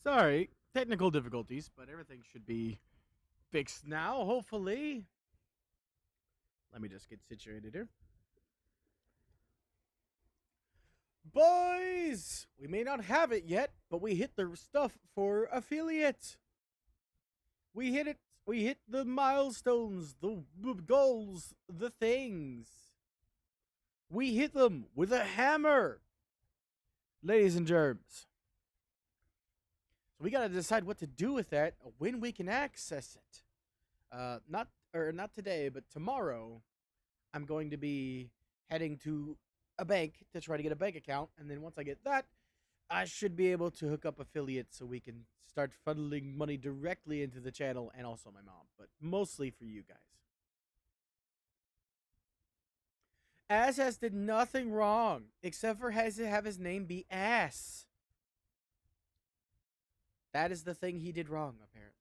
Sorry, technical difficulties, but everything should be fixed now, hopefully. Let me just get situated here. Boys, we may not have it yet, but we hit the stuff for affiliate. We hit it. We hit the milestones, the goals, the things. We hit them with a hammer, ladies and germs. So we gotta decide what to do with that, when we can access it. Not today, but tomorrow. I'm going to be heading to a bank to try to get a bank account, and then once I get that, I should be able to hook up affiliates so we can start funneling money directly into the channel and also my mom, but mostly for you guys. Ass did nothing wrong except for has to have his name be Ass. That is the thing he did wrong, apparently.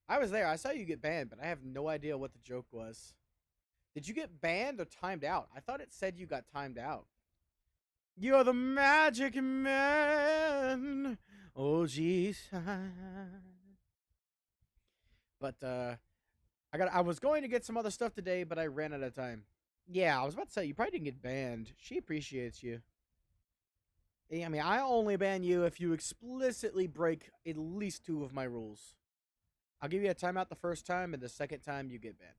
I was there. I saw you get banned, but I have no idea what the joke was. Did you get banned or timed out? I thought it said you got timed out. You're the magic man. Oh, jeez. But I was going to get some other stuff today, but I ran out of time. Yeah, I was about to say you probably didn't get banned. She appreciates you. I mean, I only ban you if you explicitly break at least 2 of my rules. I'll give you a timeout the first time, and the second time you get banned.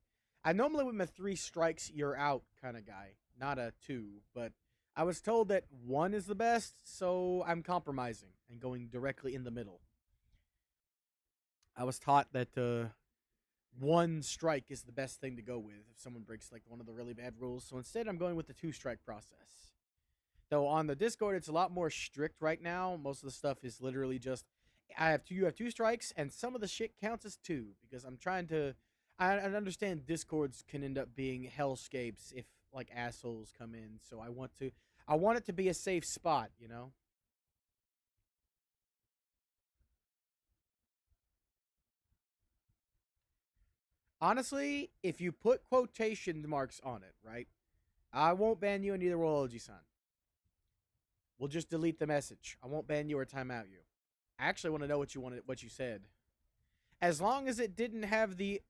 I normally with my 3 strikes, you're out kind of guy, not a 2. But I was told that 1 is the best, so I'm compromising and going directly in the middle. I was taught that 1 strike is the best thing to go with if someone breaks like one of the really bad rules. So instead, I'm going with the 2-strike process. Though on the Discord, it's a lot more strict right now. Most of the stuff is literally just you have 2 strikes, and some of the shit counts as 2 because I'm trying to. I understand Discords can end up being hellscapes if like assholes come in. So I want it to be a safe spot, you know. Honestly, if you put quotation marks on it, right, I won't ban you, and neither will OG-san. We'll just delete the message. I won't ban you or timeout you. I actually want to know what you said. As long as it didn't have the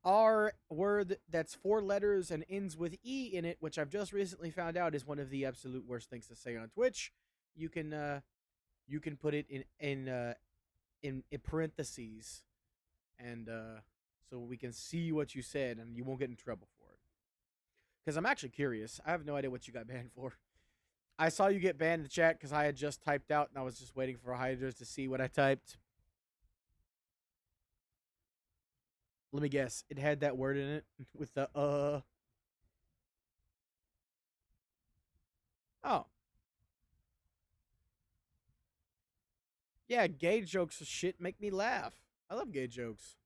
R word that's 4 letters and ends with E in it, which I've just recently found out is one of the absolute worst things to say on Twitch. You can put it in parentheses, and so we can see what you said, and you won't get in trouble for it. Because I'm actually curious. I have no idea what you got banned for. I saw you get banned in the chat because I had just typed out, and I was just waiting for Hydras to see what I typed. Let me guess. It had that word in it with the Oh. Yeah, gay jokes shit make me laugh. I love gay jokes.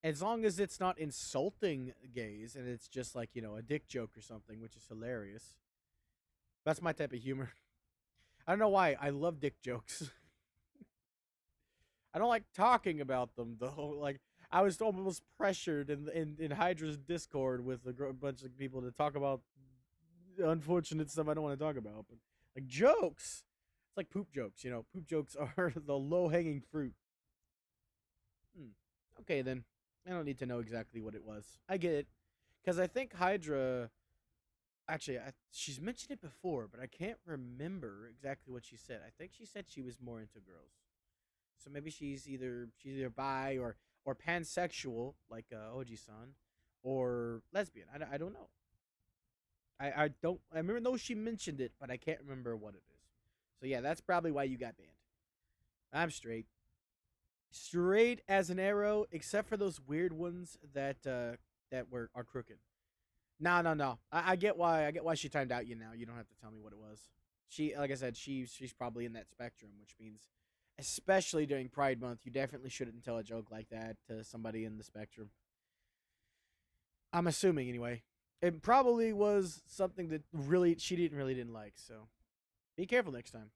As long as it's not insulting gays and it's just like, you know, a dick joke or something, which is hilarious. That's my type of humor. I don't know why. I love dick jokes. I don't like talking about them, though. Like, I was almost pressured in Hydra's Discord with a bunch of people to talk about unfortunate stuff I don't want to talk about. But, like, jokes. It's like poop jokes, you know. Poop jokes are the low-hanging fruit. Okay, then. I don't need to know exactly what it was. I get it. Because I think Hydra... Actually, she's mentioned it before, but I can't remember exactly what she said. I think she said she was more into girls. So maybe she's either bi or pansexual, like Oji-san, or lesbian. I don't know. I don't. I remember she mentioned it, but I can't remember what it is. So yeah, that's probably why you got banned. I'm straight as an arrow, except for those weird ones that are crooked. No. I get why. I get why she timed out you now. You don't have to tell me what it was. She, like I said, she's probably in that spectrum, which means, especially during Pride Month, you definitely shouldn't tell a joke like that to somebody in the spectrum. I'm assuming anyway. It probably was something that she didn't like. So be careful next time.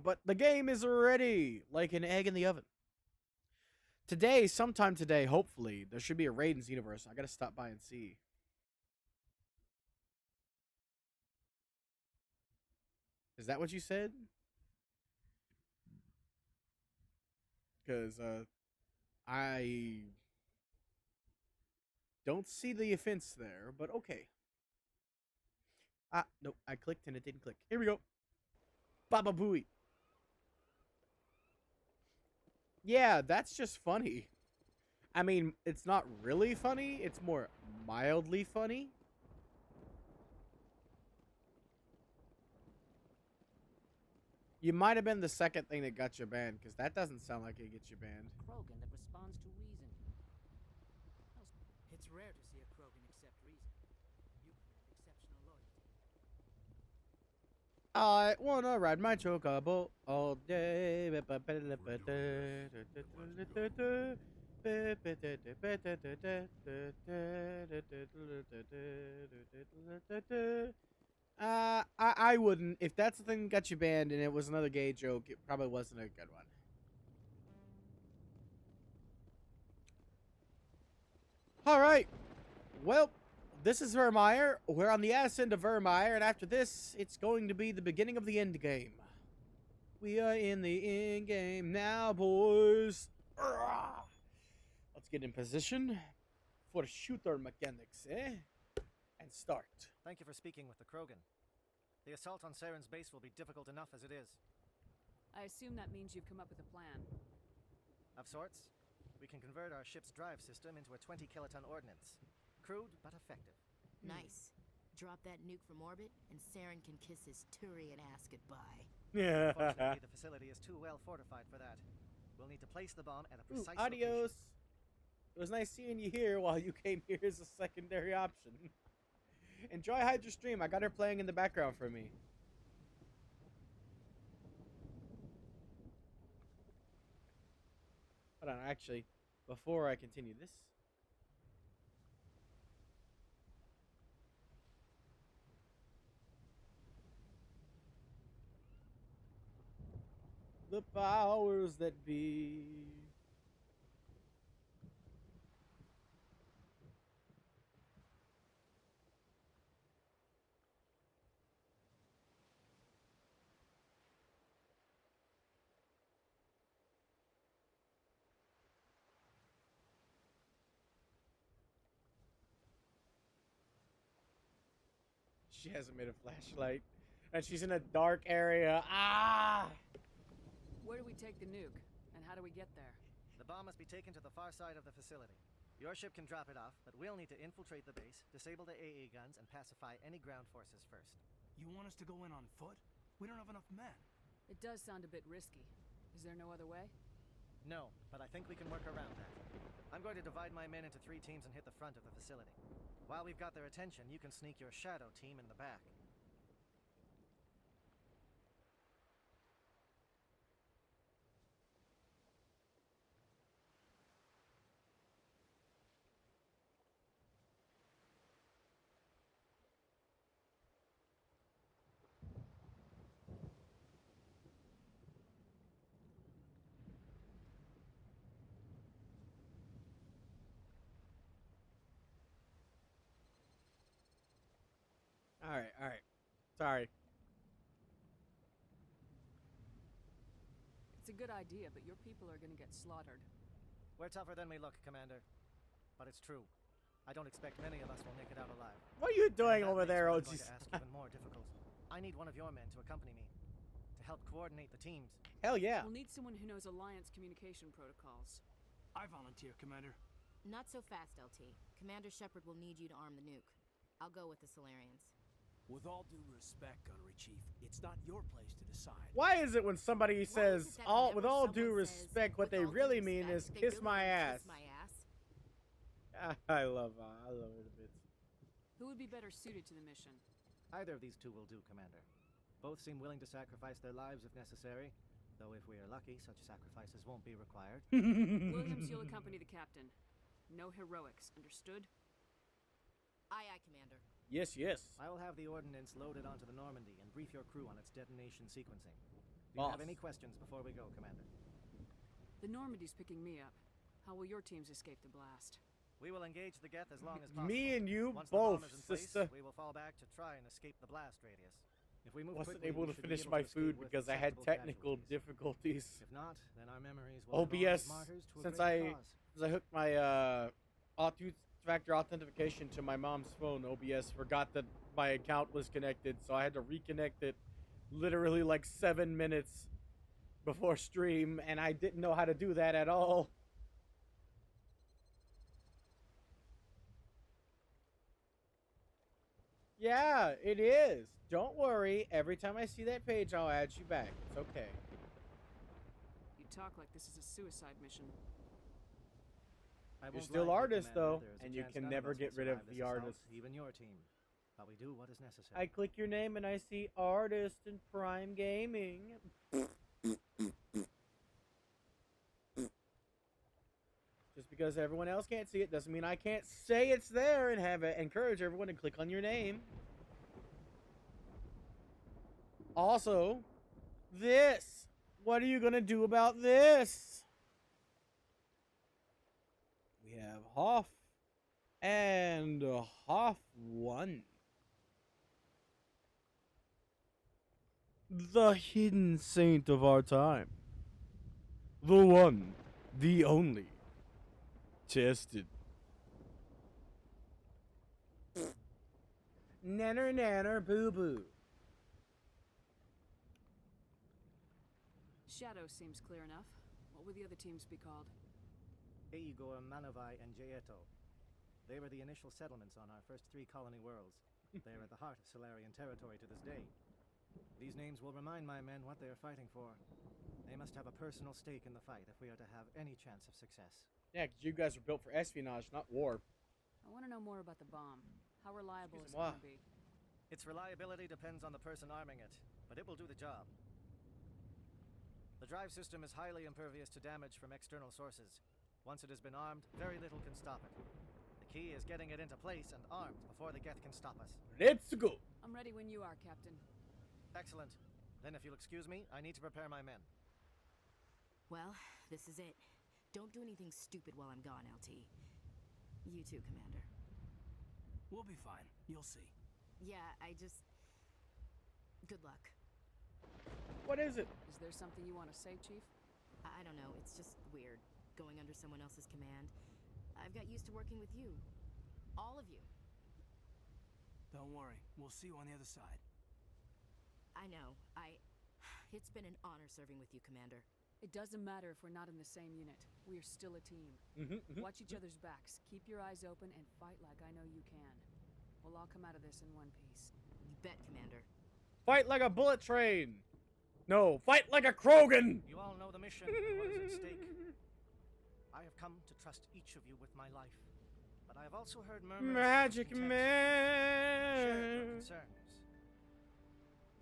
But the game is ready, like an egg in the oven. Today, sometime today, hopefully, there should be a raid in Xenoverse. I gotta stop by and see. Is that what you said? because I don't see the offense there, but okay. Ah, nope, I clicked and it didn't click. Here we go. Baba Booey. Yeah, that's just funny. I mean, it's not really funny. It's more mildly funny. You might have been the second thing that got you banned, because that doesn't sound like it gets you banned. Krogan that responds to reason. It's rare to see a Krogan accept reason. You exceptional loyalty. I wanna ride my chocobo all day. I wouldn't. If that's the thing that got you banned and it was another gay joke, it probably wasn't a good one. All right. Well, this is Vermeer. We're on the ass end of Vermeer, and after this, it's going to be the beginning of the end game. We are in the end game now, boys. Let's get in position for shooter mechanics, eh? And start. Thank you for speaking with the Krogan. The assault on Saren's base will be difficult enough as it is. I assume that means you've come up with a plan. Of sorts, we can convert our ship's drive system into a 20-kiloton ordnance. Crude, but effective. Nice. Drop that nuke from orbit, and Saren can kiss his Turian ass goodbye. Yeah. Unfortunately, the facility is too well fortified for that. We'll need to place the bomb at a precise Adios. location. It was nice seeing you here while you came here as a secondary option. Enjoy Hydra stream. I got her playing in the background for me. Hold on, actually, before I continue this. The powers that be. She hasn't made a flashlight. And she's in a dark area. Ah! Where do we take the nuke? And how do we get there? The bomb must be taken to the far side of the facility. Your ship can drop it off, but we'll need to infiltrate the base, disable the AA guns, and pacify any ground forces first. You want us to go in on foot? We don't have enough men. It does sound a bit risky. Is there no other way? No, but I think we can work around that. I'm going to divide my men into 3 teams and hit the front of the facility. While we've got their attention, you can sneak your shadow team in the back. Alright. Sorry. It's a good idea, but your people are gonna get slaughtered. We're tougher than we look, Commander. But it's true. I don't expect many of us will make it out alive. What are you doing And that over makes there, what I'm OG? going to ask even more difficult. I need one of your men to accompany me, to help coordinate the teams. Hell yeah. We'll need someone who knows Alliance communication protocols. I volunteer, Commander. Not so fast, LT. Commander Shepard will need you to arm the nuke. I'll go with the Solarians. With all due respect, Gunnery Chief, it's not your place to decide. Why is it when somebody says, Why is it that all with whenever all due someone says, respect, what "With they all due really mean is respect," they kiss really my mean ass? Kiss my ass. I love it a bit. Who would be better suited to the mission? Either of these 2 will do, Commander. Both seem willing to sacrifice their lives if necessary, though if we are lucky, such sacrifices won't be required. Williams, you'll accompany the captain. No heroics, understood? Aye, aye, Commander. Yes. I will have the ordnance loaded onto the Normandy and brief your crew on its detonation sequencing. Do you have any questions before we go, Commander? The Normandy's picking me up. How will your teams escape the blast? We will engage the Geth as long as possible. Me and you Once both, the bomb is in place, sister. we will fall back to try and escape the blast radius. If we move Wasn't quickly, able we to should be finish able my to escape food with because I had acceptable technical casualties. difficulties. If not, then our memories will live on as OBS, martyrs to a since greater cause. I hooked my two-factor authentication to my mom's phone, OBS forgot that my account was connected, so I had to reconnect it literally like 7 minutes before stream, and I didn't know how to do that at all. Yeah, it is. Don't worry. Every time I see that page, I'll add you back. It's okay. You talk like this is a suicide mission. I You're won't still lie to you, artists, Commander, though, there is a and you chance can none never us get will rid of survive this the assault, artist. even your team. But we do what is necessary. I click your name and I see artist in Prime Gaming. Just because everyone else can't see it doesn't mean I can't say it's there and have it. Encourage everyone to click on your name. Also, this. What are you gonna do about this? We have HOF and HOF1. The hidden saint of our time. The one, the only. Tested. Nanner nanner boo boo. Shadow seems clear enough. What would the other teams be called? Igor, Manovai, and Jaeto. They were the initial settlements on our first 3 colony worlds. They are at the heart of Solarian territory to this day. These names will remind my men what they are fighting for. They must have a personal stake in the fight if we are to have any chance of success. Yeah, because you guys were built for espionage, not war. I want to know more about the bomb. How reliable is it Excusez-moi. going to be? Its reliability depends on the person arming it, but it will do the job. The drive system is highly impervious to damage from external sources. Once it has been armed, very little can stop it. The key is getting it into place and armed before the Geth can stop us. Let's go. I'm ready when you are, Captain. Excellent. Then if you'll excuse me, I need to prepare my men. Well, this is it. Don't do anything stupid while I'm gone, LT. You too, Commander. We'll be fine. You'll see. Yeah, good luck. What is it? Is there something you want to say, Chief? I don't know, it's just weird, going under someone else's command. I've got used to working with you. All of you. Don't worry. We'll see you on the other side. I know, It's been an honor serving with you, Commander. It doesn't matter if we're not in the same unit. We are still a team. Watch each other's backs. Keep your eyes open and fight like I know you can. We'll all come out of this in one piece. You bet, Commander. Fight like a bullet train. No, fight like a Krogan. You all know the mission and what is at stake. I have come to trust each of you with my life, but I have also heard murmurs of Magic contempt. I share your man. concerns.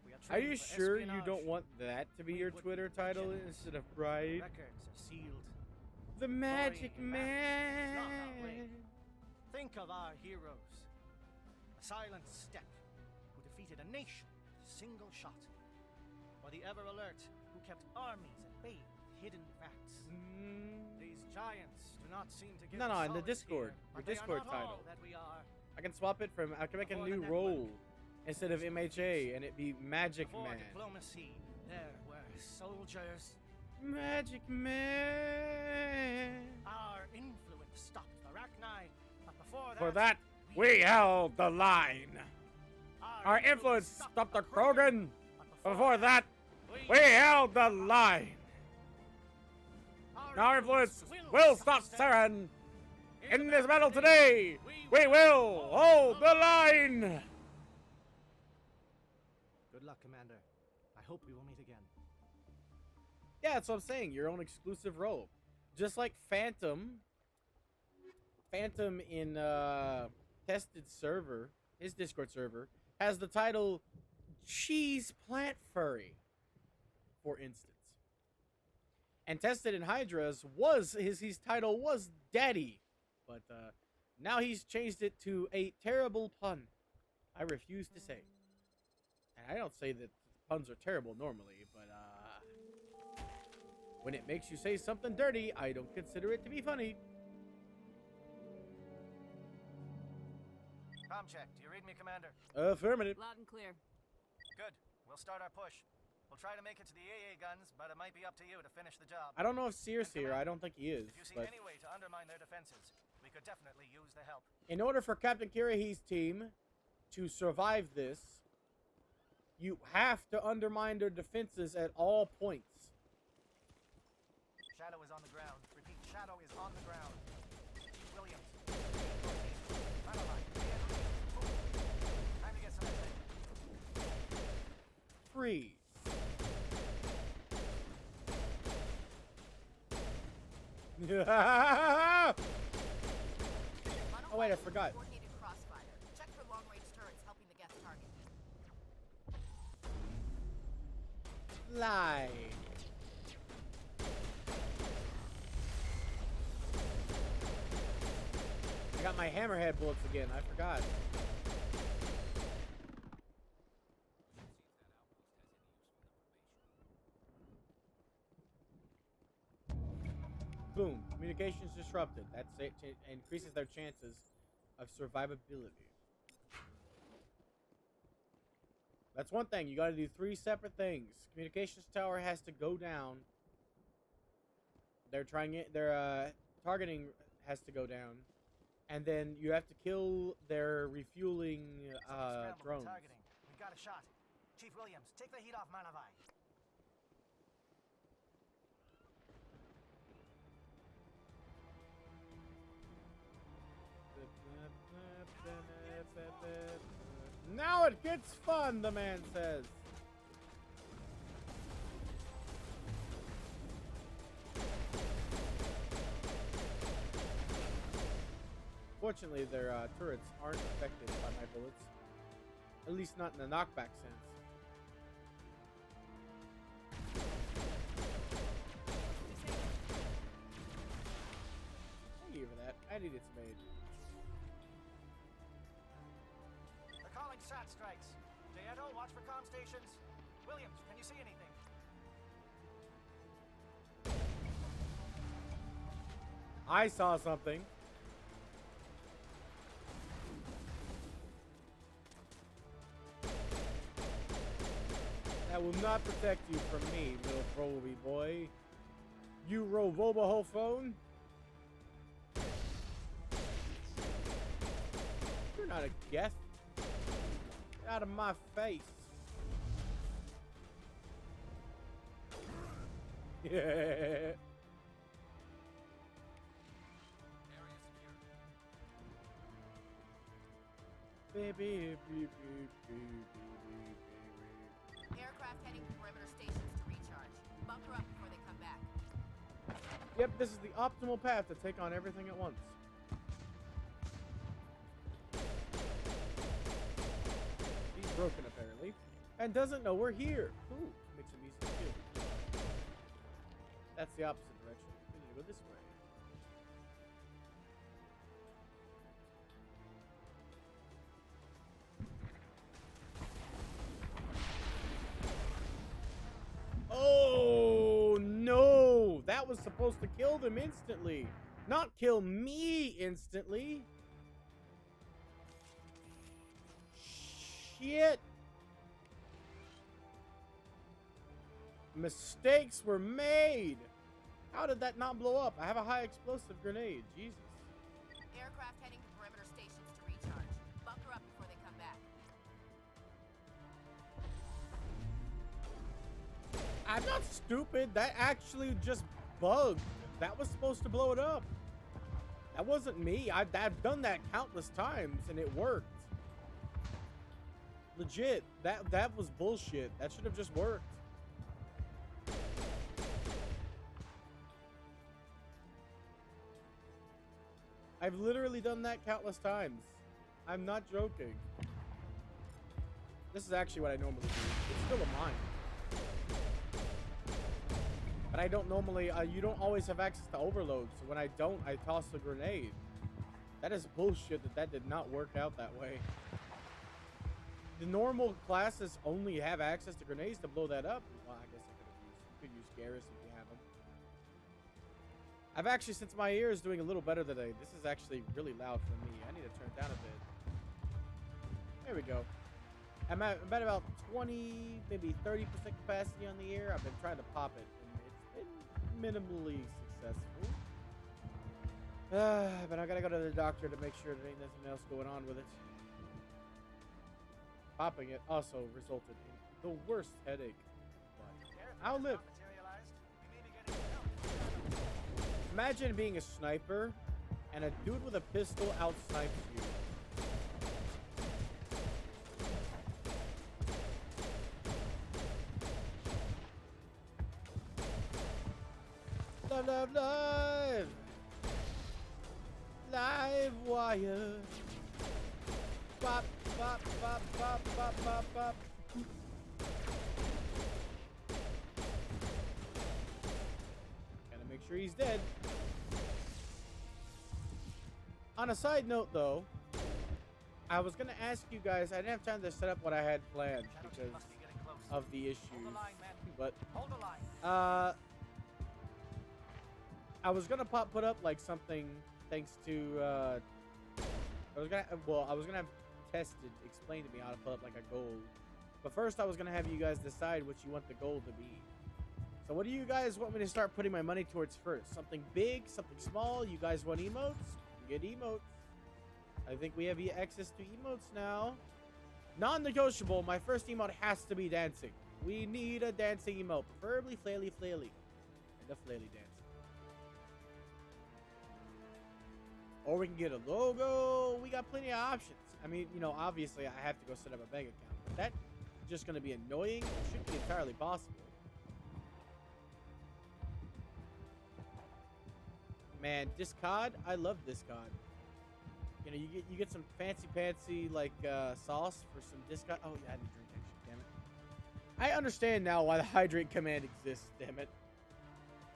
We Are trained you for sure you espionage. don't want that to be We your would Twitter be title generous. instead of Bride? Records are sealed. The Magic in battle is not Man. outrage. Think of our heroes. A silent step who defeated a nation with a single shot. Or the ever alert who kept armies at bay with hidden facts. These giants do not seem to give No, us in the solace Discord. here, Your but they Discord are not all title. that we are. I can swap it from. I can make a Before the new network, role instead of MHA, and it be Magic Before Man. diplomacy, there were soldiers. Magic Man. Our influence stopped the Arachni, but before that, For that, we held the line. Our influence stopped the Krogan. but Before that, we held the line. Our influence will stop Saren. In this battle today, we will hold the line. Good luck, Commander. I hope we will meet again. Yeah, that's what I'm saying. Your own exclusive role. Just like Phantom. Phantom in Tested server, his Discord server, has the title Cheese Plant Furry, for instance. And Tested in Hydra's was his title was Daddy. But now he's changed it to a terrible pun. I refuse to say. And I don't say that puns are terrible normally, but when it makes you say something dirty, I don't consider it to be funny. Com check. Do you read me, Commander? Affirmative. Loud and clear. Good. We'll start our push. We'll try to make it to the AA guns, but it might be up to you to finish the job. I don't know if Sear's here. I don't think he is. If you see But any way to undermine their defenses, we could definitely use the help. in order for Captain Kirahi's team to survive this, you have to undermine their defenses at all points. Shadow is on the ground. Repeat, Shadow is on the ground. Williams. Time to get some attention. Freeze. Oh wait, I forgot. Coordinated crossfire. Check for long-range turrets helping the guest target. Lie. I got my hammerhead bullets again. I forgot. Boom. Communications disrupted. That's it. Increases their chances of survivability. That's one thing. You got to do 3 separate things. Communications tower has to go down. They're trying it. Their targeting has to go down, and then you have to kill their refueling drones. Targeting. We got a shot. Chief Williams, take the heat off Manavai. Now it gets fun, the man says. Fortunately, their turrets aren't affected by my bullets. At least not in the knockback sense. Thank you for that. I needed some aid. They're calling SAT strikes. Jaeto, watch for comm stations. Williams, can you see anything? I saw something. That will not protect you from me, little Proby boy. You robobo phone. You're not a guest. Get out of my face. Yeah. Baby, Aircraft heading to perimeter stations to recharge. Bunker up before they come back. Yep, this is the optimal path to take on everything at once. He's broken, apparently, and doesn't know we're here. Ooh, makes him easy to kill. That's the opposite direction. We need to go this way. Oh, no! That was supposed to kill them instantly. Not kill me instantly. Shit. Mistakes were made. How did that not blow up? I have a high explosive grenade. Jesus. Aircraft heading to perimeter stations to recharge. Bunker up before they come back. I'm not stupid. That actually just bugged. That was supposed to blow it up. That wasn't me. I've done that countless times and it worked. Legit. That was bullshit. That should have just worked. I've literally done that countless times. I'm not joking. This is actually what I normally do. It's still a mine. But I don't normally, you don't always have access to overload. So when I don't, I toss a grenade. That is bullshit that did not work out that way. The normal classes only have access to grenades to blow that up. Well, I guess you could use Garrus if you have them. I've actually, since my ear is doing a little better today, this is actually really loud for me. I need to turn it down a bit. There we go. I'm at about 20, maybe 30% capacity on the air. I've been trying to pop it, and it's been minimally successful. But I gotta go to the doctor to make sure there ain't nothing else going on with it. Popping it also resulted in the worst headache. But I'll live. Imagine being a sniper and a dude with a pistol out-snipes you. Live, live, live! Live wire. Bop, bop, bop, bop, bop, bop, bop. Gotta make sure he's dead. On a side note, though, I was gonna ask you guys. I didn't have time to set up what I had planned because of the issues. But I was gonna put up like something thanks to I was gonna have tested explain to me how to put up like a goal. But first I was gonna have you guys decide what you want the goal to be. So what do you guys want me to start putting my money towards first? Something big, something small? You guys want emotes? Get emotes. I think we have access to emotes now. Non-negotiable, my first emote has to be dancing. We need a dancing emote, preferably flaily flaily. And a flaily dancing. Or we can get a logo. We got plenty of options. I mean, you know, obviously I have to go set up a bank account. But that's just going to be annoying. It should be entirely possible. Man, Discard, I love Discard. You know, you get some fancy pantsy like sauce for some Discard. Oh yeah, I didn't drink actually. Damn it. I understand now why the hydrate command exists. Damn it.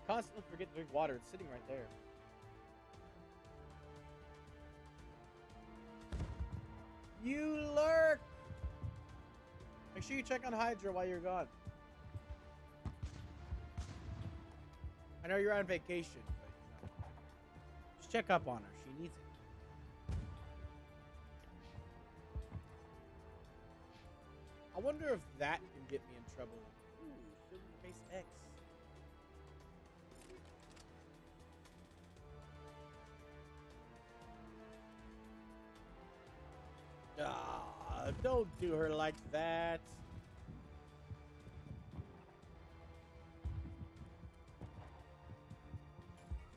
Constantly forget to drink water. It's sitting right there. You lurk. Make sure you check on Hydra while you're gone. I know you're on vacation. Check up on her. She needs it. I wonder if that can get me in trouble. Ooh, Face X. Ah, don't do her like that.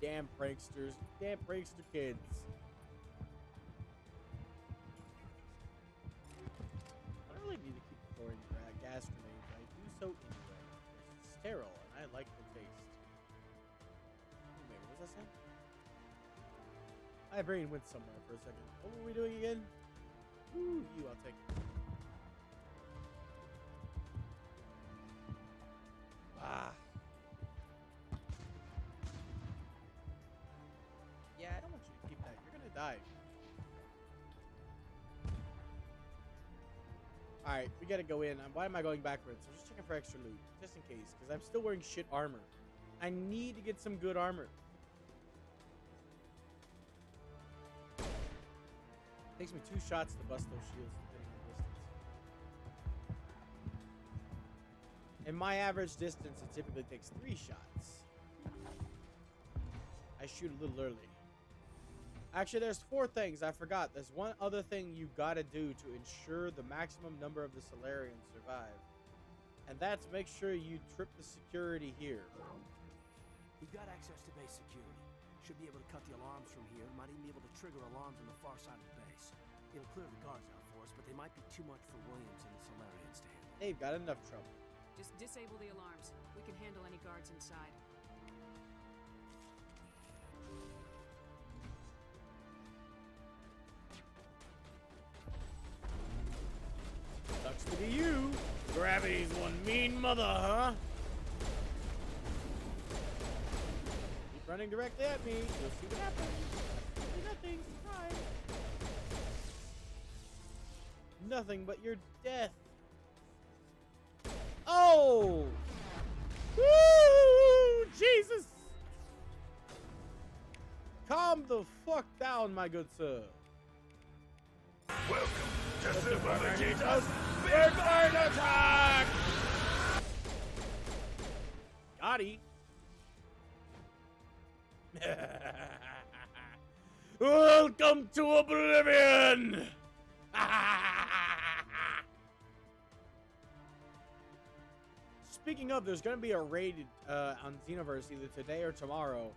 Damn pranksters. Damn prankster kids. I don't really need to keep throwing gas grenades. I do so anyway. It's sterile, and I like the taste. Wait, what was I saying? My brain went somewhere for a second. What were we doing again? Ooh, you, I'll take it. Ah. Yeah, I don't want you to keep that. You're gonna die. Alright, we gotta go in. Why am I going backwards? I'm just checking for extra loot. Just in case. Because I'm still wearing shit armor. I need to get some good armor. Takes me 2 shots to bust those shields depending on distance. In my average distance, it typically takes 3 shots. I shoot a little early. Actually, there's 4 things I forgot. There's one other thing you gotta do to ensure the maximum number of the Solarians survive. And that's make sure you trip the security here. We've got access to base security. Should be able to cut the alarms from here. Might even be able to trigger alarms on the far side of the base. It'll clear the guards out for us, but they might be too much for Williams and the Solarians to handle. They've got enough trouble. Just disable the alarms. We can handle any guards inside. Sucks to be you. Gravity's one mean mother, huh? Keep running directly at me. You'll see what happens. Absolutely nothing. Surprise. Nothing but your death. Oh! Woo! Jesus! Calm the fuck down, my good sir. Welcome Burn attack! Gotti. Welcome to Oblivion! Speaking of, there's going to be a raid on Xenoverse either today or tomorrow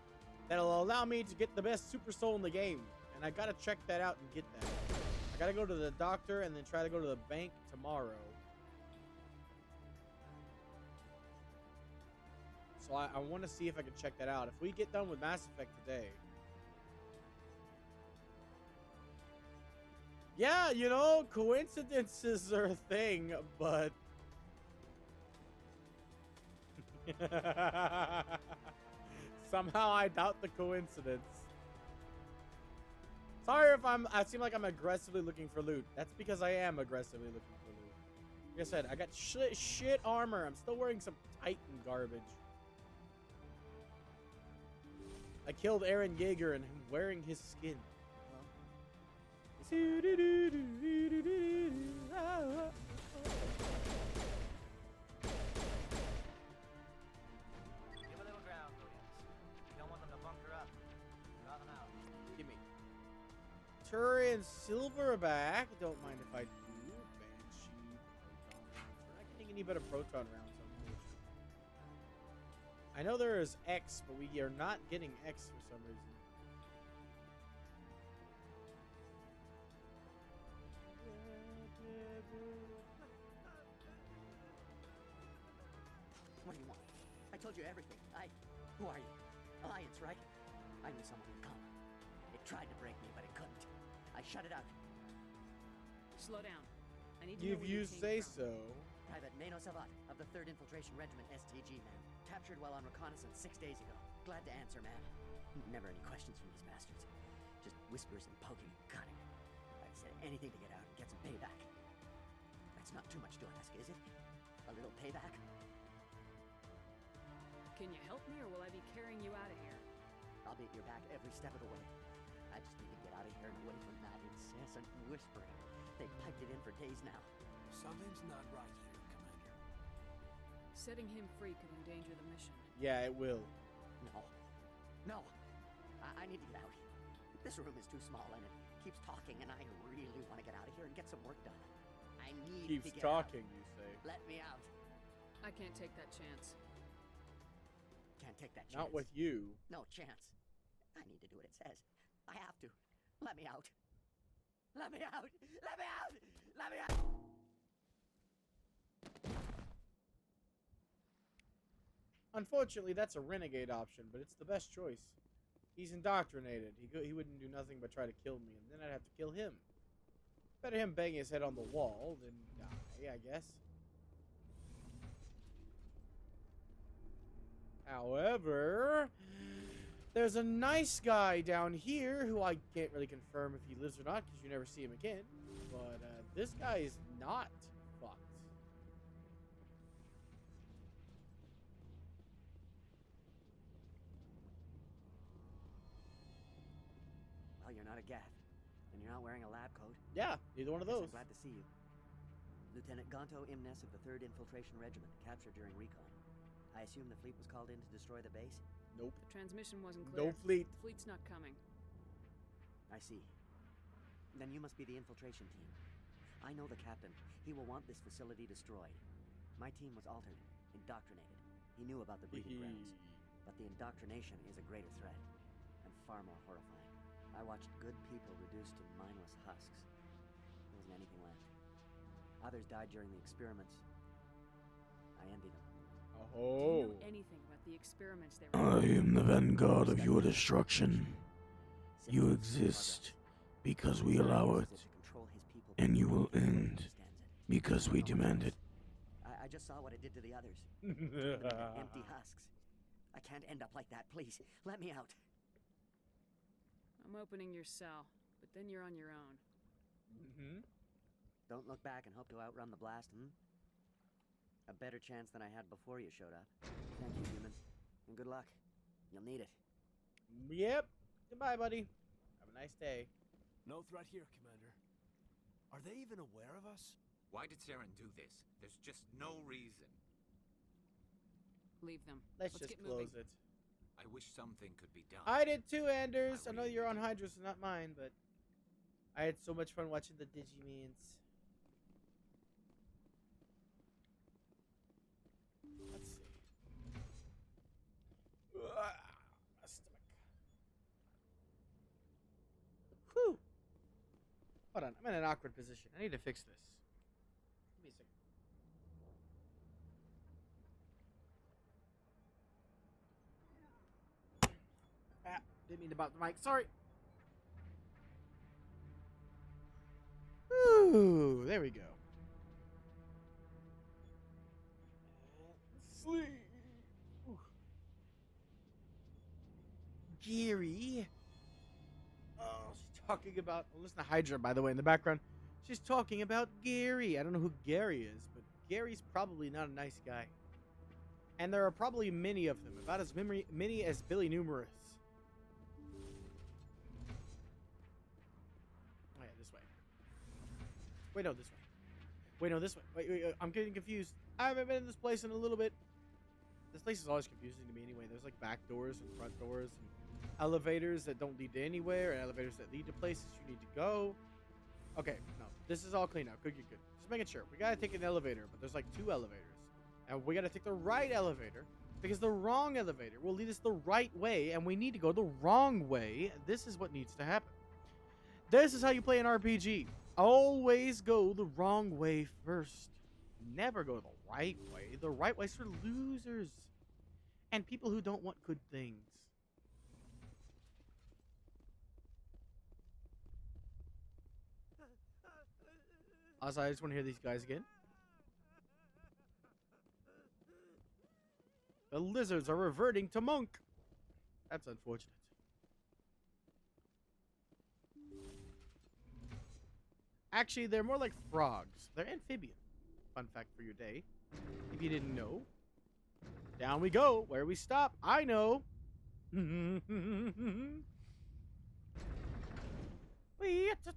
that'll allow me to get the best Super Soul in the game. And I got to check that out and get that. I got to go to the doctor and then try to go to the bank tomorrow. So I want to see if I can check that out. If we get done with Mass Effect today. Yeah, you know, coincidences are a thing, but... somehow I doubt the coincidence. Sorry if I seem like I'm aggressively looking for loot. That's because I am aggressively looking for loot. Like I said, I got shit armor. I'm still wearing some Titan garbage. I killed Aaron Yeager and I'm wearing his skin. Give a little ground, Williams. You don't want them to bunker up. Draw them out. Give me Turian Silverback. Don't mind if I do. Banshee. Proton rounds. We're not getting any better proton rounds, unfortunately. I know there is X, but we are not getting X for some reason. What do you want? I told you everything. Who are you? Alliance, right? I knew someone would come. It tried to break me, but it couldn't. I shut it out. Slow down. I need to know If where you came say from. so. Private Mano Savat of the 3rd Infiltration Regiment STG, man. Captured while on reconnaissance 6 days ago. Glad to answer, man. Never any questions from these bastards. Just whispers and poking and cutting. I said anything to get out and get some payback. That's not too much to ask, is it? A little payback? Can you help me, or will I be carrying you out of here? I'll be at your back every step of the way. I just need to get out of here and away from that incessant whispering. They've piped it in for days now. Something's not right here, Commander. Setting him free could endanger the mission. Yeah, it will. No. I need to get out. This room is too small and it keeps talking, and I really want to get out of here and get some work done. I need to Keeps get talking, out. you say. Let me out. I can't take that chance. Can't take that chance. Not with you. No chance. I need to do what it says. I have to. Let me out. Let me out. Let me out. Let me out. Unfortunately, that's a renegade option, but it's the best choice. He's indoctrinated. He wouldn't do nothing but try to kill me, and then I'd have to kill him. Better him bang his head on the wall than die, I guess. However, there's a nice guy down here who I can't really confirm if he lives or not because you never see him again. But this guy is not fucked. Well, you're not a Gath, and you're not wearing a lab coat. Yeah, neither one of those. I'm glad to see you. Lieutenant Gonto Imnes of the 3rd Infiltration Regiment, captured during recon. I assume the fleet was called in to destroy the base? Nope. The transmission wasn't clear. No fleet. The fleet's not coming. I see. Then you must be the infiltration team. I know the captain. He will want this facility destroyed. My team was altered, indoctrinated. He knew about the breeding grounds. But the indoctrination is a greater threat, and far more horrifying. I watched good people reduced to mindless husks. There wasn't anything left. Others died during the experiments. I envy them. Do you Oh. know anything about the experiments they were I am the vanguard of your destruction. You Simply exist progress. because we allow it, Uses to control his people, and you will before he end understands it. because we demand it. I just saw what it did to the others. Turned them into empty husks. I can't end up like that. Please, let me out. I'm opening your cell, but then you're on your own. Mm-hmm. Don't look back and hope to outrun the blast, A better chance than I had before you showed up. Thank you, human. And good luck. You'll need it. Yep. Goodbye, buddy. Have a nice day. No threat here, Commander. Are they even aware of us? Why did Saren do this? There's just no reason. Leave them. Let's get just moving. close it. I wish something could be done. I did too, Anders. I know really you're on do. Hydra, so not mine, but I had so much fun watching the Digimans. Let's see. My stomach. Whew. Hold on, I'm in an awkward position. I need to fix this. Give me a second. Ah, didn't mean to bop the mic. Sorry. Ooh, there we go. Sleep. Ooh. Gary. Oh, she's talking about. Listen to Hydra, by the way, in the background. She's talking about Gary. I don't know who Gary is, but Gary's probably not a nice guy. And there are probably many of them, about as many as Billy Numerous. Oh, yeah, this way. Wait, no, this way. Wait, no, this way. Wait, I'm getting confused. I haven't been in this place in a little bit. This place is always confusing to me anyway. There's like back doors and front doors and elevators that don't lead to anywhere and elevators that lead to places you need to go. Okay, no, this is all clean now. Good. Just making sure. We gotta take an elevator, but there's like 2 elevators. And we gotta take the right elevator because the wrong elevator will lead us the right way, and we need to go the wrong way. This is what needs to happen. This is how you play an RPG. Always go the wrong way first. Never go the right way. The right way's for losers and people who don't want good things. Also, I just want to hear these guys again. The lizards are reverting to monk. That's unfortunate. Actually, they're more like frogs. They're amphibian. Fun fact for your day. If you didn't know. Down we go. Where we stop, I know. We at the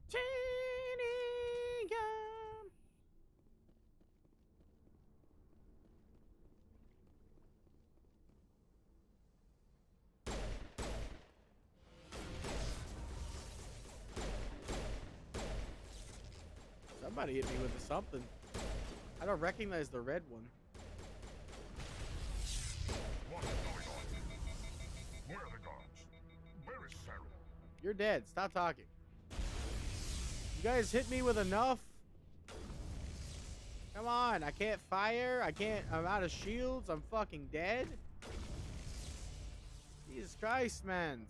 Somebody hit me with something. I don't recognize the red one. What is going on? Where are the guards? Where is Sarah? You're dead. Stop talking. You guys hit me with enough? Come on. I can't fire. I'm out of shields. I'm fucking dead. Jesus Christ, man.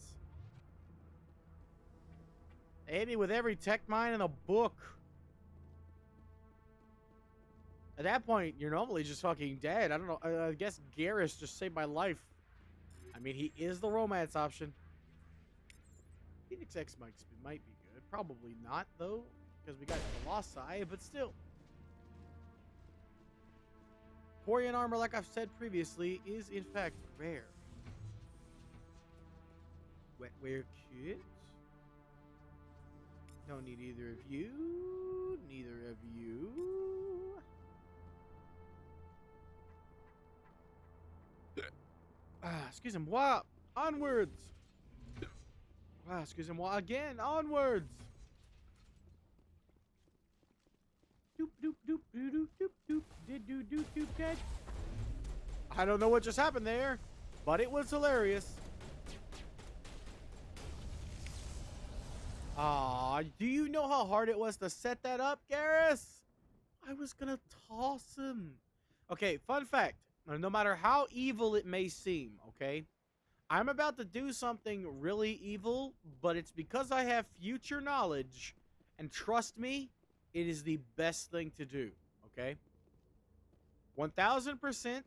They hit me with every tech mine in the book. At that point, you're normally just fucking dead. I don't know. I guess Garrus just saved my life. I mean, he is the romance option. Phoenix X might be good. Probably not, though, because we got Colossi, but still. Quarian armor, like I've said previously, is in fact rare. Wetware kit? Don't need either of you. Neither of you. Excusez-moi. Onwards. Excusez-moi again. Onwards. Doop doop doop doop doop doop doop doop doop doop doop. I don't know what just happened there, but it was hilarious. Aw, do you know how hard it was to set that up, Garrus? I was gonna toss him. Okay, fun fact. No matter how evil it may seem, okay? I'm about to do something really evil, but it's because I have future knowledge. And trust me, it is the best thing to do, okay? 1000%.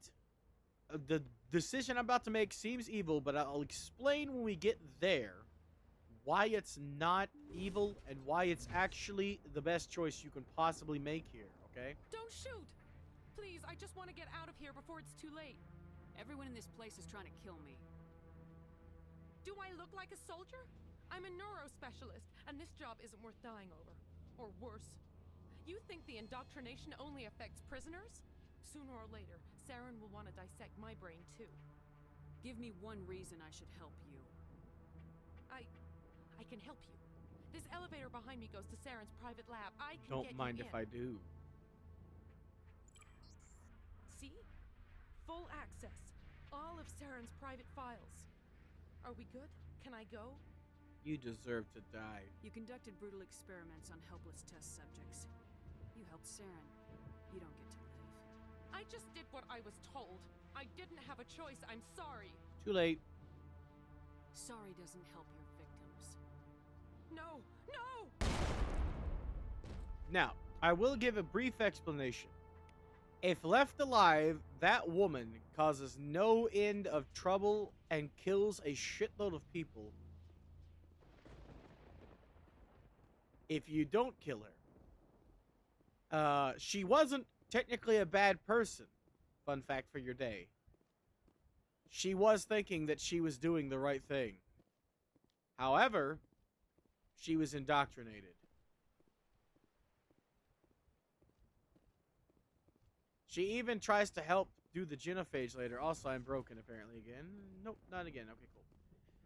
The decision I'm about to make seems evil, but I'll explain when we get there why it's not evil and why it's actually the best choice you can possibly make here, okay? Don't shoot! Please, I just want to get out of here before it's too late. Everyone in this place is trying to kill me. Do I look like a soldier? I'm a neuro specialist, and this job isn't worth dying over. Or worse. You think the indoctrination only affects prisoners? Sooner or later, Saren will want to dissect my brain too. Give me one reason I should help you. I can help you. This elevator behind me goes to Saren's private lab. I can Don't get mind you if in. I do. See? Full access. All of Saren's private files. Are we good? Can I go? You deserve to die. You conducted brutal experiments on helpless test subjects. You helped Saren. You don't get to live. I just did what I was told. I didn't have a choice. I'm sorry. Too late. Sorry doesn't help your victims. No! No! Now, I will give a brief explanation. If left alive, that woman causes no end of trouble and kills a shitload of people. If you don't kill her. She wasn't technically a bad person. Fun fact for your day. She was thinking that she was doing the right thing. However, she was indoctrinated. She even tries to help do the genophage later. Also, I'm broken apparently again. Nope, not again. Okay,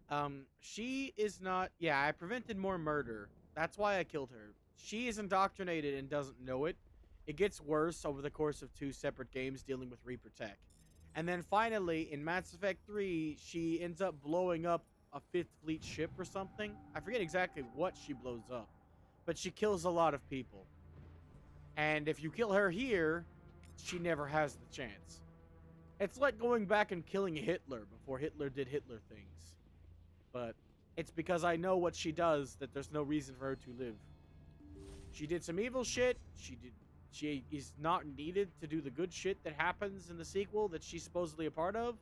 cool. She is not... Yeah, I prevented more murder. That's why I killed her. She is indoctrinated and doesn't know it. It gets worse over the course of 2 separate games dealing with Reaper Tech. And then finally, in Mass Effect 3, she ends up blowing up a 5th Fleet ship or something. I forget exactly what she blows up. But she kills a lot of people. And if you kill her here, she never has the chance. It's like going back and killing Hitler before Hitler did Hitler things. But it's because I know what she does that there's no reason for her to live. She did some evil shit. She is not needed to do the good shit that happens in the sequel that she's supposedly a part of.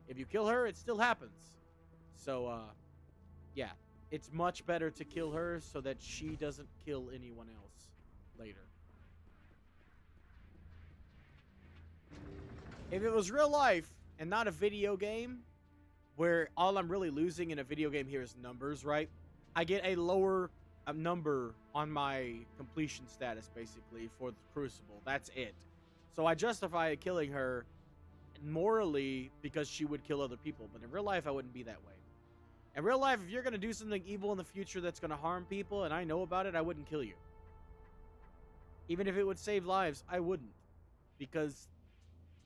If you kill her, it still happens. So, yeah. It's much better to kill her so that she doesn't kill anyone else later. If it was real life and not a video game, where all I'm really losing in a video game here is numbers, right? I get a lower number on my completion status, basically, for the Crucible. That's it. So I justify killing her morally because she would kill other people. But in real life, I wouldn't be that way. In real life, if you're going to do something evil in the future that's going to harm people and I know about it, I wouldn't kill you. Even if it would save lives, I wouldn't. Because,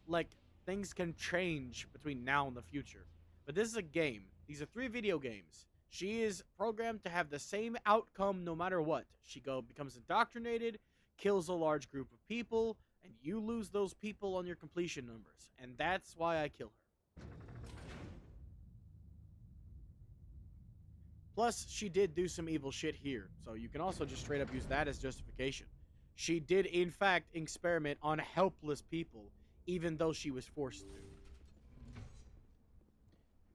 like, things can change between now and the future. But this is a game. These are 3 video games. She is programmed to have the same outcome no matter what. She becomes indoctrinated, kills a large group of people, and you lose those people on your completion numbers. And that's why I kill her. Plus, she did do some evil shit here. So you can also just straight up use that as justification. She did, in fact, experiment on helpless people, even though she was forced to.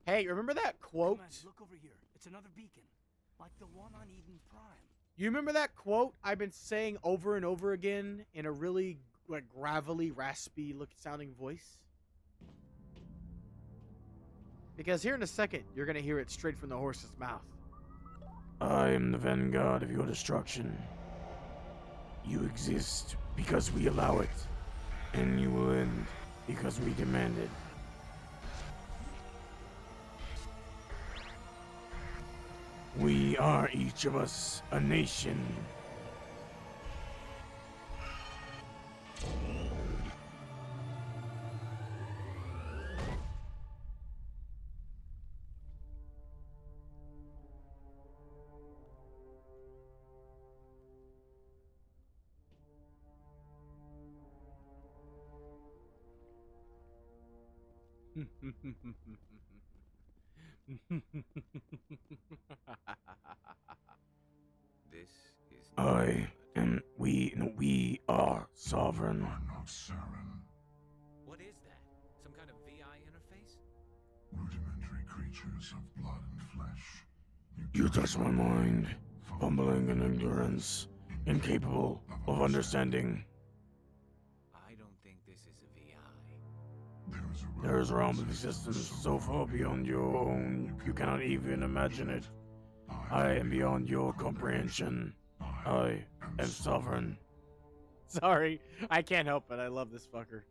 Hey, remember that quote? Come on, look over here. It's another beacon, like the one on Eden Prime. You remember that quote I've been saying over and over again in a really like gravelly, raspy sounding voice? Because here in a second, you're going to hear it straight from the horse's mouth. I am the vanguard of your destruction. You exist because we allow it, and you will end because we demand it. We are each of us a nation. This is We are sovereign. I'm not Saren. What is that? Some kind of VI interface? Rudimentary creatures of blood and flesh. You touch my mind, fumbling in ignorance, incapable of understanding. I don't think this is a VI. There is a realm of existence so far beyond your own, you cannot even imagine it. I am beyond your comprehension. I am sovereign. Sorry, I can't help it. I love this fucker.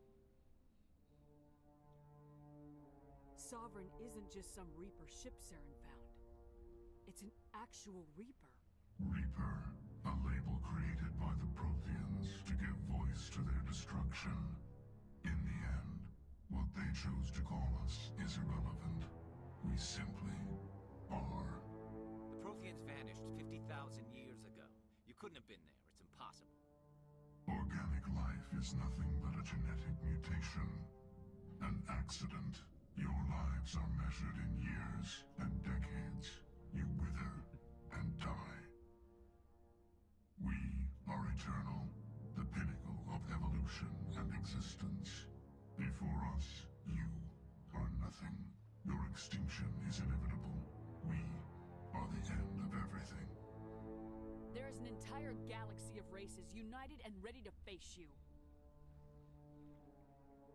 Sovereign isn't just some Reaper ship Saren found. It's an actual Reaper. Reaper, a label created by the Protheans to give voice to their destruction. In the end, what they chose to call us is irrelevant. We simply are. The Protheans vanished 50,000 years ago. You couldn't have been there. It's impossible. Organic life is nothing but a genetic mutation. An accident. Your lives are measured in years and decades. You wither and die. We are eternal, the pinnacle of evolution and existence. Before us, you are nothing. Your extinction is inevitable. We are the end of everything. There is an entire galaxy of races united and ready to face you.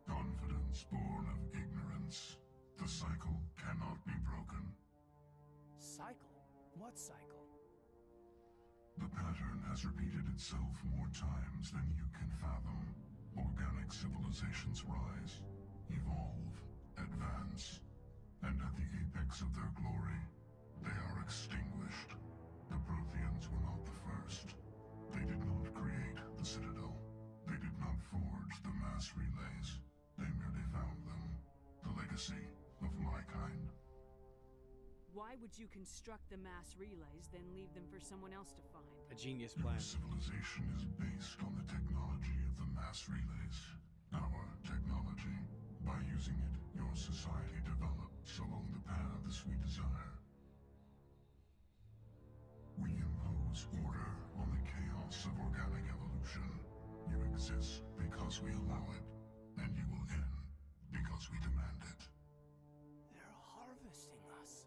Confidence born of ignorance. The cycle cannot be broken. Cycle? What cycle? The pattern has repeated itself more times than you can fathom. Organic civilizations rise, evolve, advance, and at the apex of their glory, they are extinguished. The Protheans were not the first. They did not create the Citadel. They did not forge the mass relays. They merely found them. The legacy of my kind. Why would you construct the mass relays, then leave them for someone else to find? A genius Your plan. civilization is based on the technology of the mass relays. Our technology. By using it, your society develops along the paths we desire. We impose order on the chaos of organic evolution. You exist because we allow it, and you will end because we demand it. They're harvesting us.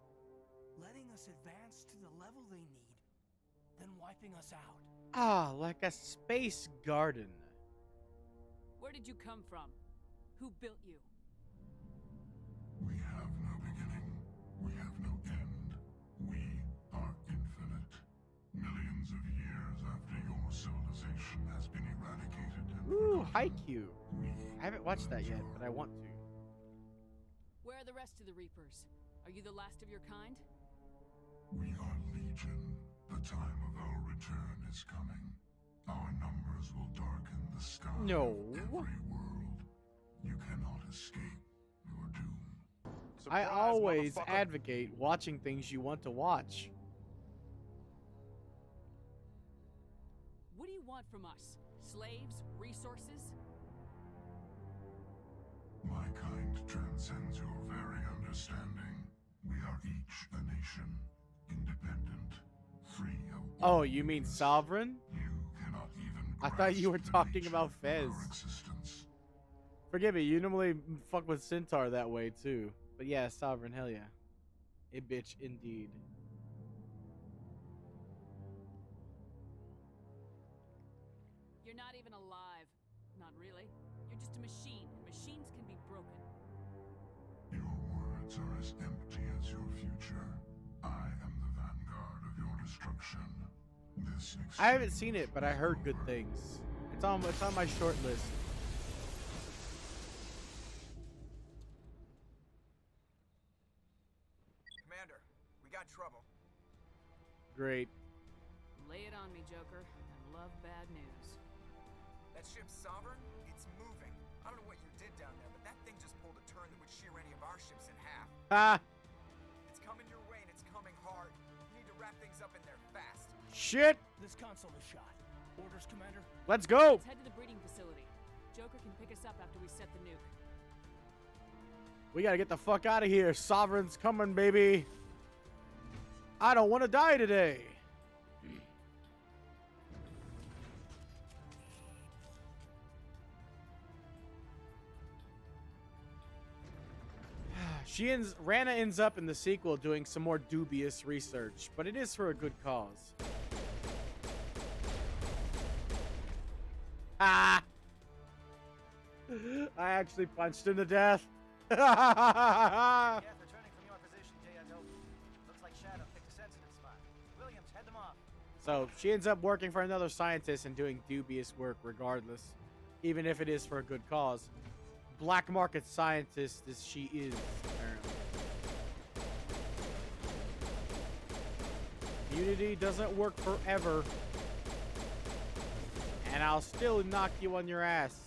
Letting us advance to the level they need, then wiping us out. Ah, like a space garden. Where did you come from? Who built you? We have no beginning. We have no end. We are infinite. Millions of years after your civilization has been eradicated and Ooh, forgotten, Haikyuu. we I haven't watched that yet, endure. but I want to. Where are the rest of the Reapers? Are you the last of your kind? We are legion. The time of our return is coming. Our numbers will darken the sky No. of every world. You cannot escape your doom. I Surprise, always motherfucker. advocate watching things you want to watch. What do you want from us? Slaves? Resources? My kind transcends your very understanding. We are each a nation, independent, free of Oh, all you mean weakness. sovereign? You cannot even I thought you were grasp the talking nature about of Fez. our existence. Forgive me, you normally fuck with Centaur that way too. But yeah, sovereign, hell yeah. A bitch indeed. You're not even alive. Not really. You're just a machine, and machines can be broken. Your words are as empty as your future. I am the vanguard of your destruction. This I haven't seen it, but I heard good things. It's on my short list. Commander, we got trouble. Great. Lay it on me, Joker. I love bad news. That ship's Sovereign? It's moving. I don't know what you did down there, but that thing just pulled a turn that would shear any of our ships in half. Ah, It's coming your way and it's coming hard. You need to wrap things up in there fast. shit. This console is shot. Orders, Commander? Let's go. Let's head to the breeding facility. Joker can pick us up after we set the nuke. We gotta get the fuck out of here. Sovereign's coming, baby. I don't want to die today. Rana ends up in the sequel doing some more dubious research, but it is for a good cause. Ah! I actually punched him to death. Yes, returning from your position, J.I. Looks like Shadow picked a sensitive spot. Williams, head them off. So she ends up working for another scientist and doing dubious work regardless, even if it is for a good cause. Black market scientist as she is, apparently. Unity doesn't work forever. And I'll still knock you on your ass.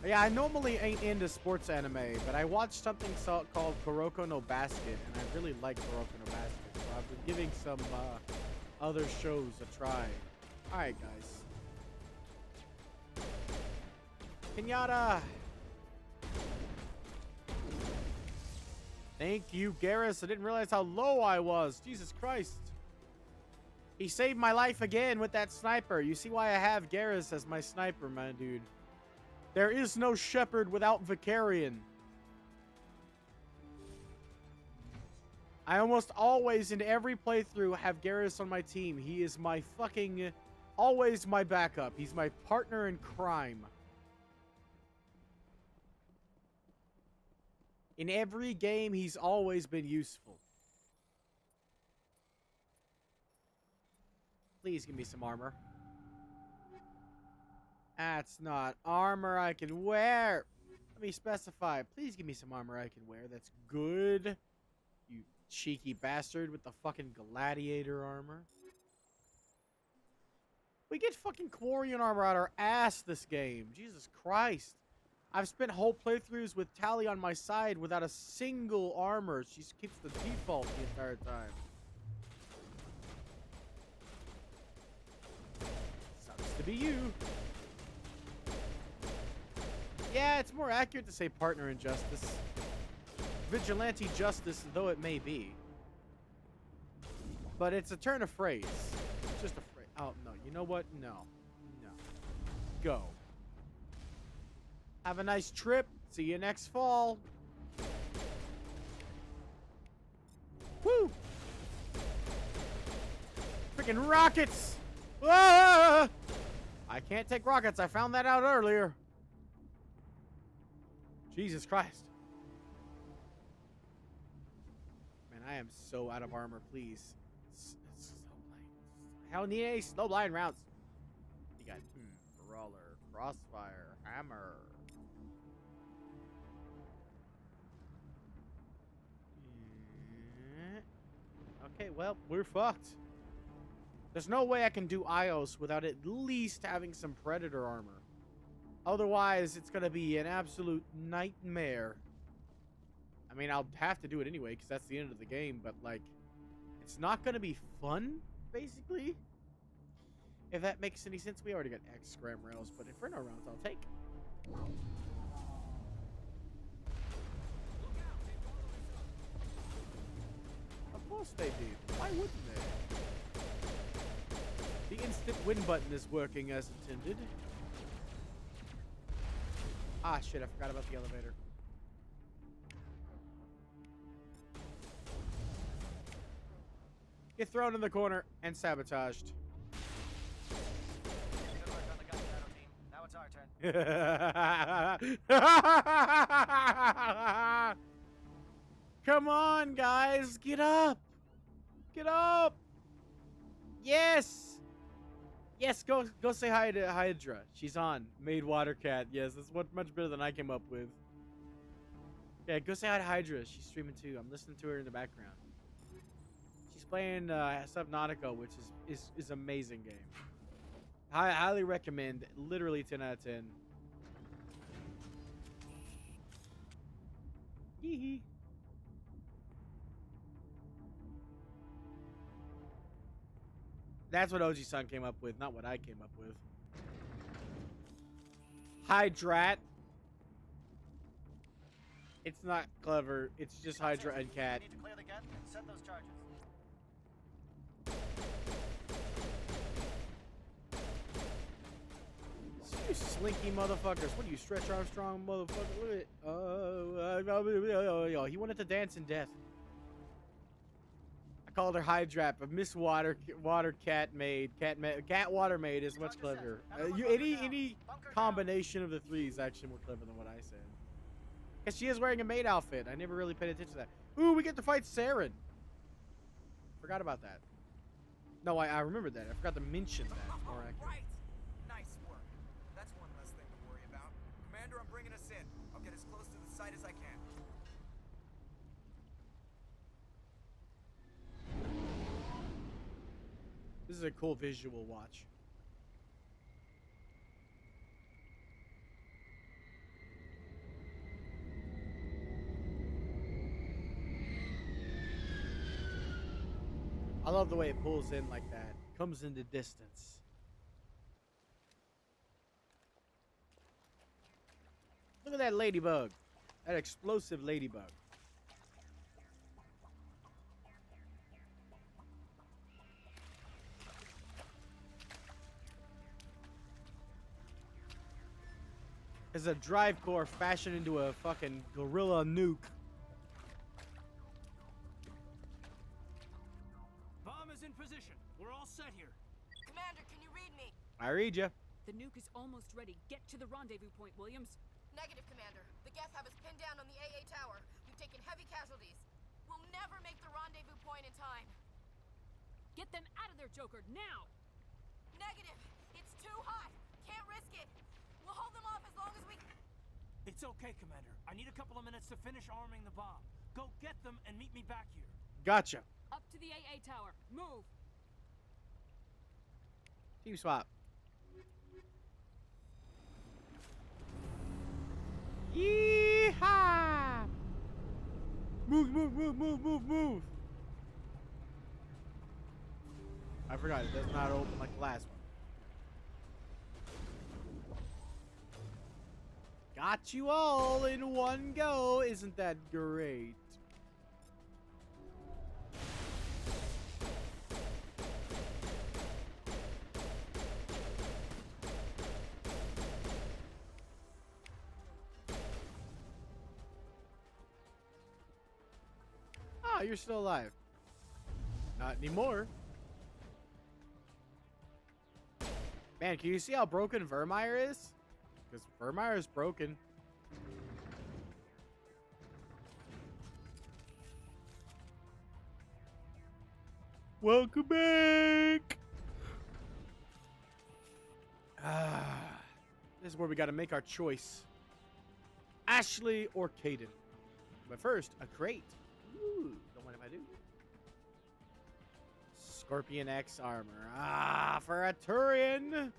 Yeah, I normally ain't into sports anime, but I watched something called Kuroko no Basket, and I really like Kuroko no Basket, so I've been giving some other shows a try. Alright, guys. Pinata! Thank you, Garrus. I didn't realize how low I was. Jesus Christ. He saved my life again with that sniper. You see why I have Garrus as my sniper, my dude. There is no shepherd without Vicarian. I almost always, in every playthrough, have Garrus on my team. He is my fucking... always my backup. He's my partner in crime. In every game, he's always been useful. Please give me some armor. That's not armor I can wear. Let me specify. Please give me some armor I can wear. That's good. You cheeky bastard with the fucking gladiator armor. We get fucking Quarian armor out our ass this game. Jesus Christ. I've spent whole playthroughs with Tally on my side without a single armor. She keeps the default the entire time. Sucks to be you. Yeah, it's more accurate to say partner in justice. Vigilante justice, though it may be. But it's a turn of phrase. It's just a phrase. Oh, no. You know what? No. No. Go. Have a nice trip. See you next fall. Woo! Freaking rockets! Ah! I can't take rockets. I found that out earlier. Jesus Christ. Man, I am so out of armor, please. Hell, need any snowblind rounds. You got brawler, crossfire, hammer. Okay, well, we're fucked. There's no way I can do Ios without at least having some Predator armor. Otherwise, it's going to be an absolute nightmare. I mean, I'll have to do it anyway, because that's the end of the game, but, like, it's not going to be fun, basically. If that makes any sense. We already got X scram rails, but Inferno rounds I'll take. Of course they do. Why wouldn't they? The instant win button is working as intended. Ah, shit, I forgot about the elevator. Get thrown in the corner and sabotaged. Good work on the gun battle team. Now it's our turn. Come on, guys. Get up. Get up. Yes. Yes, go say hi to Hydra. She's on. Made Water Cat. Yes, that's much better than I came up with. Yeah, go say hi to Hydra. She's streaming too. I'm listening to her in the background. She's playing Subnautica, which is amazing game. I highly recommend. Literally 10 out of 10. Hee. That's what OG-san came up with, not what I came up with. Hydrate. It's not clever. It's just Hydra and Cat. You need to clear the gun and set those charges. You slinky motherfuckers. What are you, Stretch Armstrong motherfucker? Look at it. He wanted to dance in death. I called her Hydrap, but Miss Water Cat Maid. Cat Water Maid is much cleverer. Any combination of the three is actually more clever than what I said. Because she is wearing a maid outfit. I never really paid attention to that. Ooh, we get to fight Saren. Forgot about that. No, I remembered that. I forgot to mention that. It's more accurate. Right. Nice work. That's one less thing to worry about. Commander, I'm bringing us in. I'll get as close to the site as I can. This is a cool visual watch. I love the way it pulls in like that. Comes into distance. Look at that ladybug. That explosive ladybug. It's a drive core fashioned into a fucking gorilla nuke. Bomb is in position. We're all set here. Commander, can you read me? I read you. The nuke is almost ready. Get to the rendezvous point, Williams. Negative, Commander. The Geth have us pinned down on the AA tower. We've taken heavy casualties. We'll never make the rendezvous point in time. Get them out of there, Joker, now! Negative. It's too hot. Can't risk it. We'll hold them off as long as we... It's okay, Commander. I need a couple of minutes to finish arming the bomb. Go get them and meet me back here. Gotcha. Up to the AA tower. Move! Team swap. Yeehaw! Move, move, move, move, move, move. I forgot, it does not open like the last one. Got you all in one go. Isn't that great? Ah, you're still alive. Not anymore. Man, can you see how broken Vermeer is? Because Vermeer is broken. Welcome back! This is where we gotta make our choice. Ashley or Caden. But first, a crate. Ooh, don't mind if I do. Scorpion X armor. Ah, for a Turian!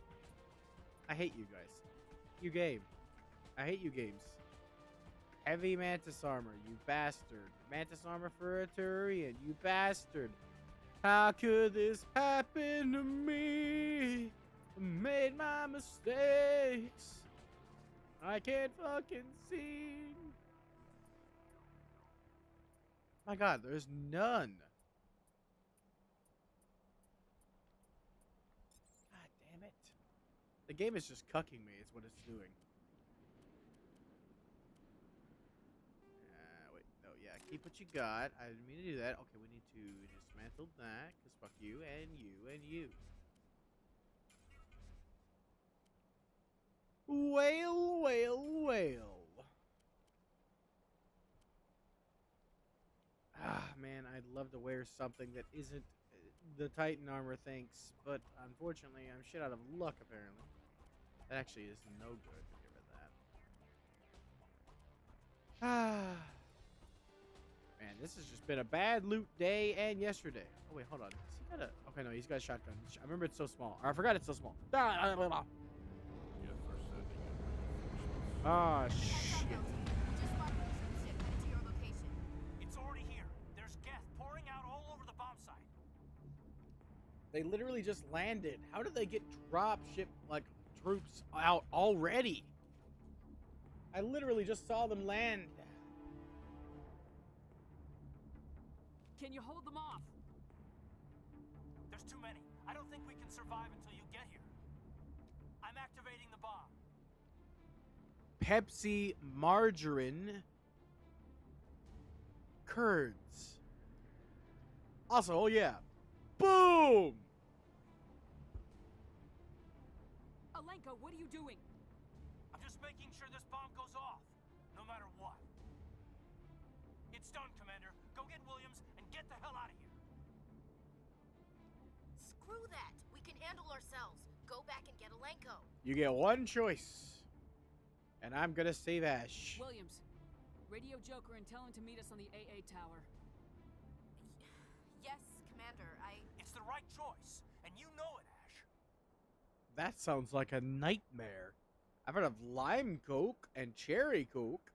I hate you guys. You game. I hate you games. Heavy Mantis armor, you bastard. Mantis armor for a Turian, you bastard. How could this happen to me? Made my mistakes. I can't fucking sing. My god, there's none. God damn it. The game is just cucking me, is what it's doing. Wait, no, yeah, keep what you got. I didn't mean to do that. Okay, we need to dismantle that, because fuck you, and you, and you. Whale, whale, whale. Ah, man, I'd love to wear something that isn't the Titan armor, thanks. But unfortunately, I'm shit out of luck, apparently. That actually is no good. Get rid of that. Ah. Man, this has just been a bad loot day and yesterday. Oh, wait, hold on. Has he got a... Okay, no, he's got a shotgun. I remember it's so small. Or I forgot it's so small. Ah, shit. It's already here. There's gas pouring out all over the bomb site. They literally just landed. How did they get drop ship like troops out already? I literally just saw them land. Can you hold them off? There's too many. I don't think we can survive until you get here. I'm activating the bomb. Pepsi, margarine, curds. Also, oh yeah. Boom! Alenka, what are you doing? I'm just making sure this bomb goes off, no matter what. It's done, Commander. Go get Williams and get the hell out of here. Screw that. We can handle ourselves. Go back and get Alenko. You get one choice. And I'm gonna save Ash. Williams, radio Joker and tell him to meet us on the AA tower. Yes, Commander, It's the right choice, and you know it, Ash. That sounds like a nightmare. I've heard of lime coke and cherry coke.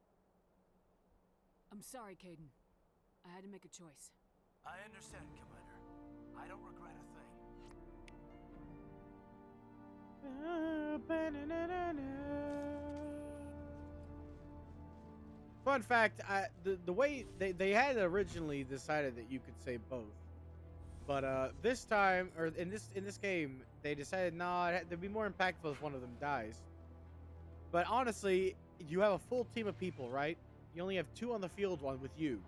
I'm sorry, Caden. I had to make a choice. I understand, Commander. I don't regret a thing. Fun fact, the way they had originally decided that you could say both. But this time, or in this game, they decided, nah, it'd be more impactful if one of them dies. But honestly, you have a full team of people, right? You only have 2 on the field, one with you.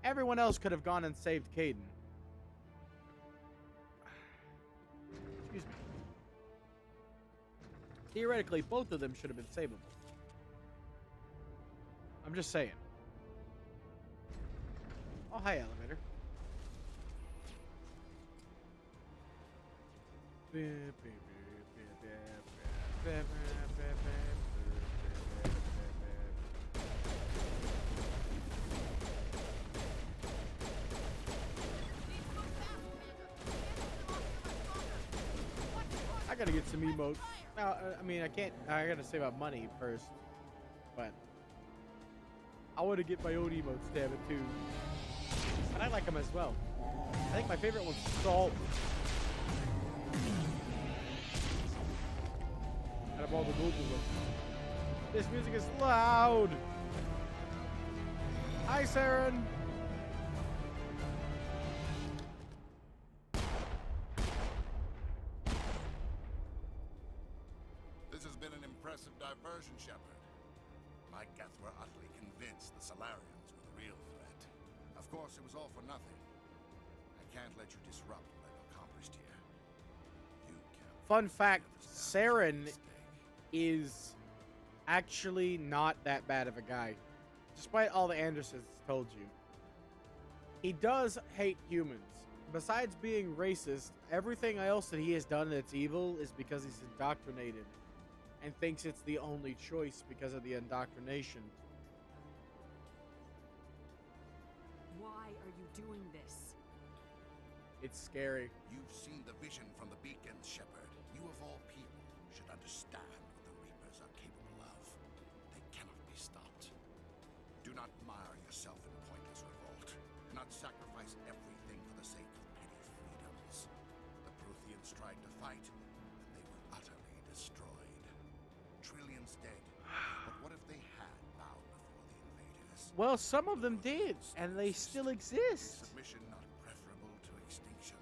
Everyone else could have gone and saved Caden. Excuse me. Theoretically, both of them should have been savable. I'm just saying. Oh, hi, elevator. I gotta get some emotes. Now, I mean, I can't. I gotta save up money first, but I want to get my own emotes, damn it, too. And I like them as well. I think my favorite one's Salt. Out of all the golden ones. This music is loud. Hi, Saren. This has been an impressive diversion, Shepard. My Geth were utterly convinced the Solarians were the real threat. Of course, it was all for nothing. I can't let you disrupt what I've accomplished here. You can't. Fun fact, Saren is actually not that bad of a guy. Despite all the Andersons told you. He does hate humans. Besides being racist, everything else that he has done that's evil is because he's indoctrinated. And thinks it's the only choice because of the indoctrination. Why are you doing this? It's scary. You've seen the vision from the beacons, Shepard. You of all people should understand what the Reapers are capable of. They cannot be stopped. Do not mire yourself in pointless revolt. Do not sacrifice everything for the sake of petty freedoms. The Protheans tried to fight, and they were utterly destroyed. Trillions dead. But what if they had bowed before the invaders? Well, some of them did, and they still exist. Submission not preferable to extinction.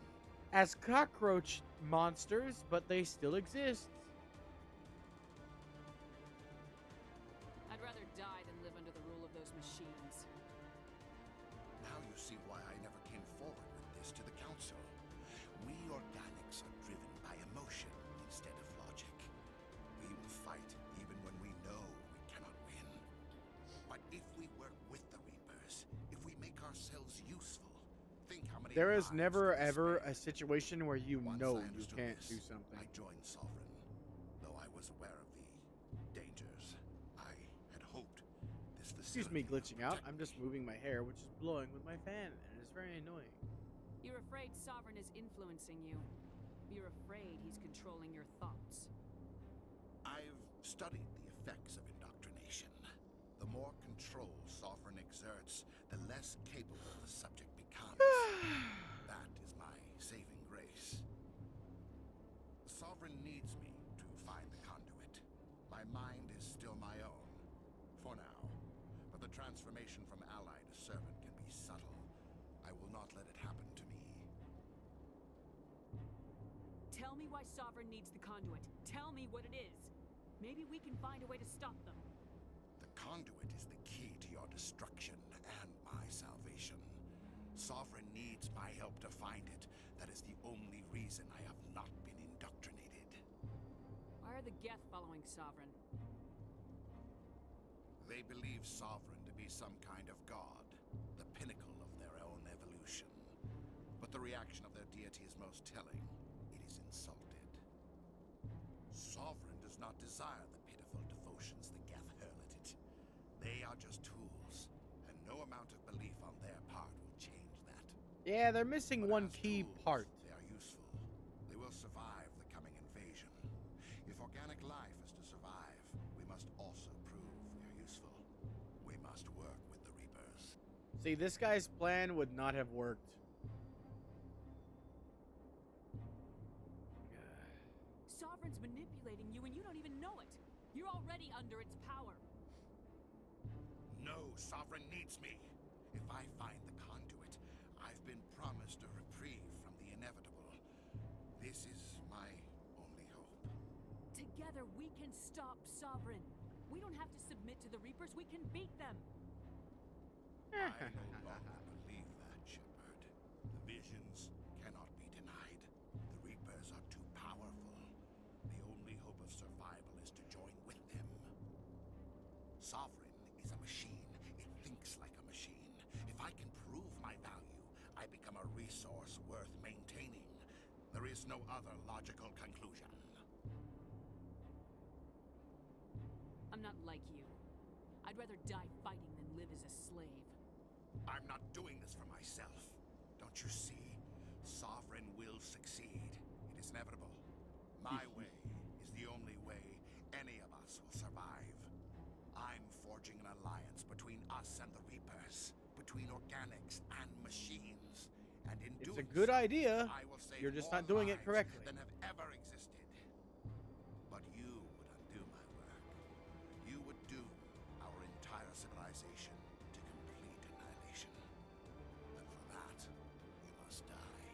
As cockroach monsters, but they still exist. I'd rather die than live under the rule of those machines. Now you see why I never came forward with this to the Council. We organics are driven by emotion instead of logic. We will fight even when we know we cannot win. But if we work with the Reapers, if we make ourselves useful, think how many There is lives never we ever spare. a situation where you Once know I you understood can't this, do something. I joined Sovereign, though I was aware of the dangers. I had hoped this Excuse me facility would glitching out. protect I'm just me. moving my hair, which is blowing with my fan, and it's very annoying. You're afraid Sovereign is influencing you. You're afraid he's controlling your thoughts. I've studied the effects of indoctrination. The more control Sovereign exerts, the less capable the subject becomes. That is my saving grace. Sovereign needs me to find the conduit. My mind is still my own, for now. But the transformation from ally to servant can be subtle. I will not let it happen to me. Tell me why Sovereign needs the conduit. Tell me what it is. Maybe we can find a way to stop them. The conduit is the key to your destruction and my salvation. Sovereign needs my help to find it. That is the only reason I have not been indoctrinated. Why are the Geth following Sovereign? They believe Sovereign to be some kind of god, the pinnacle of their own the reaction of their deity is most telling. It is insulted. Sovereign does not desire the pitiful devotions the Geth hurl at it. They are just tools, and no amount of belief on their part will change that. Yeah, they're missing But one as key tools, part. They are useful. They will survive the coming invasion. If organic life is to survive, we must also prove we are useful. We must work with the Reapers. See, this guy's plan would not have worked. Sovereign's manipulating you and you don't even know it. You're already under its power. No, Sovereign needs me. If I find the conduit, I've been promised a reprieve from the inevitable. This is my only hope. Together we can stop Sovereign. We don't have to submit to the Reapers, we can beat them. I no longer believe that, Shepard. The visions cannot be denied. The Reapers are too powerful. The only hope of survival is to join with them. Sovereign is a machine. It thinks like a machine. If I can prove my value, I become a resource worth maintaining. There is no other logical conclusion. I'm not like you. I'd rather die fighting than live as a slave. I'm not doing this for myself. Don't you see? Sovereign will succeed. It is inevitable. My way is the only way any of us will survive. I'm forging an alliance between us and the Reapers, between organics and machines. And in It's doing a good so, idea. I will save You're just more not doing it lives correctly. than have ever existed. But you would undo my work. You would doom our entire civilization to complete annihilation. And for that, you must die.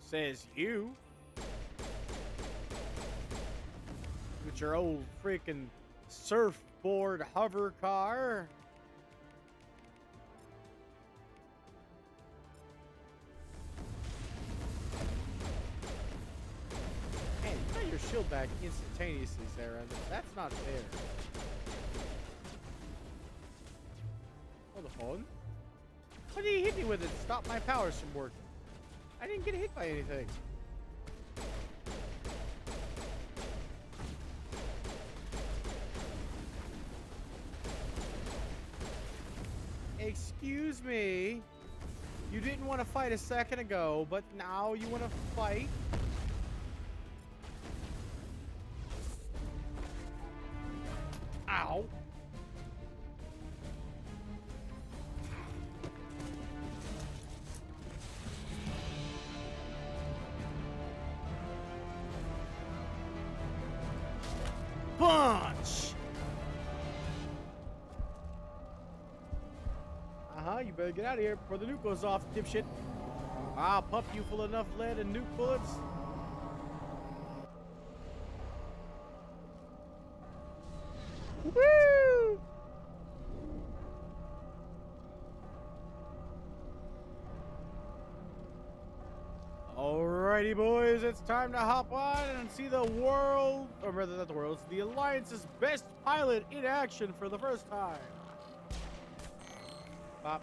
Says you. With your old freaking surfboard hover car. Man, you got your shield back instantaneously, Sarah. That's not fair. Hold on. What did he hit me with it to stop my powers from working? I didn't get hit by anything. Excuse me. You didn't want to fight a second ago, but now you want to fight? Ow. Punch! You better get out of here before the nuke goes off, dipshit. I'll pump you full of enough lead and nuke bullets. Woo! Alrighty, boys, it's time to hop on and see the world, or rather not the world's, the Alliance's best pilot in action for the first time. Pop.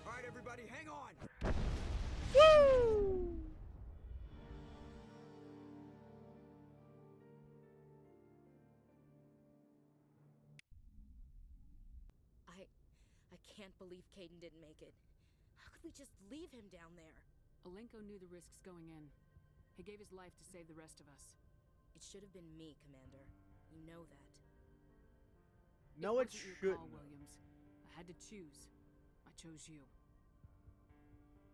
All right, everybody, hang on. Woo! I can't believe Caden didn't make it. How could we just leave him down there? Alenko knew the risks going in. He gave his life to save the rest of us. It should have been me, Commander. You know that. No, it wasn't your shouldn't. call, Williams. I had to choose. I chose you.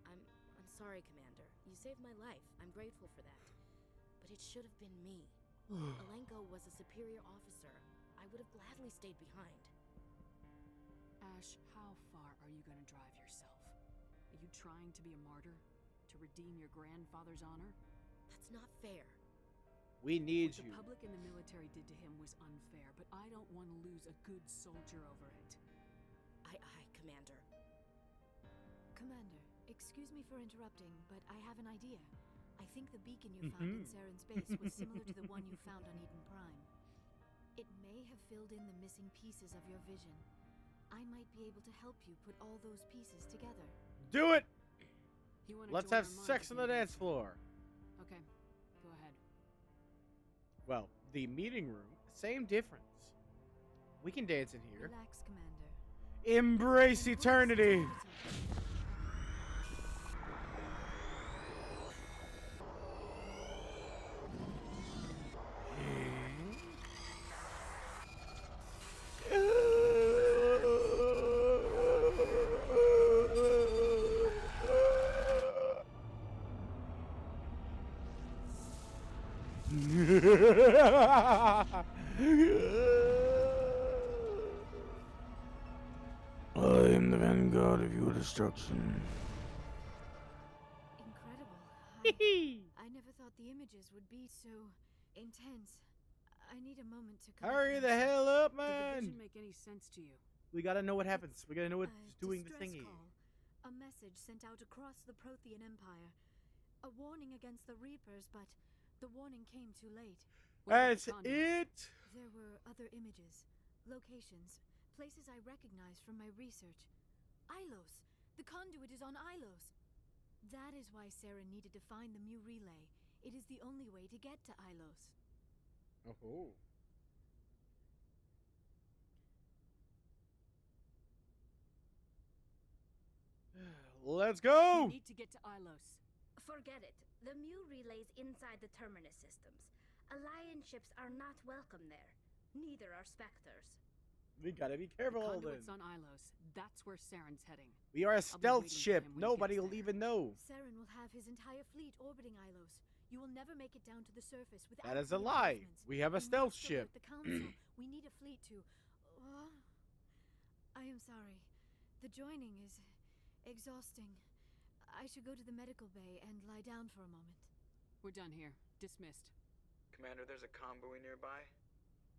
I'm sorry, Commander. You saved my life. I'm grateful for that. But it should have been me. Alenko was a superior officer. I would have gladly stayed behind. Ash, how far are you going to drive yourself? Are you trying to be a martyr? To redeem your grandfather's honor? That's not fair. We need What you. the public and the military did to him was unfair, but I don't want to lose a good soldier over it. Aye, Commander. Commander, Excuse me for interrupting, but I have an idea. I think the beacon you found in Saren's base was similar to the one you found on Eden Prime. It may have filled in the missing pieces of your vision. I might be able to help you put all those pieces together. Do it! You wanna Let's join have our minds sex on the again, dance don't you? floor. Okay, go ahead. Well, the meeting room, same difference. We can dance in here. Relax, Commander. Embrace eternity. I am the vanguard of your destruction. Incredible. I never thought the images would be so intense. I need a moment to collect Hurry the myself. hell up, Did the man! vision make any sense to you? We gotta know what happens. We gotta know what's A doing the distress thingy. call. A message sent out across the Prothean Empire. A warning against the Reapers, but the warning came too late. What about That's the conduit? it. There were other images, locations, places I recognized from my research. Ilos! The conduit is on Ilos! That is why Sarah needed to find the Mu relay. It is the only way to get to Ilos. Oh. Let's go! We need to get to Ilos. Forget it. The Mu relay's inside the terminus systems. Alliance ships are not welcome there. Neither are Spectres. We gotta be The careful then. conduit's on Ilos. That's where Saren's heading. We are a I'll be stealth waiting for ship. him when he Nobody gets will there. even know. Saren will have his entire fleet orbiting Ilos. You will never make it down to the surface without That is a the lie. reinforcements. We have a You stealth must ship. alert The council. We need a fleet to. I am sorry. The joining is exhausting. I should go to the medical bay and lie down for a moment. We're done here. Dismissed. Commander, there's a convoy nearby.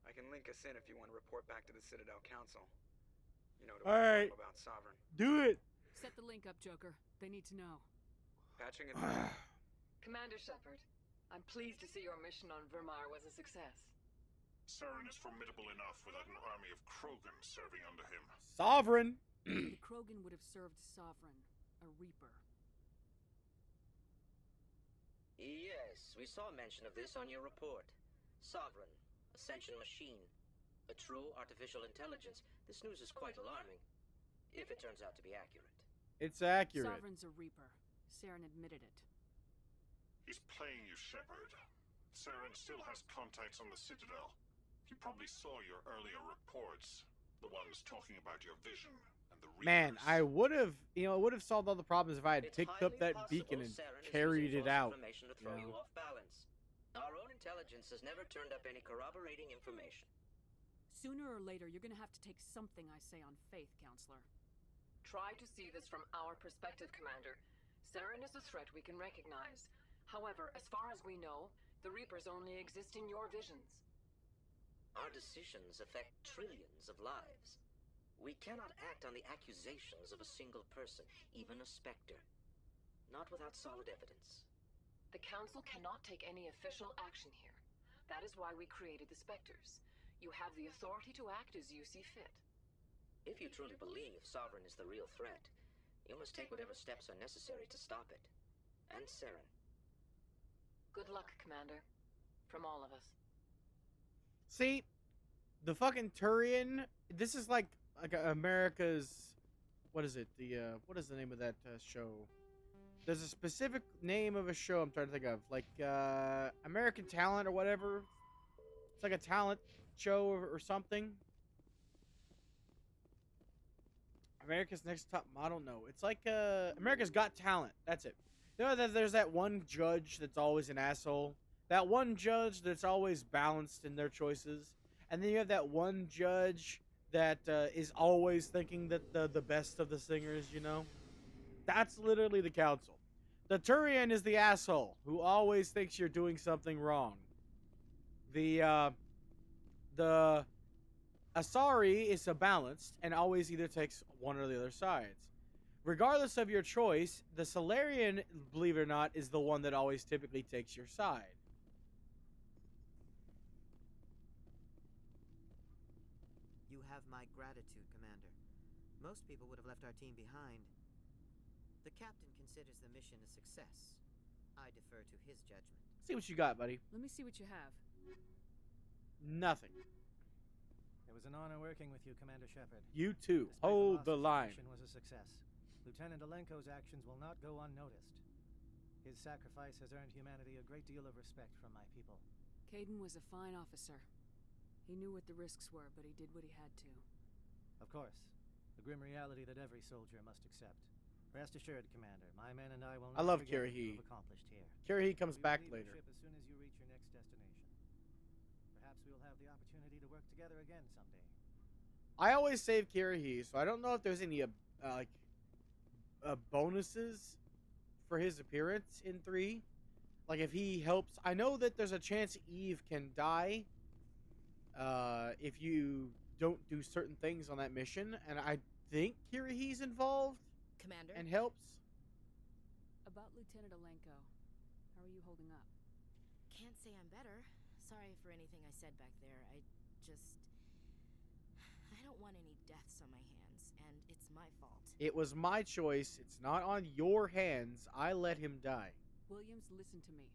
I can link us in if you want to report back to the Citadel Council. You know, to All right. inform about Sovereign. Do it. Set the link up, Joker. They need to know. Patching it. Commander Shepard, I'm pleased to see your mission on Vermar was a success. Saren is formidable enough without an army of Krogan serving under him. Sovereign. The Krogan would have served Sovereign, a Reaper. Yes, we saw mention of this on your report. Sovereign, Ascension machine, a true artificial intelligence. This news is quite alarming, if it turns out to be accurate. It's accurate. Sovereign's a Reaper. Saren admitted it. He's playing you, Shepard. Saren still has contacts on the Citadel. He probably saw your earlier reports. The ones talking about your vision and the Reapers. Man, I would have, solved all the problems if I had picked up that beacon and carried it out. Information to throw you off balance. Our own intelligence has never turned up any corroborating information. Sooner or later, you're gonna have to take something I say on faith, Counselor. Try to see this from our perspective, Commander. Saren is a threat we can recognize. However, as far as we know, the Reapers only exist in your visions. Our decisions affect trillions of lives. We cannot act on the accusations of a single person, even a Spectre. Not without solid evidence. The Council cannot take any official action here. That is why we created the Spectres. You have the authority to act as you see fit. If you truly believe Sovereign is the real threat, you must take whatever steps are necessary to stop it. And Saren. Good luck, Commander. From all of us. See, the fucking Turian. This is like America's. What is it? What is the name of that show? There's a specific name of a show I'm trying to think of, like American Talent or whatever. It's like a talent show or something. America's Next Top Model? No, it's like America's Got Talent. That's it. You know that there's that one judge that's always an asshole. That one judge that's always balanced in their choices. And then you have that one judge that is always thinking that the best of the singers, you know? That's literally the council. The Turian is the asshole who always thinks you're doing something wrong. The Asari is a balanced and always either takes one or the other sides. regardless of your choice, the Solarian, believe it or not, is the one that always typically takes your side. You have my gratitude, Commander. Most people would have left our team behind. The captain considers the mission a success. I defer to his judgment. See what you got, buddy. Let me see what you have. Nothing. It was an honor working with you, Commander Shepard. You too. Despite Hold the losses, line. mission was a success. Lieutenant Alenko's actions will not go unnoticed. His sacrifice has earned humanity a great deal of respect from my people. Caden was a fine officer. He knew what the risks were, but he did what he had to. Of course, a grim reality that every soldier must accept. Rest assured, Commander, my men and I will not I love forget what Kirahi. you've accomplished here. Kirahi comes We will back leave the later. ship as soon as you reach your next destination. Perhaps we will have the opportunity to work together again someday. I always save Kirahi, so I don't know if there's any bonuses for his appearance in 3. Like if he helps, I know that there's a chance Eve can die if you don't do certain things on that mission, and I think Kirahi's involved. Commander? And helps. About Lieutenant Alenko, how are you holding up? Can't say I'm better. Sorry for anything I said back there. I don't want any deaths on my hands, and it's my fault. It was my choice. It's not on your hands. I let him die. Williams, listen to me.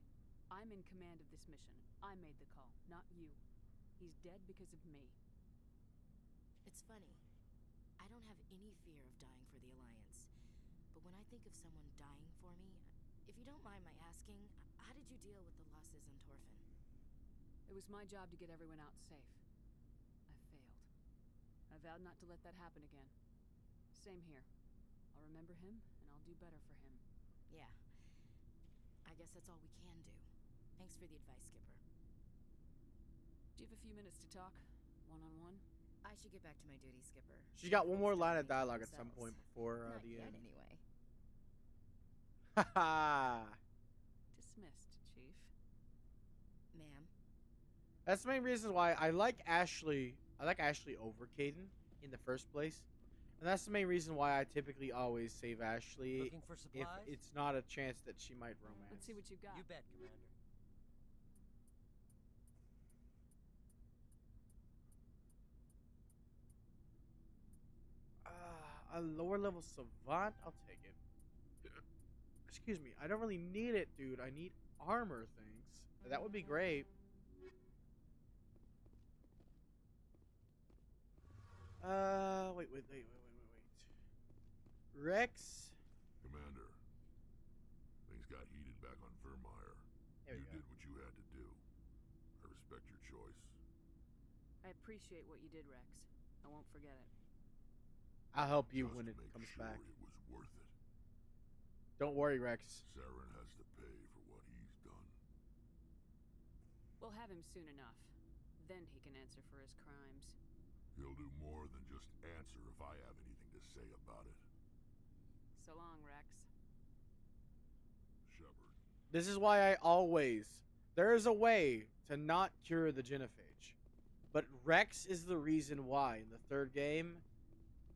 I'm in command of this mission. I made the call, not you. He's dead because of me. It's funny. I don't have any fear of dying for the Alliance. But when I think of someone dying for me, if you don't mind my asking, how did you deal with the losses on Torfin? It was my job to get everyone out safe. I failed. I vowed not to let that happen again. Same here. I'll remember him, and I'll do better for him. Yeah. I guess that's all we can do. Thanks for the advice, Skipper. Do you have a few minutes to talk? One-on-one? I should get back to my duty, Skipper. She's got one more line of dialogue at some point before Not the yet, end. anyway. Haha. Dismissed, Chief. Ma'am? That's the main reason why I like Ashley. I like Ashley over Caden in the first place. And that's the main reason why I typically always save Ashley Looking for if supplies? it's not a chance that she might romance. Let's see what you got. You bet, Commander. A lower level savant? I'll take it. Excuse me. I don't really need it, dude. I need armor things. That would be great. Wait. Rex? Commander, things got heated back on Vermeer. There You we go. did what you had to do. I respect your choice. I appreciate what you did, Rex. I won't forget it. I'll help you Just when to it make comes sure back. it was worth it. Don't worry, Rex. Saren has to pay for what he's done. We'll have him soon enough. Then he can answer for his crimes. He'll do more than just answer if I have anything to say about it. So long, Rex. Shepard. This is why I always... There is a way to not cure the genophage. But Rex is the reason why in the third game,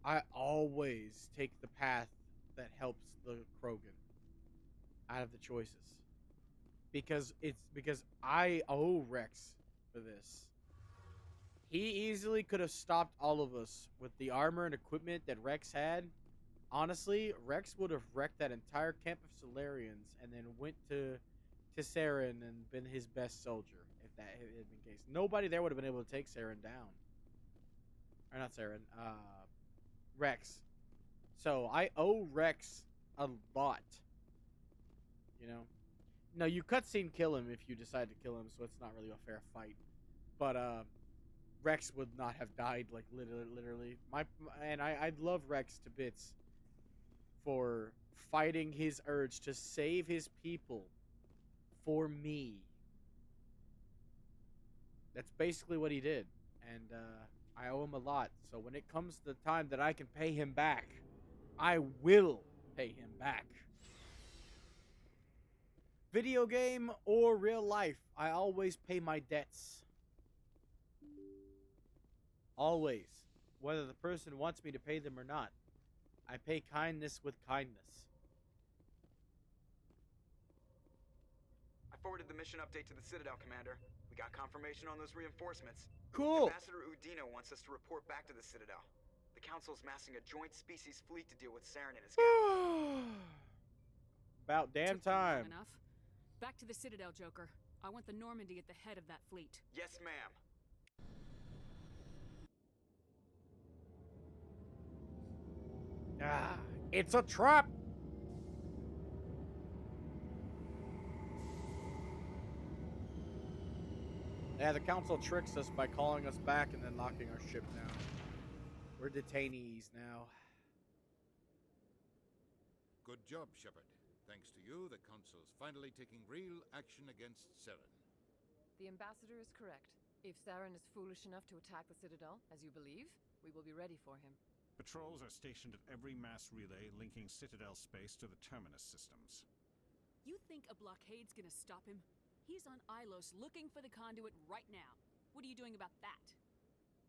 I always take the path that helps the Krogan out of the choices. Because I owe Rex for this. He easily could have stopped all of us with the armor and equipment that Rex had. Honestly, Rex would have wrecked that entire camp of Solarians and then went to Saren and been his best soldier, if that had been the case. Nobody there would have been able to take Saren down. Or not Saren, Rex. So I owe Rex a lot. You know? No, you cutscene kill him if you decide to kill him, so it's not really a fair fight. But Rex would not have died, like literally. I love Rex to bits for fighting his urge to save his people for me. That's basically what he did, and I owe him a lot. So when it comes to the time that I can pay him back, I will pay him back. Video game or real life, I always pay my debts. Always. Whether the person wants me to pay them or not. I pay kindness with kindness. I forwarded the mission update to the Citadel, Commander. We got confirmation on those reinforcements. Cool. Ambassador Udina wants us to report back to the Citadel. The Council's massing a joint species fleet to deal with Saren and his gang. About damn Took you long time. enough. Back to the Citadel, Joker. I want the Normandy at the head of that fleet. Yes, ma'am. Ah, it's a trap. Yeah, the council tricks us by calling us back and then locking our ship down. We're detainees now. Good job, Shepard. Thanks to you, the Council's finally taking real action against Saren. The ambassador is correct. If Saren is foolish enough to attack the Citadel, as you believe, we will be ready for him. Patrols are stationed at every mass relay linking Citadel space to the terminus systems. You think a blockade's gonna stop him? He's on Ilos looking for the conduit right now. What are you doing about that?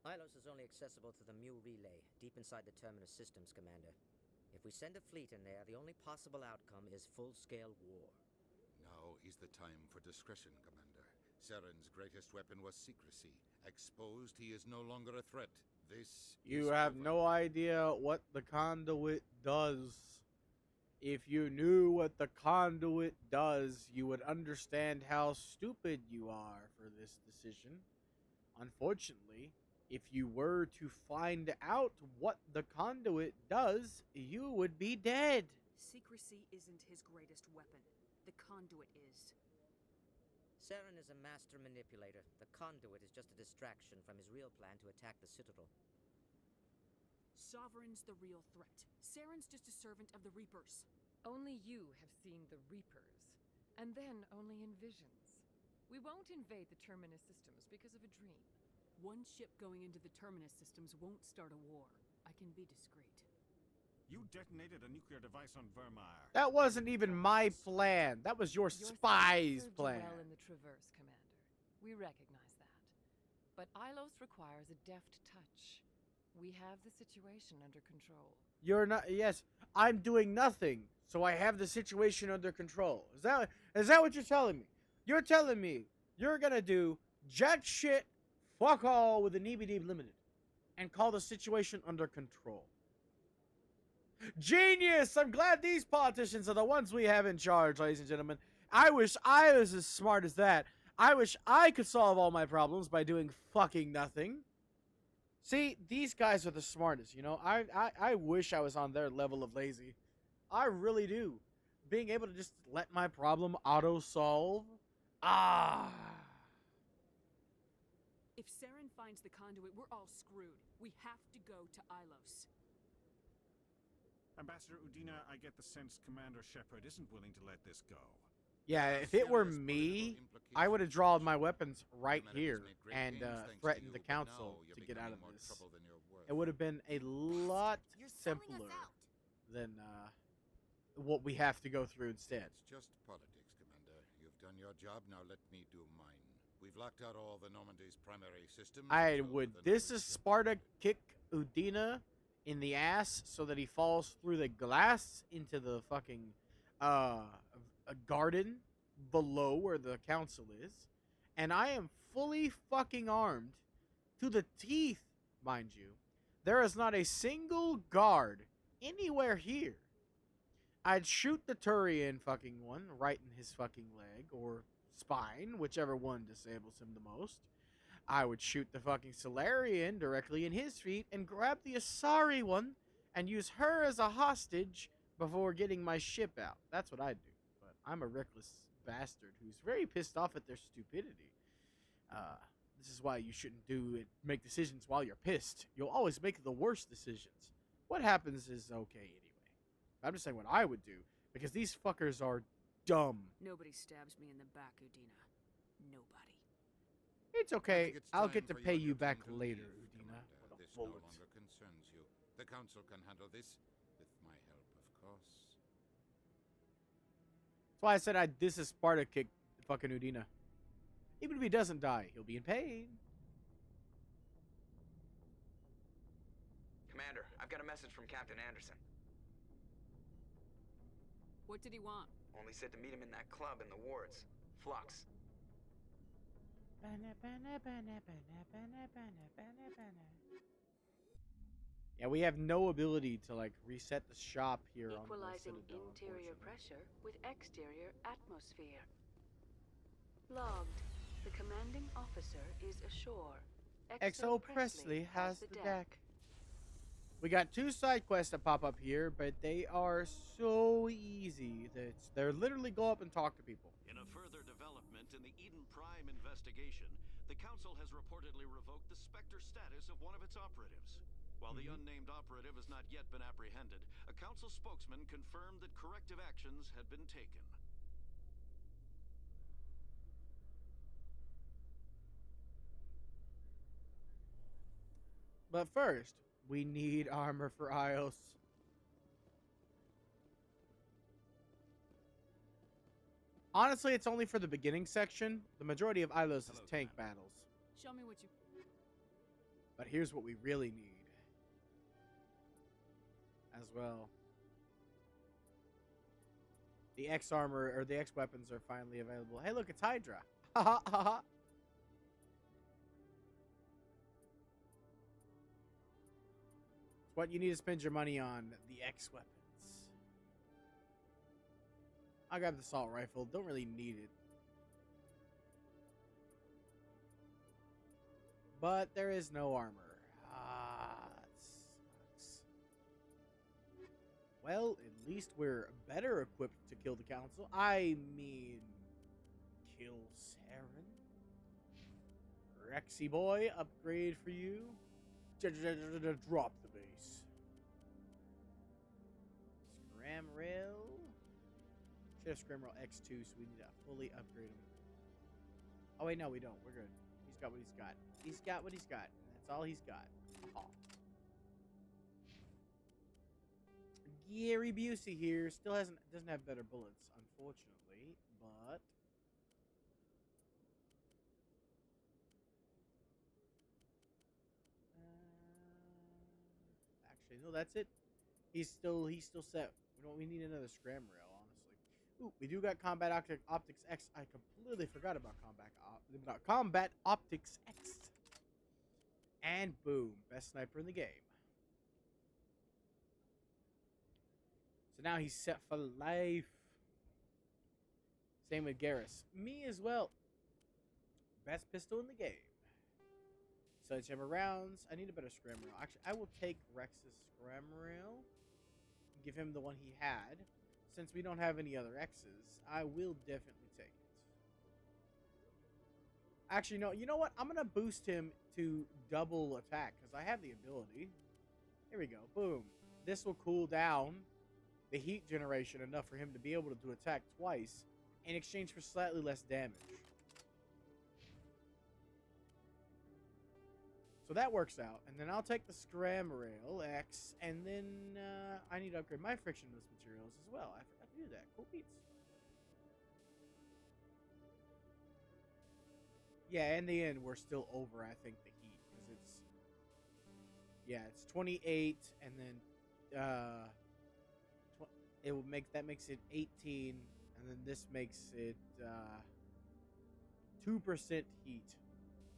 Ilos is only accessible to the Mu relay, deep inside the terminus systems, Commander. If we send a fleet in there, the only possible outcome is full-scale war. Now is the time for discretion, Commander. Saren's greatest weapon was secrecy. Exposed, he is no longer a threat. This You is have over. no idea what the conduit does. If you knew what the conduit does, you would understand how stupid you are for this decision. Unfortunately, if you were to find out what the conduit does, you would be dead. Secrecy isn't his greatest weapon. The conduit is. Saren is a master manipulator. The conduit is just a distraction from his real plan to attack the Citadel. Sovereign's the real threat. Saren's just a servant of the Reapers. Only you have seen the Reapers, and then only in visions. We won't invade the Terminus systems because of a dream. One ship going into the Terminus systems won't start a war. I can be discreet. You detonated a nuclear device on Vermeer. That wasn't even my plan. That was your spy's served you plan. well in the Traverse, Commander. We recognize that. But Ilos requires a deft touch. We have the situation under control. You're not. Yes, I'm doing nothing, so I have the situation under control. Is that what you're telling me? You're telling me you're gonna do jack shit, fuck all with an EBD limited, and call the situation under control. Genius! I'm glad these politicians are the ones we have in charge, ladies and gentlemen. I wish I was as smart as that. I wish I could solve all my problems by doing fucking nothing. See, these guys are the smartest, you know? I wish I was on their level of lazy. I really do. Being able to just let my problem auto-solve. Ah. If Saren finds the conduit, we're all screwed. We have to go to Ilos. Ambassador Udina, I get the sense Commander Shepard isn't willing to let this go. Yeah, if it were me, I would have drawn my weapons right here and threatened the council to get out of this. It would have been a lot simpler than what we have to go through instead. It's just politics, Commander. You've done your job, now let me do mine. We've locked out all the Normandy's primary systems. I would Sparta kick Udina in the ass so that he falls through the glass into the fucking a garden below where the council is, and I am fully fucking armed to the teeth, mind you. There is not a single guard anywhere here. I'd shoot the Turian fucking one right in his fucking leg or spine, whichever one disables him the most. I would shoot the fucking Solarian directly in his feet and grab the Asari one and use her as a hostage before getting my ship out. That's what I'd do. But I'm a reckless bastard who's very pissed off at their stupidity. This is why you shouldn't make decisions while you're pissed. You'll always make the worst decisions. What happens is okay anyway. I'm just saying what I would do because these fuckers are dumb. Nobody stabs me in the back, Udina. Nobody. It's okay. I'll time get to for pay your you back team to later, leave, Udina. Commander. With a This no bullet. longer concerns you. The Council can handle this with my help, of course. That's why I said this is Sparta kick fucking Udina. Even if he doesn't die, he'll be in pain. Commander, I've got a message from Captain Anderson. What did he want? Only said to meet him in that club in the wards. Flux. Yeah, we have no ability to like reset the shop here on the Equalizing Citadel, interior unfortunately. pressure with exterior atmosphere. Logged. The commanding officer is ashore. XO Presley has the deck. We got 2 side quests that pop up here, but they are so easy that they're literally go up and talk to people. In a further development in the Eden Prime investigation, the Council has reportedly revoked the Spectre status of one of its operatives. While the unnamed operative has not yet been apprehended, a Council spokesman confirmed that corrective actions had been taken. But first, we need armor for Ios. Honestly, it's only for the beginning section. The majority of Ilos is tank battles. Show me what you... But here's what we really need. As well. The X armor, or the X weapons are finally available. Hey, look, it's Hydra. Ha ha ha ha. It's what you need to spend your money on, the X weapons. I got the assault rifle. Don't really need it. But there is no armor. Ah, it sucks. Well, at least we're better equipped to kill the council. I mean, kill Saren. Rexy boy, upgrade for you. Drop the base. Scram rail. Should have Scram rail X2, so we need to fully upgrade him. Oh wait, no, we don't. We're good. He's got what he's got. He's got what he's got. That's all he's got. Oh. Gary Busey here still doesn't have better bullets, unfortunately, but actually no, that's it. He's still set. We need another scram rail, honestly. Ooh, we do got Combat Optics X. I completely forgot about Combat Optics X. And boom, best sniper in the game. So now he's set for life. Same with Garrus. Me as well. Best pistol in the game. Sledgehammer rounds. I need a better scram rail. Actually, I will take Rex's scram rail. Give him the one he had. Since we don't have any other X's, I will definitely take it. Actually, no. You know what? I'm going to boost him to double attack because I have the ability. Here we go. Boom. This will cool down the heat generation enough for him to be able to do attack twice in exchange for slightly less damage. So that works out. And then I'll take the scram rail X, and then I need to upgrade my frictionless materials as well. I forgot to do that. Cool beats. Yeah, in the end, we're still over, I think, the heat. Because it's... Yeah, it's 28, and then... it will make... That makes it 18, and then this makes it... 2% heat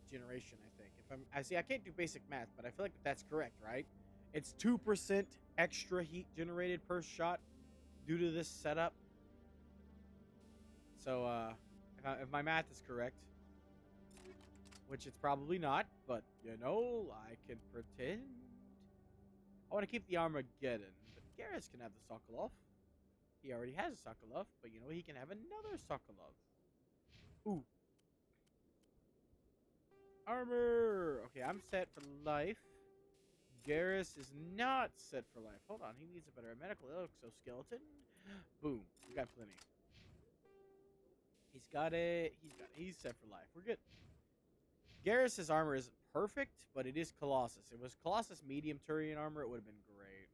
generation, I think. I see, I can't do basic math, but I feel like that's correct, right? It's 2% extra heat generated per shot due to this setup. So, if my math is correct, which it's probably not, but, you know, I can pretend. I want to keep the Armageddon, but Garrus can have the Sokolov. He already has a Sokolov, but, you know, he can have another Sokolov. Ooh. Armor! Okay, I'm set for life. Garrus is not set for life. Hold on, he needs a better medical exoskeleton. Boom, we got plenty. He's got it. He's set for life. We're good. Garrus's armor isn't perfect, but it is Colossus. If it was Colossus medium Turian armor, it would have been great.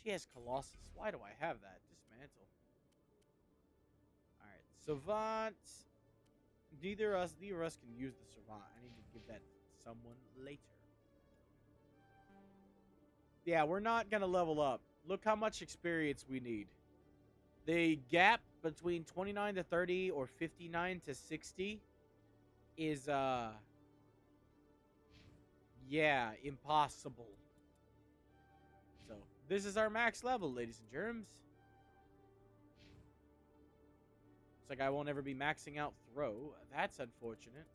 She has Colossus. Why do I have that? Dismantle. Alright, Savant. Neither of us can use the Savant. I need to give that to someone later. Yeah, we're not going to level up look how much experience we need. The gap between 29 to 30 or 59 to 60 is yeah, impossible. So, this is our max level, ladies and germs. Looks like I won't ever be maxing out throw. That's unfortunate.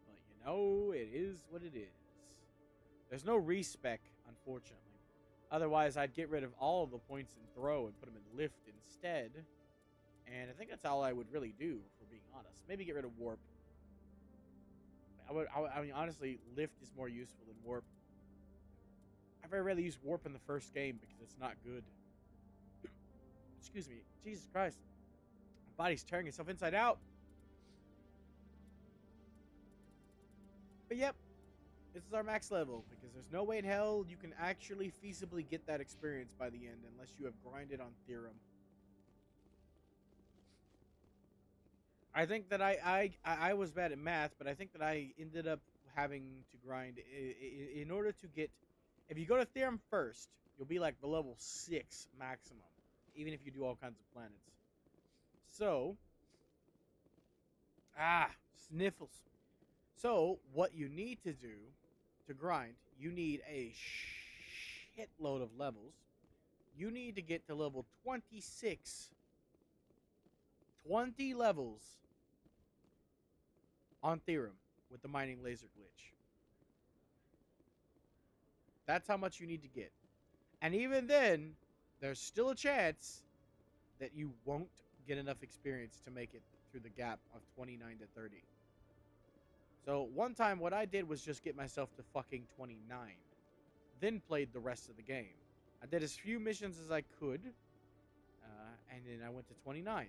But you know, it is what it is. There's no respec, unfortunately. Otherwise, I'd get rid of all of the points in throw and put them in lift instead. And I think that's all I would really do, if we're being honest. Maybe get rid of warp. I mean, honestly, lift is more useful than warp. I'd very rarely use warp in the first game because it's not good. Excuse me. Jesus Christ. My body's tearing itself inside out. But yep. This is our max level because there's no way in hell you can actually feasibly get that experience by the end unless you have grinded on Theorem. I think that I was bad at math, but I think that I ended up having to grind in order to get... If you go to Theorem first, you'll be like the level 6 maximum, even if you do all kinds of planets. So... sniffles. So, what you need to do to grind, you need a shitload of levels. You need to get to level 26. 20 levels on Theorem with the mining laser glitch. That's how much you need to get. And even then, there's still a chance that you won't get enough experience to make it through the gap of 29 to 30. So one time what I did was just get myself to fucking 29. Then played the rest of the game. I did as few missions as I could. And then I went to 29.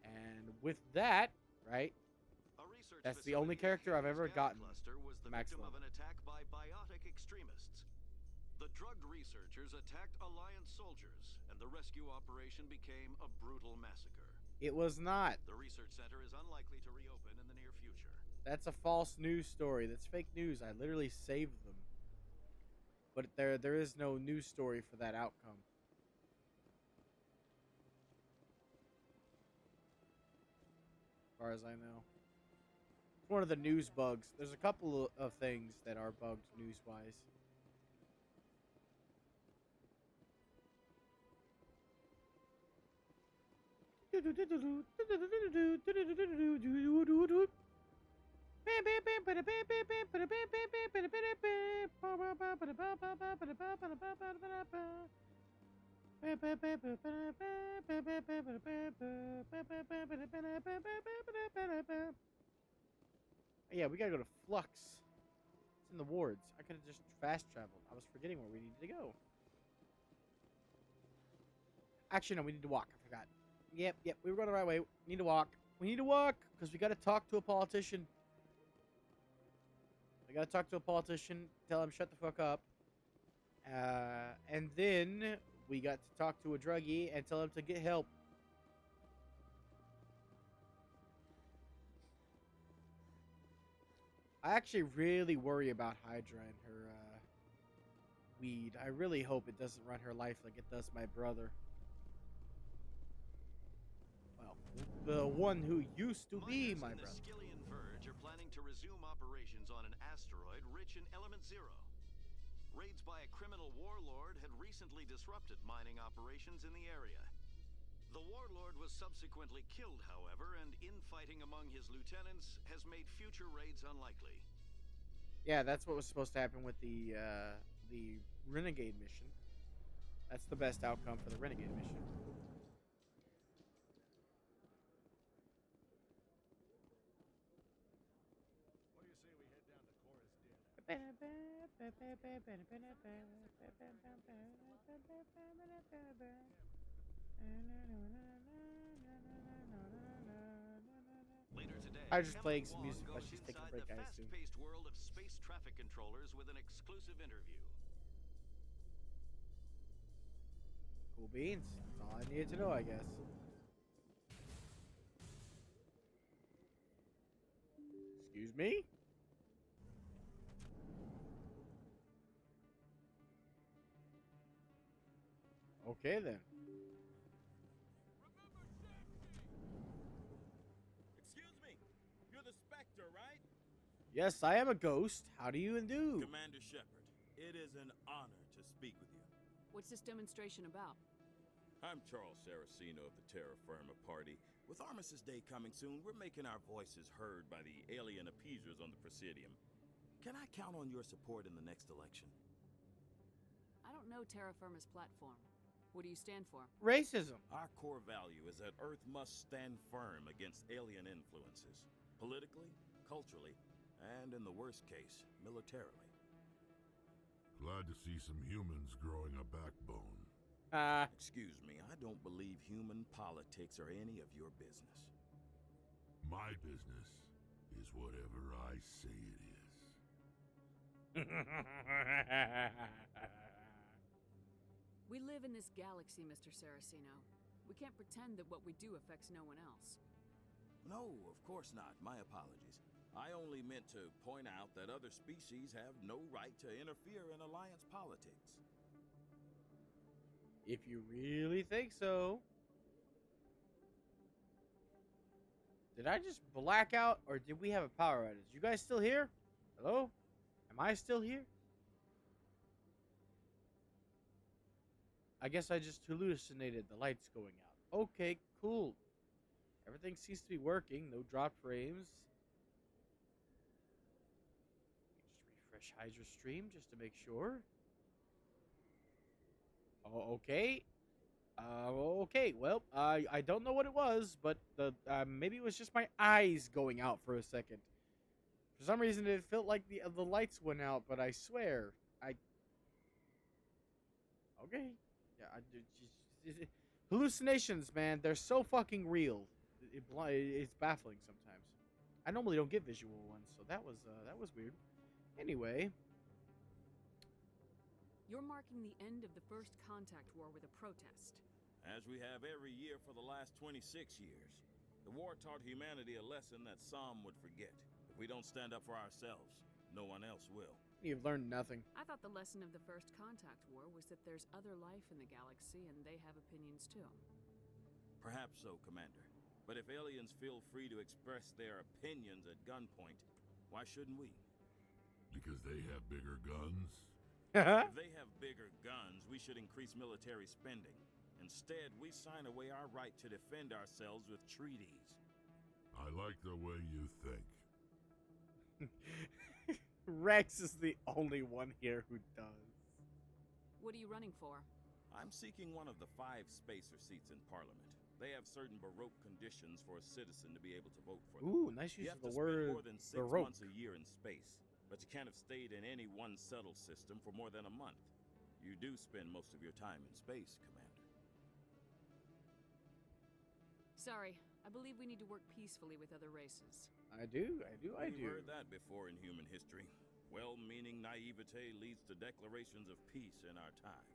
And with that, right? That's the only character I've ever gotten was the max victim level. of an attack by biotic extremists. The drugged researchers attacked Alliance soldiers, and the rescue operation became a brutal massacre. It was not. The research center is unlikely to reopen in the near future. That's a false news story. That's fake news. I literally saved them. But there is no news story for that outcome. As far as I know. It's one of the news bugs. There's a couple of things that are bugged news-wise. Yeah, we gotta go to Flux. It's in the wards. I could have just fast traveled. I was forgetting where we needed to go. Actually, no, we need to walk. I forgot. Yep, we were going the right way. We need to walk. We need to walk because we gotta talk to a politician. We gotta talk to a politician, tell him shut the fuck up. And then we got to talk to a druggie and tell him to get help. I actually really worry about Hydra and her weed. I really hope it doesn't run her life like it does my brother. Well, the one who used to be my brother. The Skillian Verge are planning to resume operations on an asteroid rich in element zero. Raids by a criminal warlord had recently disrupted mining operations in the area. The warlord was subsequently killed, however, and infighting among his lieutenants has made future raids unlikely. Yeah, that's what was supposed to happen with the Renegade mission. That's the best outcome for the Renegade mission. What do you say we head down to Chorus Din? Later today, I just playing Emily some music Wong while goes she's taking a inside break, the I assume. fast-paced world of space traffic controllers with an exclusive interview. Cool beans. That's all I needed to know, I guess. Excuse me? Okay then. Excuse me. You're the Spectre, right? Yes, I am a ghost. How do you do? Commander Shepard, it is an honor to speak with you. What's this demonstration about? I'm Charles Saraceno of the Terra Firma Party. With Armistice Day coming soon, we're making our voices heard by the alien appeasers on the Presidium. Can I count on your support in the next election? I don't know Terra Firma's platform. What do you stand for? Racism. Our core value is that Earth must stand firm against alien influences. Politically, culturally, and in the worst case, militarily. Glad to see some humans growing a backbone. Excuse me, I don't believe human politics are any of your business. My business is whatever I say it is. We live in this galaxy, Mr. Saraceno. We can't pretend that what we do affects no one else. No, of course not. My apologies. I only meant to point out that other species have no right to interfere in alliance politics. If you really think so. Did I just black out, or did we have a power outage? You guys still here? Hello? Am I still here? I guess I just hallucinated the lights going out. Okay, cool. Everything seems to be working. No drop frames. Just refresh Hydra stream just to make sure. Oh, okay. Okay. Well, I don't know what it was, but maybe it was just my eyes going out for a second. For some reason, it felt like the lights went out, but I swear, okay. Yeah, hallucinations, man. They're so fucking real. It's baffling sometimes. I normally don't get visual ones, so that was weird. Anyway. You're marking the end of the first contact war with a protest. As we have every year for the last 26 years. The war taught humanity a lesson that some would forget. If we don't stand up for ourselves, no one else will. You've learned nothing. I thought the lesson of the first contact war was that there's other life in the galaxy and they have opinions too. Perhaps so, Commander. But if aliens feel free to express their opinions at gunpoint, why shouldn't we? Because they have bigger guns? If they have bigger guns, we should increase military spending. Instead, we sign away our right to defend ourselves with treaties. I like the way you think. Rex is the only one here who does. What are you running for? I'm seeking one of the 5 spacer seats in Parliament. They have certain Baroque conditions for a citizen to be able to vote for them. Ooh, nice use of the word more than 6 Baroque. months a year in space, but you can't have stayed in any one settled system for more than a month. You do spend most of your time in space, Commander. Sorry, I believe we need to work peacefully with other races. I do. We've heard that before in human history. Well-meaning naivete leads to declarations of peace in our time.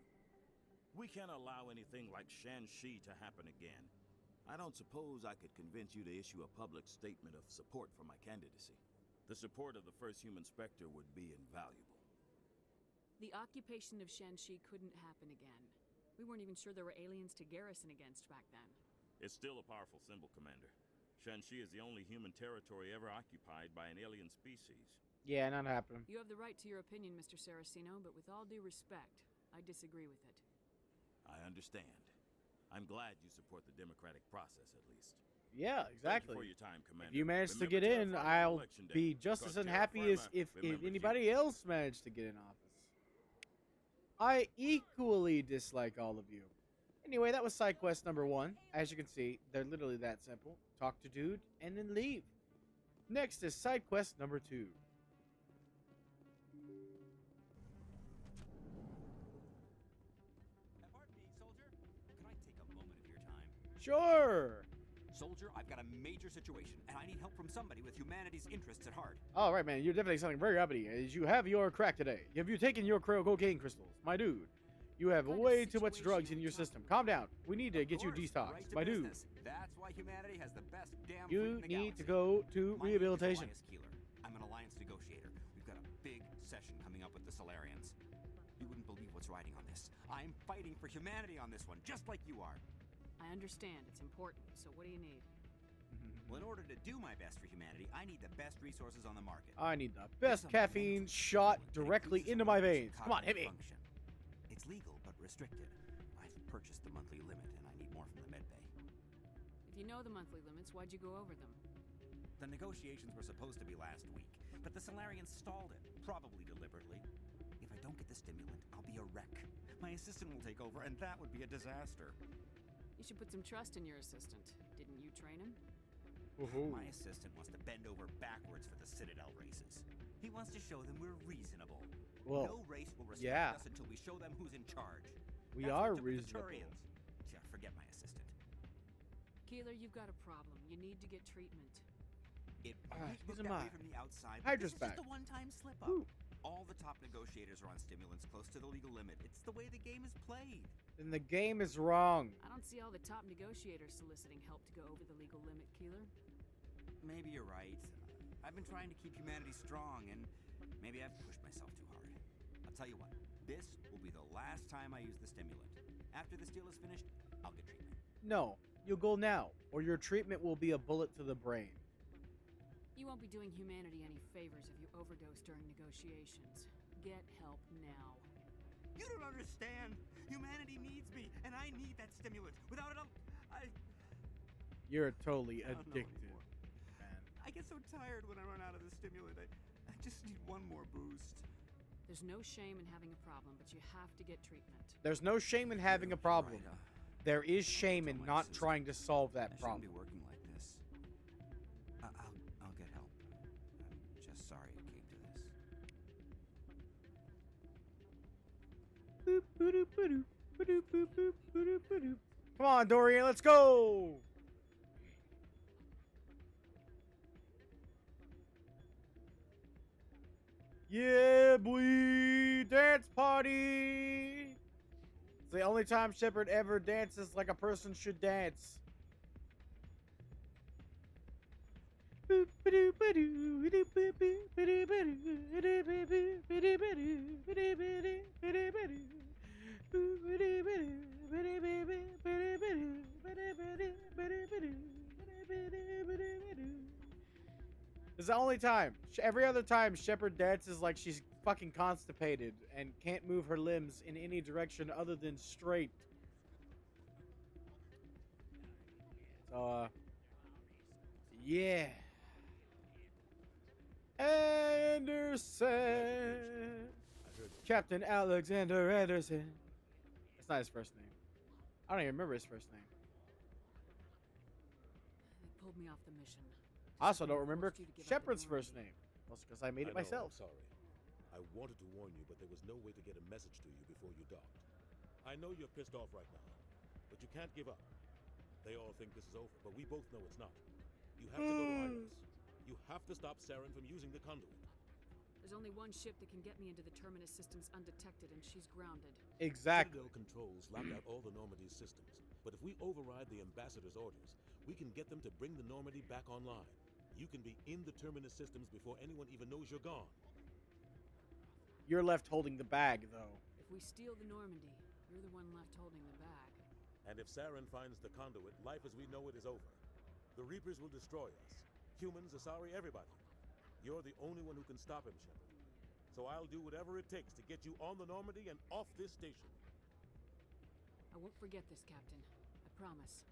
We can't allow anything like Shanxi to happen again. I don't suppose I could convince you to issue a public statement of support for my candidacy. The support of the first human Spectre would be invaluable. The occupation of Shanxi couldn't happen again. We weren't even sure there were aliens to garrison against back then. It's still a powerful symbol, Commander. Shanxi is the only human territory ever occupied by an alien species. Yeah, not happening. You have the right to your opinion, Mr. Saraceno, but with all due respect, I disagree with it. I understand. I'm glad you support the democratic process, at least. Yeah, exactly. Thank you for your time, Commander. If you manage to get in, I'll be just as unhappy as if anybody else managed to get in office. I equally dislike all of you. Anyway, that was side quest number 1. As you can see, they're literally that simple. Talk to dude, and then leave. Next is side quest number 2. Pardon me, soldier. Can I take a moment of your time? Sure. Soldier, I've got a major situation, and I need help from somebody with humanity's interests at heart. All right, man. You're definitely sounding very uppity. As you have your crack today. Have you taken your cocaine crystals, my dude? You have way too much drugs in your system. Calm down. We need to get you detoxed, Right to my dude. business. That's why humanity has the best damn You fleet in the need to galaxy. go to My rehabilitation. name is Elias Keeler. I'm an alliance negotiator. We've got a big session coming up with the Solarians. You wouldn't believe what's riding on this. I'm fighting for humanity on this one, just like you are. I understand. It's important. So what do you need? Well, in order to do my best for humanity, I need the best resources on the market. I need the best caffeine shot directly into my veins. Come on, hit me. Function. It's legal, but restricted. I've purchased the monthly limit, and I need more from the medbay. If you know the monthly limits, why'd you go over them? The negotiations were supposed to be last week, but the Solarians stalled it, probably deliberately. If I don't get the stimulant, I'll be a wreck. My assistant will take over, and that would be a disaster. You should put some trust in your assistant. Didn't you train him? My assistant wants to bend over backwards for the Citadel races. He wants to show them we're reasonable. Well, no race will respect us until we show them who's in charge. We are reasonable. Yeah, forget my assistant. Keeler, you've got a problem. You need to get treatment. It might look that way from the outside, but Hydra's this is back. just a one-time slip-up. All the top negotiators are on stimulants close to the legal limit. It's the way the game is played. Then the game is wrong. I don't see all the top negotiators soliciting help to go over the legal limit, Keeler. Maybe you're right. I've been trying to keep humanity strong, and maybe I've pushed myself too hard. I'll tell you what, this will be the last time I use the stimulant. After this deal is finished, I'll get treatment. No, you'll go now, or your treatment will be a bullet to the brain. You won't be doing humanity any favors if you overdose during negotiations. Get help now. You don't understand. Humanity needs me, and I need that stimulant. Without it, You're totally addicted. I get so tired when I run out of the stimulant. I just need one more boost. There's no shame in having a problem, but you have to get treatment. There's no shame in having a problem. There is shame in not trying to solve that problem. I shouldn't be working like this. I'll get help. I'm just sorry it came to this. Come on, Dorian, let's go! Yeah, boy! Dance party! It's the only time Shepard ever dances like a person should dance. It's the only time. Every other time, Shepard dances like she's fucking constipated and can't move her limbs in any direction other than straight. So, yeah. Anderson. Captain Alexander Anderson. That's not his first name. I don't even remember his first name. They pulled me off the mission. I also don't remember Shepard's first name. Mostly because I made it myself. I'm sorry. I wanted to warn you, but there was no way to get a message to you before you docked. I know you're pissed off right now, but you can't give up. They all think this is over, but we both know it's not. You have to go to Iris. You have to stop Saren from using the conduit. There's only one ship that can get me into the Terminus systems undetected, and she's grounded. Exactly. Citadel controls locked out all the Normandy's systems, but if we override the ambassador's orders, we can get them to bring the Normandy back online. You can be in the Terminus systems before anyone even knows you're gone. You're left holding the bag, though. If we steal the Normandy, you're the one left holding the bag. And if Saren finds the conduit, life as we know it is over. The Reapers will destroy us. Humans, Asari, everybody. You're the only one who can stop him, Shepard. So I'll do whatever it takes to get you on the Normandy and off this station. I won't forget this, Captain. I promise.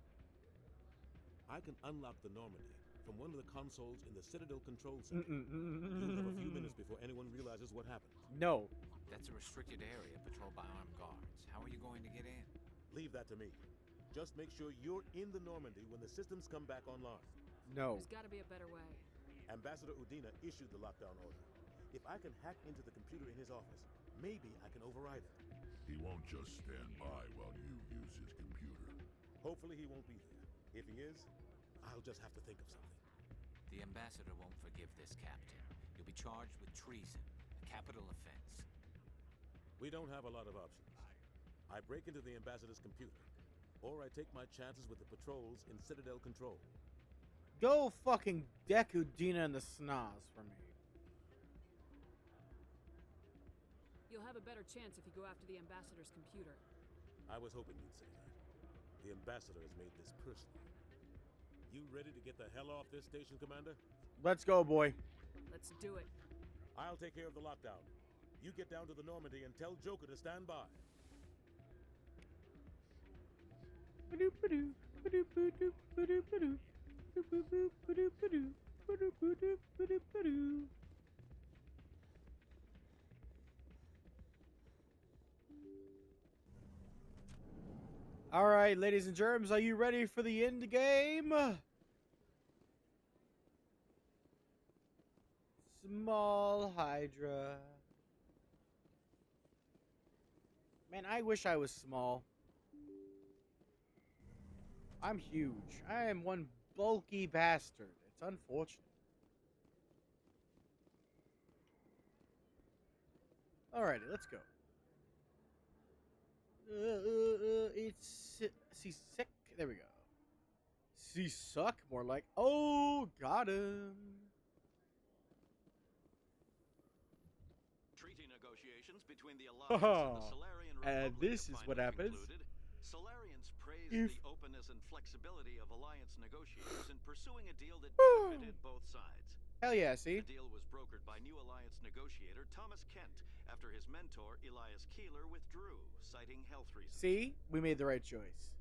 I can unlock the Normandy from one of the consoles in the Citadel control center. You'll have a few minutes before anyone realizes what happened. No. That's a restricted area patrolled by armed guards. How are you going to get in? Leave that to me. Just make sure you're in the Normandy when the systems come back online. No. There's got to be a better way. Ambassador Udina issued the lockdown order. If I can hack into the computer in his office, maybe I can override it. He won't just stand by while you use his computer. Hopefully he won't be there. If he is, I'll just have to think of something. The ambassador won't forgive this, Captain. You'll be charged with treason, a capital offense. We don't have a lot of options. I break into the ambassador's computer, or I take my chances with the patrols in Citadel control. Go fucking deck Udina in the snaz for me. You'll have a better chance if you go after the Ambassador's computer. I was hoping you'd say that. The Ambassador has made this personal. You ready to get the hell off this station, Commander? Let's go, boy. Let's do it. I'll take care of the lockdown. You get down to the Normandy and tell Joker to stand by. All right, ladies and germs, are you ready for the end game? Small Hydra. Man, I wish I was small. I'm huge. I am one bulky bastard. It's unfortunate. Alrighty, let's go. It's C-Sick. There we go. C-Suck, more like. Oh, got him. Treaty negotiations between the Alliance and the Solarian Republic And this is what happens. Solarians praised If- the openness and flexibility of Alliance negotiators in pursuing a deal that benefited both sides. Hell yeah, see? The deal was brokered by new Alliance negotiator Thomas Kent after his mentor Elias Keeler withdrew, citing health reasons. See? We made the right choice.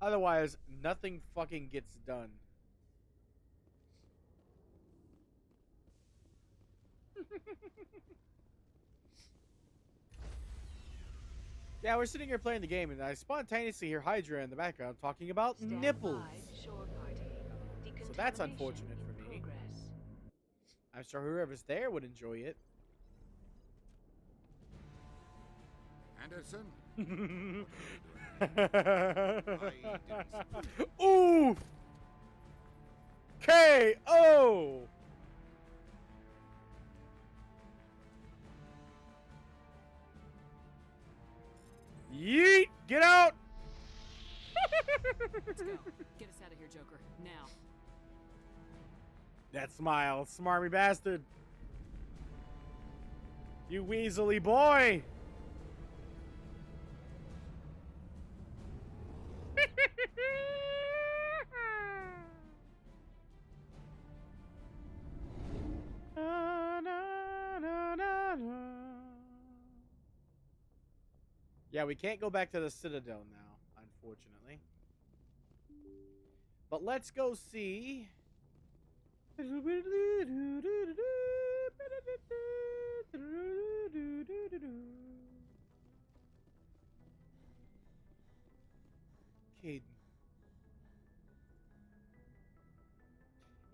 Otherwise, nothing fucking gets done. Yeah, we're sitting here playing the game, and I spontaneously hear Hydra in the background talking about nipples. So that's unfortunate for me. I'm sure whoever's there would enjoy it. Anderson? Ooh! K.O. Yeet! Get out! Let's go. Get us out of here, Joker. Now. That smile, smarmy bastard. You weaselly boy. Yeah, we can't go back to the Citadel now, unfortunately. But let's go see. Caden.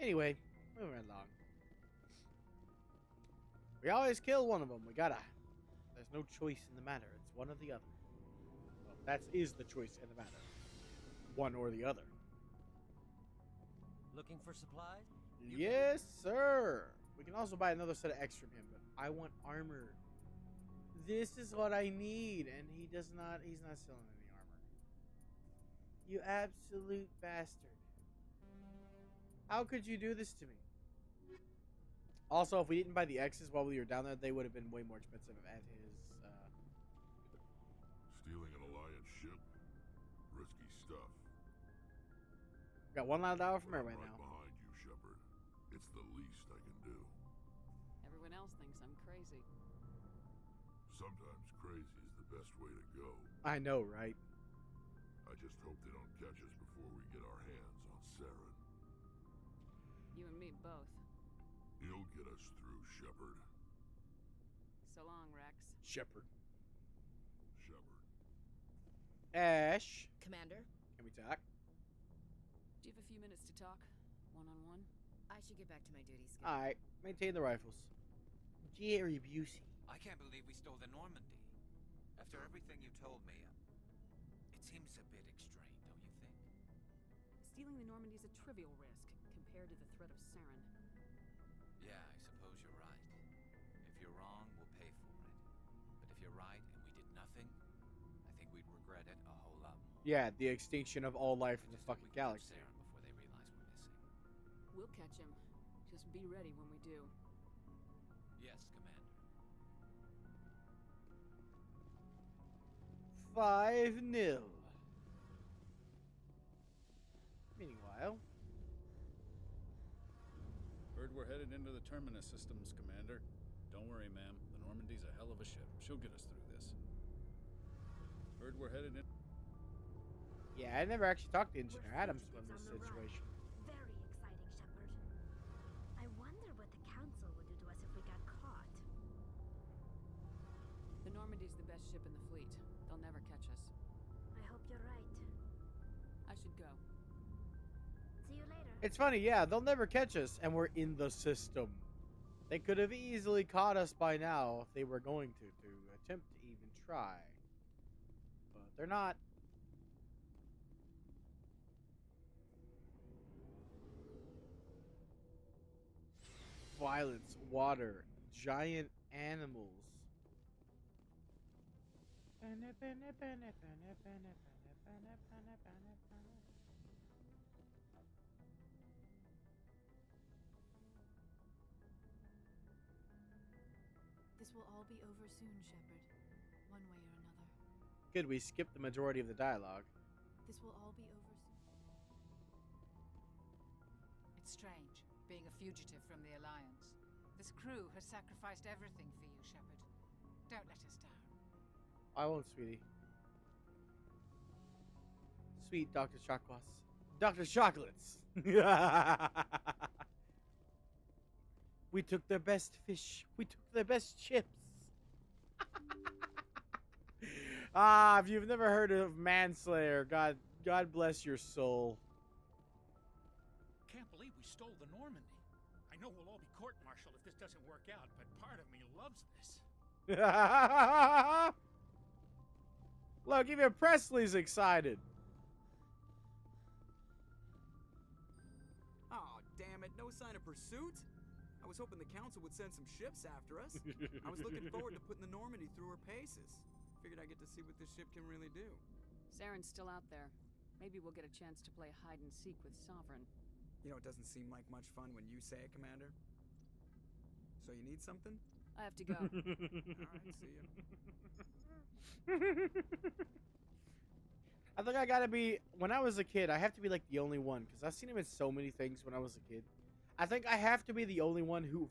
Anyway, moving right along. We always kill one of them. We gotta. There's no choice in the matter. It's one or the other. Well, that is the choice in the matter. One or the other. Looking for supplies? Yes, sir. We can also buy another set of X from him, but I want armor. This is what I need, and he's not selling any armor. You absolute bastard. How could you do this to me? Also, if we didn't buy the X's while we were down there, they would have been way more expensive at his, Stealing an Alliance ship? Risky stuff. Got $1 loud from everybody right now. behind you, Shepard. It's the least I can do. Everyone else thinks I'm crazy. Sometimes crazy is the best way to go. I know, right? I just hope they don't catch us before we get our hands on Saren. You and me both. He'll get us through, Shepard. So long, Rex. Shepard. Shepard. Ash. Commander? Can we talk? Do you have a few minutes to talk? One-on-one? I should get back to my duties. Alright. Maintain the rifles. Jerry Busey. I can't believe we stole the Normandy. After everything you told me, it seems a bit extreme, don't you think? Stealing the Normandy is a trivial risk compared to the threat of Saren. Yeah, I suppose you're right. If you're wrong, we'll pay for it. But if you're right and we did nothing, I think we'd regret it a whole lot more. Yeah, the extinction of all life in the fucking galaxy. Saren before they realize we're missing. We'll catch him. Just be ready when we do. Yes, Commander. 5-0. Meanwhile, Heard we're headed into the Terminus systems, Commander. Don't worry, ma'am. The Normandy's a hell of a ship. She'll get us through this. Heard we're headed in. yeah, I never actually talked to Engineer Adams about this situation. Very exciting, Shepard. I wonder what the Council would do to us if we got caught. The Normandy's the best ship in the fleet. They'll never catch us. I hope you're right. I should go. See you later. It's funny, yeah, they'll never catch us, and we're in the system. They could have easily caught us by now if they were going to attempt to even try. But they're not. Violence, water, giant animals. This will all be over soon, Shepard. One way or another. Good, we skipped the majority of the dialogue. This will all be over soon. It's strange, being a fugitive from the Alliance. This crew has sacrificed everything for you, Shepard. Don't let us down. I won't, sweetie. Sweet Dr. Chocolates. Dr. Chocolates! We took their best fish. We took their best chips. If you've never heard of Manslayer, God bless your soul. Can't believe we stole the Normandy. I know we'll all be court-martialed if this doesn't work out, but part of me loves this. Look, even Presley's excited. Oh, damn it. No sign of pursuit? I was hoping the Council would send some ships after us. I was looking forward to putting the Normandy through her paces. Figured I'd get to see what this ship can really do. Saren's still out there. Maybe we'll get a chance to play hide-and-seek with Sovereign. You know, it doesn't seem like much fun when you say it, Commander. So you need something? I have to go. Alright, see ya. I think I gotta be, when I was a kid, I have to be like the only one, because I've seen him in so many things when I was a kid. I think I have to be the only one who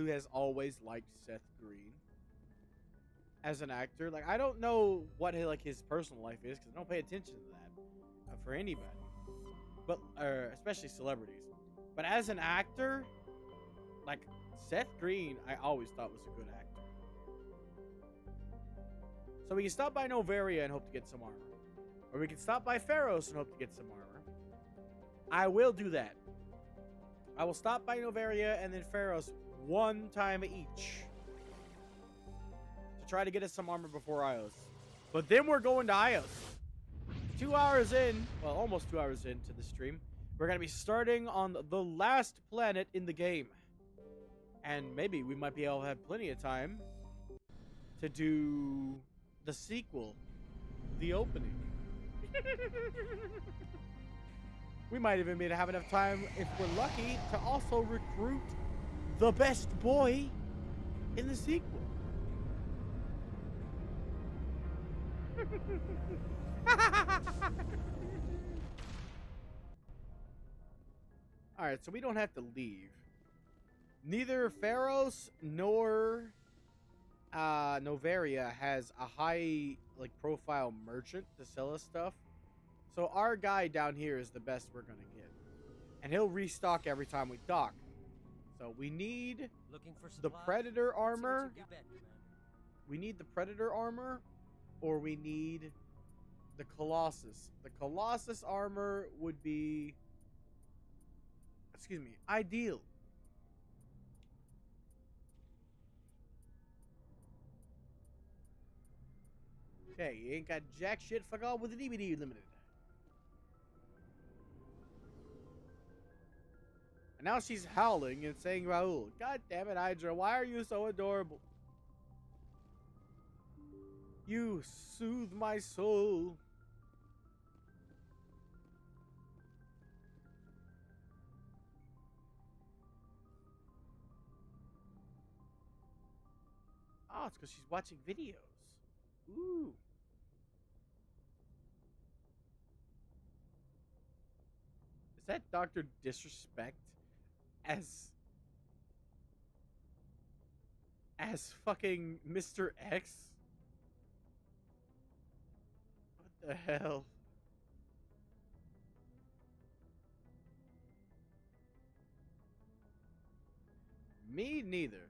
has always liked Seth Green as an actor. Like, I don't know what his personal life is, because I don't pay attention to that for anybody, but especially celebrities. But as an actor, like Seth Green, I always thought was a good actor. So we can stop by Novaria and hope to get some armor, or we can stop by Pharos and hope to get some armor. I will do that. I will stop by Novaria and then Pharos one time each to try to get us some armor before Ios. But then we're going to Ios. 2 hours in, well, almost 2 hours into the stream, we're going to be starting on the last planet in the game. And maybe we might be able to have plenty of time to do the sequel, the opening. We might even have enough time, if we're lucky, to also recruit the best boy in the sequel. Alright, so we don't have to leave. Neither Pharos nor Novaria has a high profile merchant to sell us stuff. So our guy down here is the best we're gonna get. And he'll restock every time we dock. So we need the Predator armor. We need the Predator armor, or we need the Colossus. The Colossus armor would be, excuse me, ideal. Okay, you ain't got jack shit, fuck all with the DVD limited. And now she's howling and saying, Raul, God damn it, Hydra, why are you so adorable? You soothe my soul. Oh, it's because she's watching videos. Ooh. that Dr. Disrespect as fucking Mr. X? What the hell? Me neither.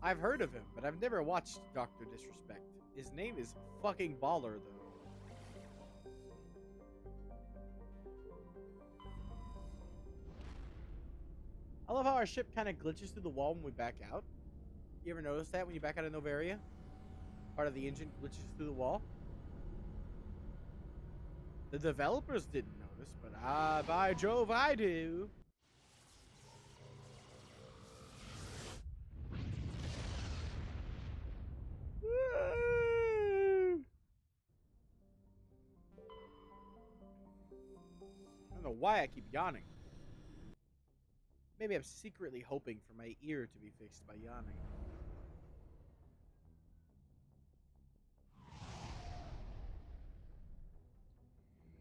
I've heard of him, but I've never watched Dr. Disrespect. His name is fucking baller, though. I love how our ship kind of glitches through the wall when we back out. You ever notice that when you back out of Novaria? Part of the engine glitches through the wall. The developers didn't notice, but by Jove, I do. I don't know why I keep yawning. Maybe I'm secretly hoping for my ear to be fixed by yawning.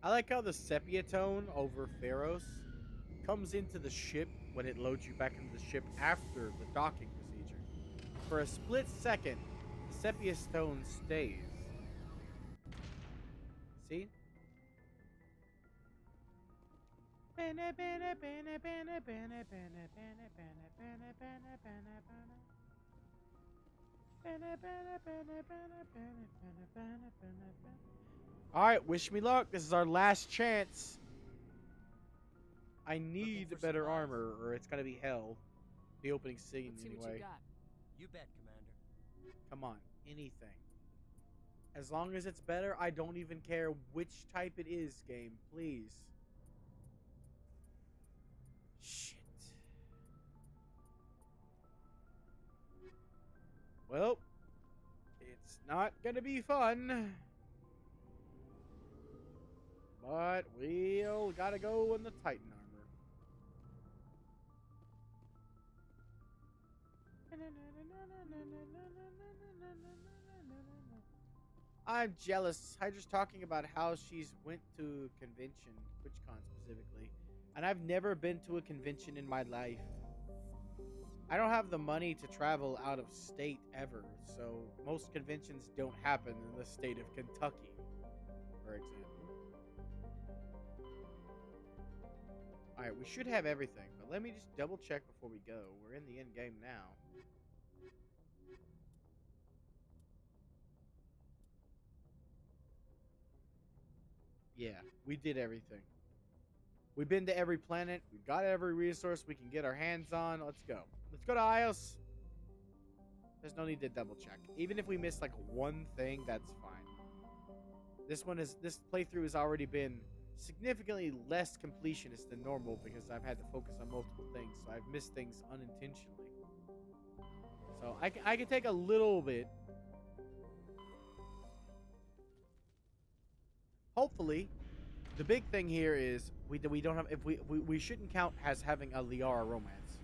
I like how the sepia tone over Pharos comes into the ship when it loads you back into the ship after the docking procedure. For a split second, the sepia tone stays. See? Alright, wish me luck. This is our last chance. I need better armor, or it's gonna be hell. The opening scene, Let's see anyway. what you got. You bet, Commander. Come on, anything. As long as it's better, I don't even care which type it is, game. Please. Shit. Well, it's not gonna be fun. But we'll gotta go in the Titan armor. I'm jealous. Hydra's talking about how she's went to a convention, TwitchCon specifically, and I've never been to a convention in my life. I don't have the money to travel out of state ever, so most conventions don't happen in the state of Kentucky, for example. Alright, we should have everything, but let me just double check before we go. We're in the end game now. Yeah, we did everything. We've been to every planet. We've got every resource we can get our hands on. Let's go. Let's go to Ios. There's no need to double check. Even if we miss like one thing, that's fine. This playthrough has already been significantly less completionist than normal because I've had to focus on multiple things, so I've missed things unintentionally. So I can take a little bit. Hopefully, the big thing here is we don't have we shouldn't count as having a Liara romance.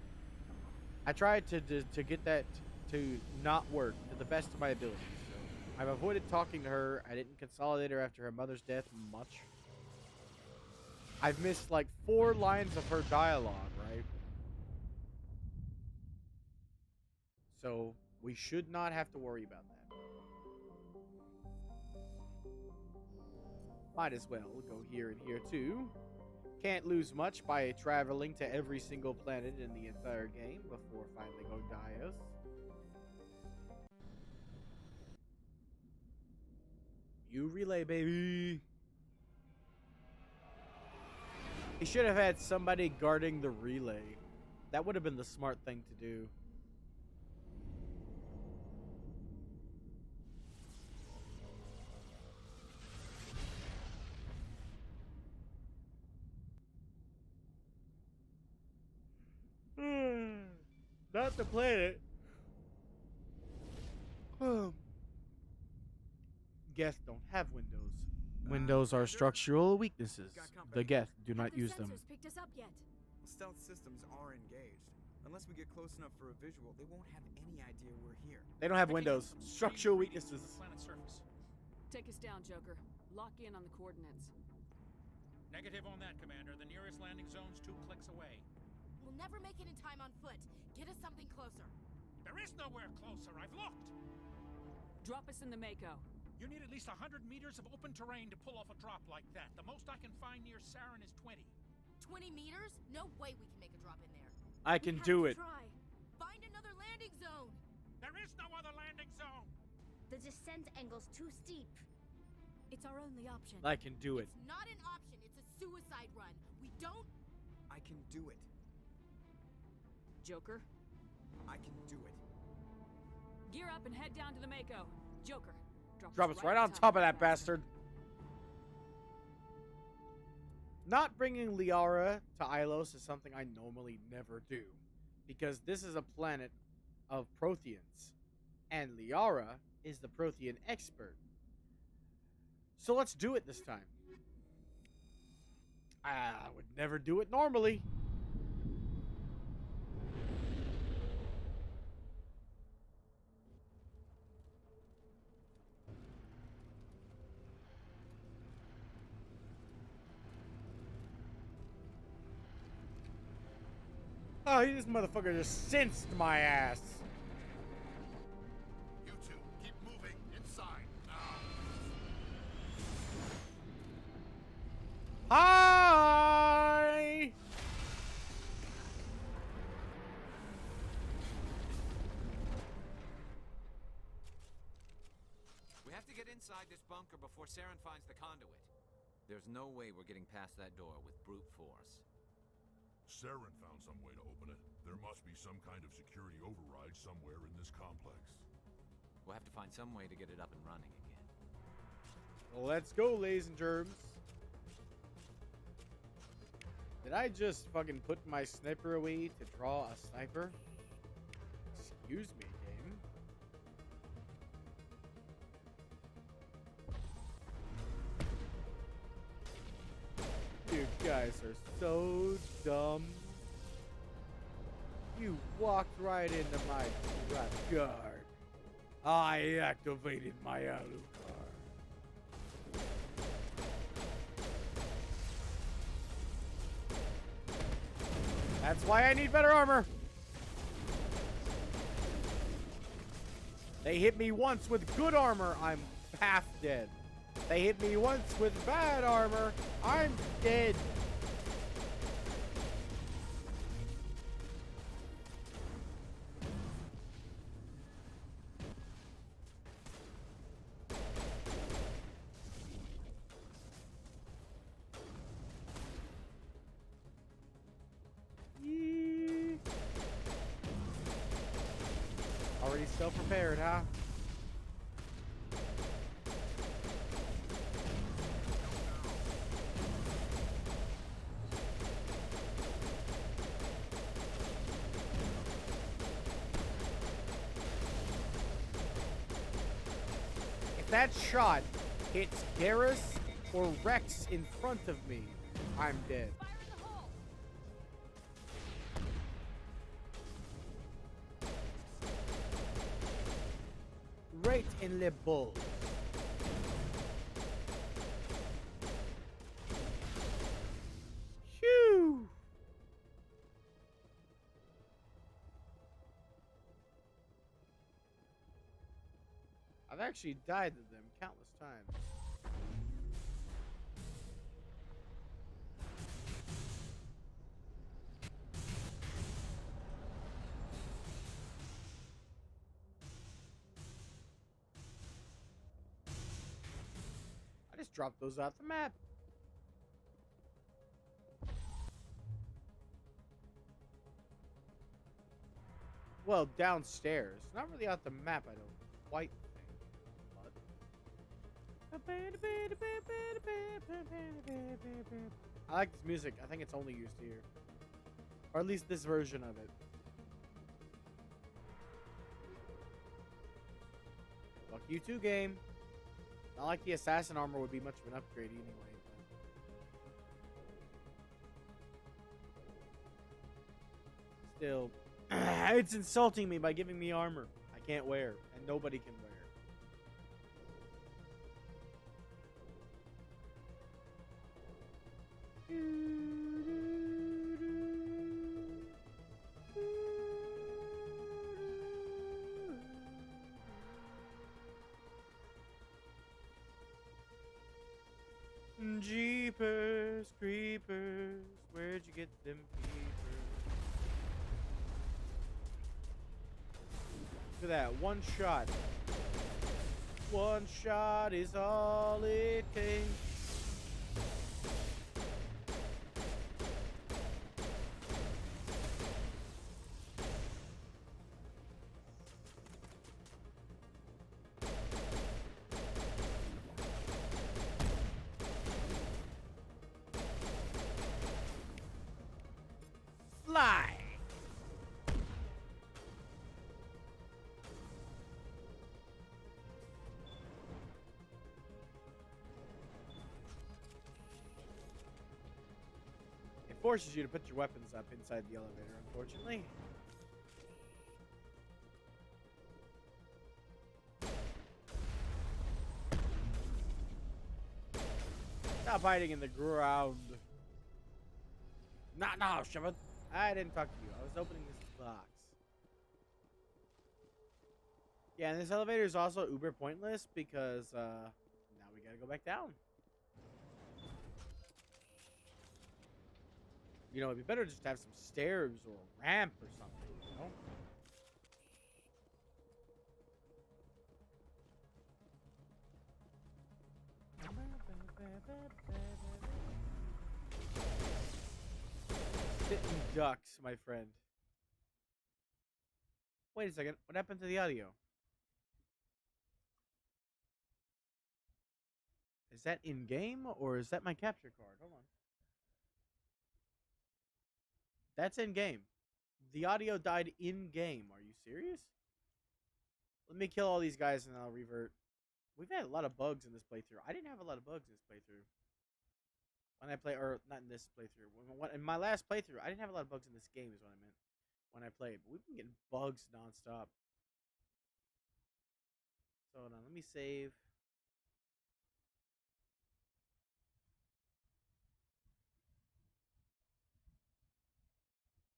I tried to get that to not work to the best of my abilities. So I've avoided talking to her. I didn't consolidate her after her mother's death much. I've missed like 4 lines of her dialogue, right? So we should not have to worry about that. Might as well go here and here too. Can't lose much by traveling to every single planet in the entire game before finally going to Ios. You relay, baby. He should have had somebody guarding the relay. That would have been the smart thing to do. Not the planet. Geth don't have windows. Windows are structural weaknesses. The Geth do not use them. Picked us up yet? Stealth systems are engaged. Unless we get close enough for a visual, they won't have any idea we're here. They don't have windows. Structural weaknesses. Planet surface. Take us down, Joker. Lock in on the coordinates. Negative on that, Commander. The nearest landing zone's 2 clicks away. We'll never make it in time on foot. Get us something closer. There is nowhere closer. I've looked. Drop us in the Mako. You need at least 100 meters of open terrain to pull off a drop like that. The most I can find near Saren is 20. 20 meters? No way we can make a drop in there. I can do it. Try. Find another landing zone. There is no other landing zone. The descent angle's too steep. It's our only option. I can do it. It's not an option. It's a suicide run. We don't... I can do it. Joker, I can do it. gear up and head down to the Mako. Joker, Drop us right on top of that bastard. Not bringing Liara to Ilos is something I normally never do, because this is a planet of Protheans, and Liara is the Prothean expert. So let's do it this time. I would never do it normally. Oh, this motherfucker just cinched my ass. You two, keep moving inside now. Hi! We have to get inside this bunker before Saren finds the conduit. There's no way we're getting past that door with brute force. Saren found some way to open it. There must be some kind of security override somewhere in this complex. We'll have to find some way to get it up and running again. Let's go, ladies and germs. Did I just fucking put my sniper away to draw a sniper? Excuse me, game. You guys are so dumb. You walked right into my trap guard. I activated my Alucard. That's why I need better armor. They hit me once with good armor, I'm half dead. They hit me once with bad armor, I'm dead. Already self-prepared, huh? If that shot hits Garrus or Rex in front of me, I'm dead. Right in the bull. Phew. I've actually died to them countless times. I just dropped those off the map. Well, downstairs. Not really off the map, I don't quite think. I like this music. I think it's only used here. Or at least this version of it. Fuck you too, game. Not like the assassin armor would be much of an upgrade anyway. But still, it's insulting me by giving me armor I can't wear and nobody can wear. Jeepers, creepers, where'd you get them peepers? Look at that, one shot. One shot is all it takes. Fly! It forces you to put your weapons up inside the elevator, unfortunately. Stop hiding in the ground. No, Shepard. I didn't talk to you. I was opening this box. Yeah, and this elevator is also uber pointless because now we gotta go back down. You know, it'd be better just to have some stairs or a ramp or something, you know? Sitting ducks, my friend. Wait a second. What happened to the audio? Is that in-game or is that my capture card? Hold on. That's in-game. The audio died in-game. Are you serious? Let me kill all these guys and I'll revert. We've had a lot of bugs in this playthrough. I didn't have a lot of bugs in this playthrough. When I play, or not in this playthrough. In my last playthrough, I didn't have a lot of bugs in this game is what I meant. When I played. But we've been getting bugs nonstop. So hold on, let me save.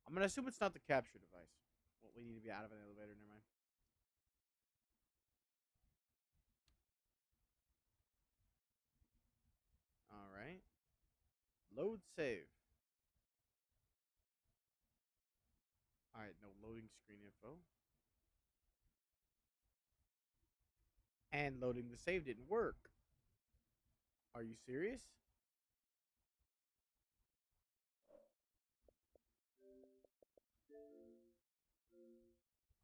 I'm gonna assume it's not the capture device. Well, we need to be out of an elevator, never mind. Alright. Load save. Alright, no loading screen info. And loading the save didn't work. Are you serious?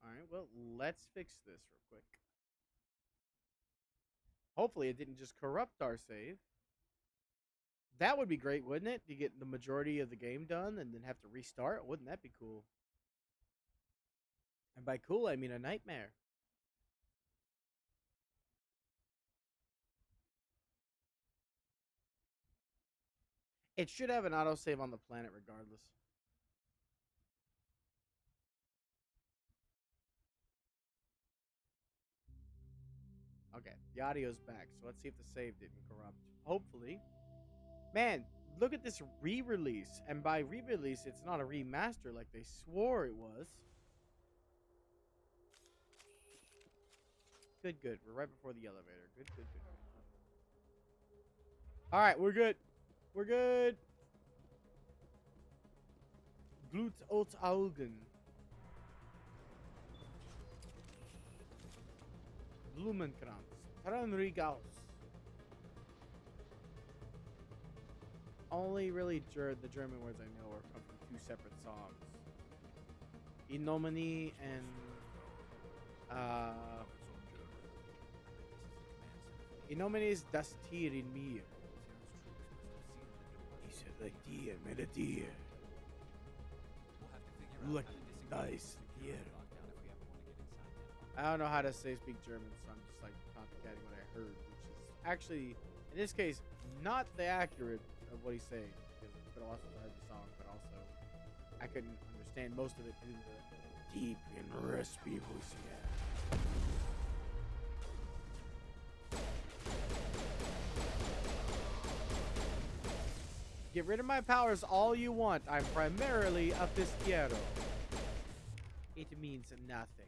Alright, well, let's fix this real quick. Hopefully it didn't just corrupt our save. That would be great, wouldn't it? To get the majority of the game done and then have to restart? Wouldn't that be cool? And by cool, I mean a nightmare. It should have an autosave on the planet regardless. Okay, the audio's back, so let's see if the save didn't corrupt. Hopefully. Man, look at this re-release. And by re-release, it's not a remaster like they swore it was. Good, good. We're right before the elevator. Good, good, good. Alright, we're good. We're good. Blut aus Augen. Blumenkranz. Tranrigaus. Only really the German words I know are come from two separate songs. Inomini and Inomini is Das Tier in mir. He said like deer, made a deer. Look, nice deer. I don't know how to speak German, so I'm just like copycatting what I heard, which is actually, in this case, not the accurate of what he's saying, because it's been a while since I heard the song, but also I couldn't understand most of it in the deep and raspy voice he had. Get rid of my powers all you want. I'm primarily a Pistiero. It means nothing.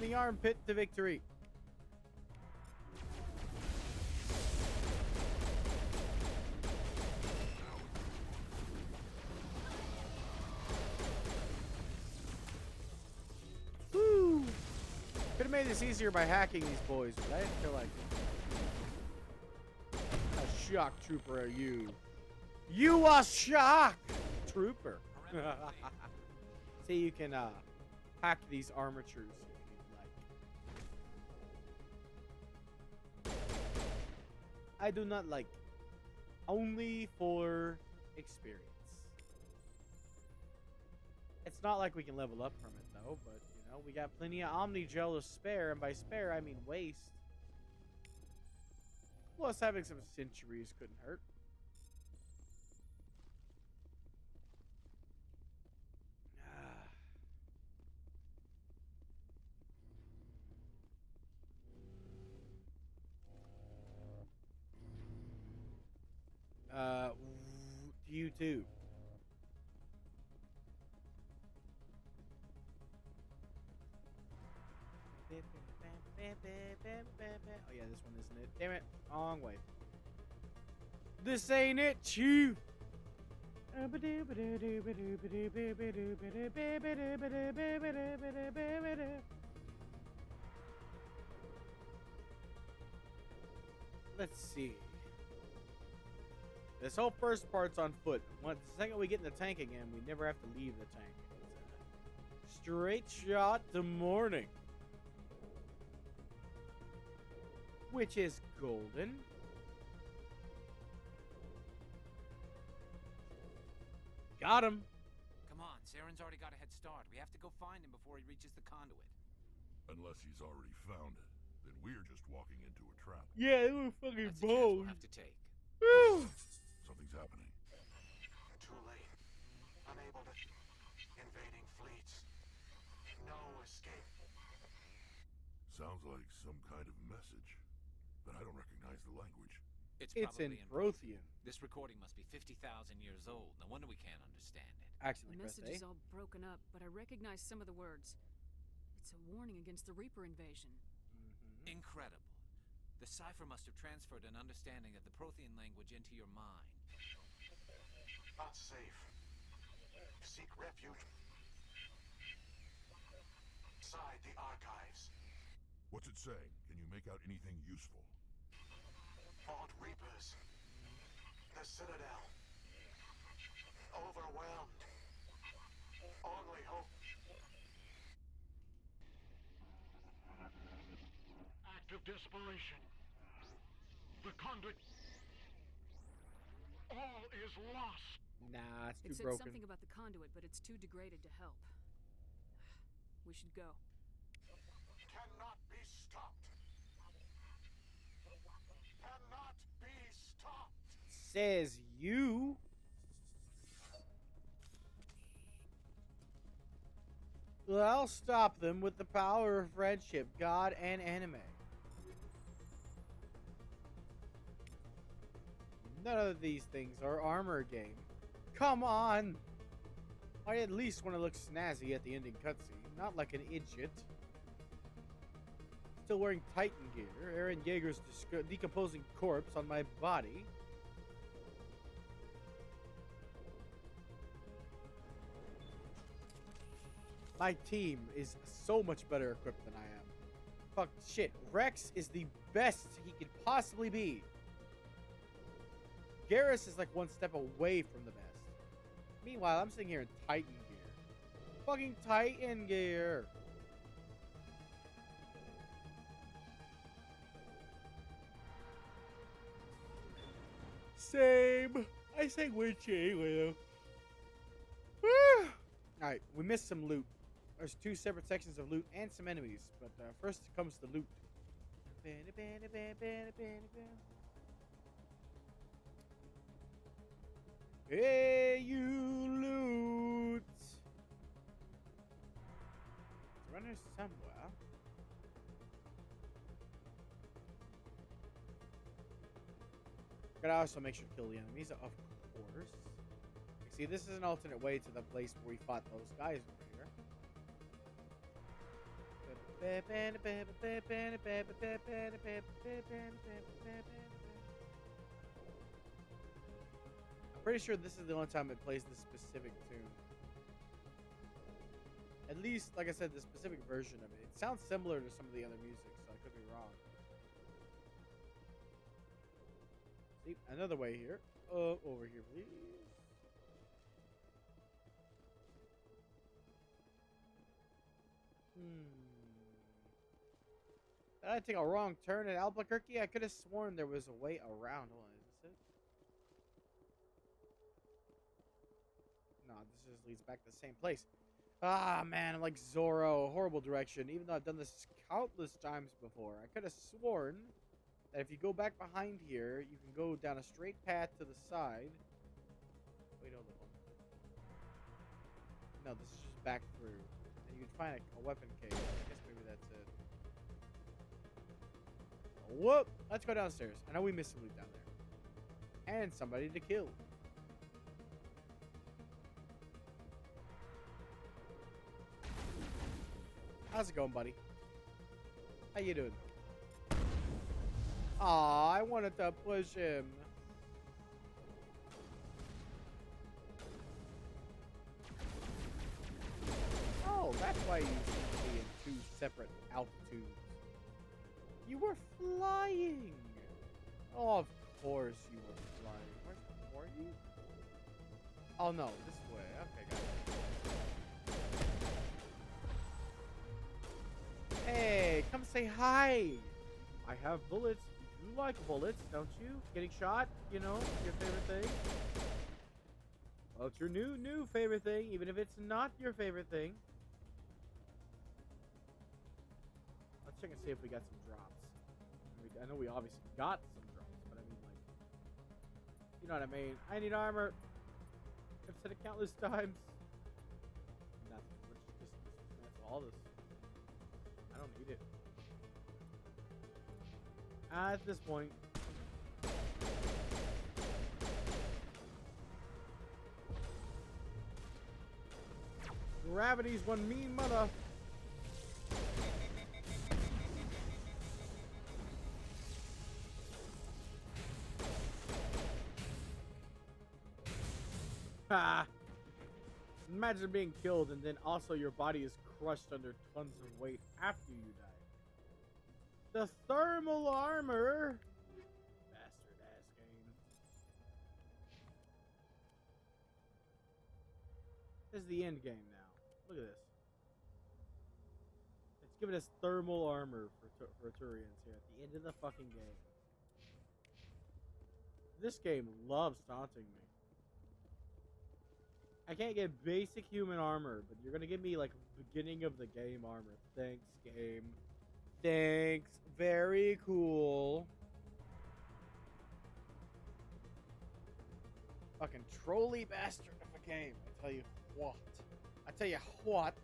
the armpit to victory. Woo! Could have made this easier by hacking these boys, but I didn't feel like it. A shock trooper are you? You a shock trooper. See, you can hack these armatures if you'd like. I do not like. Only for experience. It's not like we can level up from it though, but you know, we got plenty of Omni Gel to spare, and by spare I mean waste. Plus having some centuries couldn't hurt. You too. Oh yeah, this one isn't it. Damn it. Wrong way. This ain't it, Chief. Let's see. This whole first part's on foot. Once the second we get in the tank again, we never have to leave the tank. It's a straight shot to morning. Which is golden. Got him. Come on, Saren's already got a head start. We have to go find him before he reaches the conduit. Unless he's already found it, then we're just walking into a trap. Yeah, they were fucking That's a chance bold. we'll have to take. Something's happening. Too late. Unable to. Invading fleets. No escape. Sounds like some kind of message, but I don't recognize the language. It's probably in Prothean. This recording must be 50,000 years old. No wonder we can't understand it. Actually, The message is all broken up, but I recognize some of the words. It's a warning against the Reaper invasion. Incredible. The cipher must have transferred an understanding of the Prothean language into your mind. Not safe. Seek refuge. Inside the archives. What's it saying? Can you make out anything useful? Fought Reapers. The Citadel. Overwhelmed. Only hope. Act of desperation. The conduit. All is lost. Nah, it's It too said broken. something about the conduit, but it's too degraded to help. We should go. Cannot be stopped. Cannot be stopped. Says you. Well, I'll stop them with the power of friendship, God, and anime. None of these things are armor game. Come on! I at least want to look snazzy at the ending cutscene, not like an idiot. Still wearing Titan gear, Aaron Yeager's decomposing corpse on my body. My team is so much better equipped than I am. Fuck shit, Rex is the best he could possibly be. Garrus is like one step away from the best. Meanwhile, I'm sitting here in Titan gear. Fucking Titan gear. Same. I say Witchy anyway though. Alright, we missed some loot. There's two separate sections of loot and some enemies, but first comes the loot. Hey, you loot! It's running somewhere. Gotta also make sure to kill the enemies, of course. See, this is an alternate way to the place where we fought those guys over here. pretty sure this is the only time it plays this specific tune. At least, like I said, the specific version of it. It sounds similar to some of the other music, so I could be wrong. See, another way here. Over here, please. Did I take a wrong turn at Albuquerque? I could have sworn there was a way around. Hold on, is this it? No, this just leads back to the same place. Ah, man, I'm like Zorro. Horrible direction. Even though I've done this countless times before. I could have sworn that if you go back behind here, you can go down a straight path to the side. Wait, hold on. No, this is just back through. And you can find a weapon case. I guess maybe that's it. Whoop! Let's go downstairs. I know we missed some loot down there. And somebody to kill. How's it going, buddy? How you doing? Aw, I wanted to push him. Oh, that's why you seem to be in two separate altitudes. You were flying. Oh, of course you were flying. Were you? Oh no, this way. Okay, got it. Hey, come say hi. I have bullets. You like bullets, don't you? Getting shot, you know, your favorite thing. Well, it's your new favorite thing, even if it's not your favorite thing. Let's check and see if we got some drops. I know we obviously got some drops, but I mean, like, you know what I mean. I need armor. I've said it countless times. Nothing. We're just dismantle all this. I don't need it. At this point. Gravity's one mean mother. Ha! Imagine being killed and then also your body is crushed under tons of weight after you die. The thermal armor! Bastard ass game. This is the end game now. Look at this. It's giving us thermal armor for Turians here at the end of the fucking game. This game loves taunting me. I can't get basic human armor, but you're gonna give me like beginning of the game armor. Thanks, game. Thanks. Very cool. Fucking trolly bastard of a game. I tell you what. I tell you what.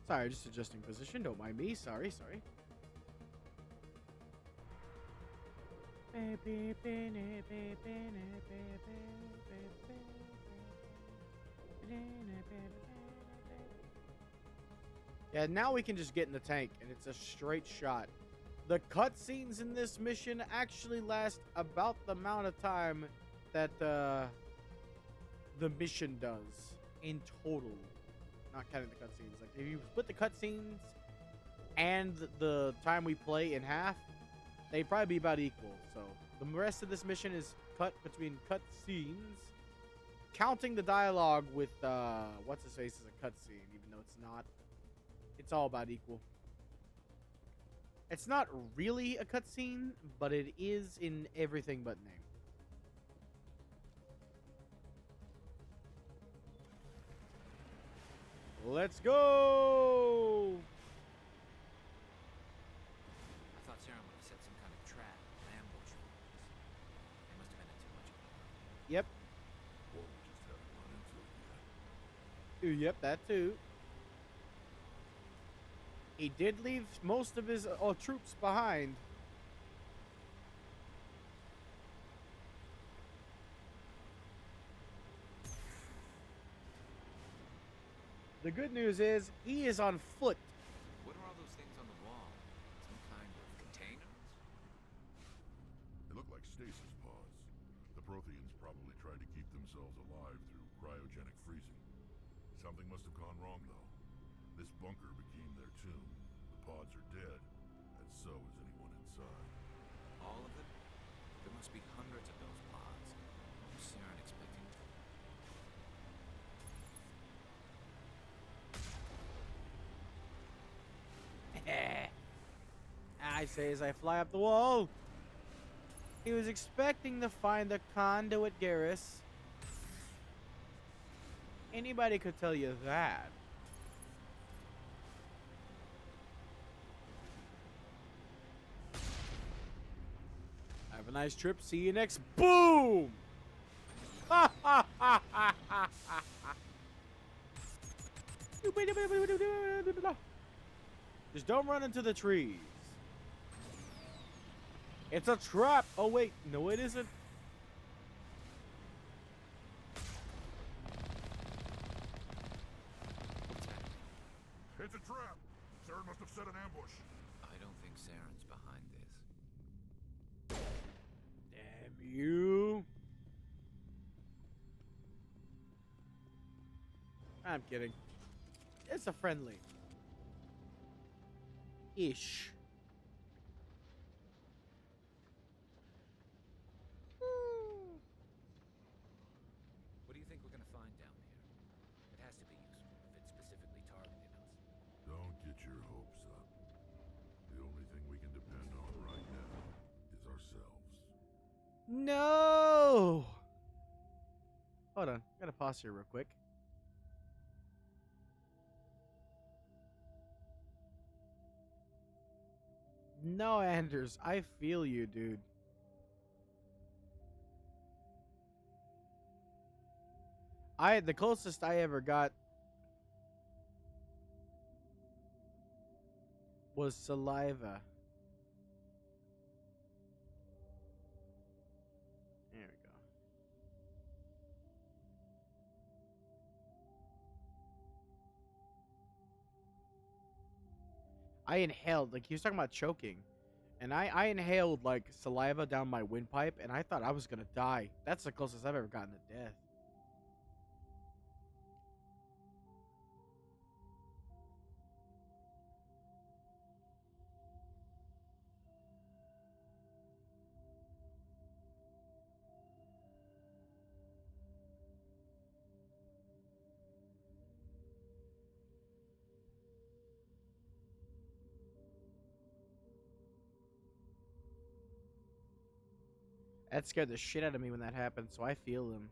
Sorry, just adjusting position. Don't mind me. Sorry. Yeah, now we can just get in the tank, and it's a straight shot. The cutscenes in this mission actually last about the amount of time that the mission does in total. Not counting the cutscenes. Like, if you split the cutscenes and the time we play in half, they'd probably be about equal. So, the rest of this mission is cut between cutscenes. Counting the dialogue with, what's-his-face as a cutscene, even though it's not. It's all about equal. It's not really a cutscene, but it is in everything but name. Let's go! I thought Sarah would have set some kind of trap, an ambush for us. They must have been in too much of a hurry. Yep. Or we just haven't run into it yet. Yep, that too. He did leave most of his troops behind. The good news is he is on foot. What are all those things on the wall? Some kind of containers? They look like stasis pods. The Protheans probably tried to keep themselves alive through cryogenic freezing. Something must have gone wrong, though. This bunker became their tomb. The pods are dead, and so is anyone inside. All of them? There must be hundreds of those pods. What's Saren expecting? I say as I fly up the wall. He was expecting to find the conduit Garrus. Anybody could tell you that. Have a nice trip. See you next. Boom! Ha ha ha ha ha ha. Just don't run into the trees. It's a trap. Oh wait, no it isn't. It's a trap! Saren must have set an ambush. I don't think Saren's behind this. Damn you. I'm kidding. It's a friendly. Ish. What do you think we're gonna find down here? It has to be useful if it's specifically targeting us. Don't get your hopes up. The only thing we can depend on right now is ourselves. No. Hold on. Gotta pause here real quick. No, Anders. I feel you, dude. The closest I ever got was saliva. There we go. I inhaled, like he was talking about choking. And I inhaled like saliva down my windpipe and I thought I was gonna die. That's the closest I've ever gotten to death. That scared the shit out of me when that happened, so I feel them.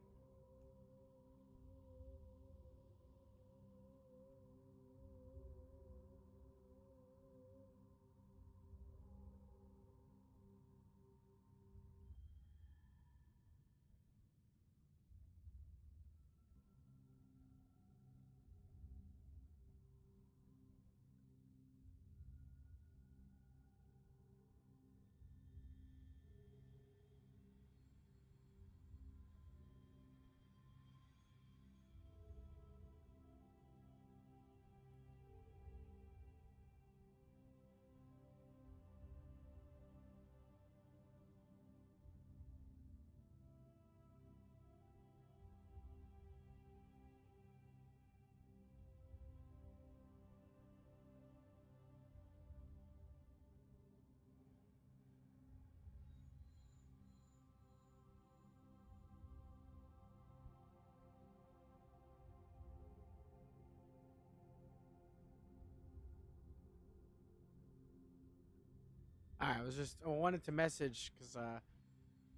I wanted to message because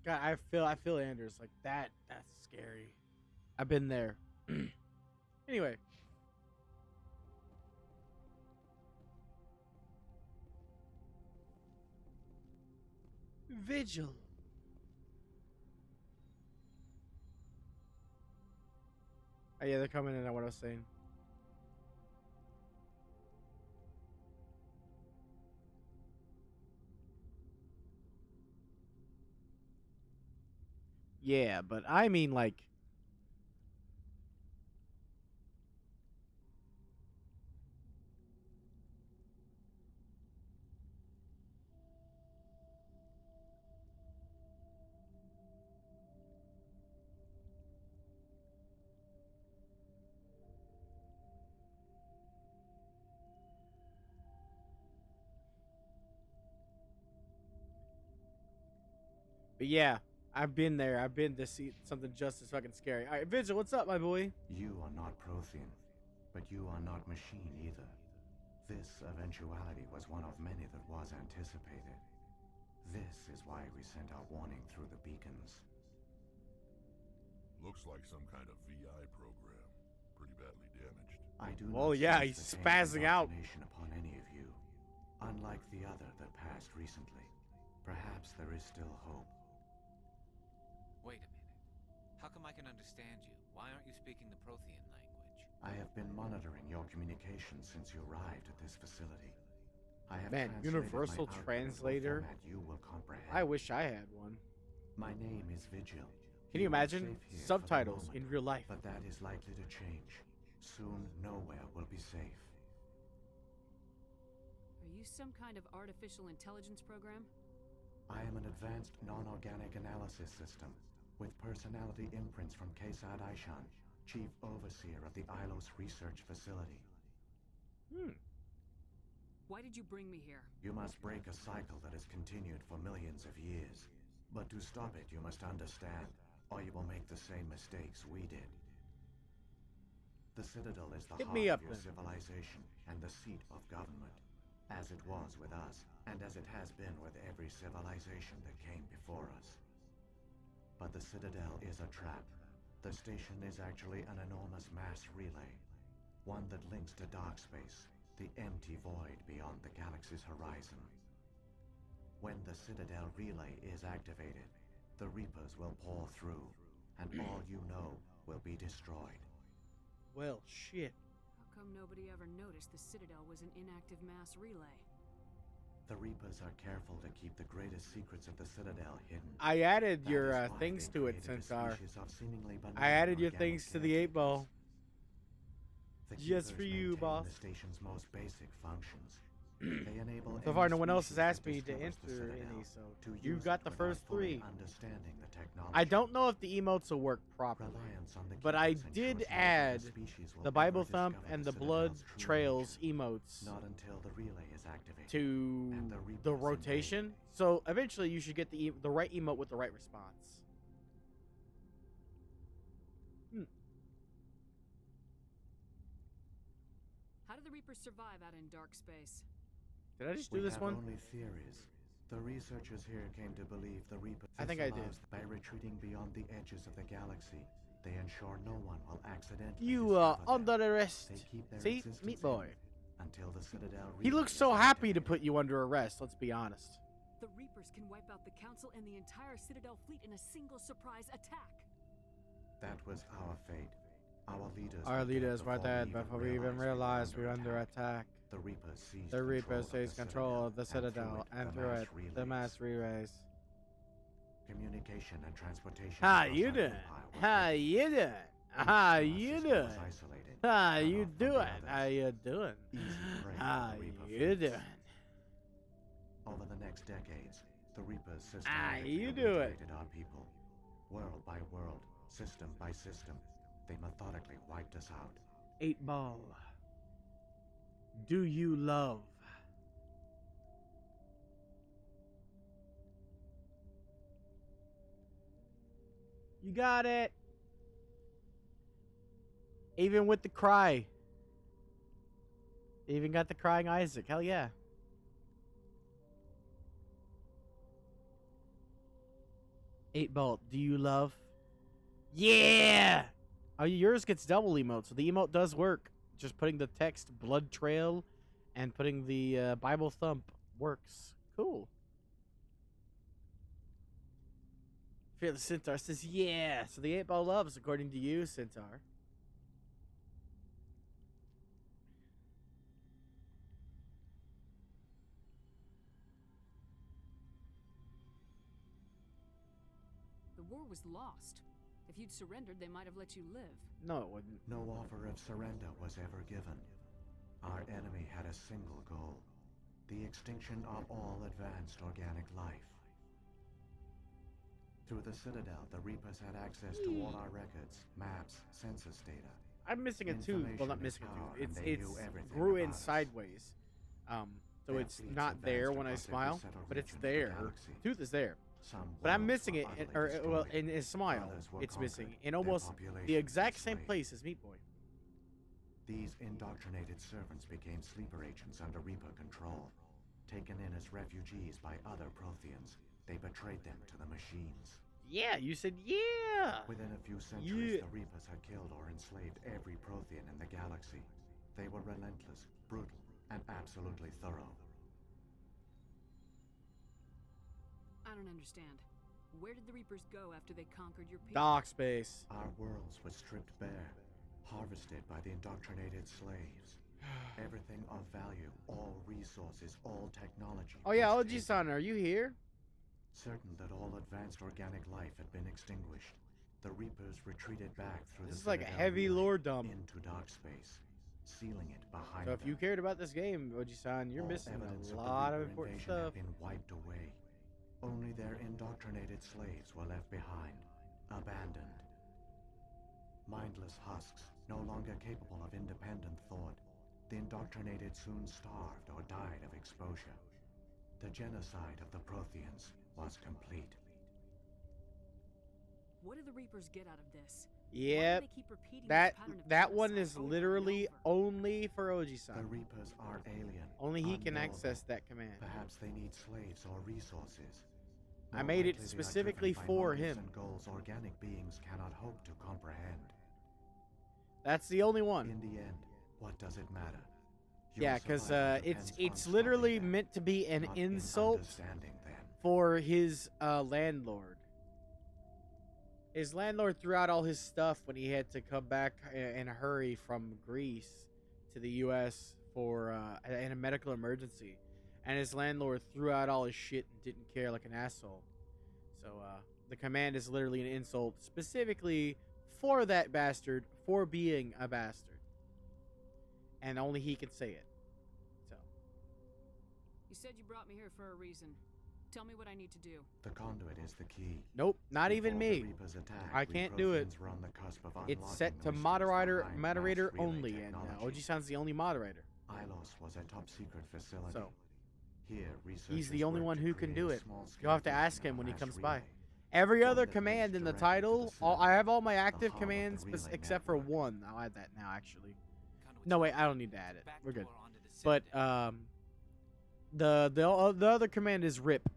God, I feel Anders like that. That's scary. I've been there. Anyway. Vigil. Oh yeah, they're coming in on what I was saying. Yeah, but I mean like But yeah, I've been there. I've been to see something just as fucking scary. All right, Vigil, what's up, my boy? You are not Prothean, but you are not machine either. This eventuality was one of many that was anticipated. This is why we sent our warning through the beacons. Looks like some kind of VI program. Pretty badly damaged. I do Well, not yeah, sense he's the same spazzing out. indoctrination upon any of you. Unlike the other that passed recently, perhaps there is still hope. Wait a minute. How come I can understand you? Why aren't you speaking the Prothean language? I have been monitoring your communications since you arrived at this facility. I have Man, translated Universal my output into a Translator. format you will comprehend. I wish I had one. My name is Vigil. Can you are imagine safe here for the subtitles moment, in real life? But that is likely to change. Soon, nowhere will be safe. Are you some kind of artificial intelligence program? I am an advanced non-organic analysis system with personality imprints from Kesad Aishan, Chief Overseer of the Ilos Research Facility. Why did you bring me here? You must break a cycle that has continued for millions of years. But to stop it, you must understand, or you will make the same mistakes we did. The Citadel is the Hit heart me up, of your then. civilization and the seat of government, as it was with us, and as it has been with every civilization that came before us. But the Citadel is a trap. The station is actually an enormous mass relay, one that links to dark space, the empty void beyond the galaxy's horizon. When the Citadel relay is activated, the Reapers will pour through, and all you know will be destroyed. Well, shit. How come nobody ever noticed the Citadel was an inactive mass relay? The Reapers are careful to keep the greatest secrets of the Citadel hidden. I added That your is why things they to it, created a Centaur. species of seemingly I benign added your organic things to the 8-ball. The Just for Keepers you, maintain boss. the station's most basic functions. They enable So far, any no one else has species asked that me to discovers the enter Citadel any, so to you use got it the without first fully 3. understanding the technology. I don't know if the emotes will work properly, Reliance on the but I Keepers did ensures no add other species will the ever Bible Thump discover and the the Blood Citadel's true Trails nature. emotes Not until the relay is activated. to and the the Reapers rotation. So eventually you should get the right emote with the right response. How do the Reapers survive out in dark space? Did I just We do this have one? only theories. The researchers here came to believe the Reapers. I think This I did. allows- By retreating beyond the edges of the galaxy, they ensure no one will accidentally You are discover them. under arrest. They keep their See, existence Meat Boy. hidden until the Citadel. He relay looks is so happy to activated. put you under arrest. Let's be honest. The Reapers can wipe out the Council and the entire Citadel fleet in a single surprise attack. That was our fate. Our leaders. Our were dead leaders were before dead we before we even realized we were under attack. The Reapers seized The Reapers control of seized the control of the Citadel, Citadel, and through it, the relays. mass relays. Communication and transportation. How across you our doing? empire were How you doing? How you system doing? was isolated, How cut you off from the doing? others. How you doing? Easy prey for How the Reaper you fleets. doing? Over the next decades, the Reapers How systematically you doing? obliterated our people. World by world, system by system, they methodically wiped us out. 8-ball. Do you love? You got it. Even with the cry. Even got the crying Isaac. Hell yeah. Eight Bolt, do you love? Yeah! Oh, yours gets double emote, so the emote does work. Just putting the text blood trail and putting the Bible thump works. Cool. Fearless Centaur says, yeah. So the 8-ball loves, according to you, Centaur. The war was lost. If you'd surrendered, they might have let you live. No, it wouldn't. No offer of surrender was ever given. Our enemy had a single goal: the extinction of all advanced organic life. Through the Citadel, the Reapers had access to all our records, maps, census data. I'm missing a tooth. Well, not Information is missing a power, tooth. and they It's knew everything grew in about us. sideways. So Their it's fleets not there advanced when I across every smile, settled but it's region of the there. galaxy. Tooth is there. Some But I'm worlds missing were it, utterly well, destroyed. in his smile, Others were it's missing conquered, in their almost the populations exact same enslaved. place as Meat Boy. These indoctrinated servants became sleeper agents under Reaper control. Taken in as refugees by other Protheans, they betrayed them to the machines. Yeah, you said yeah. Within a few centuries, Yeah. the Reapers had killed or enslaved every Prothean in the galaxy. They were relentless, brutal, and absolutely thorough. I don't understand. Where did the Reapers go after they conquered your people? Dark space. Our worlds were stripped bare, harvested by the indoctrinated slaves. Everything of value, all resources, all technology. Oh yeah, was Oji-san, are you here? certain that all advanced organic life had been extinguished. The Reapers retreated back through This the is like a Citadel heavy relay lore dump. into dark space, sealing it behind So if them. you cared about this game, Oji-san, you're All missing evidence a of the lot of Reaper important invasion stuff. had been wiped away. Only their indoctrinated slaves were left behind, abandoned. Mindless husks, no longer capable of independent thought. The indoctrinated soon starved or died of exposure. The genocide of the Protheans was complete. What do the Reapers get out of this? Yep. Why do they keep repeating That this pattern of that one genocide is over and literally over? only for The Oji-san. Reapers are alien. Only he can unknowable. access that command. Perhaps they need slaves or resources. I More made it likely they are specifically driven by for motives him. and goals organic beings cannot hope to comprehend. That's the only one. In the end, what does it matter? Your Yeah, because survival it's depends on literally stopping them, meant to be an not in insult understanding them. for his landlord. His landlord threw out all his stuff when he had to come back in a hurry from Greece to the U.S. for in a medical emergency, and his landlord threw out all his shit and didn't care like an asshole. So the command is literally an insult specifically for that bastard for being a bastard, and only he can say it. So You said you brought me here for a reason. Tell me what I need to do. The conduit is the key. nope, not even Before the me. Reapers attack, I we can't do it. Protheans were on the cusp of It's unlocking set the to mysteries moderator behind moderator mass relay only, and technology. Oji-san's the only moderator. Ilos was a top secret facility. So Here, he's the researchers only worked one to who can create do a it. small-scale You'll have to version ask of him when he mass comes relay. by. Every One other that leads command in the directly to title, Citadel, I have all my the active hub of the commands relay except for network. one. I'll add that now, actually. No, wait, I don't need to add it. We're good. But the other command is RIP.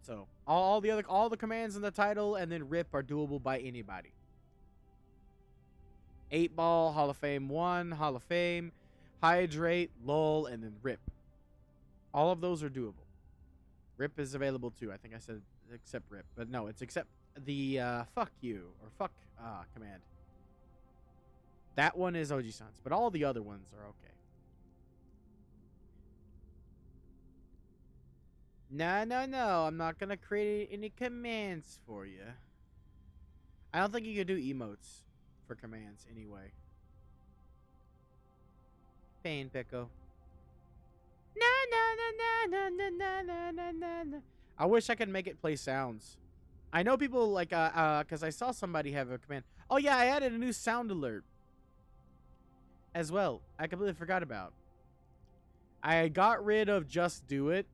So all the commands in the title and then RIP are doable by anybody. 8 Ball, Hall of Fame 1, Hall of Fame, Hydrate, LOL, and then RIP. All of those are doable. RIP is available too. I think I said except RIP, but no, it's except the fuck you or fuck command. That one is Oji-san's, but all the other ones are okay. No, I'm not gonna create any commands for you. I don't think you can do emotes for commands anyway. Pain Pico. No. I wish I could make it play sounds. I know people like because I saw somebody have a command. Oh yeah, I added a new sound alert as well. I completely forgot about. I got rid of Just Do It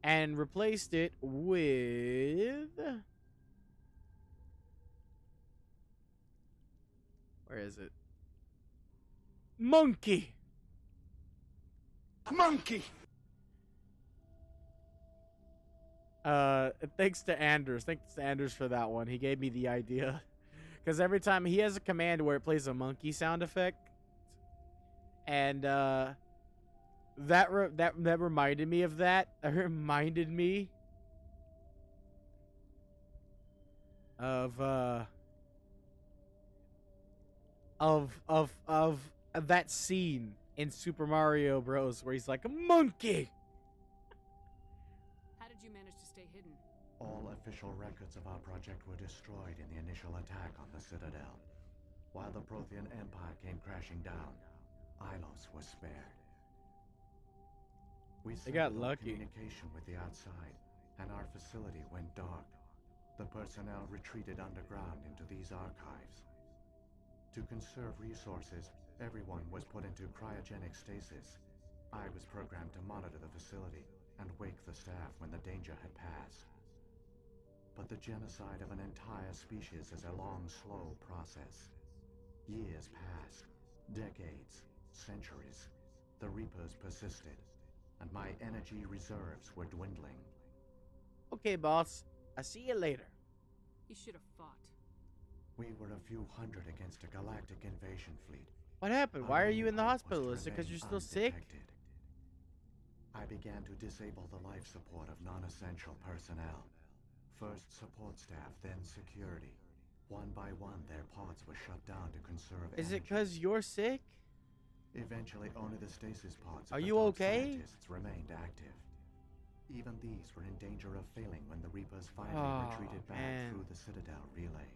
and replaced it with, where is it? Monkey. Thanks to Anders. Thanks to Anders for that one. He gave me the idea. Because every time he has a command where it plays a monkey sound effect. And that reminded me of that. It reminded me of that scene in Super Mario Bros. Where he's like a monkey. How did you manage to stay hidden? All official records of our project were destroyed in the initial attack on the Citadel. While the Prothean Empire came crashing down, Ilos was spared. We got severed all lucky. communication with the outside, and our facility went dark. The personnel retreated underground into these archives. To conserve resources, everyone was put into cryogenic stasis. I was programmed to monitor the facility and wake the staff when the danger had passed. But the genocide of an entire species is a long, slow process. Years passed, decades, centuries. The Reapers persisted, and my energy reserves were dwindling. Okay, boss. I see you later. You should have fought. We were a few hundred against a galactic invasion fleet. What happened? Why are you in the hospital? Is it because you're still sick? I began to disable the life support of non-essential personnel. First support staff, then security. One by one, their pods were shut down to conserve Is energy. it because you're sick? Eventually, only the stasis pods of Are the you top okay? scientists remained active. Even these were in danger of failing when the Reapers finally Oh, retreated back man. through the Citadel relay.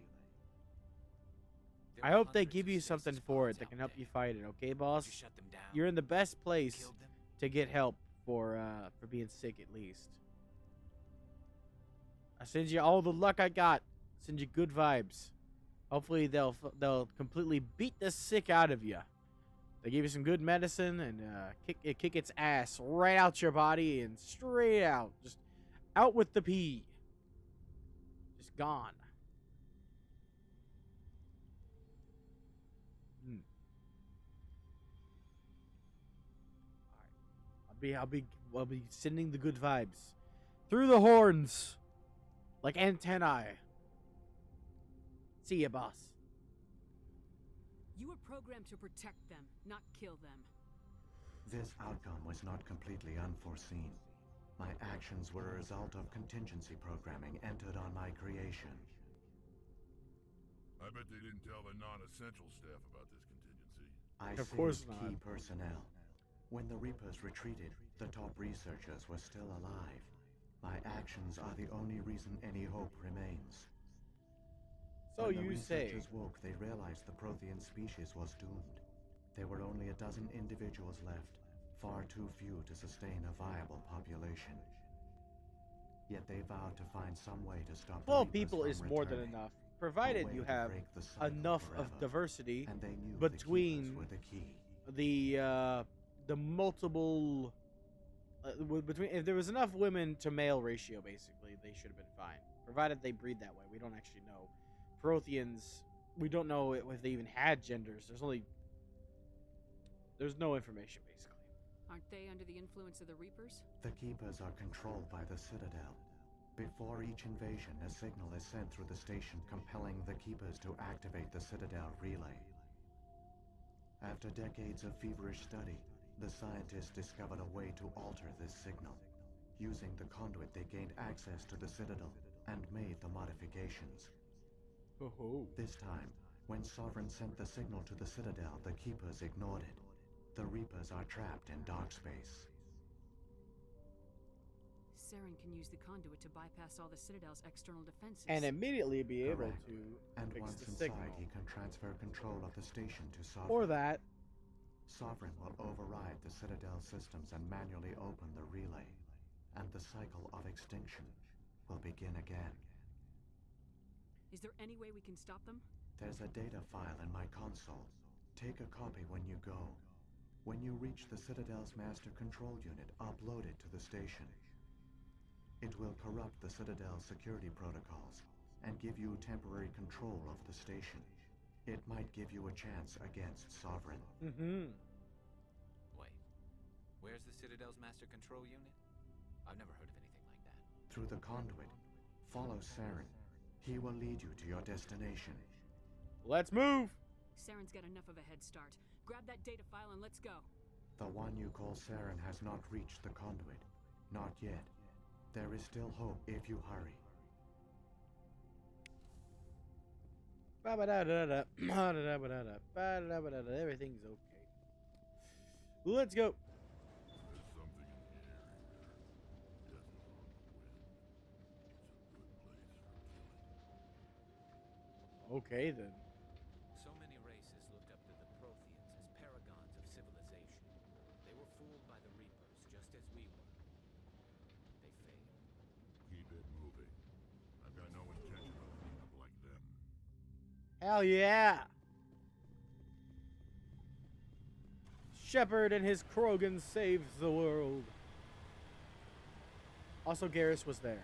I hope they give you something for it that can help you fight it, okay, boss? Shut them down. You're in the best place Killed them? to get help for being sick, at least. I send you all the luck I got. Send you good vibes. Hopefully they'll completely beat the sick out of you. They give you some good medicine and kick its ass right out your body and straight out, just out with the pee. Just gone. I'll be sending the good vibes through the horns like antennae. See ya, boss. You were programmed to protect them, not kill them. This outcome was not completely unforeseen. My actions were a result of contingency programming entered on my creation. I bet they didn't tell the non-essential staff about this contingency. I Of course saved not. key personnel. When the Reapers retreated, the top researchers were still alive. My actions are the only reason any hope remains. So When the you say. researchers woke, they realized the Prothean species was doomed. There were only a dozen individuals left, far too few to sustain a viable population. Yet they vowed to find some way to stop the 12 Reapers people from is more than returning. enough, A provided way you to have break the cycle enough of forever. diversity And they knew between the keepers were the key. the multiple between, if there was enough women to male ratio, basically they should have been fine, provided they breed that way. We don't actually know. Protheans, we don't know if they even had genders. There's no information, basically. Aren't they under the influence of the Reapers? The Keepers are controlled by the Citadel. Before each invasion, a signal is sent through the station compelling the Keepers to activate the Citadel relay. After decades of feverish study, the scientists discovered a way to alter this signal. Using the conduit, they gained access to the Citadel and made the modifications. This time, when Sovereign sent the signal to the Citadel, the Keepers ignored it. The Reapers are trapped in dark space. Saren can use the conduit to bypass all the Citadel's external defenses. And immediately be able Correct. to And fix once the inside, signal. he can transfer control of the station to Sovereign. Or that. Sovereign will override the Citadel systems and manually open the relay, and the cycle of extinction will begin again. Is there any way we can stop them? There's a data file in my console. Take a copy when you go. When you reach the Citadel's master control unit, upload it to the station. It will corrupt the Citadel's security protocols and give you temporary control of the station. It might give you a chance against Sovereign. Mm-hmm. Wait, where's the Citadel's master control unit? I've never heard of anything like that. Through the conduit, follow Saren. He will lead you to your destination. Let's move! Saren's got enough of a head start. Grab that data file and let's go. The one you call Saren has not reached the conduit. Not yet. There is still hope if you hurry. Everything's okay. Let's go. There's something in the air here. Doesn't harm the wind. It's a good place for killing. Okay, then. So many races looked up to the Protheans as paragons of civilization. They were fooled by the Reapers, just as we were. They failed. Keep it moving. I've got no intention of ending up like them. Hell yeah! Shepard and his Krogan saves the world. Also, Garrus was there.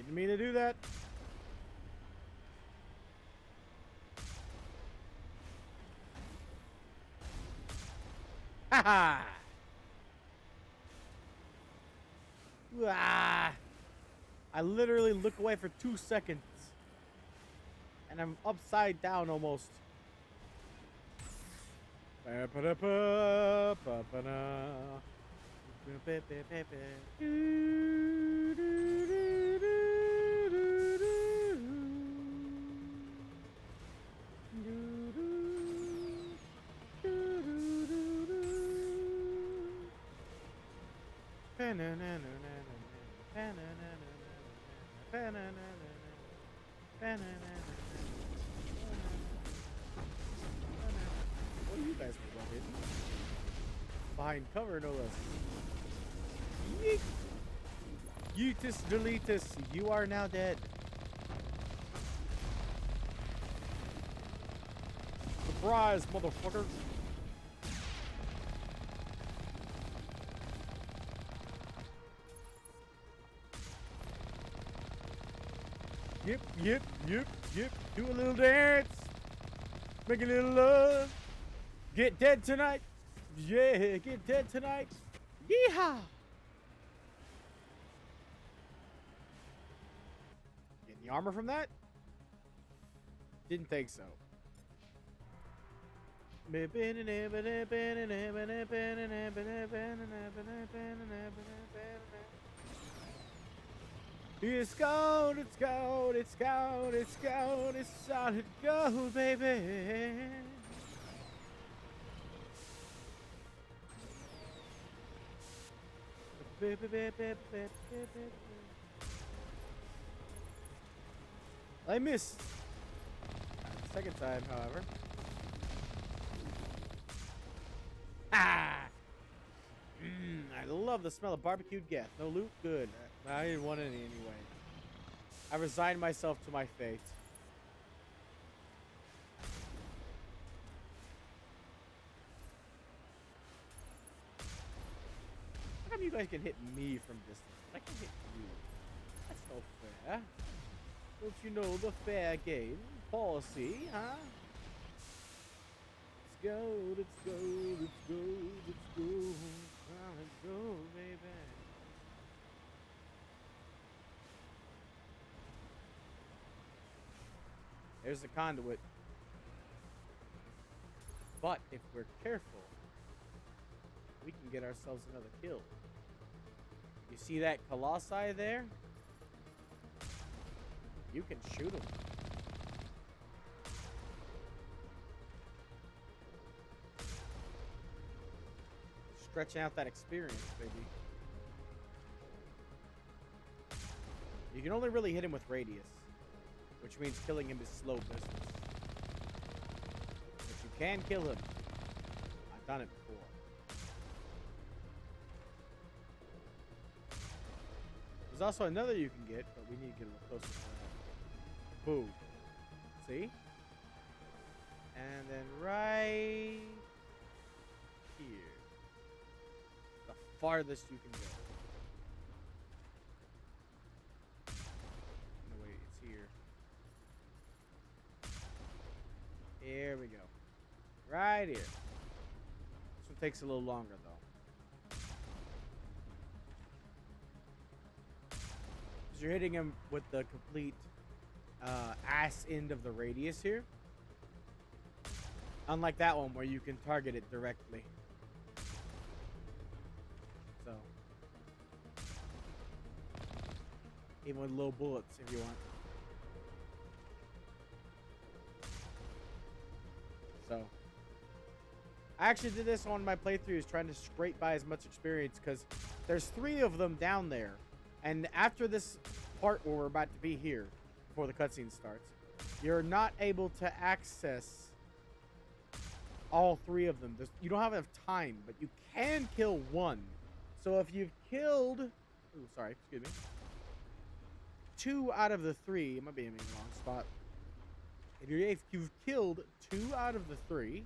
Didn't mean to do that. Haha! Ah! I literally look away for 2 seconds. And I'm upside down almost. What are you guys hidden? Behind cover, no less. Yeet! Yeetus deletus, you are now dead. Surprise, motherfucker. Yep, yep, yep, yep. Do a little dance. Make a little love. Get dead tonight. Yeah, get dead tonight. Yeehaw. Getting the armor from that? Didn't think so. It's gold, it's gold, it's gold, it's gold, it's solid gold, baby. I missed. Second time, however. Ah! I love the smell of barbecued gas. No loot? Good. I didn't want any anyway. I resigned myself to my fate. How come you guys can hit me from distance, but I can hit you? That's no fair. Don't you know the fair game policy, huh? Let's go, let's go, let's go, let's go. Let's go, baby. There's the conduit. But if we're careful, we can get ourselves another kill. You see that colossi there? You can shoot him. Stretching out that experience, baby. You can only really hit him with radius, which means killing him is slow business. But you can kill him. I've done it before. There's also another you can get, but we need to get a little closer to that. Boom. See? And then right here. The farthest you can go. No, wait, it's here. Here we go. Right here. This one takes a little longer, though. Because you're hitting him with the complete ass end of the radius here. Unlike that one where you can target it directly. So. Even with low bullets if you want. So. I actually did this on one of my playthroughs, trying to scrape by as much experience because there's 3 of them down there. And after this part where we're about to be here, before the cutscene starts, you're not able to access all 3 of them. You don't have enough time, but you can kill one. So if you've killed, ooh, sorry, excuse me, 2 out of the 3, it might be in the wrong spot. If you've killed 2 out of the 3,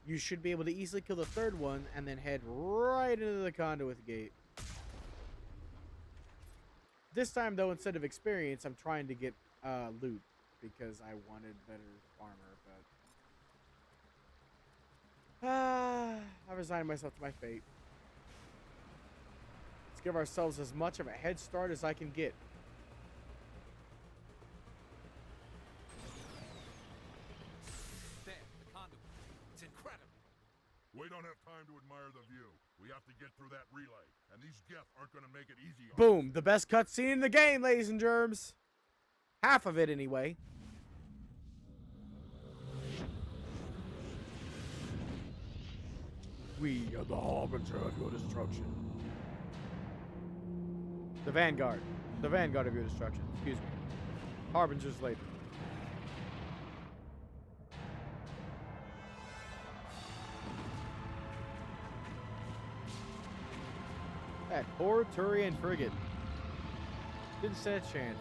you should be able to easily kill the 3rd one and then head right into the conduit gate. This time, though, instead of experience, I'm trying to get loot because I wanted better armor, but I resigned myself to my fate. Let's give ourselves as much of a head start as I can get. There, the conduit. It's incredible. We don't have time to admire the view. We have to get through that relay, and these Geth aren't going to make it easy on us. Boom! The best cutscene in the game, ladies and germs. Half of it, anyway. We are the harbinger of your destruction. The vanguard. The vanguard of your destruction. Excuse me. Harbingers later. That poor Turian frigate. Didn't stand a chance.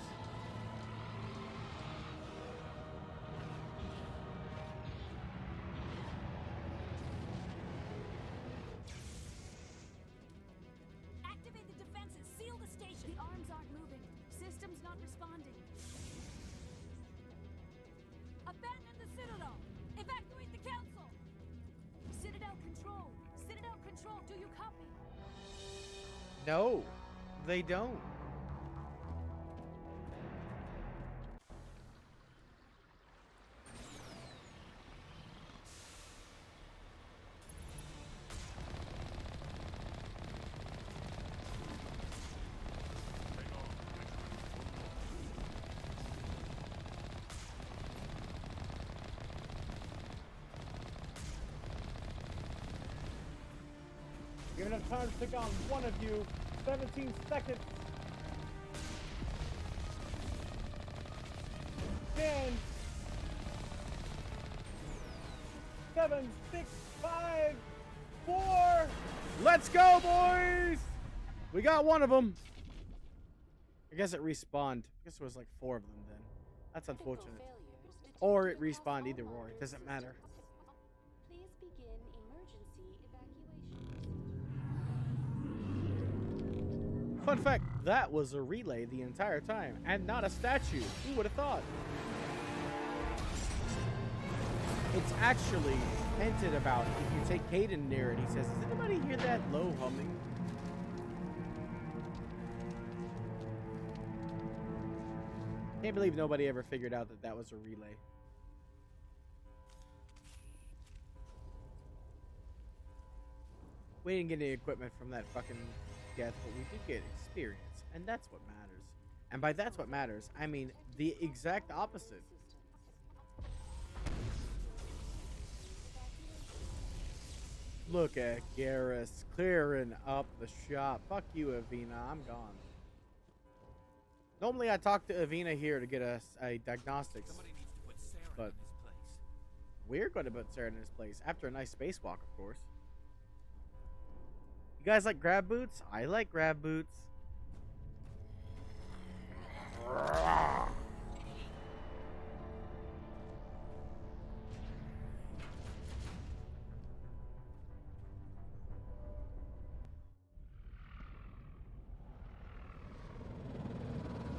Activate the defenses. Seal the station. The arms aren't moving. Systems not responding. Abandon the Citadel. Evacuate the Council. Citadel Control. Citadel Control, do you copy? No, they don't. Give enough time to take on one of you. 17 seconds. 10, 7, 6, 5, 4. Let's go, boys! We got one of them. I guess it respawned. I guess it was like 4 of them then. That's unfortunate. Or it respawned, either or. It doesn't matter. Please begin emergency evacuation. Fun fact, that was a relay the entire time, and not a statue. Who would have thought? It's actually hinted about if you take Caden near it. He says, does anybody hear that low humming? Can't believe nobody ever figured out that that was a relay. We didn't get any equipment from that fucking Geth, but we did get experience, and that's what matters. And by that's what matters, I mean the exact opposite. Look at Garrus clearing up the shop. Fuck you, Avina. I'm gone. Normally I talk to Avina here to get us a diagnostics, but we're going to put Sarah in his place after a nice spacewalk, of course. You guys like grab boots? I like grab boots.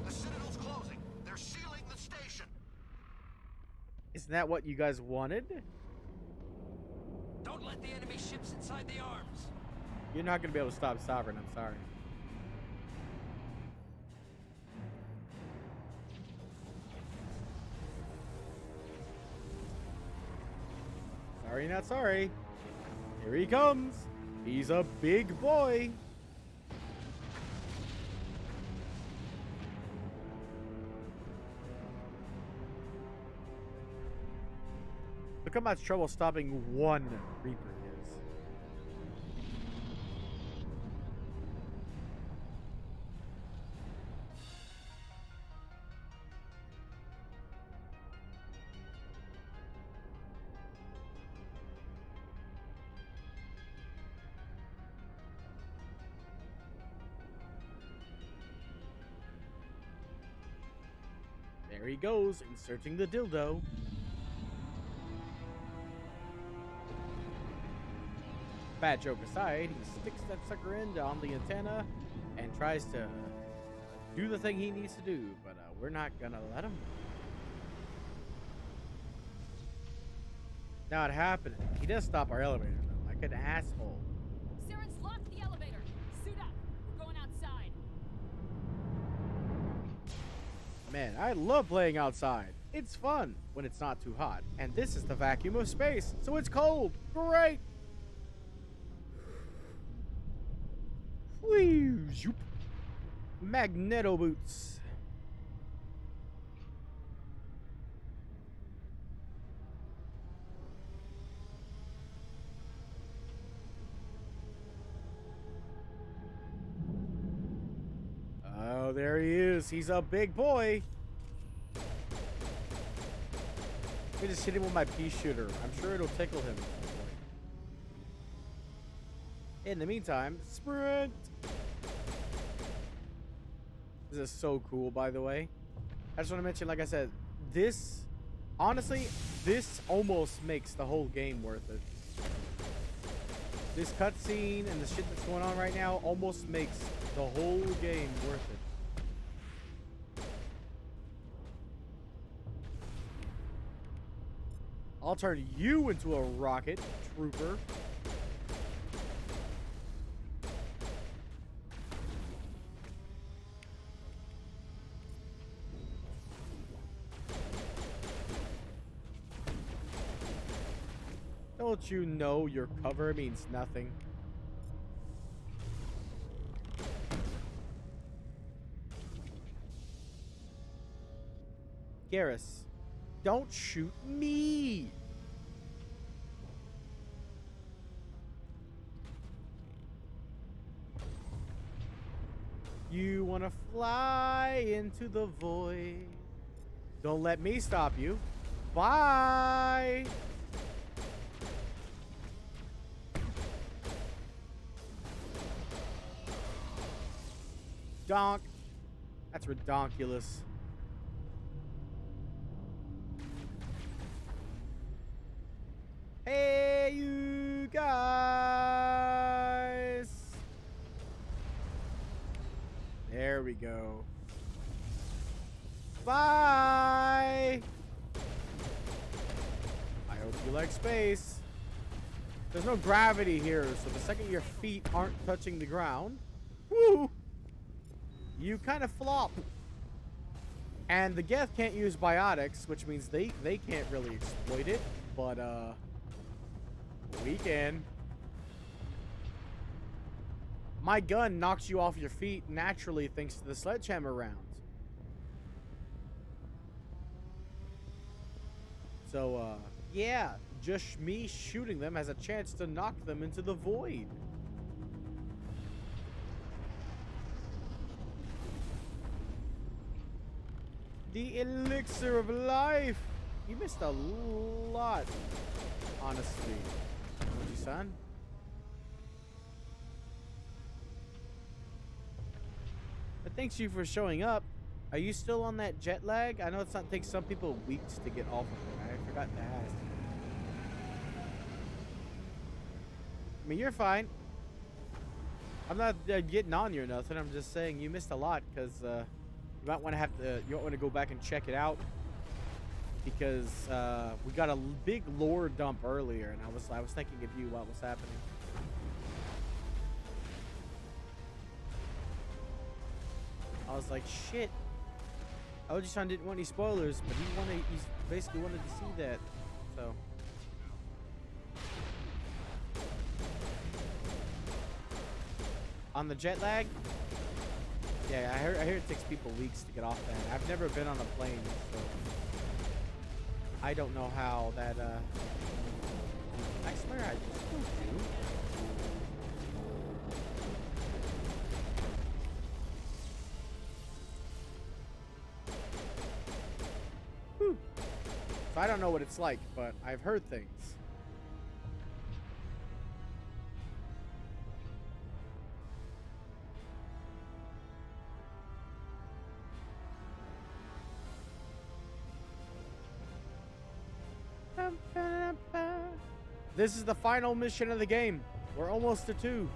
The Citadel's closing. They're sealing the station. Isn't that what you guys wanted? Don't let the enemy ships inside the arms. You're not going to be able to stop Sovereign, I'm sorry. Sorry, not sorry. Here he comes. He's a big boy. Look how much trouble stopping one Reaper is. There he goes, inserting the dildo. Bad joke aside, he sticks that sucker in on the antenna and tries to do the thing he needs to do, but we're not gonna let him. Not happening. He does stop our elevator though, like an asshole. Saren's locked the elevator. Suit up. We're going outside. Man, I love playing outside. It's fun when it's not too hot. And this is the vacuum of space, so it's cold. Great. Whee, zoop. Magneto boots. Oh, there he is. He's a big boy. Let me just hit him with my pea shooter. I'm sure it'll tickle him. In the meantime, sprint. This is so cool, by the way. I just want to mention, like I said, this, honestly, this almost makes the whole game worth it. This cutscene and the shit that's going on right now almost makes the whole game worth it. I'll turn you into a rocket, trooper. Don't you know your cover means nothing? Garrus, don't shoot me! You wanna fly into the void? Don't let me stop you. Bye! Donk. That's redonkulous. Hey, you guys. There we go. Bye. I hope you like space. There's no gravity here, so the second your feet aren't touching the ground, woo, you kind of flop. And the Geth can't use biotics, which means they can't really exploit it, but we can. My gun knocks you off your feet naturally thanks to the sledgehammer rounds. So yeah, just me shooting them has a chance to knock them into the void. The elixir of life. You missed a lot, honestly. Would you, son? But thanks you for showing up. Are you still on that jet lag? I know it takes some people weeks to get off of it. I forgot to ask. I mean, you're fine. I'm not getting on you or nothing. I'm just saying you missed a lot because you might want to go back and check it out because we got a big lore dump earlier, and I was thinking of you what was happening. I was like, shit. Oji-san didn't want any spoilers, but he basically wanted to see that. So. On the jet lag? Yeah, I hear it takes people weeks to get off that. I've never been on a plane, so I don't know how that, I swear I just told you. Whew. So I don't know what it's like, but I've heard things. This is the final mission of the game. We're almost to 2.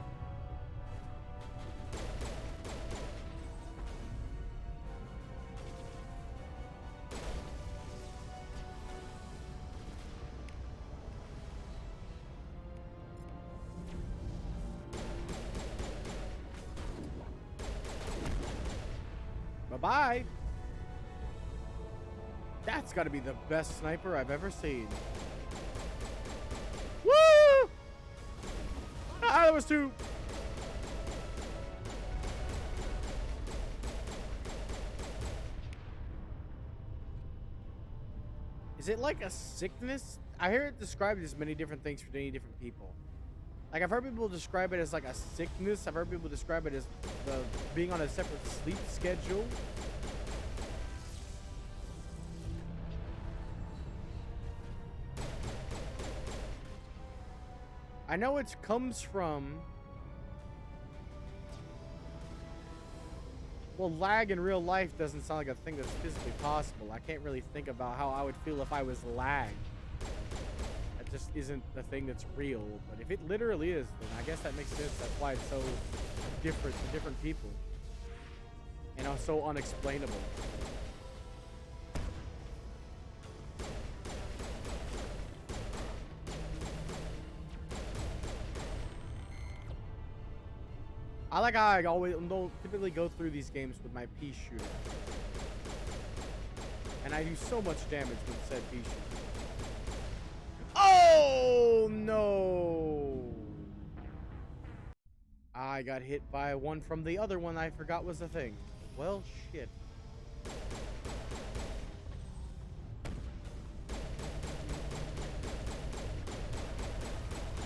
Bye-bye. That's got to be the best sniper I've ever seen. Woo! Ah, that was two. Is it like a sickness? I hear it described as many different things for many different people. Like, I've heard people describe it as like a sickness. I've heard people describe it as being on a separate sleep schedule. I know it comes from... Well, lag in real life doesn't sound like a thing that's physically possible. I can't really think about how I would feel if I was lagged. That just isn't a thing that's real. But if it literally is, then I guess that makes sense. That's why it's so different to different people. And so unexplainable. I like how I always don't typically go through these games with my pea shooter. And I do so much damage with said pea shooter. Oh no! I got hit by one from the other one I forgot was a thing. Well, shit.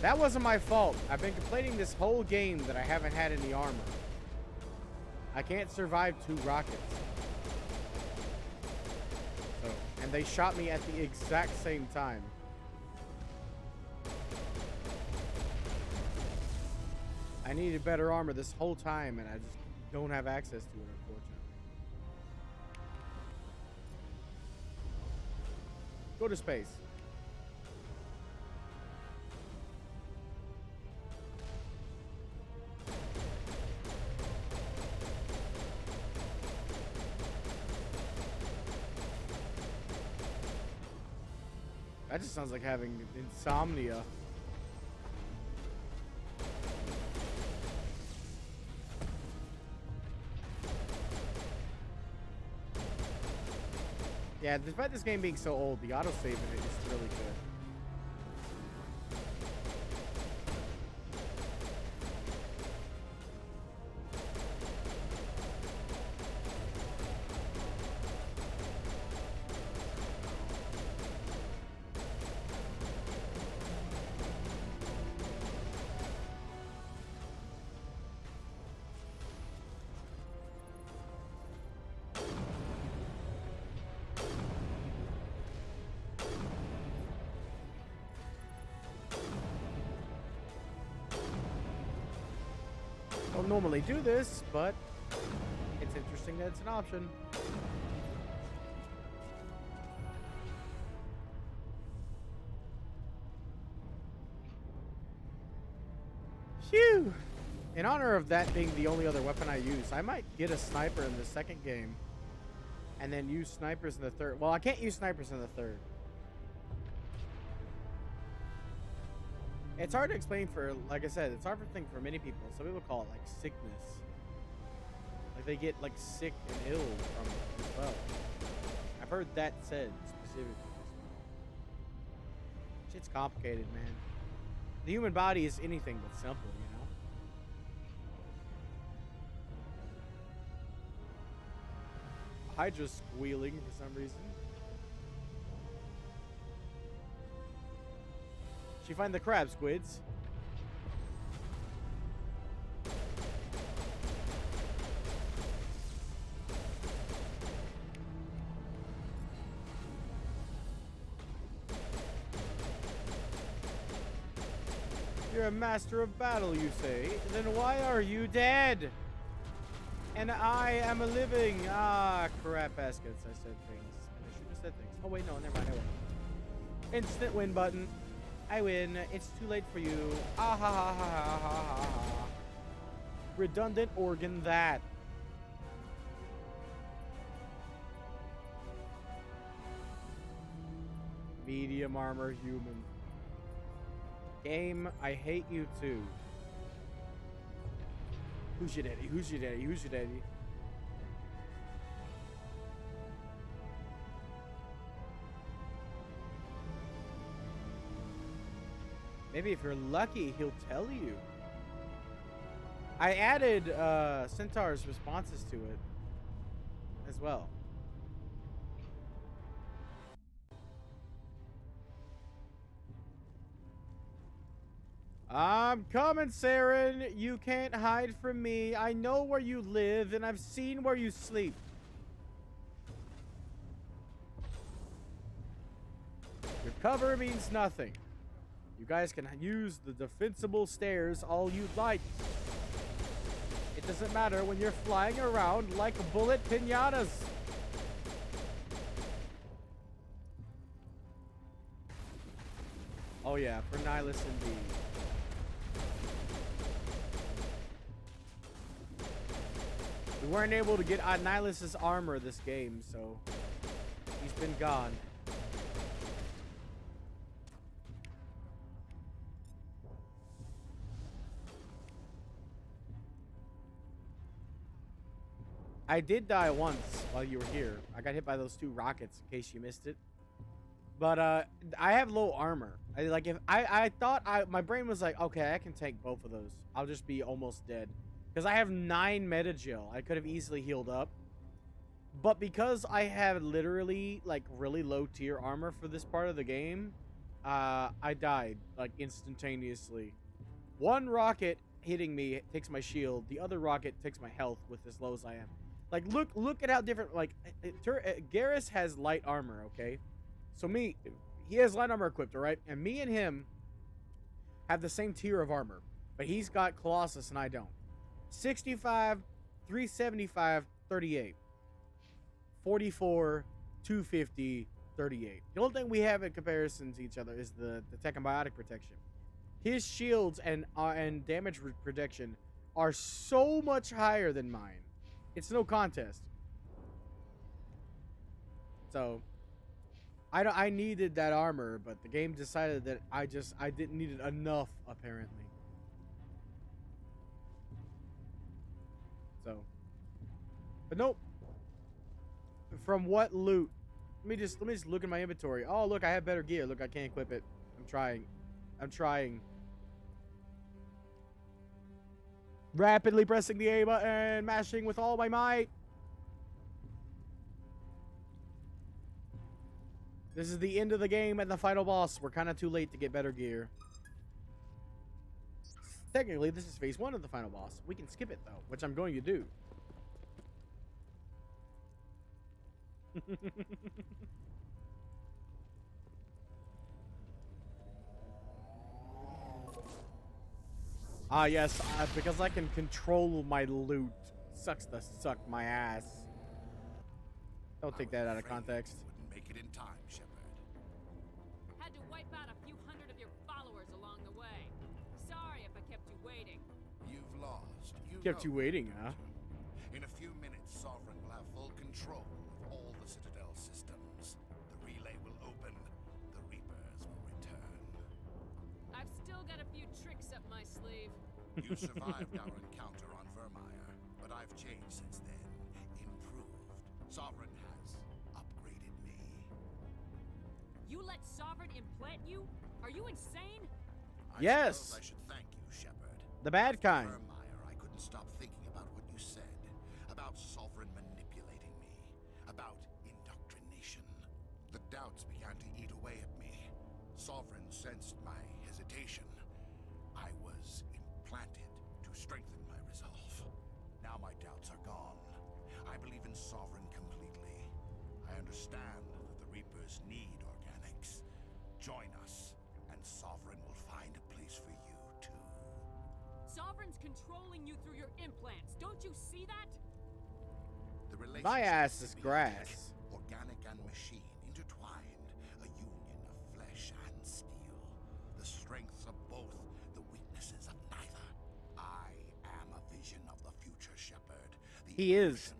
That wasn't my fault. I've been complaining this whole game that I haven't had any armor. I can't survive 2 rockets. So, and they shot me at the exact same time. I needed better armor this whole time, and I just don't have access to it, unfortunately. Go to space. That just sounds like having insomnia. Yeah, despite this game being so old, the autosave in it is really good. Don't normally do this, but it's interesting that it's an option. Phew! In honor of that being the only other weapon I use, I might get a sniper in the second game and then use snipers in the third. Well, I can't use snipers in the third. It's hard to explain for, like I said, it's hard to think for many people. Some people call it like sickness. Like they get like sick and ill from it as well. I've heard that said specifically as well. Shit's complicated, man. The human body is anything but simple, you know? Hydra's squealing for some reason. Did you find the crab squids? You're a master of battle, you say? Then why are you dead? And I am a living. Ah, crap baskets. I said things. And I should have said things. Oh, wait, no, never mind. I win. Instant win button. I win. It's too late for you. Ah ha ha ha ha ha ha ha. Redundant organ that. Medium armor human. Game, I hate you too. Who's your daddy? Who's your daddy? Who's your daddy? Maybe if you're lucky, he'll tell you. I added Centaur's responses to it as well. I'm coming, Saren. You can't hide from me. I know where you live, and I've seen where you sleep. Your cover means nothing. You guys can use the defensible stairs all you'd like. It doesn't matter when you're flying around like bullet pinatas. Oh yeah, for Nihilus indeed. We weren't able to get Nihilus's armor this game, so he's been gone. I did die once while you were here. I got hit by those 2 rockets, in case you missed it. But I have low armor. I thought my brain was like, okay, I can take both of those. I'll just be almost dead. Because I have 9 metagel. I could have easily healed up. But because I have literally, like, really low tier armor for this part of the game, I died, like, instantaneously. 1 rocket hitting me takes my shield. The other rocket takes my health with as low as I am. Like, look at how different, like, Garrus has light armor, okay? So he has light armor equipped, all right? And me and him have the same tier of armor. But he's got Colossus and I don't. 65, 375, 38. 44, 250, 38. The only thing we have in comparison to each other is the tech and biotic protection. His shields and damage protection are so much higher than mine. It's no contest. So I needed that armor, but the game decided that I didn't need it enough, apparently. So, but nope. From what loot? Let me just look at my inventory. Oh, look, I have better gear. Look, I can't equip it. I'm trying. Rapidly pressing the A button, mashing with all my might. This is the end of the game and the final boss. We're kind of too late to get better gear. Technically, this is phase 1 of the final boss. We can skip it, though, which I'm going to do. Ah, yes, because I can control my loot. Sucks to suck my ass. Don't take that out of context. Wouldn't make it in time, Shepard. Had to wipe out a few hundred of your followers along the way. Sorry if I kept you waiting. You've lost. Kept you waiting, huh? In a few minutes, Sovereign will have full control of all the Citadel systems. The relay will open. The Reapers will return. I've still got a few tricks up my sleeve. You survived our encounter on Vermeer, but I've changed since then. Improved. Sovereign has upgraded me. You let Sovereign implant you? Are you insane? Yes. I should thank you, Shepard. The bad kind. Vermeer, I couldn't stop thinking about what you said. About Sovereign manipulating me. About indoctrination. The doubts began to eat away at me. Sovereign sensed my hesitation. I was implanted to strengthen my resolve. Now my doubts are gone. I believe in Sovereign completely. I understand that the Reapers need organics. Join us, and Sovereign will find a place for you, too. Sovereign's controlling you through your implants. Don't you see that? The My ass is grass. Organic and machine intertwined, a union of flesh and steel. The strengths of both, the weaknesses of neither. I am a vision of the future, Shepard. He is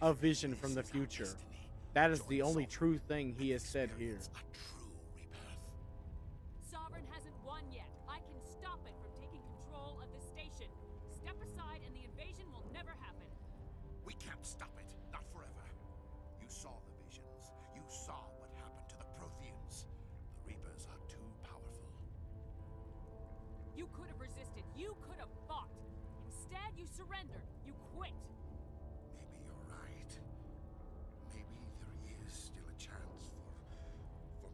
a vision from the future. That is the only true thing he has said here. Sovereign hasn't won yet. I can stop it from taking control of the station. Step aside and the invasion will never happen. We can't stop it. Not forever. You saw the visions. You saw what happened to the Protheans. The Reapers are too powerful. You could have resisted. You could have fought. Instead, you surrendered. You quit. Maybe you're right. Maybe there is still a chance for...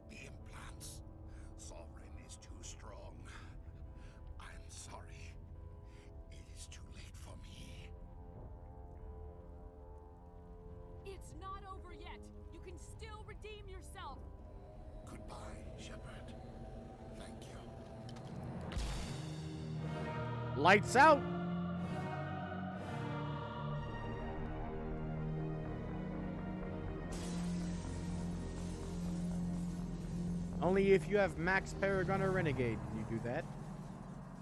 The implants. Sovereign is too strong. I'm sorry. It is too late for me. It's not over yet. You can still redeem yourself. Goodbye, Shepard. Thank you. Lights out. Only if you have Max Paragon or Renegade can you do that.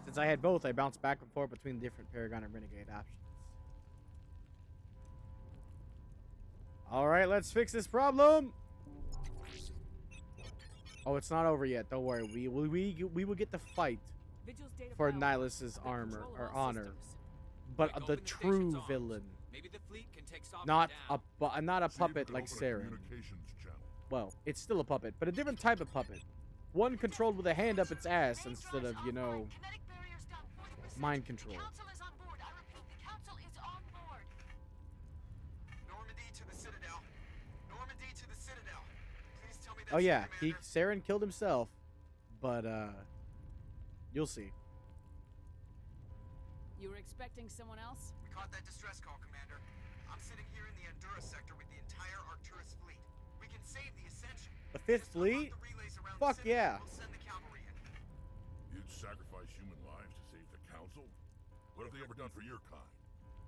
Since I had both, I bounced back and forth between different Paragon and Renegade options. Alright, let's fix this problem. Oh, it's not over yet. Don't worry. We will get the fight for Nihilus's armor or honor. But the true villain. Maybe the fleet can take Not down. not a puppet like Saren. Well, it's still a puppet, but a different type of puppet. One controlled with a hand up its ass instead of, you know, mind control. Oh yeah, Saren killed himself, but you'll see. You were expecting someone else? We caught that distress call, Commander. I'm sitting here in the Honduras sector with the entire Arcturus fleet. We can save the Ascension. The 5th Fleet? Fuck yeah. We'll send the cavalry in. You'd sacrifice human lives to save the Council? What have they ever done for your kind?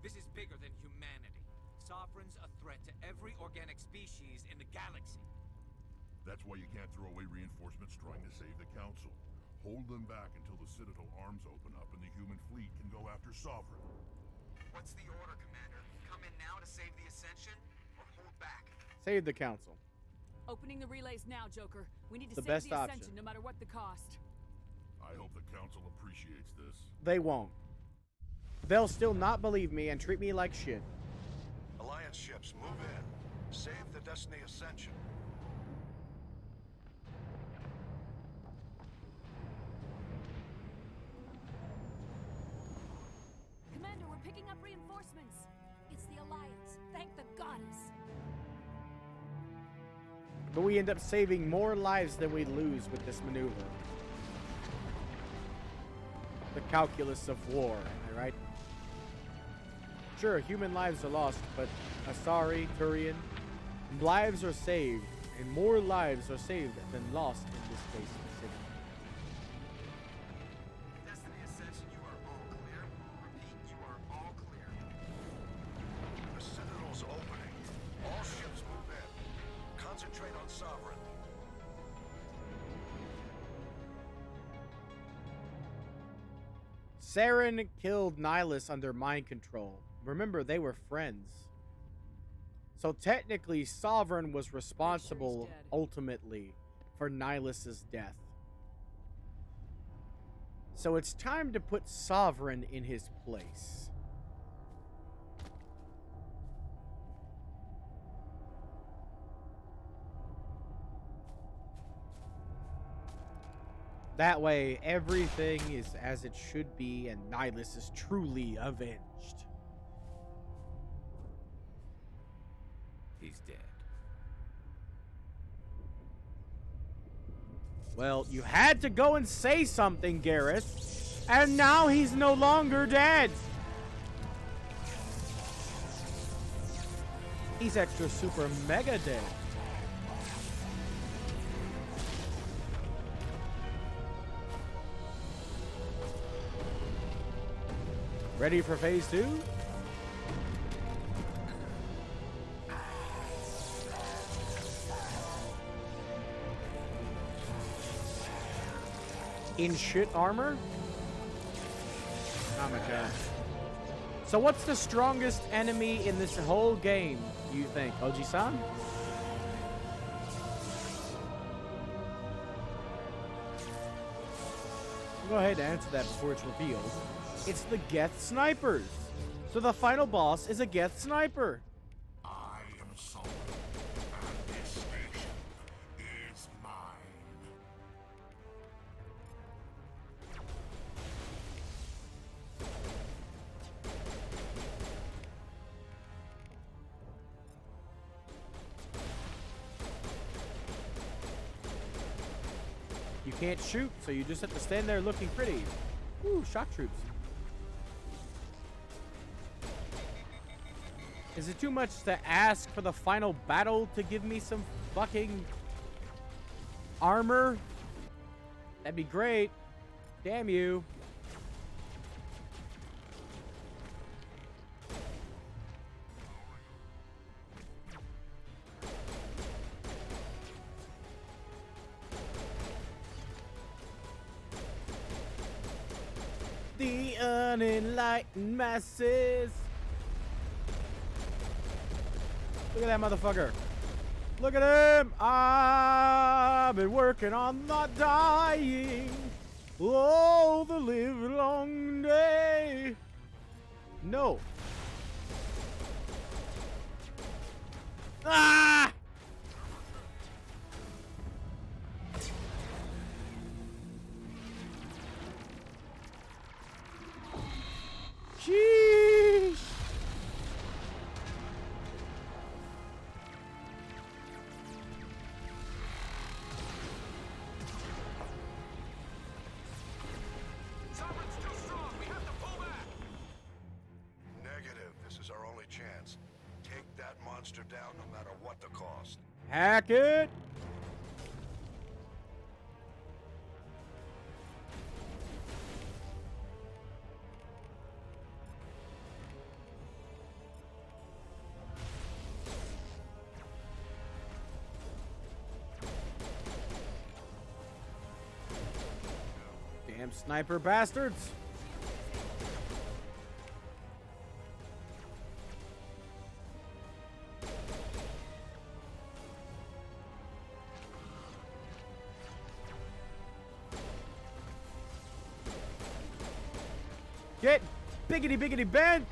This is bigger than humanity. Sovereign's a threat to every organic species in the galaxy. That's why you can't throw away reinforcements trying to save the Council. Hold them back until the Citadel arms open up and the human fleet can go after Sovereign. What's the order, Commander? Come in now to save the Ascension, or hold back? Save the Council. Opening the relays now, Joker. We need to The save best the option. Ascension no matter what the cost. I hope the Council appreciates this. They won't. They'll still not believe me and treat me like shit. Alliance ships, move in. Save the Destiny Ascension. Commander, we're picking up reinforcements. It's the Alliance. Thank the goddess. But we end up saving more lives than we lose with this maneuver. The calculus of war, am I right? Sure, human lives are lost, but Asari, Turian, lives are saved, and more lives are saved than lost in this case specifically. Destiny Ascension, you are all clear. Repeat, you are all clear. The Citadel's opening. All ships move in. Concentrate on Sovereign. Saren killed Nihilus under mind control. Remember, they were friends. So technically, Sovereign was responsible, ultimately, for Nihilus's death. So it's time to put Sovereign in his place. That way, everything is as it should be, and Nihilus is truly avenged. He's dead. Well, you had to go and say something, Garrus. And now he's no longer dead. He's extra super mega dead. Ready for phase 2? In shit armor? Oh my god. So what's the strongest enemy in this whole game, you think? Oji-san? Go ahead and answer that before it's revealed. It's the Geth Snipers. So the final boss is a Geth Sniper. I am Sovereign, and this station is can't shoot, so you just have to stand there looking pretty. Ooh, shock troops. Is it too much to ask for the final battle to give me some fucking armor? That'd be great. Damn you. The unenlightened masses. Look at that motherfucker. Look at him. I've been working on not dying. Oh, the live long day. No. Ah! Sheesh. Sovereign's too strong. We have to pull back. Negative. This is our only chance. Take that monster down no matter what the cost. Hack it. Damn sniper bastards. Get biggity biggity bent.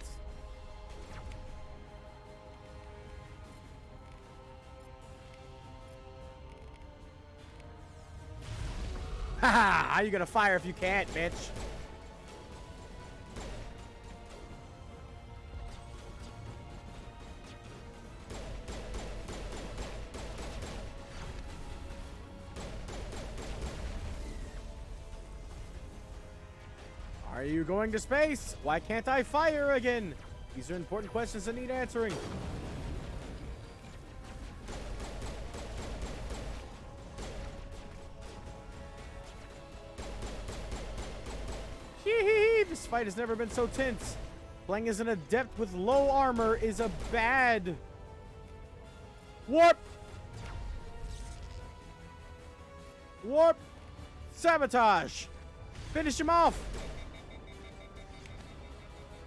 Haha, how you gonna fire if you can't, bitch? Are you going to space? Why can't I fire again? These are important questions that need answering. This fight has never been so tense. Playing as an adept with low armor is a bad... Warp! Warp! Sabotage! Finish him off!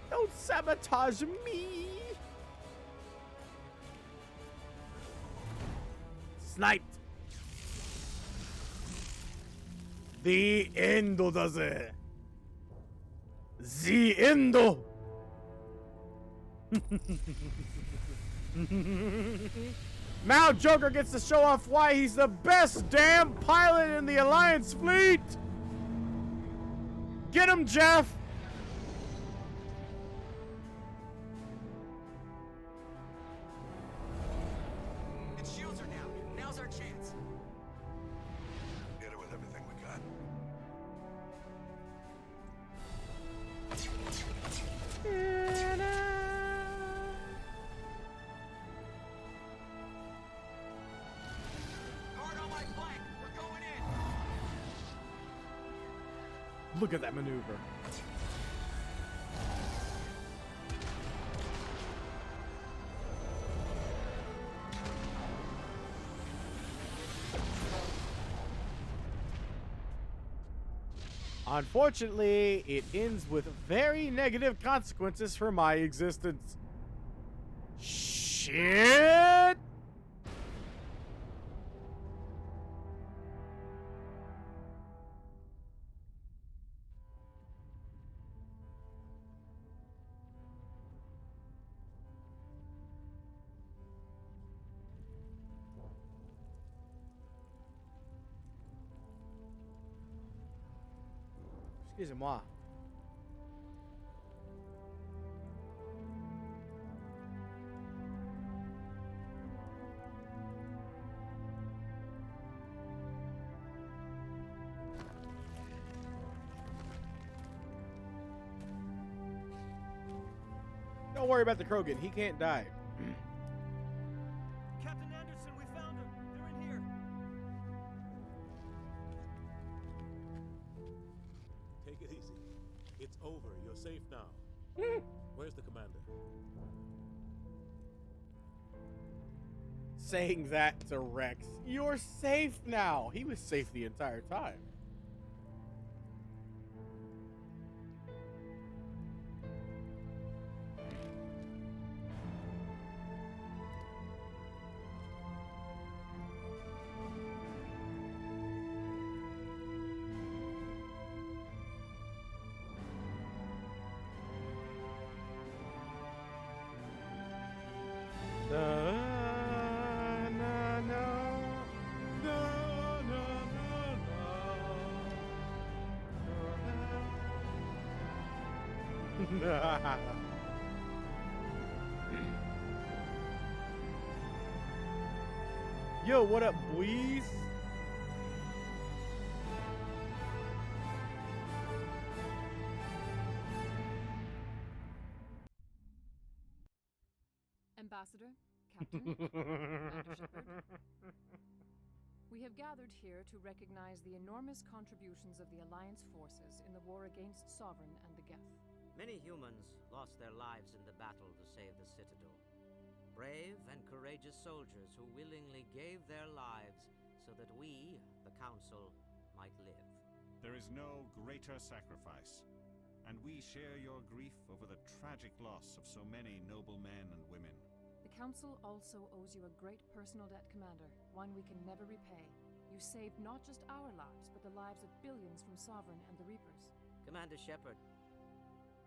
Don't sabotage me! Sniped! The Endo does it! The Endo! Now Joker gets to show off why he's the best damn pilot in the Alliance fleet! Get him, Jeff! Its shields are down. Now's our chance. Hit it with everything we got. Guard on my flank. We're going in. Look at that maneuver. Unfortunately, it ends with very negative consequences for my existence. Shit! Excusez-moi. Don't worry about the Krogan. He can't die. Captain Anderson, we found them. They're in here. Take it easy. It's over. You're safe now. Where's the commander? Saying that to Rex. You're safe now. He was safe the entire time. Yo, what up, boys? Ambassador, Captain, Commander Shepard. We have gathered here to recognize the enormous contributions of the Alliance forces in the war against Sovereign and the Geth. Many humans lost their lives in the battle to save the Citadel. Brave and courageous soldiers who willingly gave their lives so that we, the Council, might live. There is no greater sacrifice, and we share your grief over the tragic loss of so many noble men and women. The Council also owes you a great personal debt, Commander, one we can never repay. You saved not just our lives, but the lives of billions from Sovereign and the Reapers. Commander Shepard,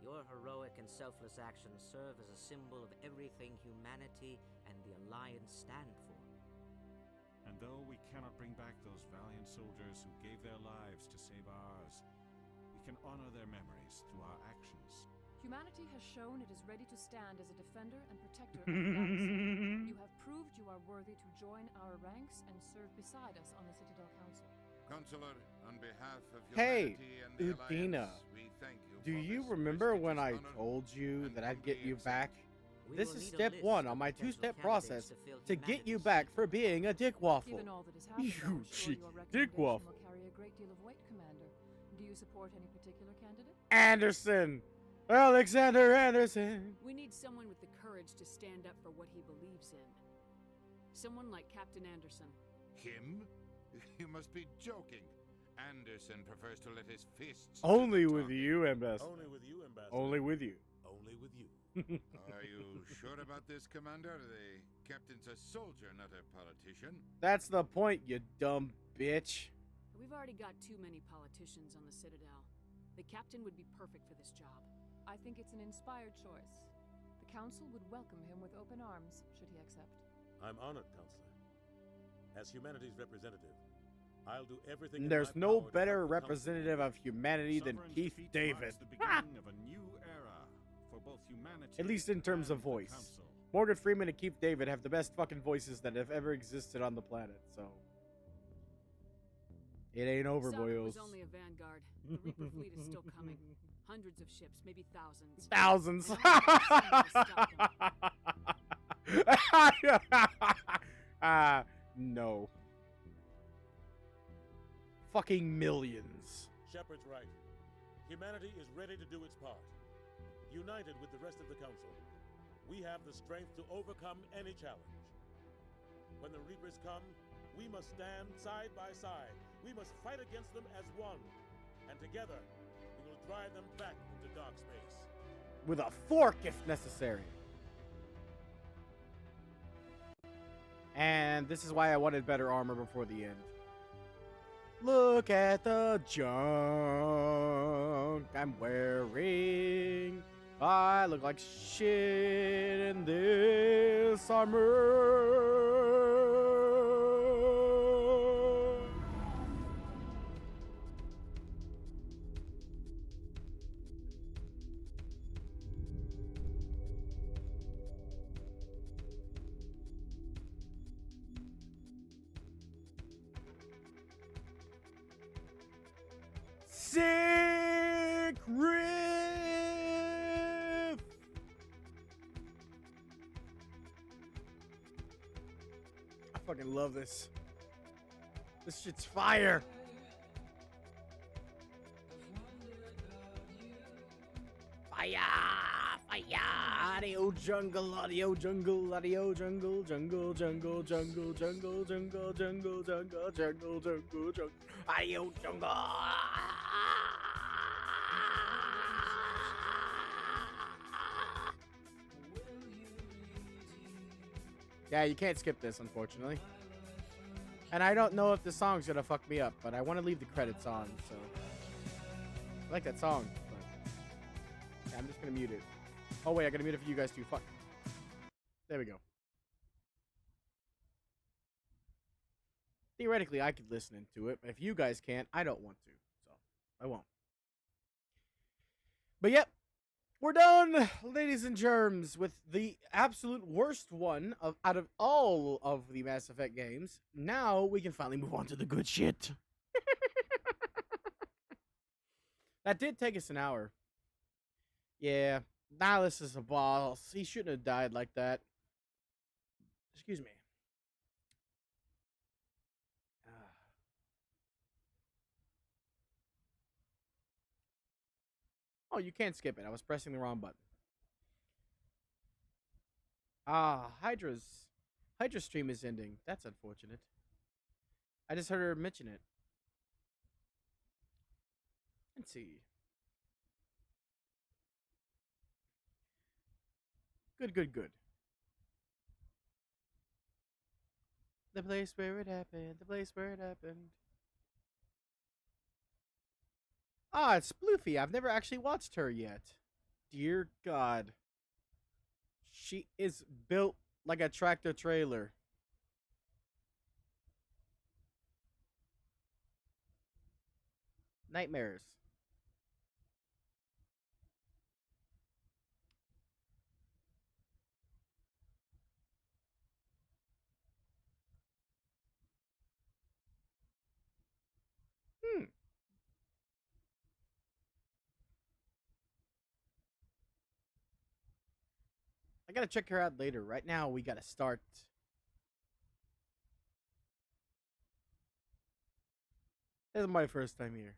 your heroic and selfless actions serve as a symbol of everything humanity and the Alliance stand for. And though we cannot bring back those valiant soldiers who gave their lives to save ours, we can honor their memories through our actions. Humanity has shown it is ready to stand as a defender and protector of the galaxy. You have proved you are worthy to join our ranks and serve beside us on the Citadel Council. Counselor, on behalf of Hey, humanity and the Udina. Alliance, we thank you Do for you this remember when I prestigious honor told you that I'd get you back? We This will is need a step list one of on my potential two-step candidates process to fill to get you humanity's back for being a dick waffle. Given all that has happened, You I'm sure cheeky your dick recommendation waffle. will carry a great deal of weight, Commander. Do you support any particular candidate? Anderson! Alexander Anderson! We need someone with the courage to stand up for what he believes in. Someone like Captain Anderson. Him? You must be joking. Anderson prefers to let his fists... Only with you, Ambassador. Only with you, Ambassador. Only with you. Only with you. Are you sure about this, Commander? The captain's a soldier, not a politician. That's the point, you dumb bitch. We've already got too many politicians on the Citadel. The captain would be perfect for this job. I think it's an inspired choice. The Council would welcome him with open arms, should he accept. I'm honored, Counselor. As humanity's representative, I'll do everything in There's my no power to better help the Council. representative of humanity than Sovereign's Keith defeat David. marks the beginning of a new era for both humanity At least in terms of and the voice. Council. Morgan Freeman and Keith David have the best fucking voices that have ever existed on the planet, so. It ain't over, Sovereign boyos. was only a vanguard. The Reaper fleet is still coming. Hundreds of ships, maybe thousands. Thousands. And I don't think someone to stop them. No. Fucking millions. Shepard's right. Humanity is ready to do its part. United with the rest of the Council, we have the strength to overcome any challenge. When the Reapers come, we must stand side by side. We must fight against them as one. And together, we will drive them back into dark space. With a fork if necessary. And this is why I wanted better armor before the end. Look at the junk I'm wearing. I look like shit in this armor. Sick riff. fucking love this. This shit's fire. Fire! Fire! Audio jungle, audio jungle, audio jungle, jungle, jungle, jungle, jungle, jungle, jungle, jungle, jungle, jungle, jungle, audio jungle. Yeah, you can't skip this, unfortunately. And I don't know if the song's gonna fuck me up, but I want to leave the credits on, so. I like that song, but yeah, I'm just gonna mute it. Oh wait, I gotta mute it for you guys too. Fuck. There we go. Theoretically, I could listen into it, but if you guys can't, I don't want to, so I won't. But yep, we're done, ladies and germs, with the absolute worst one out of all of the Mass Effect games. Now we can finally move on to the good shit. That did take us an hour. Yeah, Nihilus is a boss. He shouldn't have died like that. Excuse me. Oh, you can't skip it. I was pressing the wrong button. Hydra's stream is ending. That's unfortunate. I just heard her mention it. Let's see. Good. The place where it happened. The place where it happened. Ah, it's Sploofy. I've never actually watched her yet. Dear God. She is built like a tractor trailer. Nightmares. I gotta check her out later. Right now, we gotta start. This is my first time here.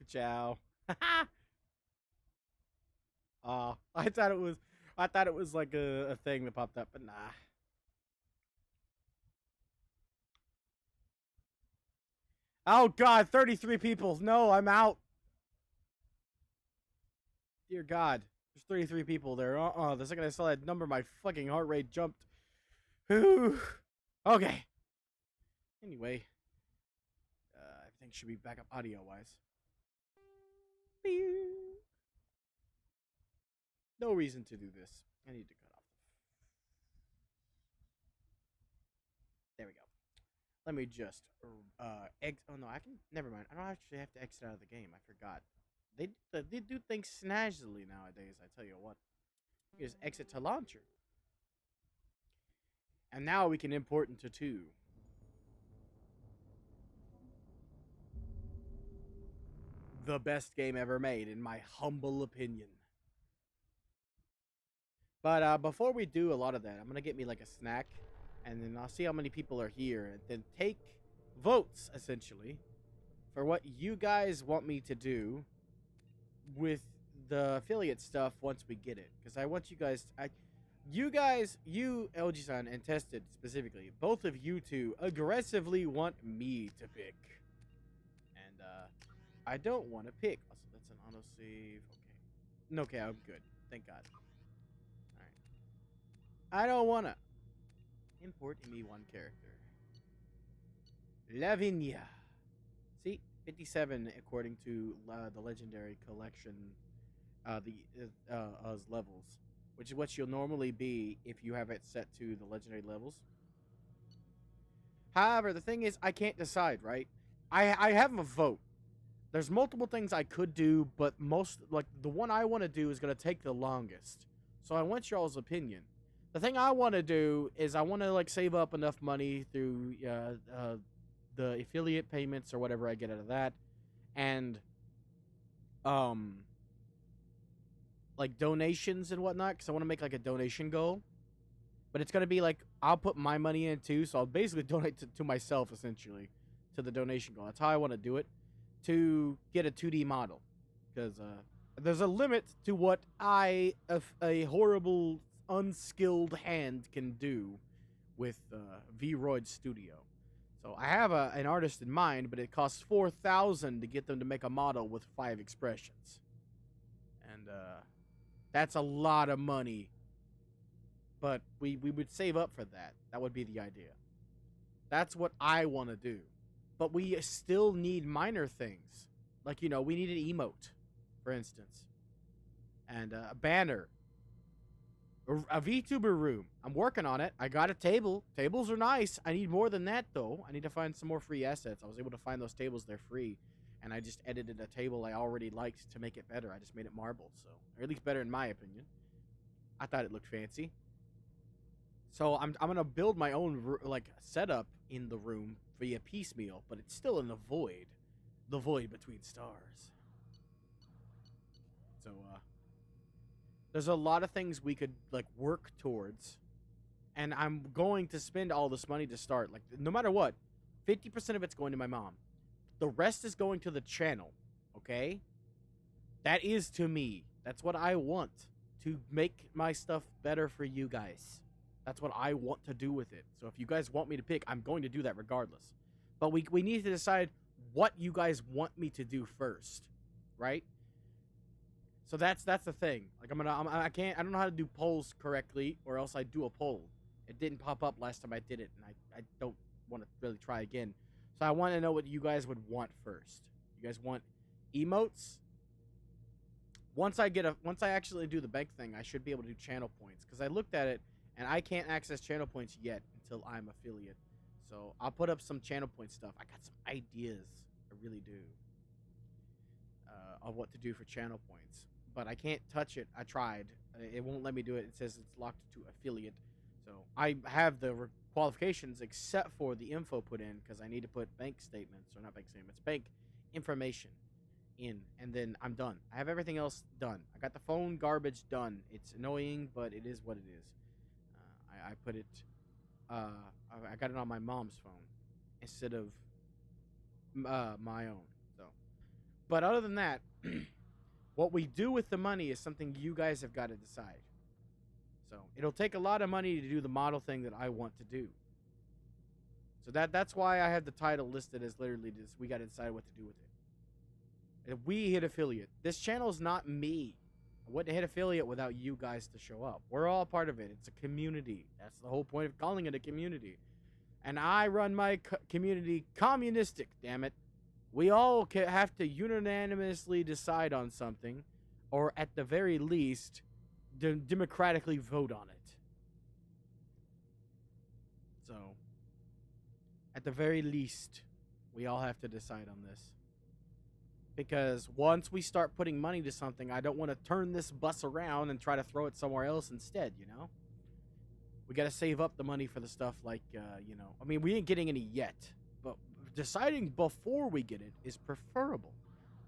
Ciao. I thought it was like a thing that popped up, but nah. Oh God, 33 people. No, I'm out. Dear God, there's 33 people there. The second I saw that number, my fucking heart rate jumped. Whew. Okay. Anyway, everything should be back up audio-wise. No reason to do this. I need to cut off. There we go. Let me just oh no, I can. Never mind. I don't actually have to exit out of the game. I forgot. They do things snazzily nowadays. I tell you what. You just exit to launcher, and now we can import into 2. The best game ever made, in my humble opinion. But before we do a lot of that, I'm gonna get me like a snack, and then I'll see how many people are here, and then take votes essentially for what you guys want me to do with the affiliate stuff once we get it, because I want you guys. You LG-san and Tested specifically, both of you two aggressively want me to pick, and I don't want to pick. Also, that's an autosave. Okay, I'm good. Thank God. All right. I don't wanna import me one character. Lavinia. See, 57 according to the legendary collection, levels, which is what you'll normally be if you have it set to the legendary levels. However, the thing is, I can't decide, right? I have a vote. There's multiple things I could do, but the one I want to do is going to take the longest. So I want y'all's opinion. The thing I want to do is I want to save up enough money through the affiliate payments or whatever I get out of that, and donations and whatnot, because I want to make a donation goal but it's gonna be like I'll put my money in too. So I'll basically donate to myself essentially to the donation goal. That's how I want to do it, to get a 2D model, because there's a limit to what a horrible unskilled hand can do with Vroid Studio. So I have an artist in mind, but it costs 4,000 to get them to make a model with 5 expressions, and that's a lot of money. But we would save up for that. That would be the idea. That's what I want to do. But we still need minor things, like we need an emote, for instance, and a banner. A VTuber room. I'm working on it. I got a table. Tables are nice. I need more than that, though. I need to find some more free assets. I was able to find those tables. They're free. And I just edited a table I already liked to make it better. I just made it marble, so, or at least better in my opinion. I thought it looked fancy. So I'm going to build my own, like, setup in the room via piecemeal, but it's still in the void. The void between stars. So, there's a lot of things we could, like, work towards, and I'm going to spend all this money to start. Like, no matter what, 50% of it's going to my mom. The rest is going to the channel, okay? That is to me. That's what I want, to make my stuff better for you guys. That's what I want to do with it. So if you guys want me to pick, I'm going to do that regardless. But we need to decide what you guys want me to do first, right? So that's the thing. Like I don't know how to do polls correctly, or else I do a poll. It didn't pop up last time I did it, and I don't want to really try again. So I want to know what you guys would want first. You guys want emotes? Once I actually do the bank thing, I should be able to do channel points, because I looked at it and I can't access channel points yet until I'm affiliate. So I'll put up some channel point stuff. I got some ideas. I really do. Of what to do for channel points. But I can't touch it. I tried. It won't let me do it. It says it's locked to affiliate. So I have the qualifications except for the info put in, because I need to put bank statements, or not bank statements, bank information in, and then I'm done. I have everything else done. I got the phone garbage done. It's annoying, but it is what it is. I put it, I got it on my mom's phone instead of my own. So, but other than that, what we do with the money is something you guys have got to decide. So it'll take a lot of money to do the model thing that I want to do. So that's why I have the title listed as literally this. We got to decide what to do with it. If we hit affiliate, this channel is not me. I wouldn't hit affiliate without you guys to show up. We're all part of it. It's a community. That's the whole point of calling it a community. And I run my community communistic, damn it. We all have to unanimously decide on something, or at the very least, democratically vote on it. So, at the very least, we all have to decide on this. Because once we start putting money to something, I don't want to turn this bus around and try to throw it somewhere else instead, you know? We got to save up the money for the stuff like, I mean, we ain't getting any yet, but deciding before we get it is preferable.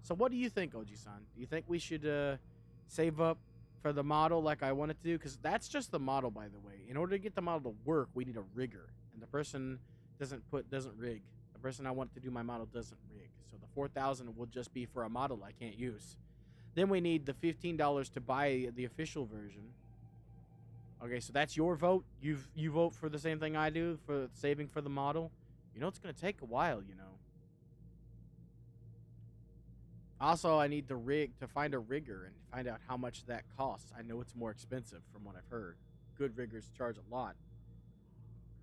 So what do you think, Oji-san? Do you think we should save up for the model like I wanted to do? Because that's just the model, by the way. In order to get the model to work, we need a rigger. And the person doesn't rig. The person I want to do my model doesn't rig. So the 4,000 will just be for a model I can't use. Then we need the $15 to buy the official version. Okay, so that's your vote. You vote for the same thing I do, for saving for the model. You know, it's going to take a while, you know. Also, I need to find a rigger and find out how much that costs. I know it's more expensive from what I've heard. Good riggers charge a lot.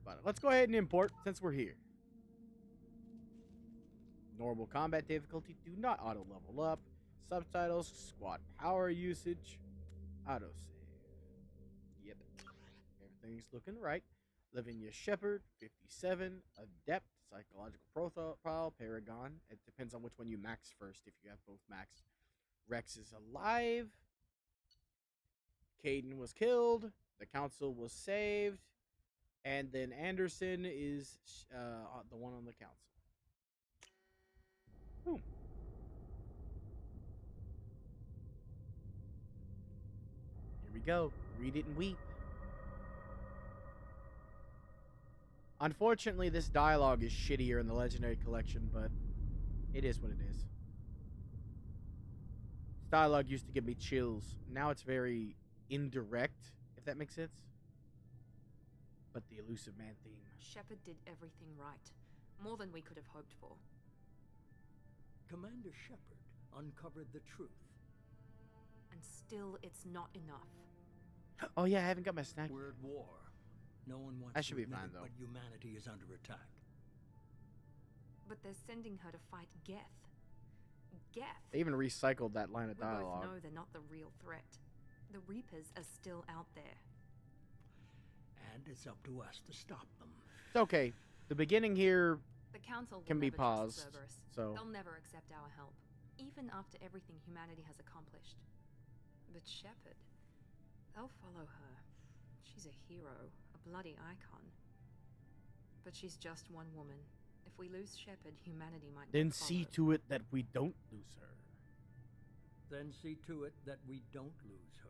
But let's go ahead and import since we're here. Normal combat difficulty. Do not auto level up. Subtitles. Squad power usage. Auto save. Yep. Everything's looking right. Lavinia Shepherd. 57. Adept. Psychological profile. Paragon. It depends on which one you max first. If you have both maxed. Rex is alive. Caden was killed. The council was saved. And then Anderson is the one on the council. Boom. Here we go. Read it and weep. Unfortunately, this dialogue is shittier in the Legendary Collection, but it is what it is. This dialogue used to give me chills. Now it's very indirect, if that makes sense. But the Elusive Man theme. Shepard did everything right. More than we could have hoped for. Commander Shepard uncovered the truth. And still, it's not enough. Oh yeah, I haven't got my snack. We're at war. No one wants That should to be admit fine, it, though. but humanity is under attack. But they're sending her to fight Geth. Geth? They even recycled that line of We both dialogue. know they're not the real threat. The Reapers are still out there. And it's up to us to stop them. It's okay. The beginning here The Council will can be never trust paused. Cerberus. So They'll never accept our help, even after everything humanity has accomplished. But Shepard, they'll follow her. She's a hero, a bloody icon. But she's just one woman. If we lose Shepard, humanity might then not see follow. to it that we don't lose her. Then see to it that we don't lose her.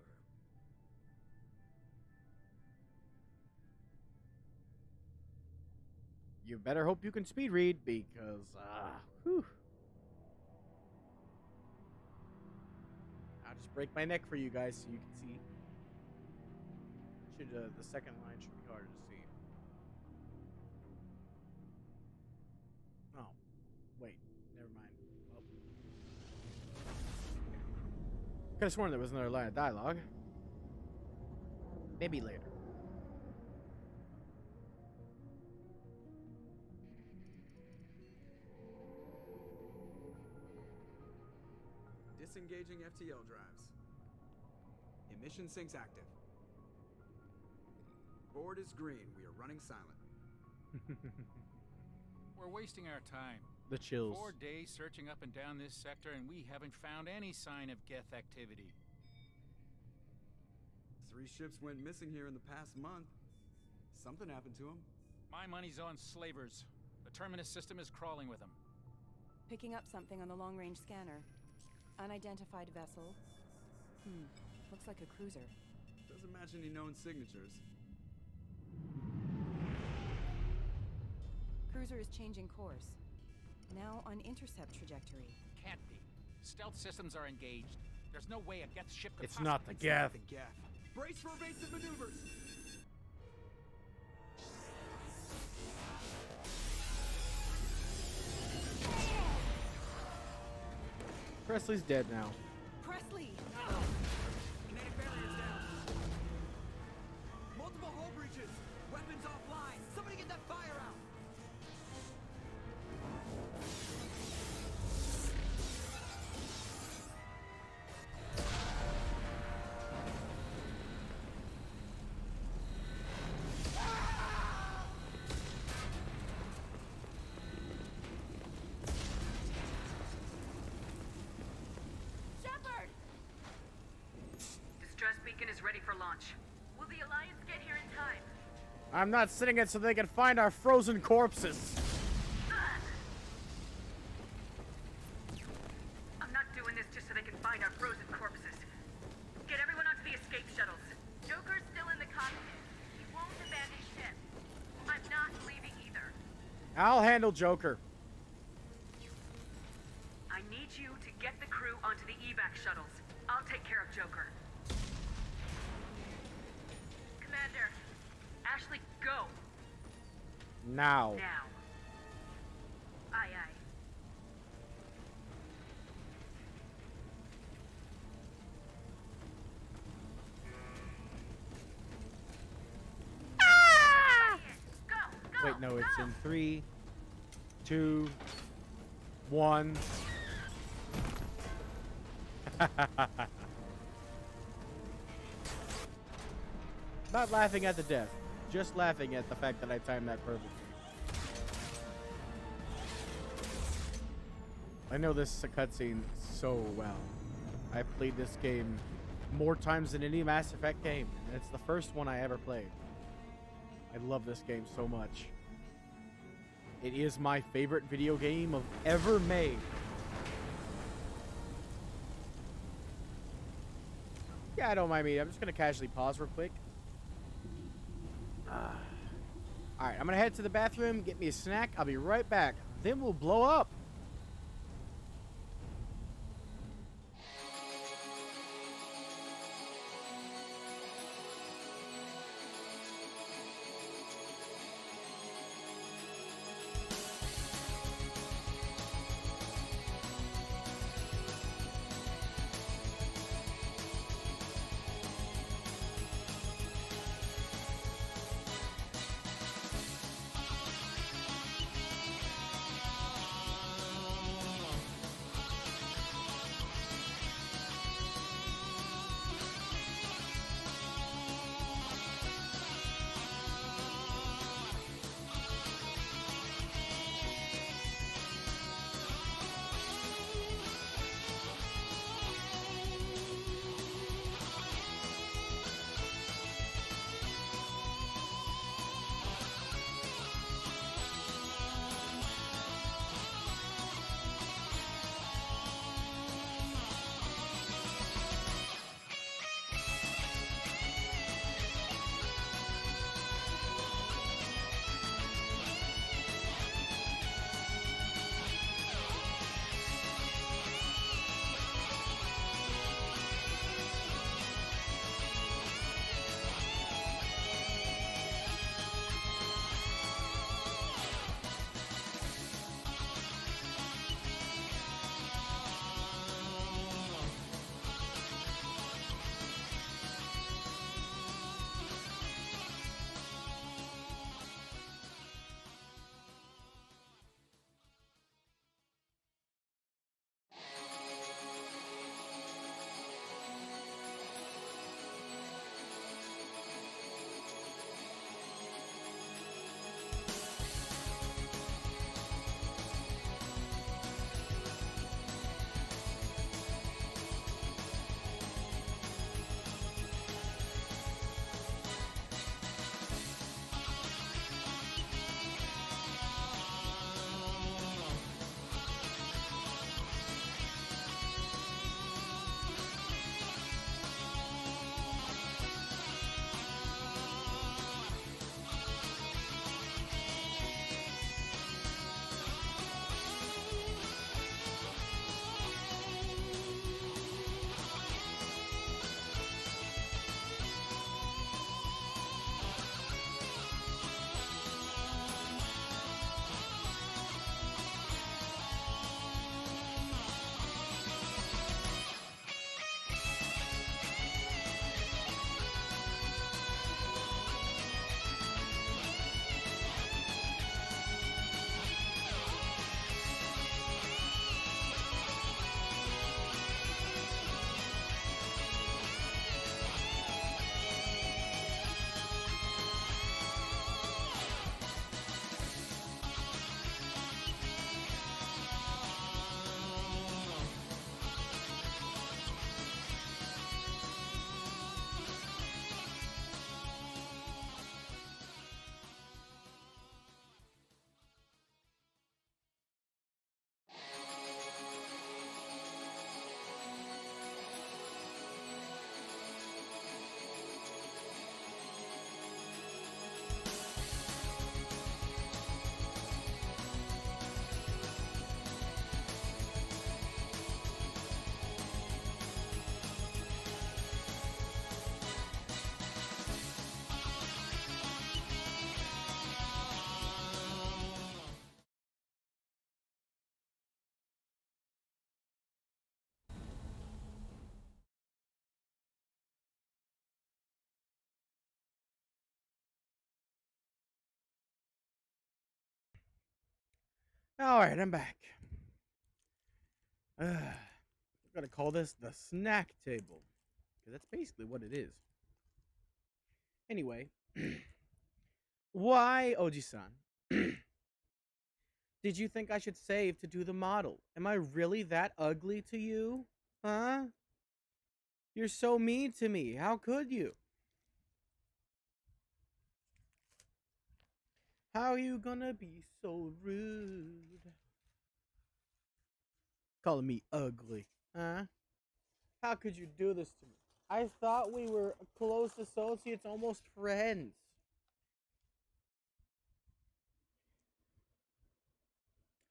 You better hope you can speed read because, whew. I'll just break my neck for you guys so you can see. Should the second line should be harder to see. Oh, wait, never mind. Well, could have sworn there was another line of dialogue. Maybe later. Disengaging FTL drives. Emission sinks active. Board is green. We are running silent. We're wasting our time. The chills. 4 days searching up and down this sector, and we haven't found any sign of Geth activity. 3 ships went missing here in the past month. Something happened to them. My money's on slavers. The Terminus system is crawling with them. Picking up something on the long-range scanner. Unidentified vessel. Looks like a cruiser. Doesn't match any known signatures. Cruiser is changing course. Now on intercept trajectory. Can't be. Stealth systems are engaged. There's no way a Geth ship could It's not the It's Geth. not the Geth. Brace for evasive maneuvers. Presley's dead now. Presley! Kinetic barriers down. Multiple hull breaches. Weapons offline. Somebody get that fire out. Shepard! Distress beacon is ready for launch. Will the Alliance get here in time? I'm not sitting it so they can find our frozen corpses. I'm not doing this just so they can find our frozen corpses. Get everyone onto the escape shuttles. Joker's still in the cockpit. He won't abandon ship. I'm not leaving either. I'll handle Joker. I need you to get the crew onto the evac shuttles. I'll take care of Joker. Commander, Ashley, go. Now. Now. Aye, aye. Wait, no, it's in 3, 2, 1. Not laughing at the death, just laughing at the fact that I timed that perfectly. I know this cutscene so well. I played this game more times than any Mass Effect game, and it's the first one I ever played. I love this game so much. It is my favorite video game of ever made. Yeah, I don't mind me. I'm just gonna casually pause real quick. All right, I'm gonna head to the bathroom, get me a snack. I'll be right back. Then we'll blow up. All right, I'm back. I'm gonna call this the snack table because that's basically what it is. Anyway, why, Oji-san? Did you think I should save to do the model? Am I really that ugly to you? Huh? You're so mean to me. How could you? How you gonna be so rude? Calling me ugly, huh? How could you do this to me? I thought we were close associates, almost friends.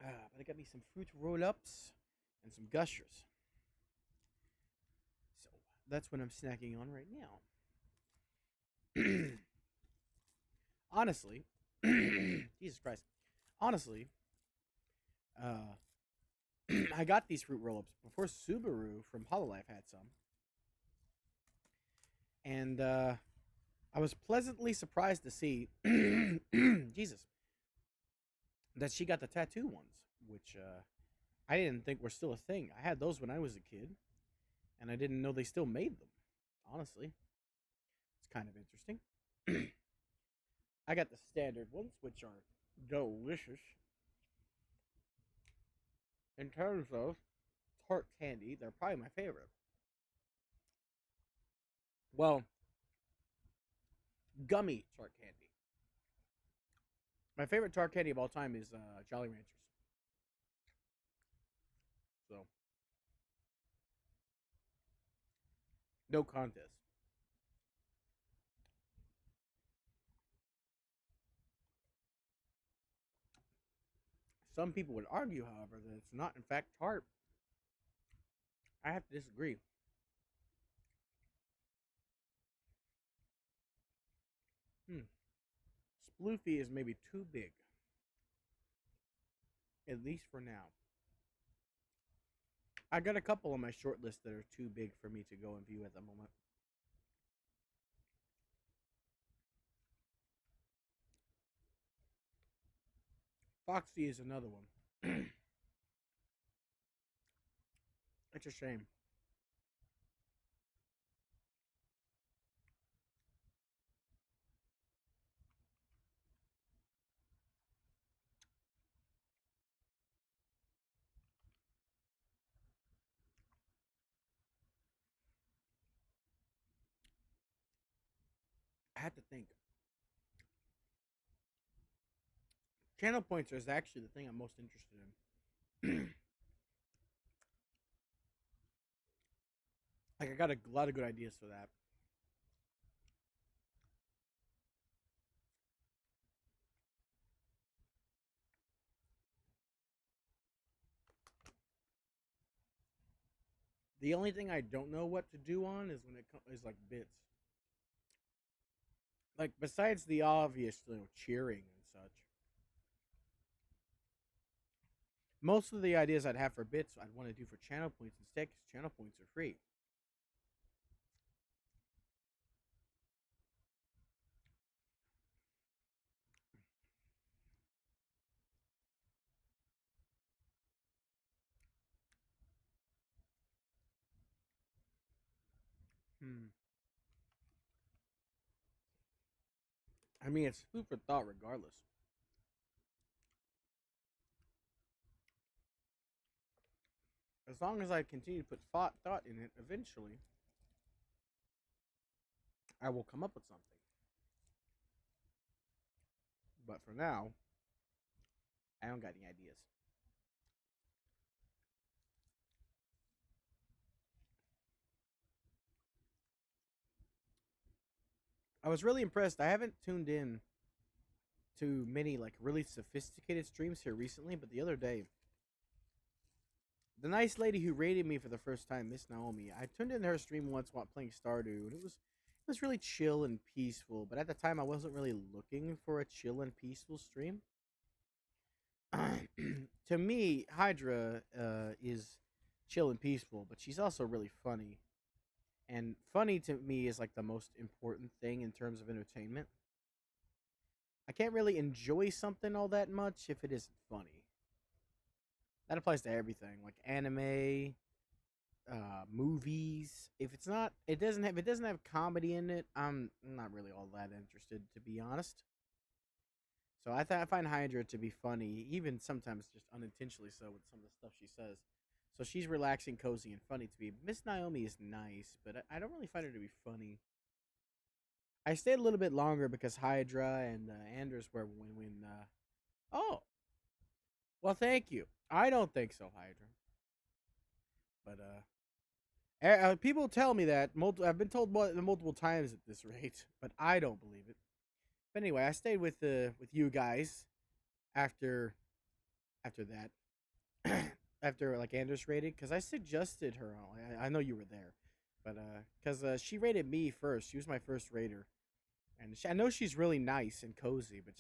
But I got me some fruit roll-ups and some gushers. So that's what I'm snacking on right now. Honestly, Jesus Christ. Honestly, I got these fruit roll-ups before Subaru from Hololive had some. And I was pleasantly surprised to see, Jesus, that she got the tattoo ones, which I didn't think were still a thing. I had those when I was a kid, and I didn't know they still made them. Honestly, it's kind of interesting. I got the standard ones, which are delicious. In terms of tart candy, they're probably my favorite. Well, gummy tart candy. My favorite tart candy of all time is Jolly Ranchers. So, no contest. Some people would argue, however, that it's not in fact tart. I have to disagree. Sploofy is maybe too big. At least for now. I got a couple on my short list that are too big for me to go and view at the moment. Foxy is another one. It's a shame. I had to think. Channel points is actually the thing I'm most interested in. Like, I got a lot of good ideas for that. The only thing I don't know what to do on is when it is like bits. Like, besides the obvious, cheering and such. Most of the ideas I'd have for bits, I'd want to do for channel points instead, because channel points are free. I mean, it's food for thought regardless. As long as I continue to put thought in it, eventually, I will come up with something. But for now, I don't got any ideas. I was really impressed. I haven't tuned in to many like really sophisticated streams here recently, but the other day, the nice lady who rated me for the first time, Miss Naomi, I tuned in her stream once while playing Stardew, and it was really chill and peaceful. But at the time, I wasn't really looking for a chill and peaceful stream. To me, Hydra is chill and peaceful, but she's also really funny. And funny to me is like the most important thing in terms of entertainment. I can't really enjoy something all that much if it isn't funny. That applies to everything, like anime, movies. If it doesn't have comedy in it, I'm not really all that interested, to be honest. So I find Hydra to be funny, even sometimes just unintentionally so with some of the stuff she says. So she's relaxing, cozy, and funny to me. Miss Naomi is nice, but I don't really find her to be funny. I stayed a little bit longer because Hydra and Anders were when oh, well, thank you. I don't think so, Hydra. But people tell me that. I've been told multiple times at this rate, but I don't believe it. But anyway, I stayed with you guys after after that. After like Anders rated, because I suggested her. I know you were there, but because she rated me first. She was my first raider, and I know she's really nice and cozy, but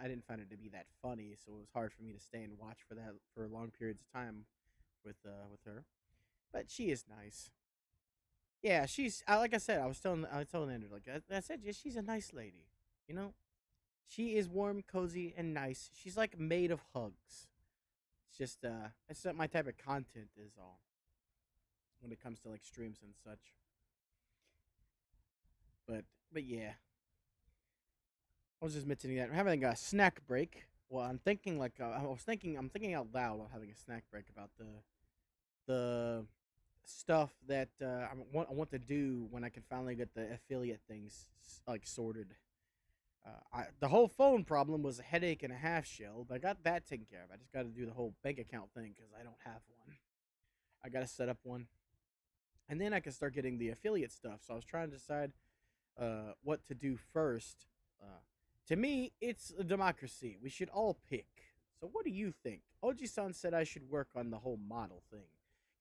I didn't find it to be that funny, so it was hard for me to stay and watch for that for long periods of time with her. But she is nice. Yeah, like I said. I was telling Andrew, like I said, yeah, she's a nice lady. You know, she is warm, cozy, and nice. She's like made of hugs. It's not my type of content is all when it comes to like streams and such. But yeah, I was just mentioning that I'm having a snack break. Well, I'm thinking like I'm thinking out loud while having a snack break about the stuff that I want to do when I can finally get the affiliate things like sorted. The whole phone problem was a headache and a half, Shell, but I got that taken care of. I just got to do the whole bank account thing because I don't have one. I got to set up one, and then I can start getting the affiliate stuff. So I was trying to decide what to do first. To me, it's a democracy. We should all pick. So what do you think? Oji-san said I should work on the whole model thing.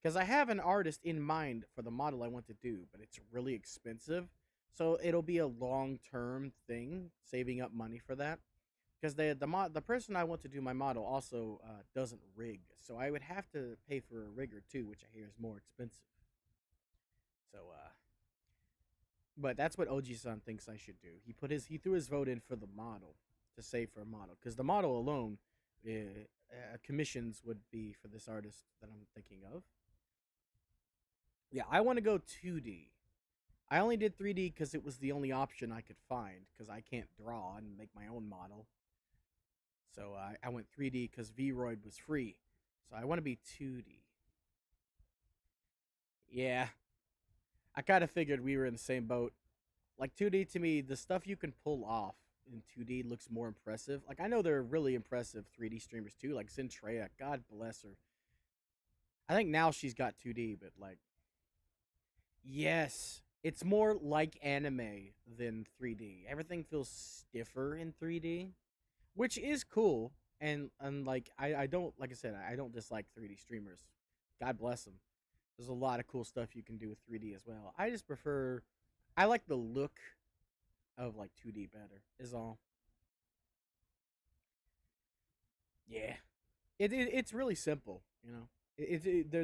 Because I have an artist in mind for the model I want to do, but it's really expensive. So it'll be a long-term thing, saving up money for that. Because the person I want to do my model also doesn't rig. So I would have to pay for a rigger too, which I hear is more expensive. So, but that's what Oji-san thinks I should do. He threw his vote in for the model to save for a model because the model alone, commissions would be for this artist that I'm thinking of. Yeah, I want to go 2D. I only did 3D because it was the only option I could find because I can't draw and make my own model. So I went 3D because Vroid was free. So I want to be 2D. Yeah, I kind of figured we were in the same boat. Like 2D to me, the stuff you can pull off in 2D looks more impressive. Like I know there are really impressive 3D streamers too, like Zentreya. God bless her. I think now she's got 2D, but like, yes, it's more like anime than 3D. Everything feels stiffer in 3D, which is cool. And like I don't, like I said, I don't dislike 3D streamers. God bless them. There's a lot of cool stuff you can do with 3D as well. I just prefer, I like the look of like 2D better. Is all. Yeah, it's really simple. You know,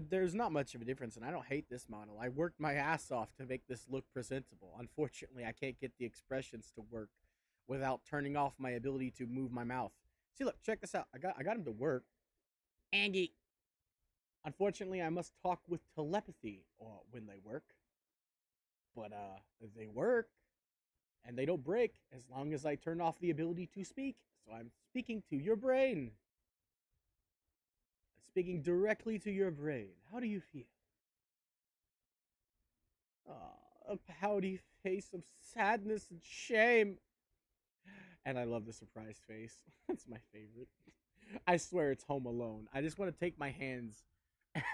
there's not much of a difference, and I don't hate this model. I worked my ass off to make this look presentable. Unfortunately, I can't get the expressions to work without turning off my ability to move my mouth. See, look, check this out. I got him to work. Angie. Unfortunately, I must talk with telepathy when they work. But they work and they don't break as long as I turn off the ability to speak. So I'm speaking to your brain. I'm speaking directly to your brain. How do you feel? A pouty face of sadness and shame. And I love the surprised face. That's my favorite. I swear it's Home Alone. I just want to take my hands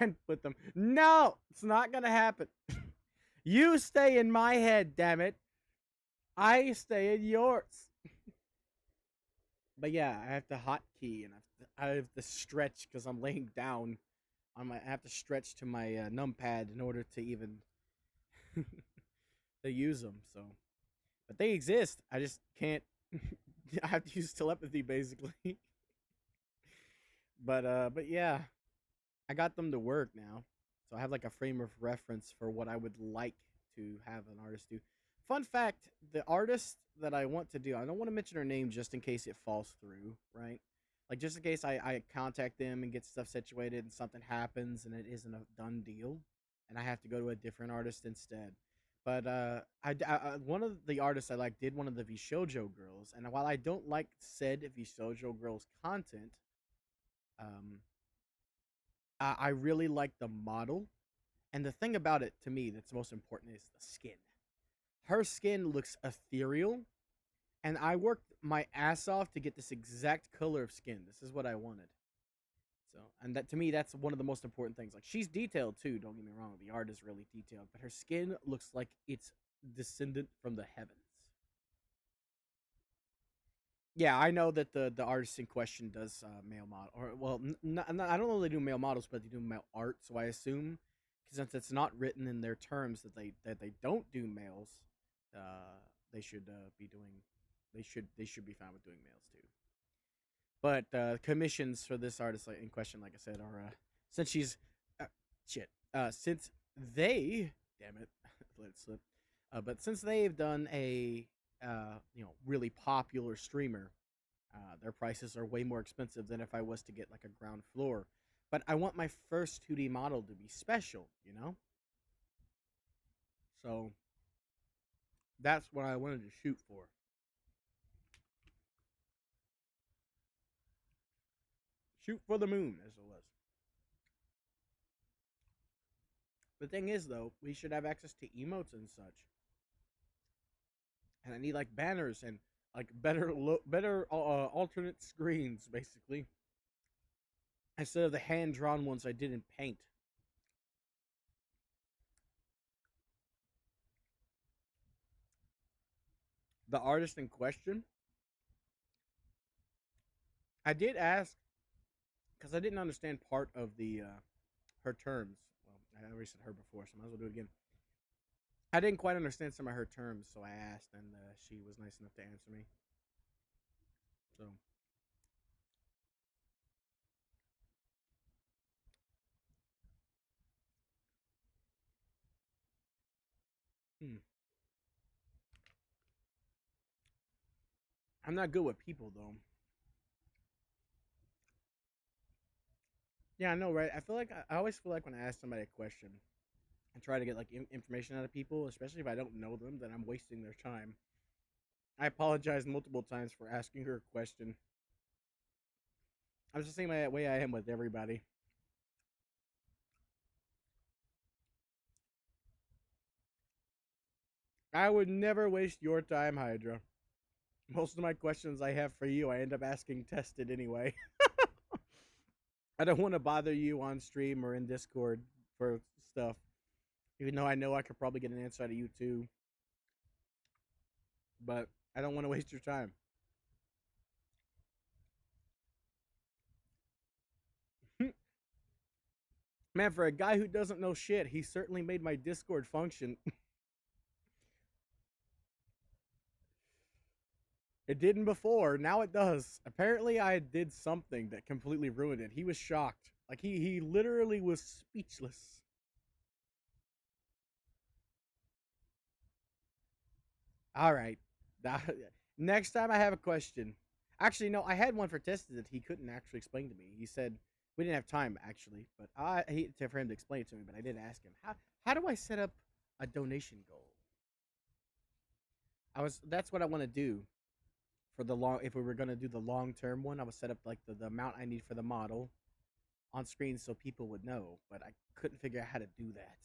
and put them. No, it's not gonna happen. You stay in my head, damn it. I stay in yours. But yeah, I have to hotkey and I have to stretch because I'm laying down. I have to stretch to my numpad in order to even to use them. So, but they exist. I just can't. I have to use telepathy basically. But yeah, I got them to work now, so I have like a frame of reference for what I would like to have an artist do. Fun fact: the artist that I want to do, I don't want to mention her name just in case it falls through, right? Like just in case I contact them and get stuff situated and something happens and it isn't a done deal, and I have to go to a different artist instead. But one of the artists I like did one of the Vishojo girls, and while I don't like said Vishojo girls content, um, I really like the model, and the thing about it to me that's most important is the skin. Her skin looks ethereal, and I worked my ass off to get this exact color of skin. This is what I wanted. So, and that to me, that's one of the most important things. Like she's detailed too. Don't get me wrong; the art is really detailed, but her skin looks like it's descendant from the heavens. Yeah, I know that the artist in question does male model, or well, I don't know if they do male models, but they do male art. So I assume, 'cause since it's not written in their terms that they don't do males, they should be doing, they should be fine with doing males too. But commissions for this artist in question, like I said, are since she's uh, shit, since they, damn it, let it slip. But since they've done a really popular streamer, their prices are way more expensive than if I was to get like a ground floor. But I want my first 2D model to be special, you know? So that's what I wanted to shoot for. Shoot for the moon, as it was. The thing is, though, we should have access to emotes and such. And I need like banners and like better alternate screens, basically, instead of the hand drawn ones I did in Paint. The artist in question, I did ask because I didn't understand part of the her terms. Well, I already said her before, so I might as well do it again. I didn't quite understand some of her terms, so I asked, and she was nice enough to answer me. So, I'm not good with people though. Yeah, I know, right? I feel like I always feel like when I ask somebody a question and try to get like information out of people, especially if I don't know them, then I'm wasting their time. I apologize multiple times for asking her a question. I'm just the same way I am with everybody. I would never waste your time, Hydra. Most of my questions I have for you, I end up asking tested anyway. I don't want to bother you on stream or in Discord for stuff, even though I know I could probably get an answer out of you too. But I don't want to waste your time. Man, for a guy who doesn't know shit, he certainly made my Discord function. It didn't before, now it does. Apparently I did something that completely ruined it. He was shocked. Like he literally was speechless. All right. Next time I have a question. Actually, no, I had one for tested that he couldn't actually explain to me. He said we didn't have time actually, but I hate for him to explain it to me. But I did ask him how do I set up a donation goal. That's what I want to do for the long. If we were gonna do the long term one, I would set up like the amount I need for the model on screen so people would know. But I couldn't figure out how to do that.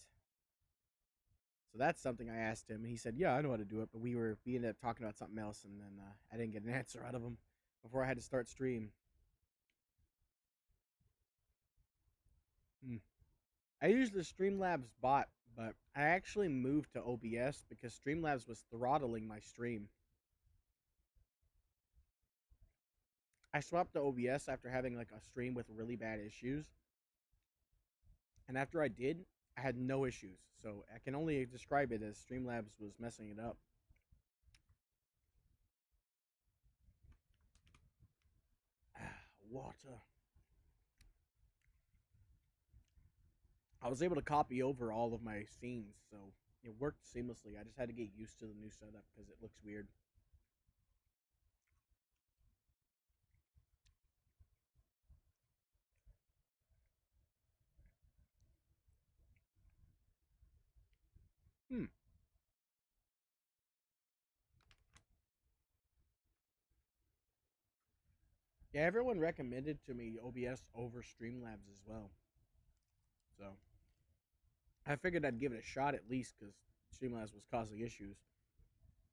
So that's something I asked him, and he said, "Yeah, I know how to do it." But we ended up talking about something else, and then I didn't get an answer out of him before I had to start stream. I used the Streamlabs bot, but I actually moved to OBS because Streamlabs was throttling my stream. I swapped to OBS after having like a stream with really bad issues, and after I did, I had no issues. So I can only describe it as Streamlabs was messing it up. Water. I was able to copy over all of my scenes, so it worked seamlessly. I just had to get used to the new setup because it looks weird. Yeah, everyone recommended to me OBS over Streamlabs as well. So I figured I'd give it a shot at least because Streamlabs was causing issues.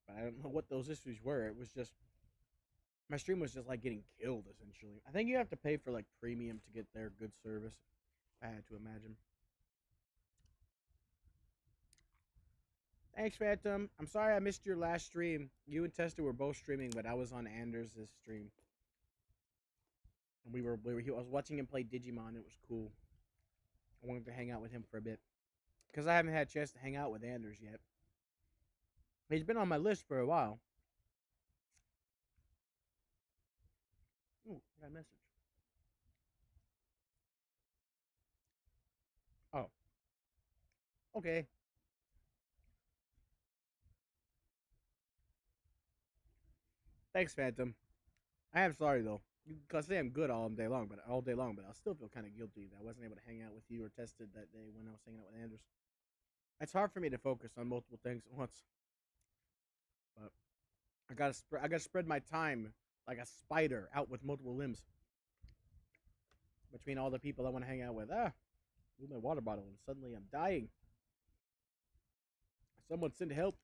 But I don't know what those issues were. It was just my stream was just like getting killed essentially. I think you have to pay for like premium to get their good service. I had to imagine. Thanks, Phantom. I'm sorry I missed your last stream. You and Testa were both streaming, but I was on Anders' stream. And I was watching him play Digimon. It was cool. I wanted to hang out with him for a bit. Because I haven't had a chance to hang out with Anders yet. He's been on my list for a while. Ooh, I got a message. Oh. Okay. Thanks, Phantom. I am sorry though. You can say I'm good all day long, but I'll still feel kind of guilty that I wasn't able to hang out with you or Tested that day when I was hanging out with Anders. It's hard for me to focus on multiple things at once. But I gotta spread my time like a spider out with multiple limbs between all the people I want to hang out with. Move my water bottle and suddenly I'm dying. Someone send help.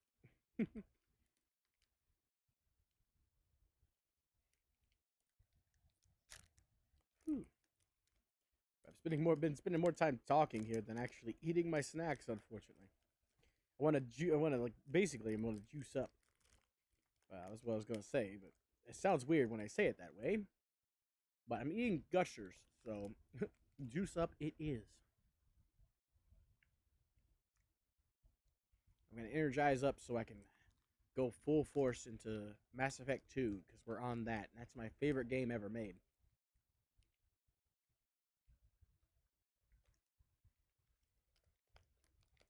I've been spending more time talking here than actually eating my snacks. Unfortunately, I want to like basically I want to juice up. That's what I was gonna say, but it sounds weird when I say it that way. But I'm eating Gushers, so juice up it is. I'm gonna energize up so I can go full force into Mass Effect 2 because we're on that. And that's my favorite game ever made.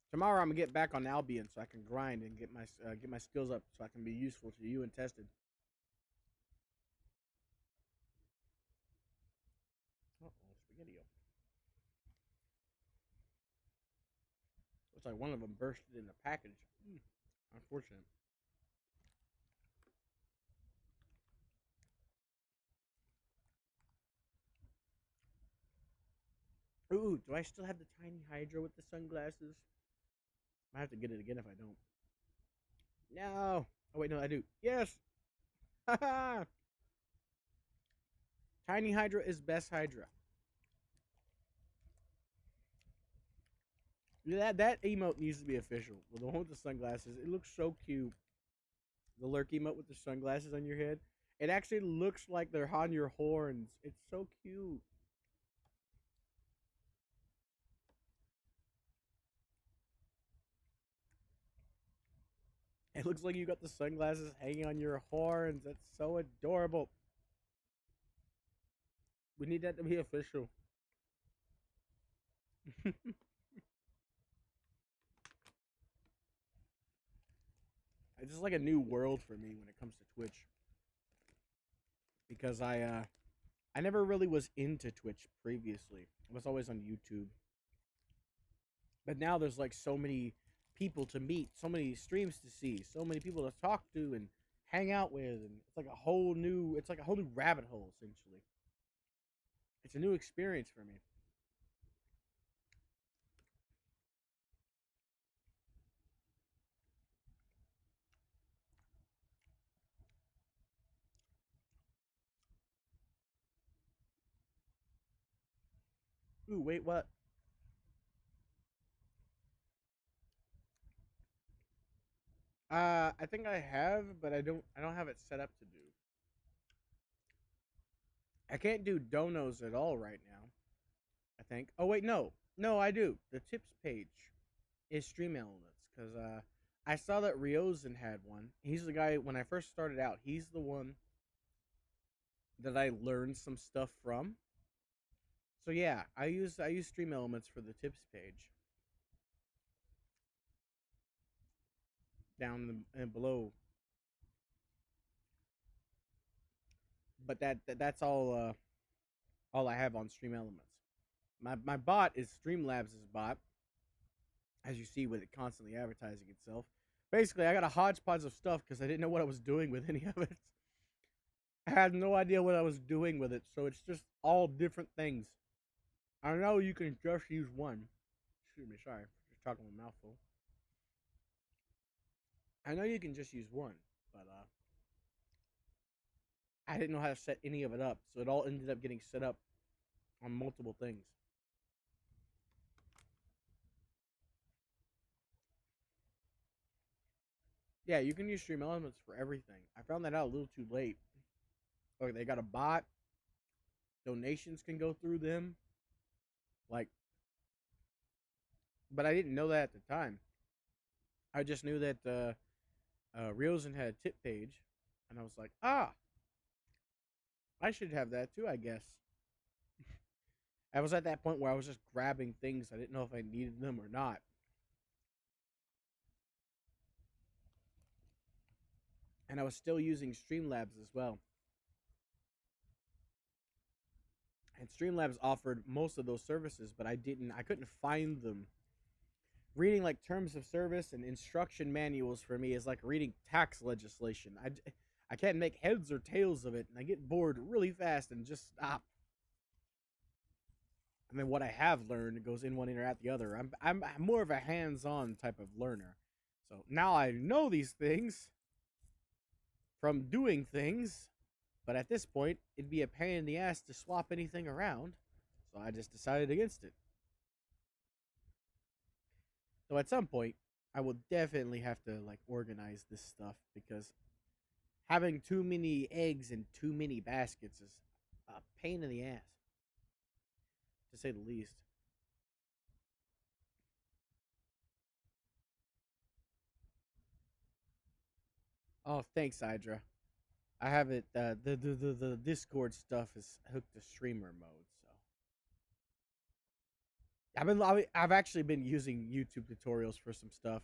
Tomorrow I'm gonna get back on Albion so I can grind and get my skills up so I can be useful to you and Tested. Uh-oh, Spaghetti-O. Looks like one of them bursted in the package. Unfortunate. Ooh, do I still have the tiny Hydra with the sunglasses? I have to get it again if I don't. No. Oh wait, no, I do. Yes. Haha. Tiny Hydra is best Hydra. That emote needs to be official. Well, the one with the sunglasses, it looks so cute. The lurk emote with the sunglasses on your head. It actually looks like they're on your horns. It's so cute. It looks like you got the sunglasses hanging on your horns. That's so adorable. We need that to be official. It's just like a new world for me when it comes to Twitch. Because I never really was into Twitch previously. I was always on YouTube. But now there's like so many people to meet, so many streams to see, so many people to talk to and hang out with, and it's like a whole new rabbit hole essentially. It's a new experience for me. Ooh, wait, what? I think I have, but I don't have it set up to do. I can't do donos at all right now. I think. Oh wait, no. No, I do. The tips page is Stream Elements cuz I saw that Ryozen had one. He's the guy when I first started out. He's the one that I learned some stuff from. So yeah, I use Stream Elements for the tips page. Down and below. But that's all I have on Stream Elements. My bot is Streamlabs' bot, as you see with it constantly advertising itself. Basically, I got a hodgepodge of stuff because I didn't know what I was doing with any of it. I had no idea what I was doing with it, so it's just all different things. I know you can just use one. Excuse me, sorry, just talking with a mouthful. I know you can just use one, but I didn't know how to set any of it up, so it all ended up getting set up on multiple things. Yeah, you can use Stream Elements for everything. I found that out a little too late. Look, they got a bot. Donations can go through them. Like, but I didn't know that at the time. I just knew that Reelson had a tip page, and I was like, ah, I should have that too, I guess. I was at that point where I was just grabbing things. I didn't know if I needed them or not. And I was still using Streamlabs as well. And Streamlabs offered most of those services, but I couldn't find them. Reading like terms of service and instruction manuals for me is like reading tax legislation. I can't make heads or tails of it, and I get bored really fast and just stop. And then what I have learned goes in one ear out the other. I'm more of a hands-on type of learner. So now I know these things from doing things, but at this point, it'd be a pain in the ass to swap anything around. So I just decided against it. So at some point, I will definitely have to like organize this stuff because having too many eggs in too many baskets is a pain in the ass, to say the least. Oh, thanks, Hydra. I have it. The Discord stuff is hooked to streamer mode, so I've actually been using YouTube tutorials for some stuff.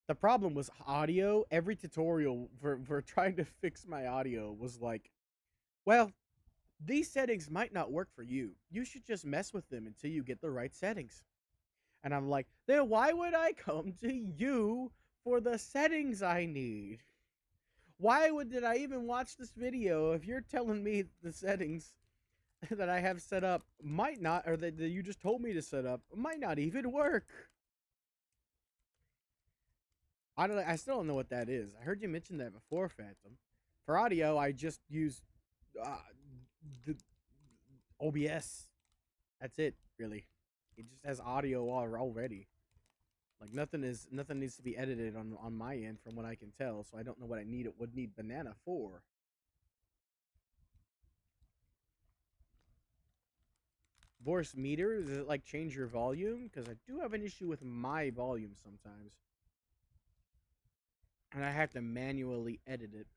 The problem was audio. Every tutorial for trying to fix my audio was like, well, these settings might not work for you. You should just mess with them until you get the right settings. And I'm like, then why would I come to you for the settings I need? Why did I even watch this video if you're telling me the settings that I have set up might not, or that you just told me to set up, might not even work? I still don't know what that is. I heard you mention that before, Phantom. For audio, I just use the OBS. That's it, really. It just has audio already. Like nothing needs to be edited on my end from what I can tell, so I don't know what would need banana for. Voice meter, does it like change your volume? Because I do have an issue with my volume sometimes. And I have to manually edit it.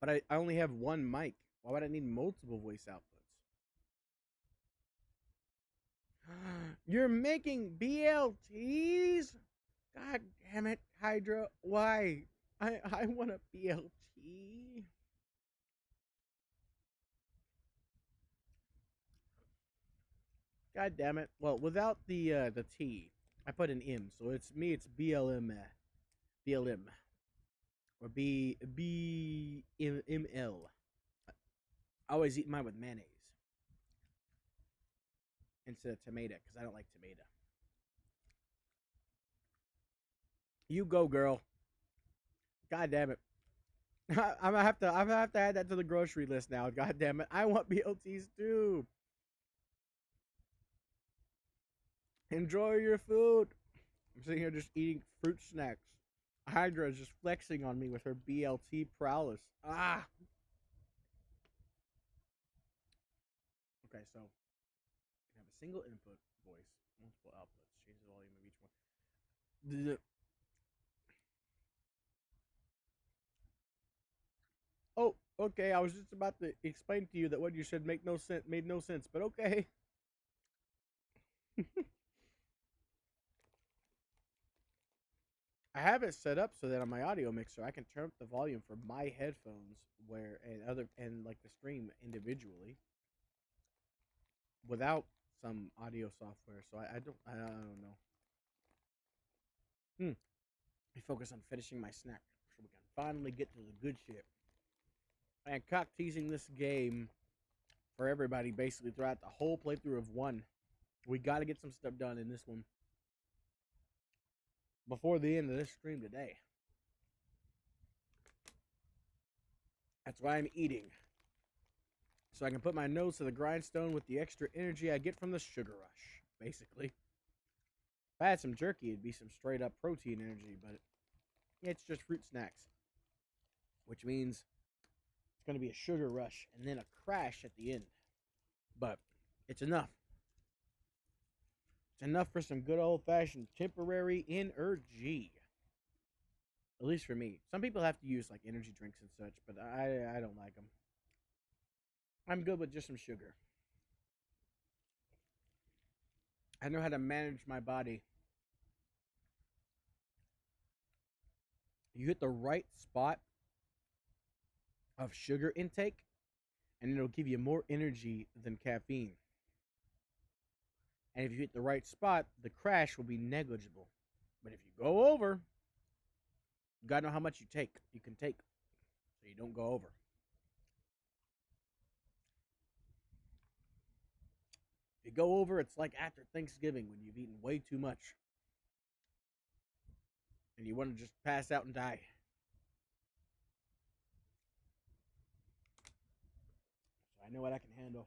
But I only have one mic. Why would I need multiple voice outputs? You're making BLTs? God damn it, Hydra. Why? I want a BLT. God damn it. Well, without the T, I put an M, so it's BLM, BLM, or BML. I always eat mine with mayonnaise instead of tomato because I don't like tomato. You go, girl. God damn it. I'm gonna have to add that to the grocery list now. God damn it. I want BLTs too. Enjoy your food. I'm sitting here just eating fruit snacks. Hydra is just flexing on me with her BLT prowess. Ah. Okay, so you have a single input voice, multiple outputs. Change the volume of each one. Oh, okay. I was just about to explain to you that what you said made no sense, but okay. I have it set up so that on my audio mixer I can turn up the volume for my headphones and like the stream individually without some audio software. So I don't know. Let me focus on finishing my snack so we can finally get to the good shit. And cock teasing this game for everybody basically throughout the whole playthrough of 1. We got to get some stuff done in this one before the end of this stream today. That's why I'm eating. So I can put my nose to the grindstone with the extra energy I get from the sugar rush, basically. If I had some jerky, it'd be some straight up protein energy, but it's just fruit snacks. Which means it's going to be a sugar rush and then a crash at the end. But it's enough. It's enough for some good old fashioned temporary energy. At least for me. Some people have to use like energy drinks and such, but I don't like them. I'm good with just some sugar. I know how to manage my body. You hit the right spot of sugar intake, and it'll give you more energy than caffeine. And if you hit the right spot, the crash will be negligible. But if you go over, you gotta know how much you can take, so you don't go over. If you go over, it's like after Thanksgiving when you've eaten way too much. And you want to just pass out and die. So I know what I can handle.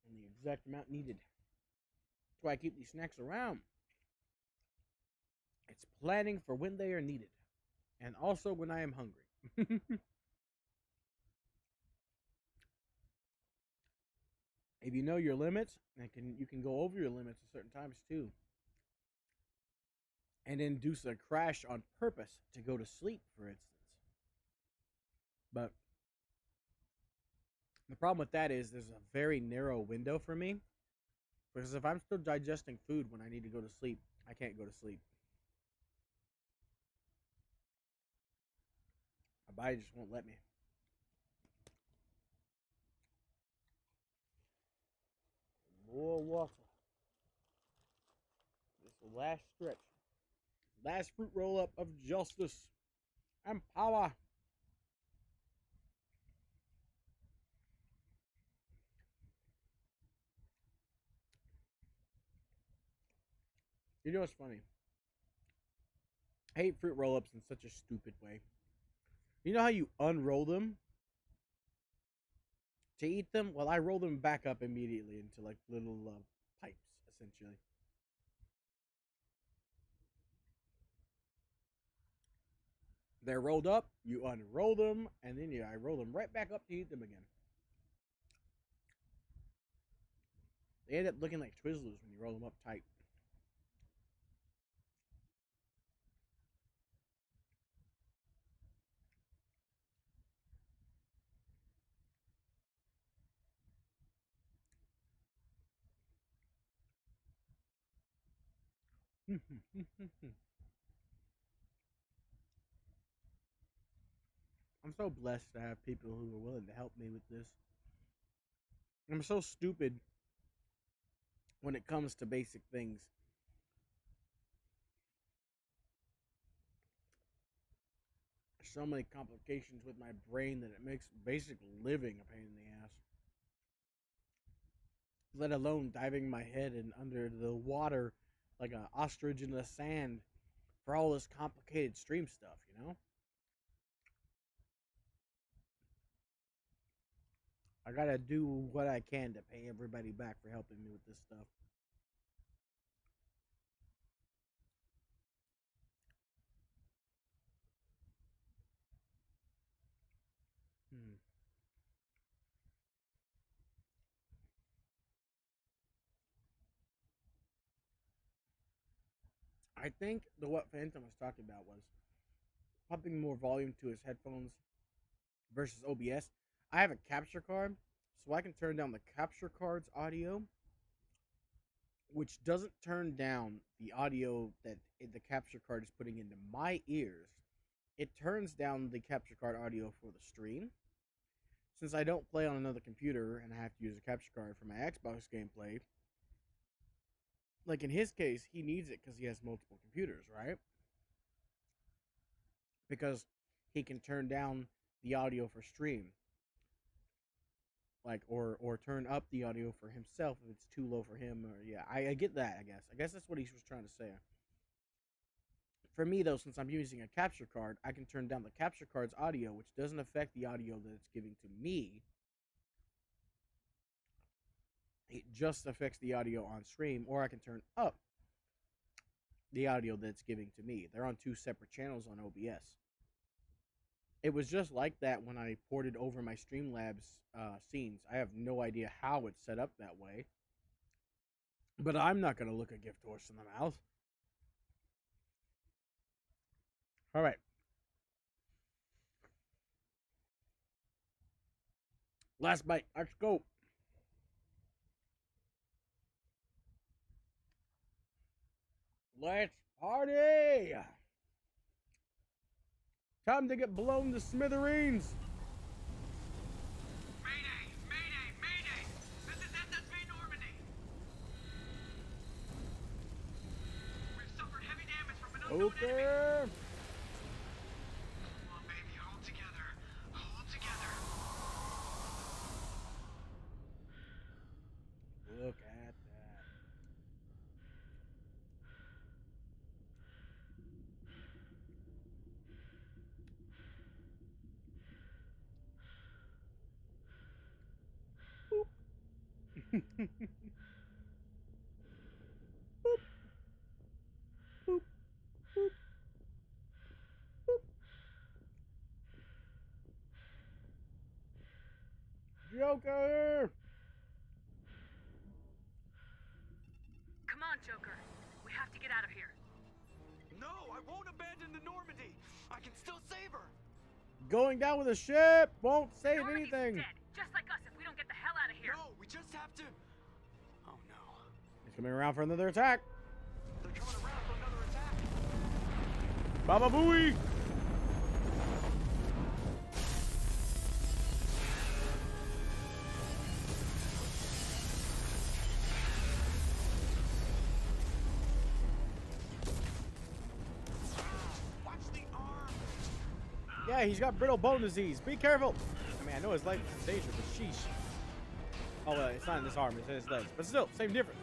And the exact amount needed. That's why I keep these snacks around. It's planning for when they are needed. And also when I am hungry. If you know your limits, you can go over your limits at certain times too. And induce a crash on purpose to go to sleep, for instance. But the problem with that is there's a very narrow window for me. Because if I'm still digesting food when I need to go to sleep, I can't go to sleep. My body just won't let me. More water. This is the last stretch. Last fruit roll up of justice and power. You know what's funny? I hate fruit roll ups in such a stupid way. You know how you unroll them to eat them? Well, I roll them back up immediately into like little pipes, essentially. They're rolled up, you unroll them, and then I roll them right back up to eat them again. They end up looking like Twizzlers when you roll them up tight. I'm so blessed to have people who are willing to help me with this. I'm so stupid when it comes to basic things. So many complications with my brain that it makes basic living a pain in the ass. Let alone diving my head in under the water like an ostrich in the sand for all this complicated stream stuff, you know? I gotta do what I can to pay everybody back for helping me with this stuff. I think what Phantom was talking about was pumping more volume to his headphones versus OBS. I have a capture card, so I can turn down the capture card's audio, which doesn't turn down the audio that the capture card is putting into my ears. It turns down the capture card audio for the stream. Since I don't play on another computer and I have to use a capture card for my Xbox gameplay, like in his case, he needs it because he has multiple computers, right? Because he can turn down the audio for stream, like or turn up the audio for himself if it's too low for him. Or yeah, I get that. I guess that's what he was trying to say. For me, though, since I'm using a capture card, I can turn down the capture card's audio, which doesn't affect the audio that it's giving to me. It just affects the audio on stream, or I can turn up the audio that it's giving to me. They're on two separate channels on OBS. It was just like that when I ported over my Streamlabs scenes. I have no idea how it's set up that way. But I'm not going to look a gift horse in the mouth. All right. Last bite. Let's go. Let's party. Time to get blown to smithereens. Mayday! Mayday! Mayday! This is SSV Normandy! We've suffered heavy damage from an unknown enemy. Okay. Come on, baby, hold together. Hold together. Look at that. Boop. Boop. Boop. Boop. Boop. Joker! Come on, Joker. We have to get out of here. No, I won't abandon the Normandy. I can still save her. Going down with a ship won't save Normandy's anything. dead, just like us if we don't get the hell out of here. No, we just have to. Oh no. He's coming around for another attack. They're coming around for another attack. Baba Booey! Watch the arm. Yeah, he's got brittle bone disease. Be careful. I mean, I know his life is in danger, but sheesh. Oh, well, it's not in his arm, it's in his legs. But still, same difference.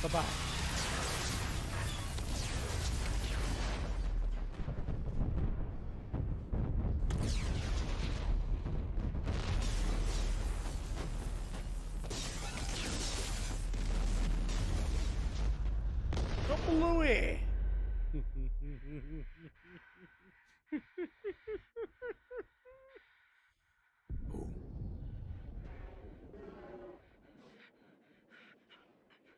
Bye-bye. Louie.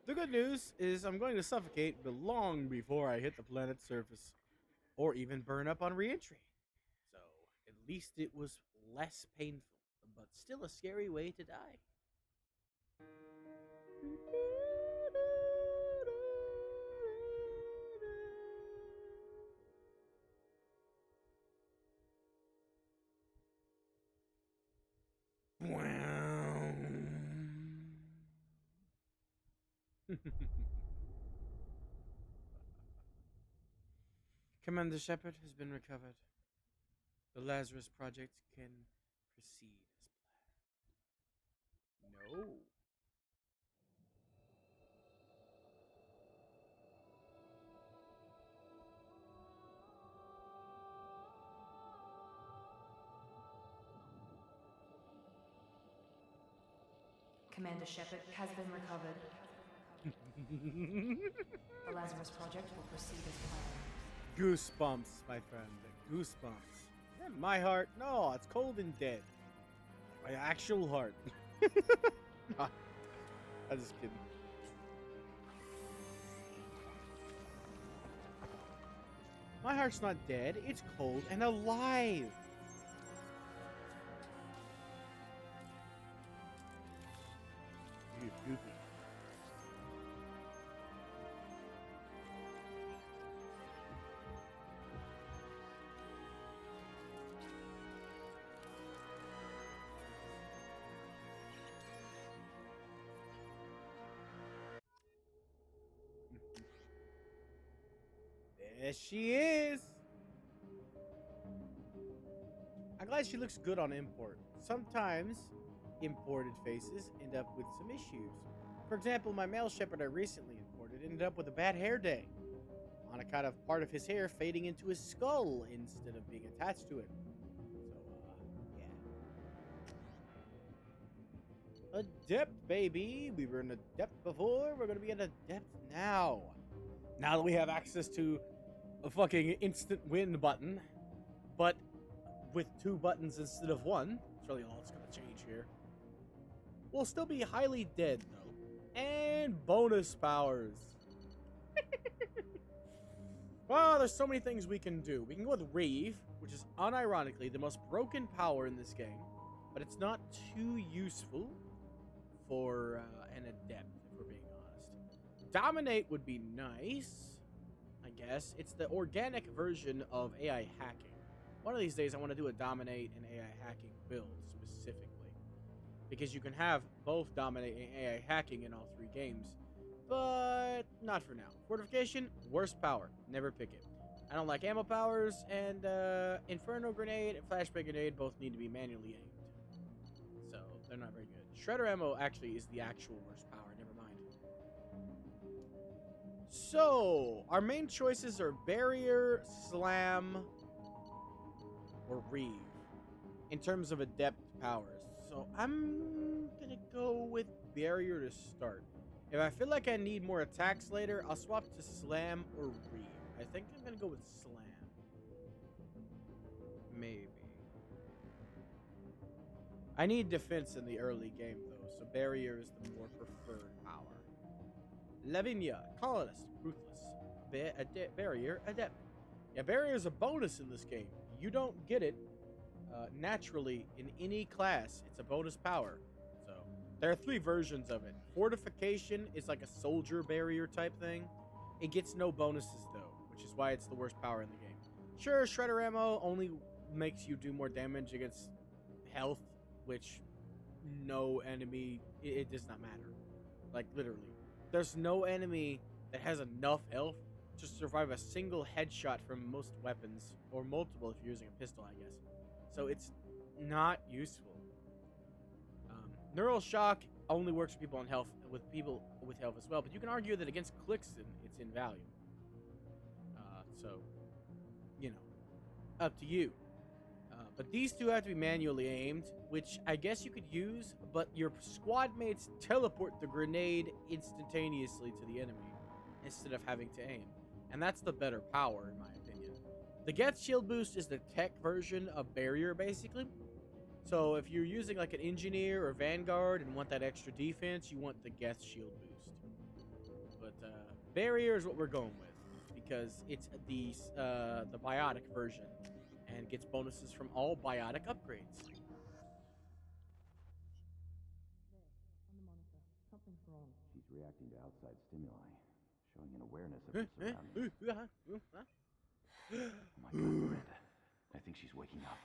The good news is I'm going to suffocate long before I hit the planet's surface, or even burn up on re-entry. So at least it was less painful, but still a scary way to die. Commander Shepard has been recovered. The Lazarus Project can proceed as planned. No. Commander Shepard has been recovered. The Lazarus Project will proceed as planned. Goosebumps, my friend. Goosebumps. Yeah, my heart? No, it's cold and dead. My actual heart. Nah, I'm just kidding. My heart's not dead. It's cold and alive. You goofy. There she is. I'm glad she looks good on import. Sometimes imported faces end up with some issues. For example, my male shepherd I recently imported ended up with a bad hair day on account of part of his hair fading into his skull instead of being attached to it. So, yeah. Adept, baby. We were an adept before. We're going to be an adept now. Now that we have access to a fucking instant win button, but with 2 buttons instead of 1. That's really all that's going to change here. We'll still be highly dead, though. And bonus powers. Well, there's so many things we can do. We can go with Reeve, which is unironically the most broken power in this game, but it's not too useful for an adept, if we're being honest. Dominate would be nice, I guess. It's the organic version of AI hacking. One of these days, I want to do a Dominate and AI hacking build, specifically. Because you can have both Dominate and AI hacking in all 3 games. But not for now. Fortification, worst power. Never pick it. I don't like ammo powers, and Inferno Grenade and Flashbang Grenade both need to be manually aimed. So, they're not very good. Shredder Ammo actually is the actual worst power. Never mind. So, our main choices are Barrier, Slam, or Reeve in terms of adept powers. So, I'm gonna go with Barrier to start. If I feel like I need more attacks later, I'll swap to Slam or Reeve. I think I'm gonna go with Slam. Maybe. I need defense in the early game, though, so Barrier is the more preferred power. Lavinia, Colonist, Ruthless. Barrier, Adept. Yeah, Barrier is a bonus in this game. You don't get it naturally in any class. It's a bonus power. So, there are 3 versions of it. Fortification is like a soldier barrier type thing. It gets no bonuses, though, which is why it's the worst power in the game. Sure, Shredder Ammo only makes you do more damage against health, which no enemy, it does not matter. Like, literally. There's no enemy that has enough health to survive a single headshot from most weapons, or multiple if you're using a pistol, I guess. So it's not useful. Neural Shock only works for people on health, with people with health as well, but you can argue that against Clixton, it's invaluable. So, you know, up to you. But these 2 have to be manually aimed, which I guess you could use, but your squad mates teleport the grenade instantaneously to the enemy instead of having to aim. And that's the better power, in my opinion. The Geth Shield Boost is the tech version of Barrier, basically. So if you're using like an Engineer or Vanguard and want that extra defense, you want the Geth Shield Boost. But Barrier is what we're going with, because it's the Biotic version. And gets bonuses from all Biotic upgrades. Something's wrong. She's reacting to outside stimuli, showing an awareness of her surroundings. Oh my God, Brenda. I think she's waking up.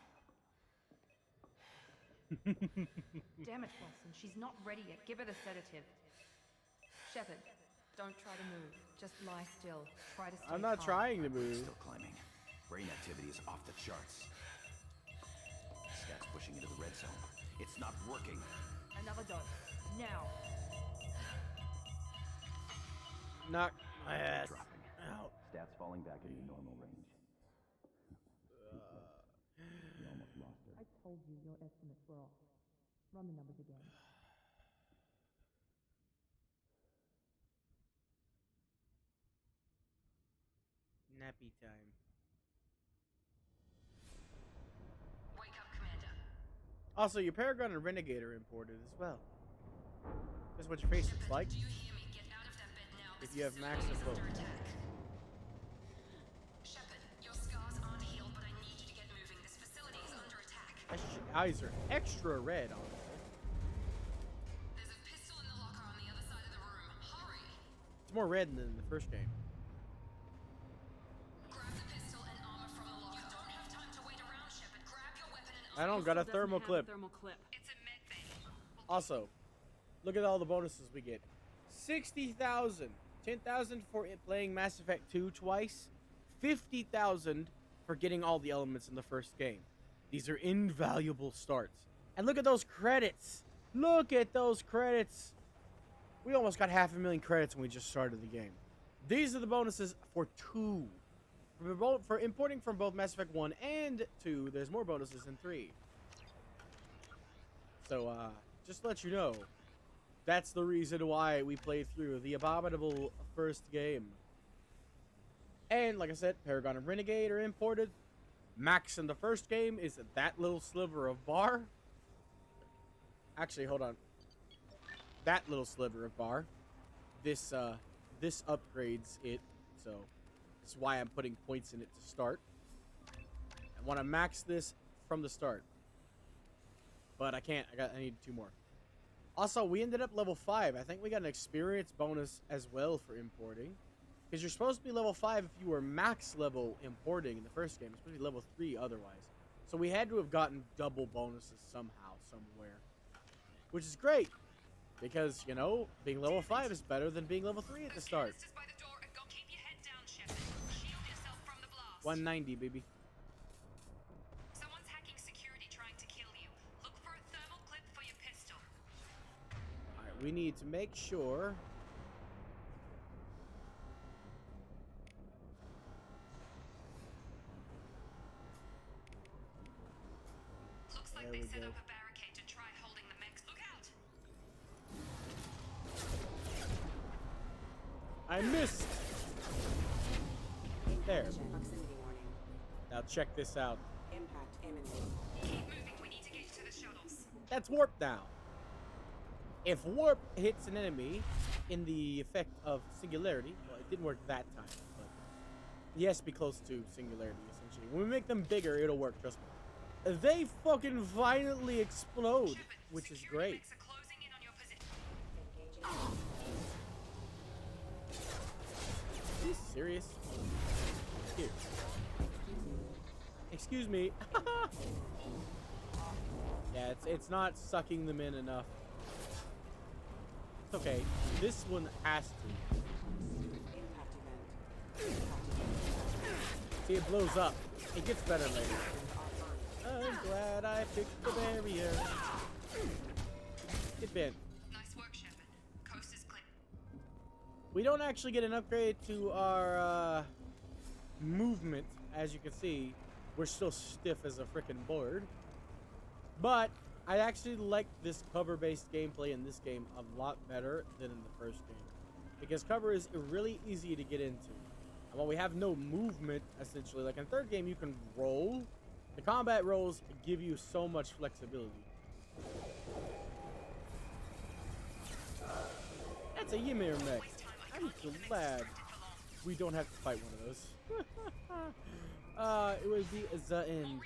Damn it, Watson. She's not ready yet. Give her the sedative. Shepard, don't try to move. Just lie still. Try to stay I'm not calm. trying to move. Still climbing. Brain activity is off the charts. Scout's pushing into the red zone. It's not working. Another dose. Now. Knock my ass Dropping. out. Stats falling back into normal range. We almost lost her. I told you your estimates were off. Run the numbers again. Nappy time. Wake up, Commander. Also, your Paragon and Renegade are imported as well. That's what your face looks like. Do you hear me? Get out of that bed now. If you have max of both. Shepard, your scars aren't healed, but I need you to get moving. This facility is under attack. Eyes are extra red on it. There's a pistol in the locker on the other side of the room. Hurry! It's more red than in the first game. Grab the pistol and armor from the locker. You don't have time to wait around, Shepard. Grab your weapon and I don't got a thermal clip. It's a med bay. Also, look at all the bonuses we get. 60,000. 10,000 for playing Mass Effect 2 twice. 50,000 for getting all the elements in the first game. These are invaluable starts. And look at those credits. Look at those credits. We almost got 500,000 credits when we just started the game. These are the bonuses for 2. For importing from both Mass Effect 1 and 2, there's more bonuses in 3. So, just to let you know, that's the reason why we played through the abominable first game. And, like I said, Paragon and Renegade are imported. Max in the first game is that little sliver of bar. Actually, hold on. That little sliver of bar. This upgrades it, so that's why I'm putting points in it to start. I want to max this from the start, but I can't. I need 2 more. Also, we ended up level 5. I think we got an experience bonus as well for importing, because you're supposed to be level 5 if you were max level importing in the first game. It's supposed to be level 3 otherwise. So we had to have gotten double bonuses somehow, somewhere, which is great. Because, you know, being level 5 is better than being level 3 at the start. 190, baby. Someone's hacking security trying to kill you. Look for a thermal clip for your pistol. Alright, we need to make sure. Looks like There they we set go. up a barricade to try holding the mechs. Look out! I missed! There. Now check this out. Impact imminent. Keep moving. We need to get to the shuttles. That's warp now. If warp hits an enemy in the effect of singularity, well, it didn't work that time, but yes, be close to singularity, essentially. When we make them bigger, it'll work, trust me. They fucking violently explode, which is great. Are you serious? Here. Excuse me. Yeah, it's not sucking them in enough. It's okay. This one has to. See, it blows up. It gets better later. I'm glad I picked the barrier. Get bent. Nice work, Shepard. Coast is clear. We don't actually get an upgrade to our movement, as you can see. We're still stiff as a frickin' board. But I actually like this cover-based gameplay in this game a lot better than in the first game, because cover is really easy to get into. And while we have no movement, essentially, like in third game, you can roll. The combat rolls give you so much flexibility. That's a Ymir mech. I'm glad we don't have to fight one of those. It would be the end.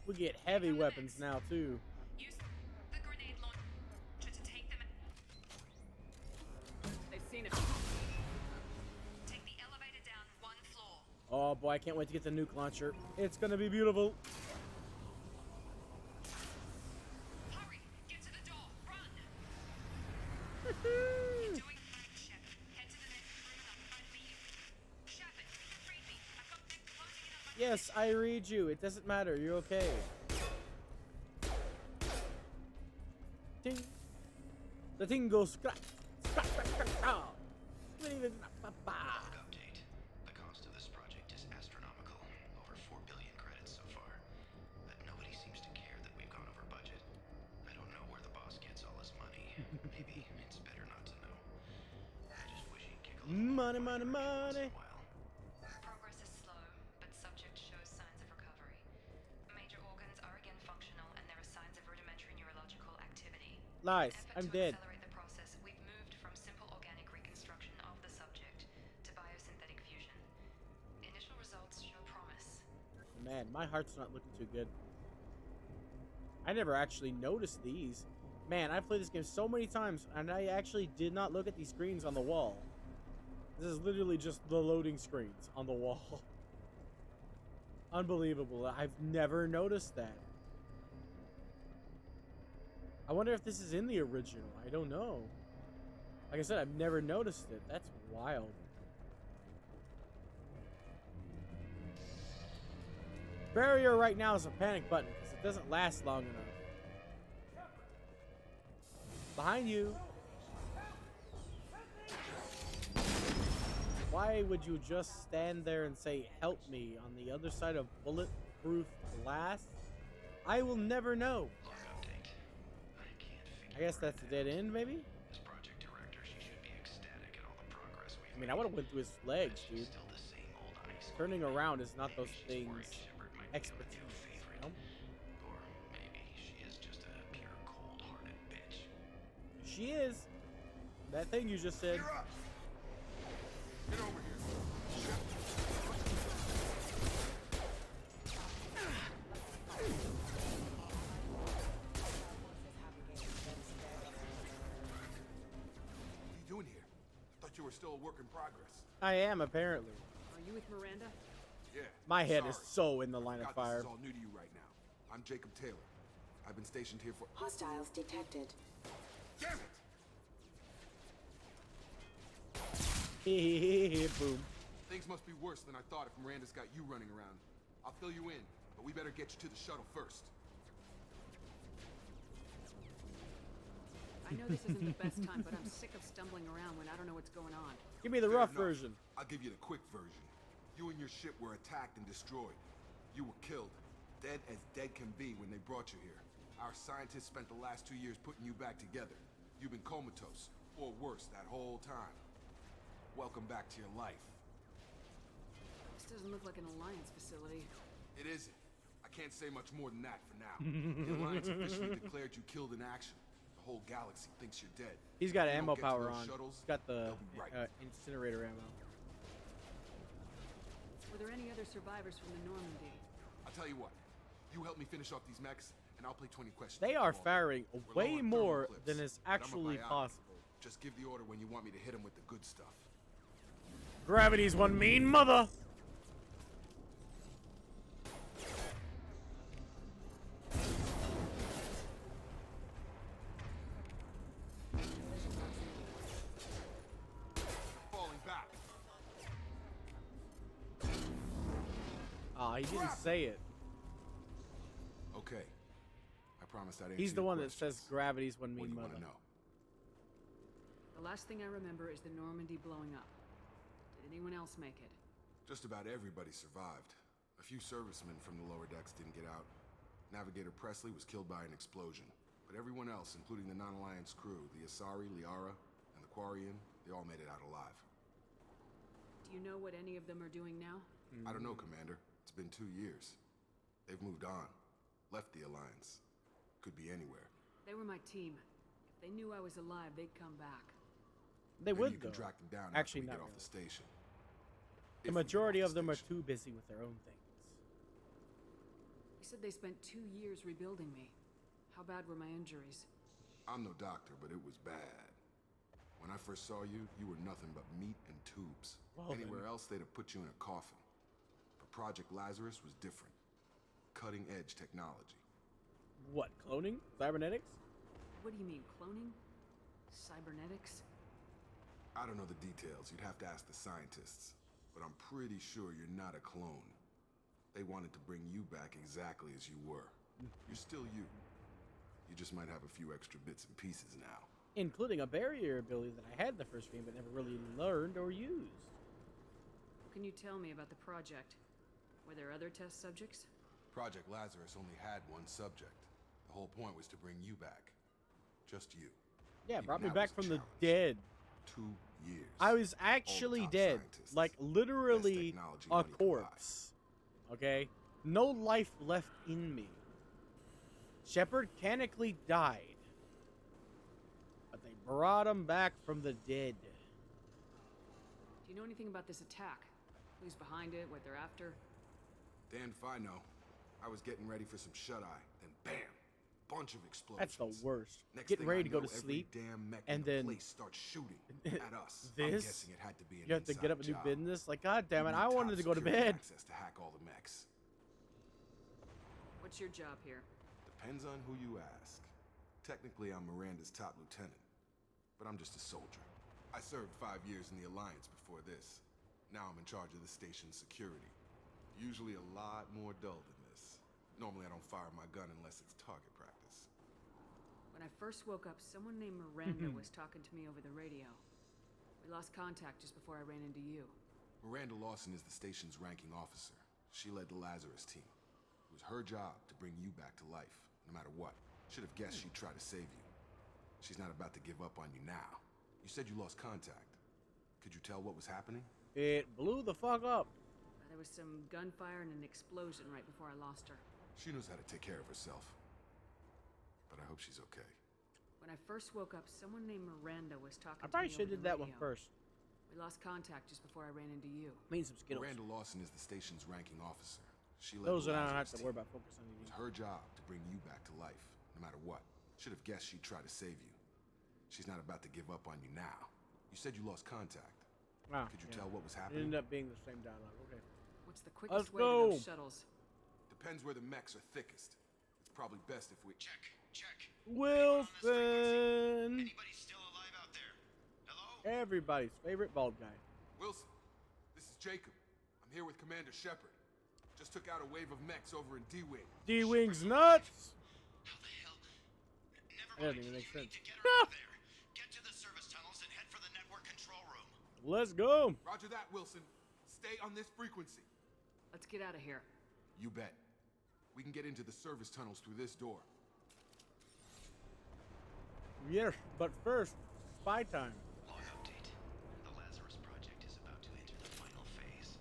We get heavy weapons now, too. Use the grenade launcher to take them. They've seen it. Take the elevator down 1 floor. Oh boy, I can't wait to get the nuke launcher. It's gonna be beautiful. Hurry! Get to the door! Run! Yes, I read you. It doesn't matter. You're okay. Ding. The thing goes scratch. Scratch, scratch, scratch. Oh. Update. The cost of this project is astronomical. Over 4 billion credits so far. But nobody seems to care that we've gone over budget. I don't know where the boss gets all this money. Maybe it's better not to know. I just wish he'd kick a little Money, money, money. Progress is slow, but subject shows signs of recovery. Major organs are again functional, and there are signs of rudimentary neurological activity. Lies. I'm dead. To accelerate the process, we've moved from simple organic reconstruction of the subject to biosynthetic fusion. Initial results show promise. Man, my heart's not looking too good. I never actually noticed these. Man, I've played this game so many times, and I actually did not look at these screens on the wall. This is literally just the loading screens on the wall. Unbelievable. I've never noticed that. I wonder if this is in the original. I don't know. Like I said, I've never noticed it. That's wild. Barrier right now is a panic button because it doesn't last long enough. Behind you. Why would you just stand there and say, help me, on the other side of bulletproof glass? I will never know. I guess that's a dead end, maybe? As project director, she should be ecstatic at all the progress we've I mean, I would have went through his legs, dude. Still the same old ice. Turning around is not those things' expertise, you know? Or maybe she is just a pure cold-hearted bitch. She is. That thing you just said. Get over here. What are you doing here? I thought you were still a work in progress. I am, apparently. Are you with Miranda? Yeah. My head is sorry. so in the line of Forgot fire. This is all new to you right now. I'm Jacob Taylor. I've been stationed here for... Hostiles detected. Damn it! Boom. Things must be worse than I thought if Miranda's got you running around. I'll fill you in, but we better get you to the shuttle first. I know this isn't the best time, but I'm sick of stumbling around when I don't know what's going on. Give me the Fair rough enough. version. I'll give you the quick version. You and your ship were attacked and destroyed. You were killed. Dead as dead can be when they brought you here. Our scientists spent the last 2 years putting you back together. You've been comatose, or worse, that whole time. Welcome back to your life. This doesn't look like an Alliance facility. It isn't. I can't say much more than that for now. The Alliance officially declared you killed in action. The whole galaxy thinks you're dead. He's got If you ammo don't get to power those on. shuttles, He's got the they'll be right. incinerator ammo. Were there any other survivors from the Normandy? I'll tell you what. You help me finish off these mechs, and I'll play 20 questions. They are firing We're low way on more thermal clips, than is but I'm a actually biotic. possible. Just give the order when you want me to hit them with the good stuff. Gravity's one mean mother. Falling back. Aw, he didn't say it. Okay. I promise that He's the one that says gravity's one mean What do mother. you want to know? The last thing I remember is the Normandy blowing up. Did anyone else make it? Just about everybody survived. A few servicemen from the lower decks didn't get out. Navigator Presley was killed by an explosion. But everyone else, including the non-Alliance crew, the Asari, Liara, and the Quarian, they all made it out alive. Do you know what any of them are doing now? I don't know, Commander. It's been 2 years. They've moved on. Left the Alliance. Could be anywhere. They were my team. If they knew I was alive, they'd come back. They Maybe would, you can though. track them down Actually, after we not get off the really. station. The majority of them are too busy with their own things. You said they spent 2 years rebuilding me. How bad were my injuries? I'm no doctor, but it was bad. When I first saw you, you were nothing but meat and tubes. Well, Anywhere then. else, they'd have put you in a coffin. But Project Lazarus was different. Cutting-edge technology. What, cloning? Cybernetics? What do you mean, cloning? Cybernetics? I don't know the details. You'd have to ask the scientists. But I'm pretty sure you're not a clone. They wanted to bring you back exactly as you were. You're still you. You just might have a few extra bits and pieces now. Including a barrier ability that I had in the first game but never really learned or used. What can you tell me about the project? Were there other test subjects? Project Lazarus only had one subject. The whole point was to bring you back. Just you. Yeah, Even brought me that back was from a the dead. 2 years. I was actually top dead. scientists. Like, literally technology a money can buy. corpse. Okay? No life left in me. Shepard mechanically died. But they brought him back from the dead. Do you know anything about this attack? Who's behind it, what they're after? Damned if I know. I was getting ready for some shut-eye, then bam! Bunch of explosions. That's the worst. Next Getting thing ready I to go know, to every sleep, damn mech and in the then place starts shooting at us. This? I'm guessing it had to be an You have to get up and do inside job. business? Like, god damn You it, need I top wanted to go to security bed. Access to hack all the mechs. What's your job here? Depends on who you ask. Technically, I'm Miranda's top lieutenant, but I'm just a soldier. I served 5 years in the Alliance before this. Now I'm in charge of the station's security. Usually a lot more dull than this. Normally I don't fire my gun unless it's target practice. When I first woke up, someone named Miranda was talking to me over the radio. We lost contact just before I ran into you. Miranda Lawson is the station's ranking officer. She led the Lazarus team. It was her job to bring you back to life, no matter what. Should have guessed she'd try to save you. She's not about to give up on you now. You said you lost contact. Could you tell what was happening? It blew the fuck up. There was some gunfire and an explosion right before I lost her. She knows how to take care of herself. But I hope she's okay. When I first woke up, someone named Miranda was talking I to probably me should over have did the that one radio. first. We lost contact just before I ran into you. Need some Skittles. Miranda Lawson is the station's ranking officer. She led Those the that I don't have Lazarus to team. worry about focus on It you. was her job to bring you back to life, no matter what. Should have guessed she'd try to save you. She's not about to give up on you now. You said you lost contact. Ah, Could you yeah. tell what was It happening? ended up being the same dialogue. Okay. What's the quickest way go. to those shuttles? Depends where the mechs are thickest. It's probably best if we... Check. Wilson! Anybody still alive out there? Hello? Everybody's favorite bald guy. Wilson, this is Jacob. I'm here with Commander Shepard. Just took out a wave of mechs over in D-Wing. D-Wing's nuts! How the hell? That doesn't even make sense. Get her out of there. Get to the service tunnels and head for the network control room. Let's go! Roger that, Wilson. Stay on this frequency. Let's get out of here. You bet. We can get into the service tunnels through this door. Yes, but first, spy time. Log update. The Lazarus Project is about to enter the final phase.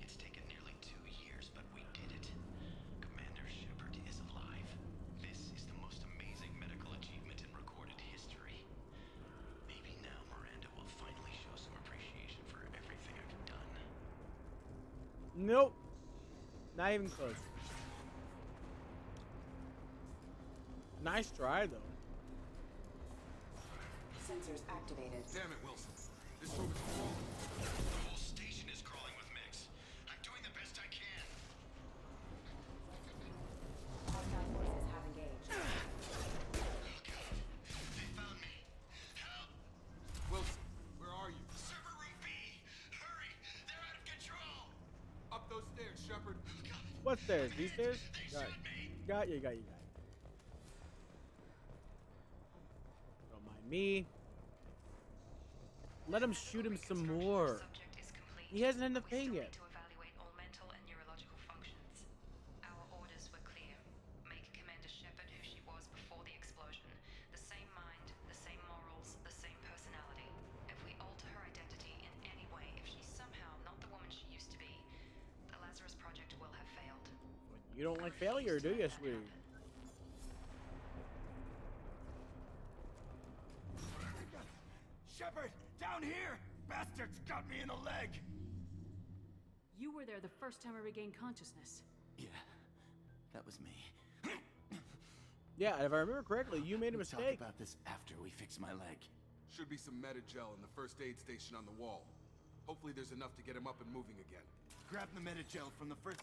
It's taken nearly 2 years, but we did it. Commander Shepard is alive. This is the most amazing medical achievement in recorded history. Maybe now Miranda will finally show some appreciation for everything I've done. Nope. Not even close. Nice try, though. Sensors activated. Damn it, Wilson. This room is full. The whole station is crawling with mechs. I'm doing the best I can. Hostile forces have engaged. They found me. Help! Wilson, where are you? Server room B! Hurry! They're out of control! Up those stairs, Shepard. What stairs? These stairs? Got you. Don't mind me. Let him shoot him some more. He hasn't had enough pain yet. To evaluate all mental and neurological functions. Our orders were clear. Make Commander Shepard who she was before the explosion. The same mind, the same morals, the same personality. If we alter her identity in any way, if she's somehow not the woman she used to be, the Lazarus Project will have failed. You don't like failure, do you, sweetie? Shepard, down here! Bastards got me in the leg! You were there the first time I regained consciousness. Yeah, that was me. Yeah, if I remember correctly, you made a We'll mistake. talk about this after we fix my leg. Should be some Metagel in the first aid station on the wall. Hopefully there's enough to get him up and moving again. Grab the Metagel from the first...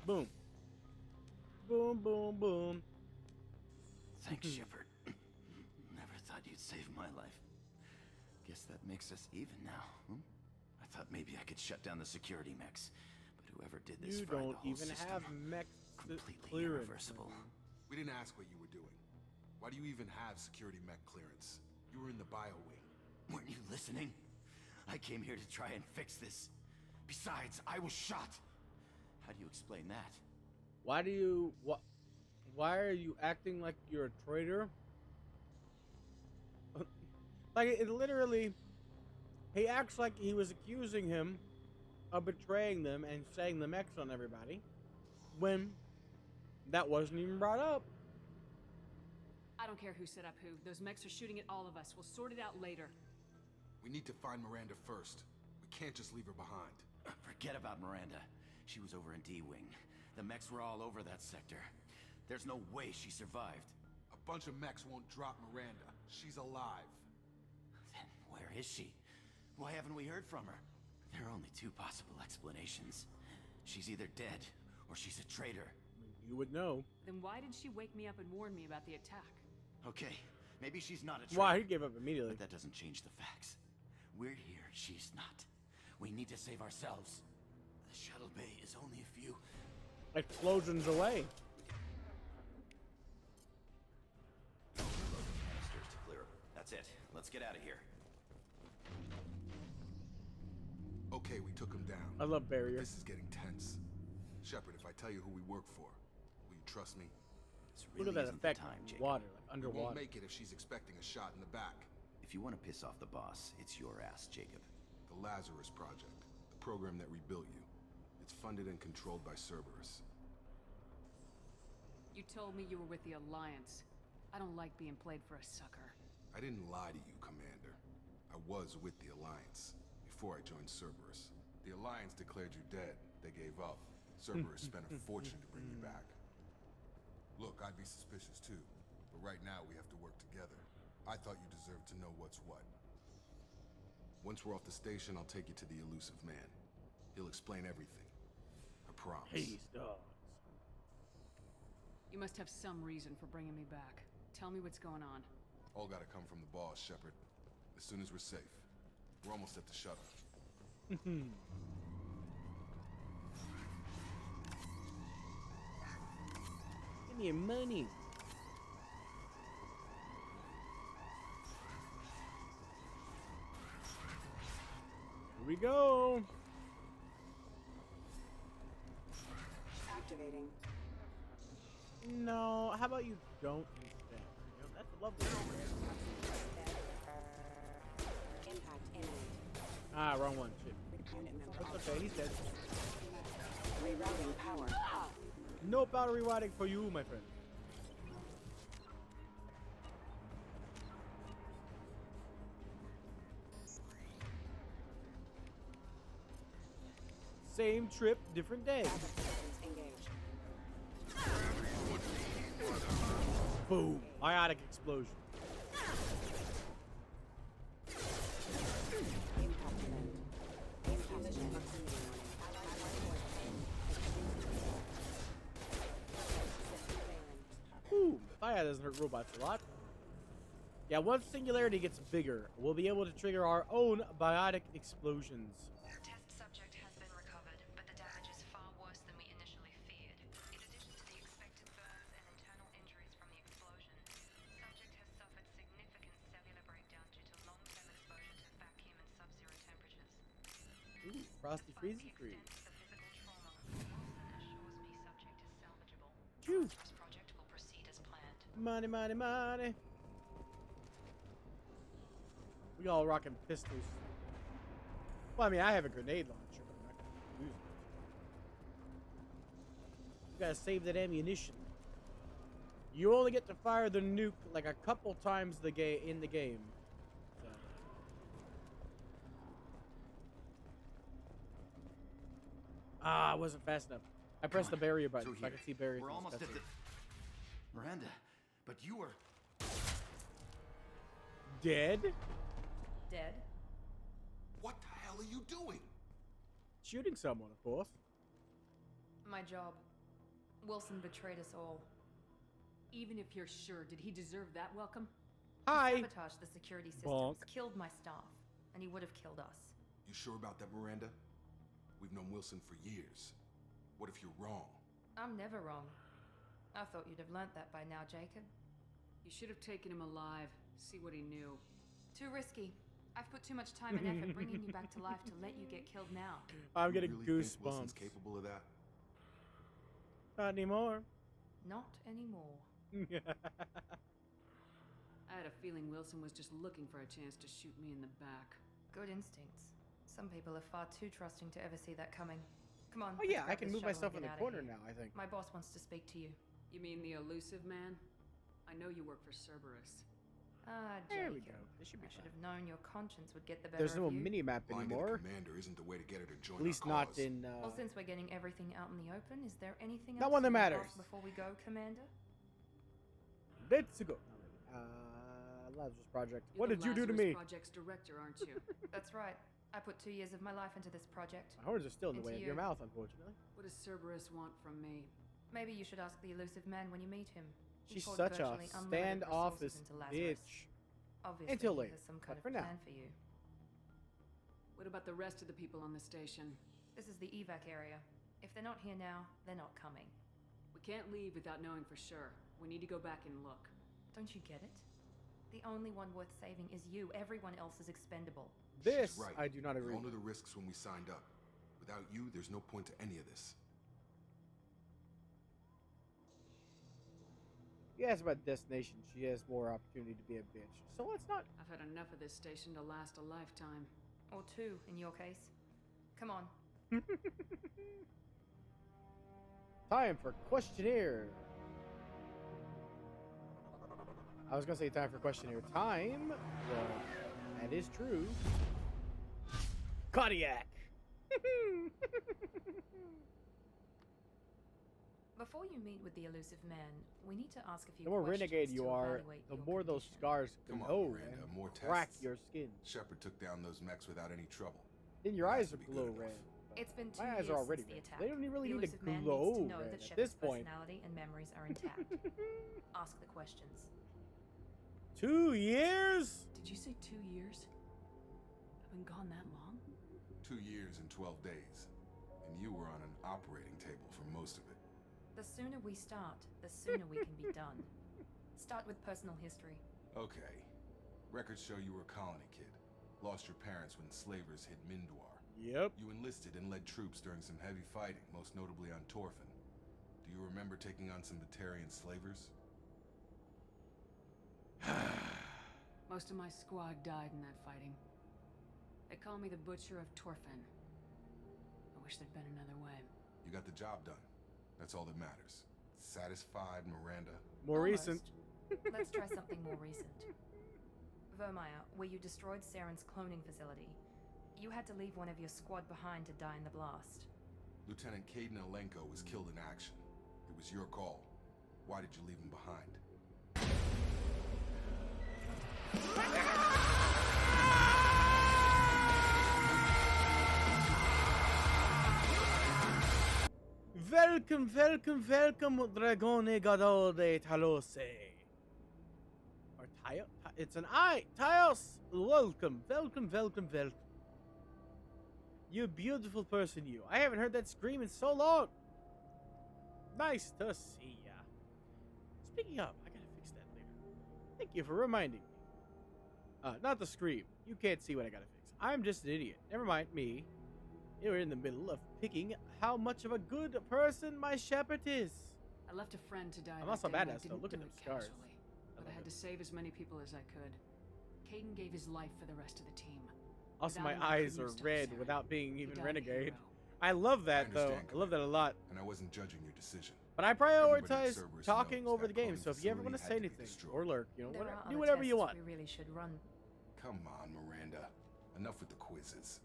Boom. Boom, boom, boom. Thanks, Shepard. Never thought you'd save my life. Guess that makes us even now, hmm? I thought maybe I could shut down the security mechs, but whoever did this You fried don't the whole even system. have mech Completely clearance. irreversible. We didn't ask what you were doing. Why do you even have security mech clearance? You were in the bio wing. Weren't you listening? I came here to try and fix this. Besides, I was shot. How do you explain that? Why are you acting like you're a traitor? Like, it literally, he acts like he was accusing him of betraying them and setting the mechs on everybody, when that wasn't even brought up. I don't care who set up who. Those mechs are shooting at all of us. We'll sort it out later. We need to find Miranda first. We can't just leave her behind. Forget about Miranda. She was over in D-Wing. The mechs were all over that sector. There's no way she survived. A bunch of mechs won't drop Miranda. She's alive. Then where is she? Why haven't we heard from her? There are only two possible explanations. She's either dead, or she's a traitor. You would know. Then why did she wake me up and warn me about the attack? Okay, maybe she's not a traitor. Why? He gave up immediately. But that doesn't change the facts. We're here, she's not. We need to save ourselves. The shuttle bay is only a few explosions away. canisters to clear. That's it. Let's get out of here. Okay, we took him down. I love barrier. This is getting tense. Shepard, if I tell you who we work for, will you trust me? Look at that effect on water, like We won't underwater. make it if she's expecting a shot in the back. If you want to piss off the boss, it's your ass, Jacob. The Lazarus Project, the program that rebuilt you. It's funded and controlled by Cerberus. You told me you were with the Alliance. I don't like being played for a sucker. I didn't lie to you, Commander. I was with the Alliance before I joined Cerberus. The Alliance declared you dead. They gave up. Cerberus spent a fortune to bring you back. Look, I'd be suspicious too, but right now we have to work together. I thought you deserved to know what's what. Once we're off the station, I'll take you to the elusive man. He'll explain everything. I promise. Hey, dogs. You must have some reason for bringing me back. Tell me what's going on. All gotta come from the boss, Shepard. As soon as we're safe. We're almost at the shuttle. Give me your money. Here we go. Activating. No, how about you don't instead? You know, that's a lovely. Impact imminent. Ah, wrong one. Shit. Unit member. That's okay. He's dead. Rerouting power. No power rewinding for you, my friend. Same trip, different day. Boom. Biotic explosion. Whew. Fire doesn't hurt robots a lot. Yeah, once Singularity gets bigger, we'll be able to trigger our own biotic explosions. Test subject has been recovered, but the damage is far worse than we initially feared. In addition to the expected burns and internal injuries from the explosion, subject has suffered significant cellular breakdown due to long-term exposure to vacuum and sub-zero temperatures. Ooh, Frosty Freezy Free. The physical trauma, Wilson assures me subject is salvageable. Phew. This project will proceed as planned. Money, money, money. We all rocking pistols. Well, I mean, I have a grenade launcher, but I'm not gonna use it. You gotta save that ammunition. You only get to fire the nuke like a couple times in the game. So. Ah, I wasn't fast enough. I pressed the barrier button so I could see barriers. We're almost at the... Miranda, but you were... Dead? Dead? What the hell are you doing? Shooting someone, of course. My job. Wilson betrayed us all. Even if you're sure, did he deserve that welcome? Hi. He sabotaged the security systems, Bonk. killed my staff, and he would have killed us. You sure about that, Miranda? We've known Wilson for years. What if you're wrong? I'm never wrong. I thought you'd have learnt that by now, Jacob. You should have taken him alive. See what he knew. Too risky. I've put too much time and effort bringing you back to life to let you get killed now. I'm getting You really think goosebumps. Wilson's capable of that? Not anymore. Not anymore. I had a feeling Wilson was just looking for a chance to shoot me in the back. Good instincts. Some people are far too trusting to ever see that coming. Come on. Oh yeah, let's I grab can this move shuttle myself and in get the outta corner here. now, I think. My boss wants to speak to you. You mean the elusive man? I know you work for Cerberus. Ah, There Jacob. we go. This should be I should fine. have known your conscience would get the better There's no of you. mini-map Finding a anymore. commander isn't the way to get her to join At least our not cause. in... Well, since we're getting everything out in the open, is there anything Not else one that you would matters. ask before we go, Commander? Let's go. Lazarus Project. You're What the did you do to Lazarus me? Project's director, aren't you? That's right. I put 2 years of my life into this project. My horns are still in the Into way of you. your mouth, unfortunately. What does Cerberus want from me? Maybe you should ask the elusive man when you meet him. He She's poured such a virtually unlimited standoffish resources into Lazarus. bitch. Obviously, Until he later, has some but kind of for now. plan for you. What about the rest of the people on the station? This is the evac area. If they're not here now, they're not coming. We can't leave without knowing for sure. We need to go back and look. Don't you get it? The only one worth saving is you. Everyone else is expendable. This, She's right. I do not agree. We all knew the risks when we signed up. Without you, there's no point to any of this. You asked about destination. She has more opportunity to be a bitch. So let's not. I've had enough of this station to last a lifetime. Or two, in your case. Come on. Time for questionnaire. I was gonna say time for questionnaire time. Well, that is true. Cardiac. Before you meet with the elusive man, we need to ask a few The more questions renegade to you are, evaluate the your more those condition. scars Come on, glow Miranda, and more crack tests. your skin. Shepard took down those mechs without any trouble. Then your It has eyes to are be good glow enough. red. It's been 2 My years eyes are already since the red. attack. They don't even really the need to elusive man glow needs to know red that at Shepard's this point. personality and memories are intact. Ask the questions. 2 years? Did you say 2 years? I've been gone that long? 2 years and 12 days. And you were on an operating table for most of it. The sooner we start, the sooner we can be done. Start with personal history. Okay. Records show you were a colony kid. Lost your parents when slavers hit Mindwar. Yep. You enlisted and led troops during some heavy fighting, most notably on Torfin. Do you remember taking on some Batarian slavers? Most of my squad died in that fighting. They call me the Butcher of Torfin. I wish there'd been another way. You got the job done. That's all that matters. Satisfied, Miranda? More Almost. recent. Let's try something more recent. Vermeer, where you destroyed Saren's cloning facility, you had to leave one of your squad behind to die in the blast. Lieutenant Caden Alenko was killed in action. It was your call. Why did you leave him behind? Welcome, welcome, welcome, Dragone Gadode Talose. Or Tayo? It's an I. Taos. Welcome, welcome, welcome, welcome. You beautiful person, you. I haven't heard that scream in so long. Nice to see ya. Speaking of, I gotta fix that later. Thank you for reminding me. Not the scream. You can't see what I gotta fix. I'm just an idiot. Never mind me. You're in the middle of picking how much of a good person my Shepard is. I left a friend to die I'm that also day, and I badass, though. didn't Look at do them it scars. casually. But I had to save as many people as I could. Caden gave his life for the rest of the team. Also, Without my him, I eyes couldn't are have stopped red Saren. without being He even died a renegade. hero. I love that, though. understand, I love that a lot. And I wasn't judging your decision. But I Everybody at prioritize Cerberus talking knows over that the game, cloning so if you ever facility want to had say to be anything destroyed. or lurk, you know, There whatever, are do other whatever you tests want. we really should run. Come on, Miranda. Enough with the quizzes.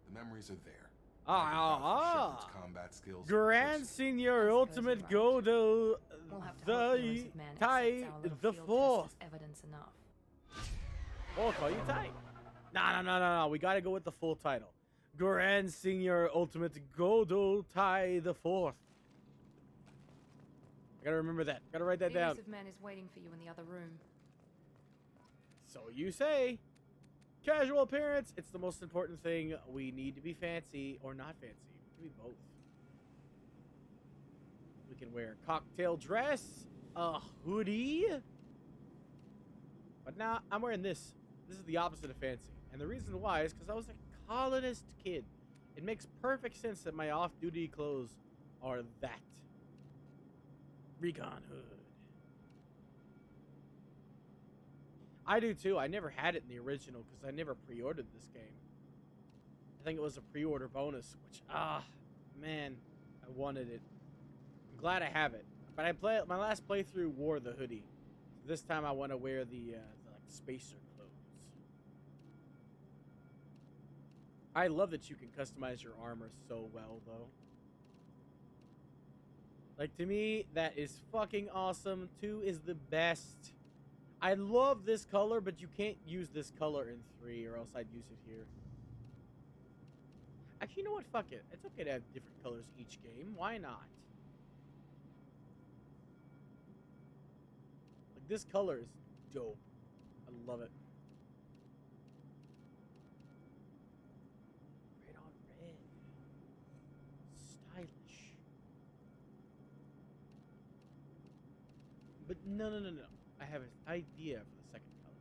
The memories are there. Shepard's combat skills. Grand Senior Ultimate Godo We'll have to hope the the elusive man Tai accepts our little the field test Fourth. as evidence enough. I'll call you Tai. No. We gotta go with the full title. Grand Senior Ultimate Godo Tai the Fourth. I gotta remember that. Gotta write that The down. elusive man is waiting for you in the other room. So you say. Casual appearance, it's the most important thing. We need to be fancy or not fancy. We can be both. We can wear a cocktail dress, a hoodie. But now I'm wearing this. This is the opposite of fancy. And the reason why is because I was a colonist kid. It makes perfect sense that my off-duty clothes are that. Recon hood. I do too. I never had it in the original because I never pre-ordered this game. I think it was a pre-order bonus, which man, I wanted it. I'm glad I have it. But my last playthrough wore the hoodie. This time I want to wear the like spacer clothes. I love that you can customize your armor so well though. Like to me, that is fucking awesome. 2 is the best. I love this color, but you can't use this color in 3, or else I'd use it here. Actually, you know what? Fuck it. It's okay to have different colors each game. Why not? Like, this color is dope. I love it. No, no, no, no. I have an idea for the second color.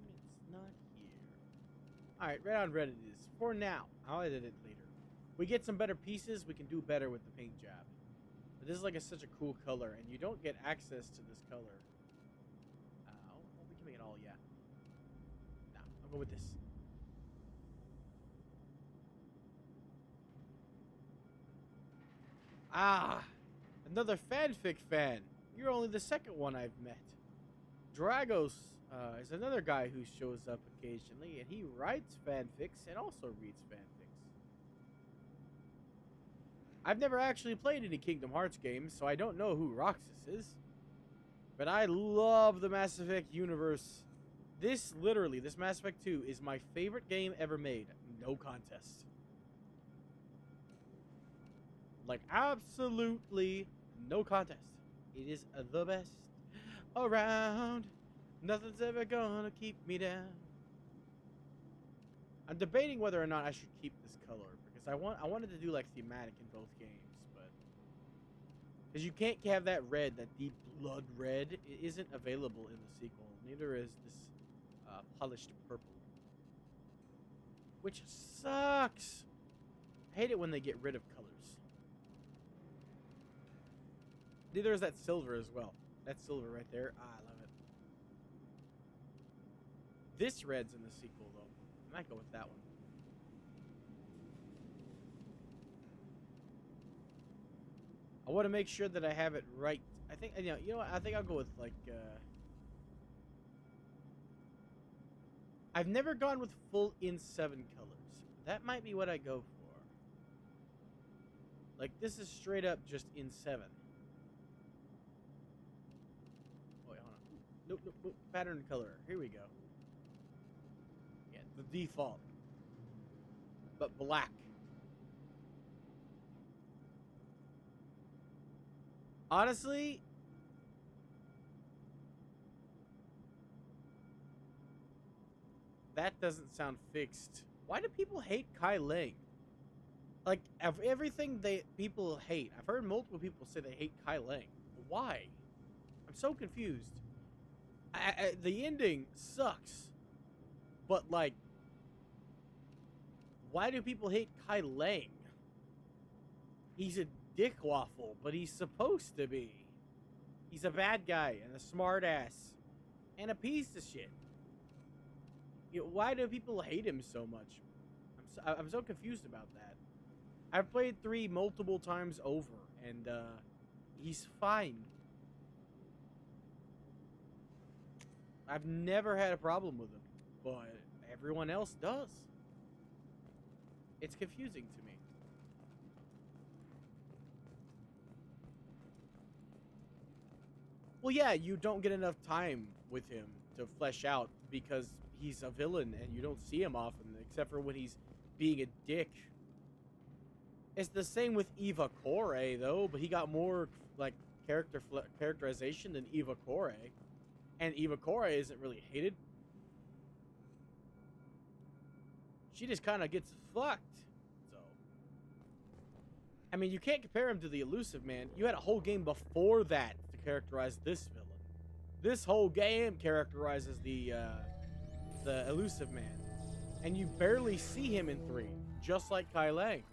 It's not here. Alright, red on red it is. For now. I'll edit it later. We get some better pieces, we can do better with the paint job. But this is like such a cool color, and you don't get access to this color. We can make it all, yeah. Nah, I'll go with this. Ah! Another fanfic fan. You're only the second one I've met. Dragos is another guy who shows up occasionally, and he writes fanfics and also reads fanfics. I've never actually played any Kingdom Hearts games, so I don't know who Roxas is. But I love the Mass Effect universe. This Mass Effect 2 is my favorite game ever made. No contest. Like, absolutely no contest. It is the best around. Nothing's ever gonna keep me down. I'm debating whether or not I should keep this color because I wanted to do like thematic in both games, but because you can't have that red, that deep blood red, it isn't available in the sequel. Neither is this polished purple, which sucks. I hate it when they get rid of colors. Neither is that silver as well. That silver right there. I love it. This red's in the sequel, though. I might go with that one. I want to make sure that I have it right. I think, you know what? I think I'll go with, like, I've never gone with full in 7 colors. That might be what I go for. Like, this is straight up just in 7. Oh, wait, hold on. Nope, nope, nope. Pattern color. Here we go. Yeah, the default. But black. Honestly, that doesn't sound fixed. Why do people hate Kai Lang? Like, of everything people hate, I've heard multiple people say they hate Kai Lang. Why? I'm so confused. The ending sucks. But, like, why do people hate Kai Lang? He's a dick waffle, but he's supposed to be. He's a bad guy and a smart ass and a piece of shit. You know, why do people hate him so much? I'm so confused about that. I've played 3 multiple times over, and he's fine. I've never had a problem with him, but everyone else does. It's confusing to me. Well, yeah, you don't get enough time with him to flesh out because he's a villain and you don't see him often, except for when he's being a dick. It's the same with Eva Kore, though, but he got more, like, characterization than Eva Kore. And Eva Kore isn't really hated. She just kind of gets fucked. So, I mean, you can't compare him to the Elusive Man. You had a whole game before that to characterize this villain. This whole game characterizes the Elusive Man. And you barely see him in 3, just like Kai Lang.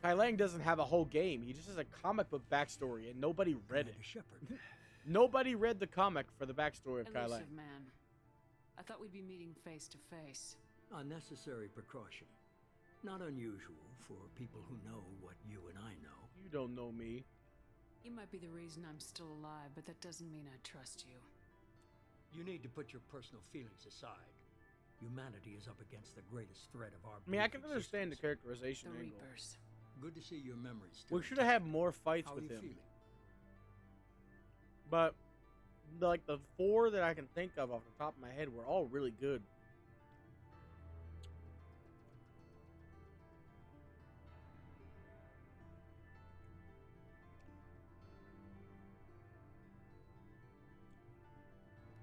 Kai Lang doesn't have a whole game. He just has a comic book backstory, and nobody read it. Nobody read the comic for the backstory of Kai Lang. Elusive Man. I thought we'd be meeting face to face. A necessary precaution. Not unusual for people who know what you and I know. You don't know me. You might be the reason I'm still alive, but that doesn't mean I trust you. You need to put your personal feelings aside. Humanity is up against the greatest threat of our I mean, I can understand the characterization The angle. Reapers. Good to see your memories still We should have had more fights How with are you him. feeling? But, like, the 4 that I can think of off the top of my head were all really good.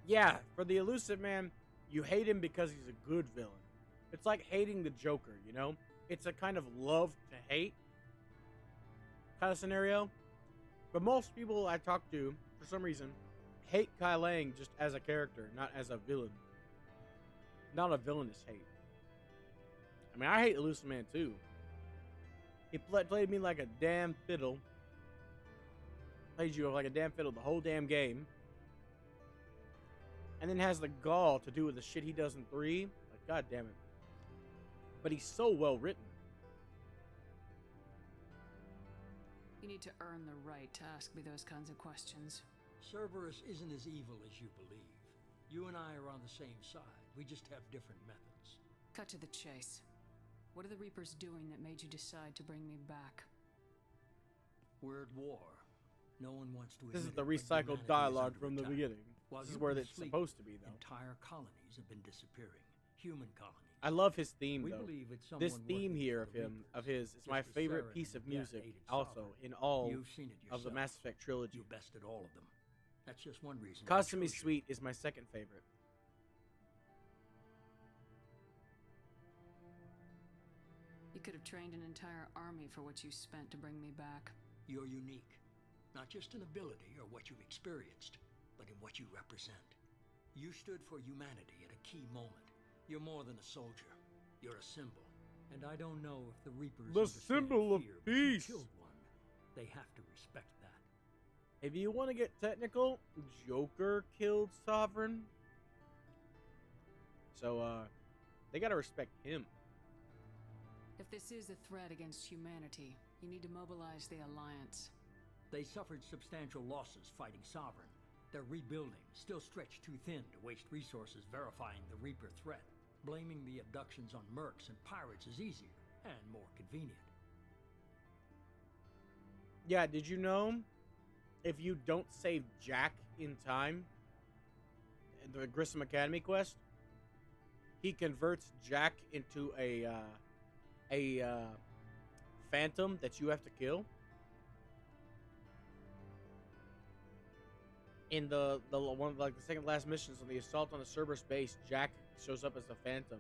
Yeah, for the Elusive Man, you hate him because he's a good villain. It's like hating the Joker, you know? it's a kind of love to hate kind of scenario. But most people I talk to, for some reason, hate Kai Lang just as a character, not as a villain. Not a villainous hate. I mean, I hate Elusive Man too. He played me like a damn fiddle. Played you like a damn fiddle the whole damn game. And then has the gall to do with the shit he does in 3. Like, god damn it. But he's so well written. You need to earn the right to ask me those kinds of questions. Cerberus isn't as evil as you believe. You and I are on the same side. We just have different methods. Cut to the chase. What are the Reapers doing that made you decide to bring me back? We're at war. No one wants to admit This is it, the but recycled humanity is dialogue under from the attack. beginning. While This is you've where been it's asleep, supposed to be, though. Entire colonies have been disappearing. Human colonies. I love his theme, We though. believe it's This someone theme working here for of the him, Reapers. of his, is Just my as favorite Saren piece and of Death music, hated also, Sovereign. in all You've seen it of the yourself. Mass Effect trilogy. You bested all of them. That's just one reason. Custom is Sweet is my second favorite. You could have trained an entire army for what you spent to bring me back. You're unique. Not just in ability or what you've experienced, but in what you represent. You stood for humanity at a key moment. You're more than a soldier. You're a symbol. And I don't know if the Reapers The understand symbol of fear, but you peace. killed one. They have to respect that. If you want to get technical, Joker killed Sovereign. So, they gotta respect him. If this is a threat against humanity, you need to mobilize the Alliance. They suffered substantial losses fighting Sovereign. They're rebuilding, still stretched too thin to waste resources verifying the Reaper threat. Blaming the abductions on mercs and pirates is easier and more convenient. Yeah, did you know if you don't save Jack in time, in the Grissom Academy quest, he converts Jack into a phantom that you have to kill? In the one of, like, the second last missions on the assault on the Cerberus base, Jack shows up as the Phantom.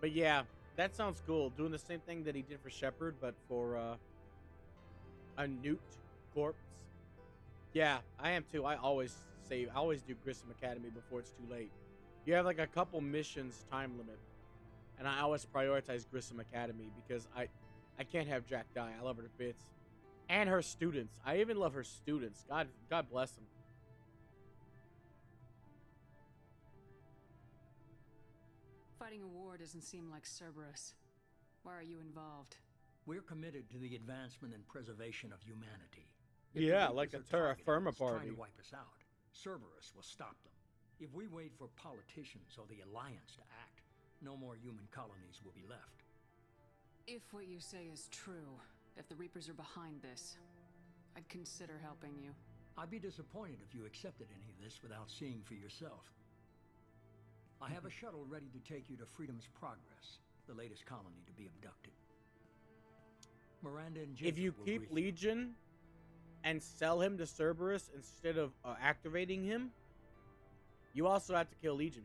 But yeah, that sounds cool. Doing the same thing that he did for Shepard, but for a nuked corpse. Yeah, I am too. I always do Grissom Academy before it's too late. You have like a couple missions time limit. And I always prioritize Grissom Academy because I can't have Jack die. I love her to bits. And her students. I even love her students. God bless them. Fighting a war doesn't seem like Cerberus. Why are you involved? We're committed to the advancement and preservation of humanity. Yeah, like a Terra Firma party. Trying to wipe us out. Cerberus will stop them. If we wait for politicians or the Alliance to act, no more human colonies will be left. If what you say is true, if the Reapers are behind this, I'd consider helping you. I'd be disappointed if you accepted any of this without seeing for yourself. I have a shuttle ready to take you to Freedom's Progress, the latest colony to be abducted. Miranda and Jacob If you will keep brief you. Legion and sell him to Cerberus instead of activating him, you also have to kill Legion.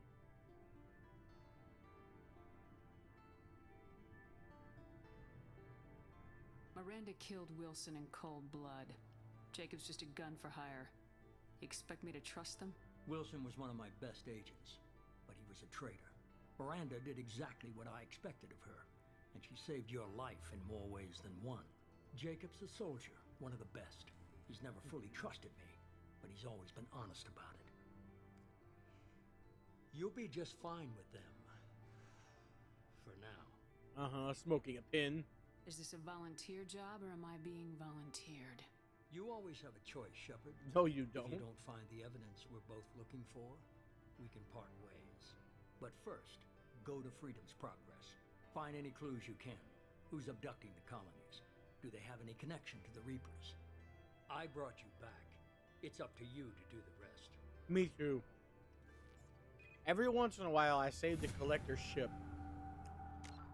Miranda killed Wilson in cold blood. Jacob's just a gun for hire. You expect me to trust them? Wilson was one of my best agents, but he was a traitor. Miranda did exactly what I expected of her, and she saved your life in more ways than one. Jacob's a soldier, one of the best. He's never fully trusted me, but he's always been honest about it. You'll be just fine with them. For now. Smoking a pin. Is this a volunteer job or am I being volunteered? You always have a choice, Shepard. No, you don't. If you don't find the evidence we're both looking for, we can part ways. But first, go to Freedom's Progress. Find any clues you can. Who's abducting the colonies? Do they have any connection to the Reapers? I brought you back. It's up to you to do the rest. Me too. Every once in a while, I save the collector's ship.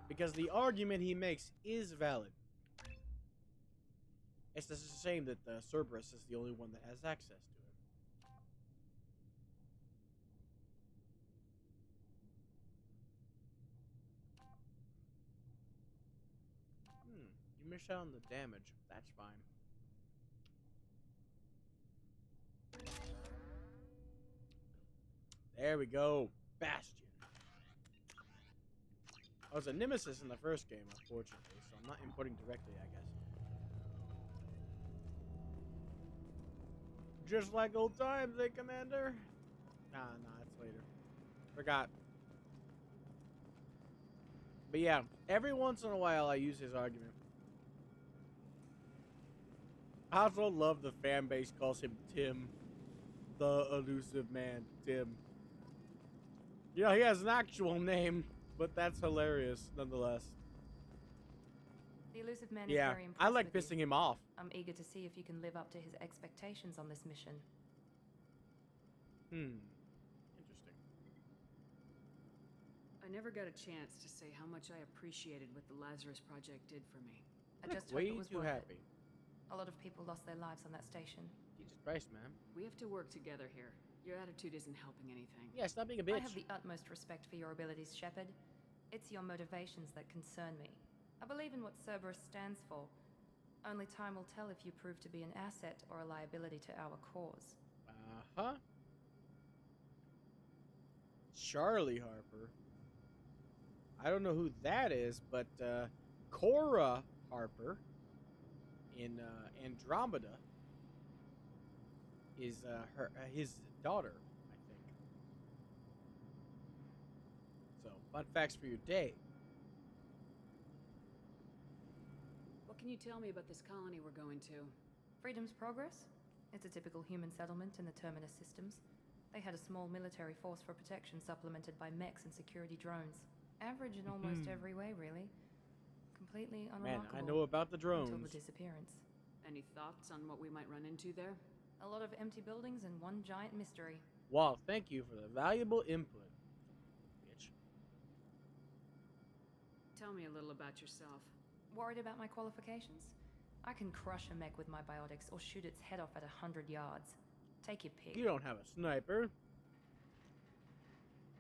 Because the argument he makes is valid. It's just a shame that Cerberus is the only one that has access to it. You missed out on the damage. That's fine. There we go. Bastion. I was a nemesis in the first game, unfortunately, so I'm not importing directly, I guess. Just like old times, eh, Commander? Nah, it's later. Forgot. But yeah, every once in a while I use his argument. I also love the fan base calls him Tim. The elusive man, Tim. You know, he has an actual name, but that's hilarious nonetheless. The elusive man is Yeah, very impressed I like with pissing you. him off. I'm eager to see if you can live up to his expectations on this mission. Interesting. I never got a chance to say how much I appreciated what the Lazarus Project did for me. I just hope Way it was too worth happy. it. A lot of people lost their lives on that station. Jesus Christ, man. We have to work together here. Your attitude isn't helping anything. Yeah, stop being a bitch. I have the utmost respect for your abilities, Shepard. It's your motivations that concern me. I believe in what Cerberus stands for. Only time will tell if you prove to be an asset or a liability to our cause. Uh-huh. Charlie Harper. I don't know who that is, but Cora Harper in Andromeda is his daughter, I think. So, fun facts for your day. What can you tell me about this colony we're going to? Freedom's Progress? It's a typical human settlement in the Terminus systems. They had a small military force for protection supplemented by mechs and security drones. Average in almost every way, really. Completely Man, unremarkable. I know about the drones. Until the disappearance. Any thoughts on what we might run into there? A lot of empty buildings and one giant mystery. Wow, thank you for the valuable input, bitch. Tell me a little about yourself. Worried about my qualifications? I can crush a mech with my biotics or shoot its head off at 100 yards. Take your pick. You don't have a sniper.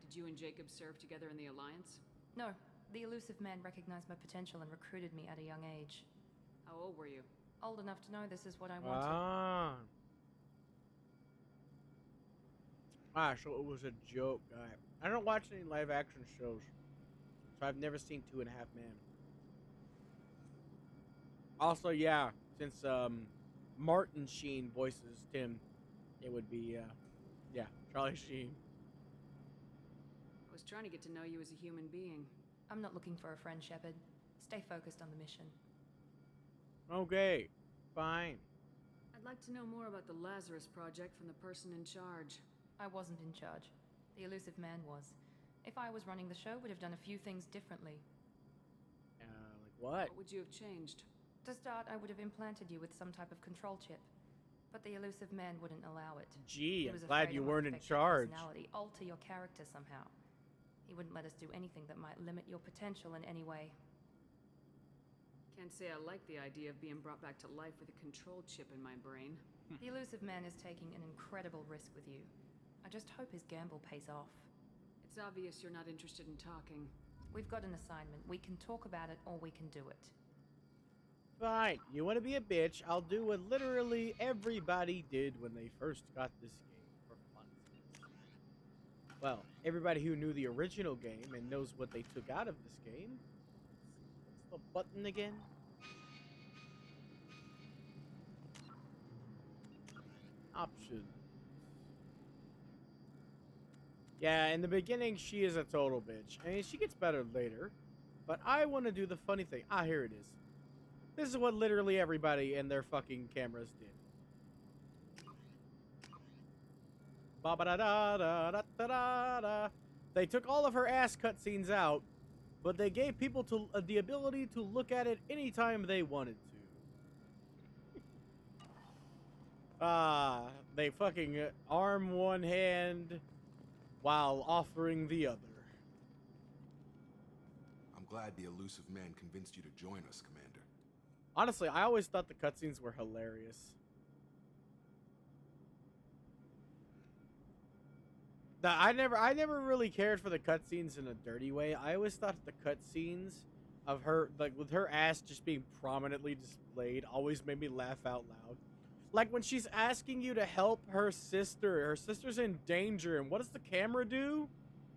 Did you and Jacob serve together in the Alliance? No. The elusive man recognized my potential and recruited me at a young age. How old were you? Old enough to know this is what I wanted. So it was a joke. I don't watch any live action shows, so I've never seen 2.5 Men. Also, yeah, since Martin Sheen voices Tim, it would be Charlie Sheen. I was trying to get to know you as a human being. I'm not looking for a friend, Shepard. Stay focused on the mission. Okay, fine. I'd like to know more about the Lazarus Project from the person in charge. I wasn't in charge. The elusive man was. If I was running the show, would have done a few things differently. Like what? What would you have changed? To start, I would have implanted you with some type of control chip. But the elusive man wouldn't allow it. Gee, He I'm was glad afraid you it might weren't in affect your charge. personality, alter your character somehow. He wouldn't let us do anything that might limit your potential in any way. Can't say I like the idea of being brought back to life with a control chip in my brain. The elusive man is taking an incredible risk with you. I just hope his gamble pays off. It's obvious you're not interested in talking. We've got an assignment. We can talk about it or we can do it. Fine. You want to be a bitch? I'll do what literally everybody did when they first got this game for fun. Well, everybody who knew the original game and knows what they took out of this game. What's the button again? Options. Yeah, in the beginning, she is a total bitch. I mean, she gets better later. But I want to do the funny thing. Ah, here it is. This is what literally everybody and their fucking cameras did. Ba-ba-da-da-da-da-da-da. They took all of her ass cutscenes out, but they gave people the ability to look at it anytime they wanted to. They fucking arm one hand while offering the other. I'm glad the elusive man convinced you to join us, Commander. Honestly, I always thought the cutscenes were hilarious. I never really cared for the cutscenes in a dirty way. I always thought the cutscenes of her, like with her ass just being prominently displayed, always made me laugh out loud. Like when she's asking you to help her sister. Her sister's in danger, and what does the camera do?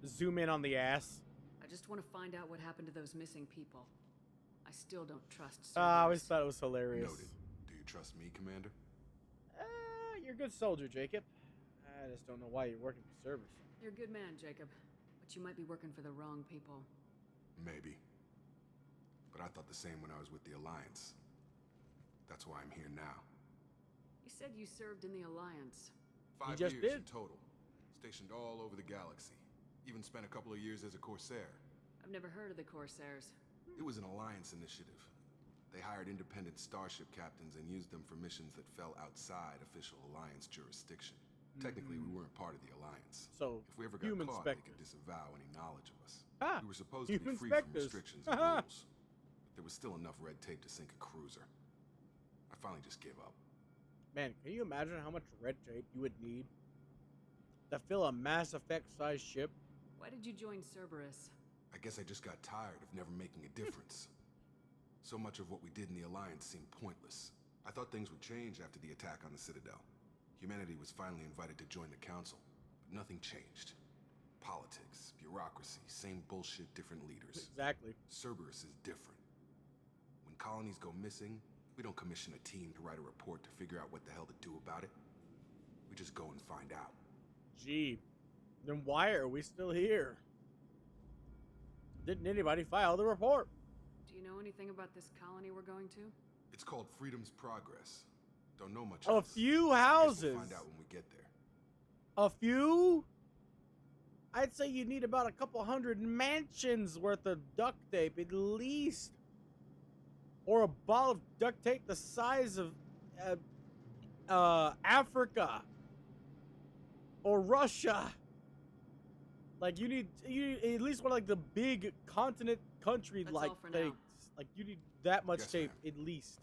Zoom in on the ass. I just want to find out what happened to those missing people. I still don't trust I always Cerberus. thought it was hilarious. Noted. Do you trust me, Commander? You're a good soldier, Jacob. I just don't know why you're working for Cerberus. You're a good man, Jacob. But you might be working for the wrong people. Maybe. But I thought the same when I was with the Alliance. That's why I'm here now. You said you served in the Alliance. 5 just years did. in total. Stationed all over the galaxy. Even spent a couple of years as a Corsair. I've never heard of the Corsairs. It was an Alliance initiative. They hired independent starship captains and used them for missions that fell outside official Alliance jurisdiction. Technically, we weren't part of the Alliance. So, if we ever got human caught, they specters. could disavow any knowledge of us. Ah, we were supposed to be human free specters. from restrictions and rules. But there was still enough red tape to sink a cruiser. I finally just gave up. Man, can you imagine how much red tape you would need to fill a Mass Effect-sized ship? Why did you join Cerberus? I guess I just got tired of never making a difference. So much of what we did in the Alliance seemed pointless. I thought things would change after the attack on the Citadel. Humanity was finally invited to join the Council, but nothing changed. Politics, bureaucracy, same bullshit, different leaders. Exactly. Cerberus is different. When colonies go missing, we don't commission a team to write a report to figure out what the hell to do about it. We just go and find out. Gee, then why are we still here? Didn't anybody file the report? Do you know anything about this colony we're going to? It's called Freedom's Progress. Don't know much A else. few I guess houses. we'll find out when we get there. A few? I'd say you need about a couple hundred mansions worth of duct tape at least. Or a ball of duct tape the size of Africa. Or Russia. Like you need at least one of like the big continent country That's like all for things. now. Like you need that much Yes, tape at least.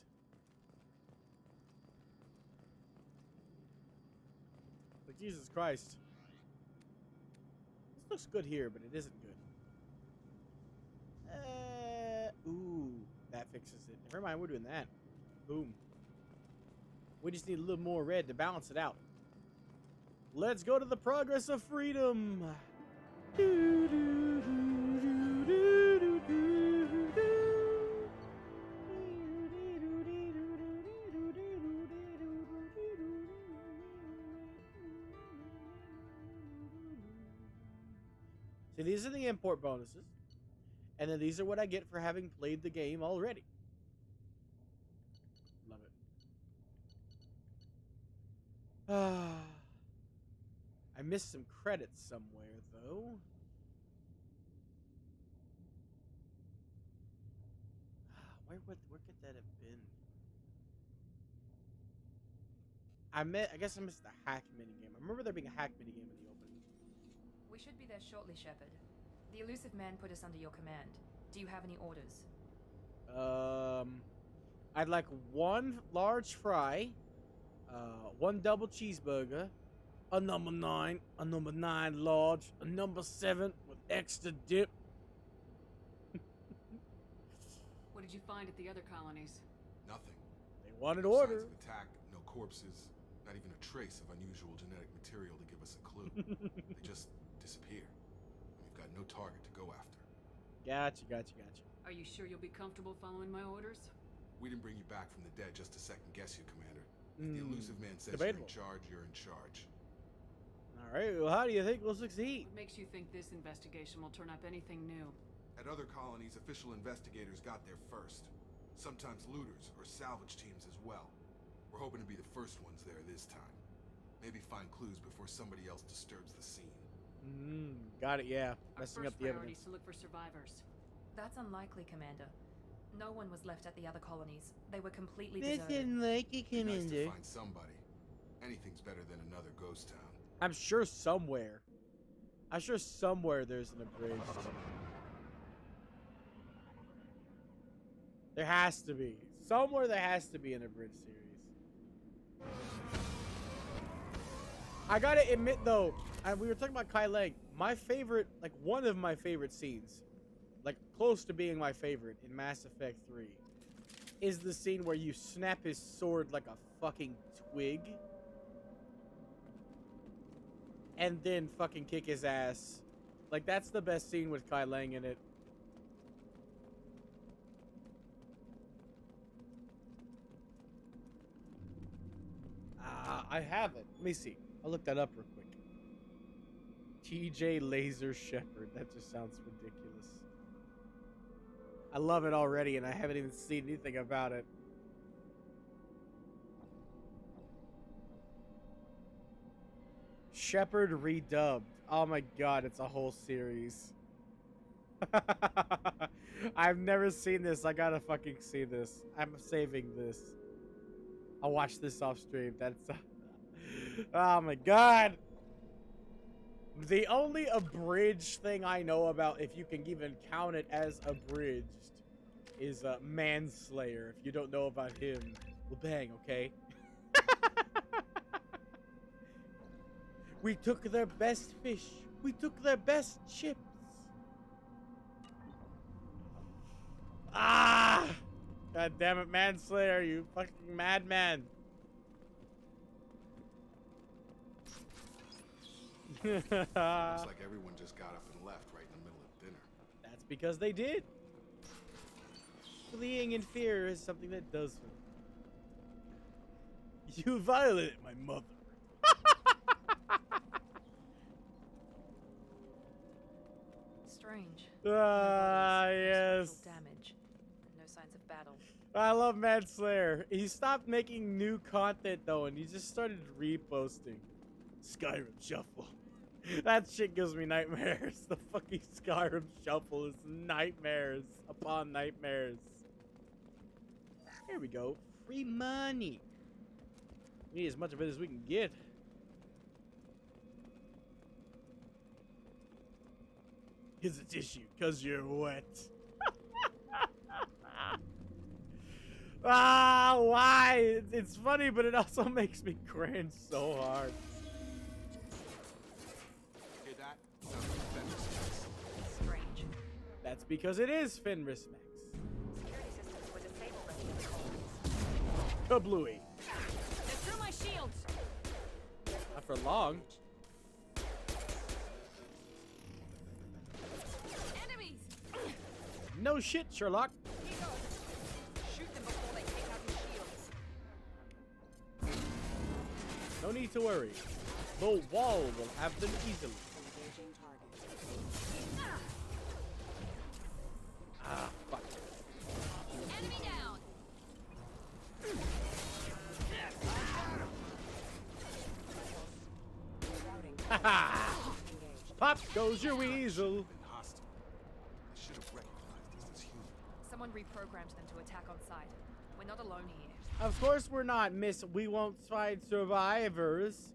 Like Jesus Christ. This looks good here, but it isn't good. Ooh, that fixes it. Never mind, we're doing that. Boom. We just need a little more red to balance it out. Let's go to the progress of freedom. So these are the import bonuses. And then these are what I get for having played the game already. Love it. I missed some credits somewhere, though. Where could that have been? I guess I missed the hack minigame. I remember there being a hack minigame in the opening. We should be there shortly, Shepard. The elusive man put us under your command. Do you have any orders? I'd like one large fry, one double cheeseburger, a number 9, a number 9 large, a number 7 with extra dip. What did you find at the other colonies? Nothing. They wanted No order. signs of attack, no corpses, not even a trace of unusual genetic material to give us a clue. They just disappear. We've got no target to go after. Gotcha. Are you sure you'll be comfortable following my orders? We didn't bring you back from the dead just to second guess you, Commander. If the elusive man says debatable. you're in charge, you're in charge. Alright, well, how do you think we'll succeed? What makes you think this investigation will turn up anything new? At other colonies, official investigators got there first. Sometimes looters or salvage teams as well. We're hoping to be the first ones there this time. Maybe find clues before somebody else disturbs the scene. Got it, yeah. Our Messing first up the priority evidence. is to look for survivors. That's unlikely, Commander. No one was left at the other colonies. They were completely This deserted. isn't like it, Be nice to Commander. find somebody. Anything's better than another ghost town. I'm sure somewhere there's an abridged. There has to be. Somewhere there has to be an abridged series. I gotta admit though, we were talking about Kai Lang. My favorite, like one of my favorite scenes like close to being my favorite in Mass Effect 3, is the scene where you snap his sword like a fucking twig and then fucking kick his ass. Like, that's the best scene with Kai Lang in it. I have it. Let me see. I'll look that up real quick. TJ Laser Shepherd. That just sounds ridiculous. I love it already, and I haven't even seen anything about it. Shepherd redubbed. Oh my god, it's a whole series. I've never seen this. I gotta fucking see this. I'm saving this. I'll watch this off stream. That's... oh my god. The only abridged thing I know about, if you can even count it as abridged, is Manslayer. If you don't know about him, well, bang, okay? We took their best fish. We took their best chips. Ah! God damn it, Manslayer, you fucking madman. Looks like everyone just got up and left right in the middle of dinner. That's because they did. Fleeing in fear is something that does for them. You violated my mother. Strange. Yes. Damage. No signs of battle. I love Manslayer. He stopped making new content though, and he just started reposting. Skyrim Shuffle. That shit gives me nightmares. The fucking Skyrim Shuffle is nightmares upon nightmares. Here we go. Free money. We need as much of it as we can get. Here's a tissue, cause you're wet. Ah, why? It's funny, but it also makes me cringe so hard. Hear that? Strange. That's because it is Fenris Max. Security systems were disabled at the Kablooey. They're through my shields. Not for long. Enemies. No shit, Sherlock. Shoot them before they take out your shields. No need to worry. The wall will have them easily. Ah, fuck. Enemy down. Haha! Pop goes your weasel. Someone reprogrammed them to attack on sight. We're not alone here. Of course we're not, miss. We won't find survivors.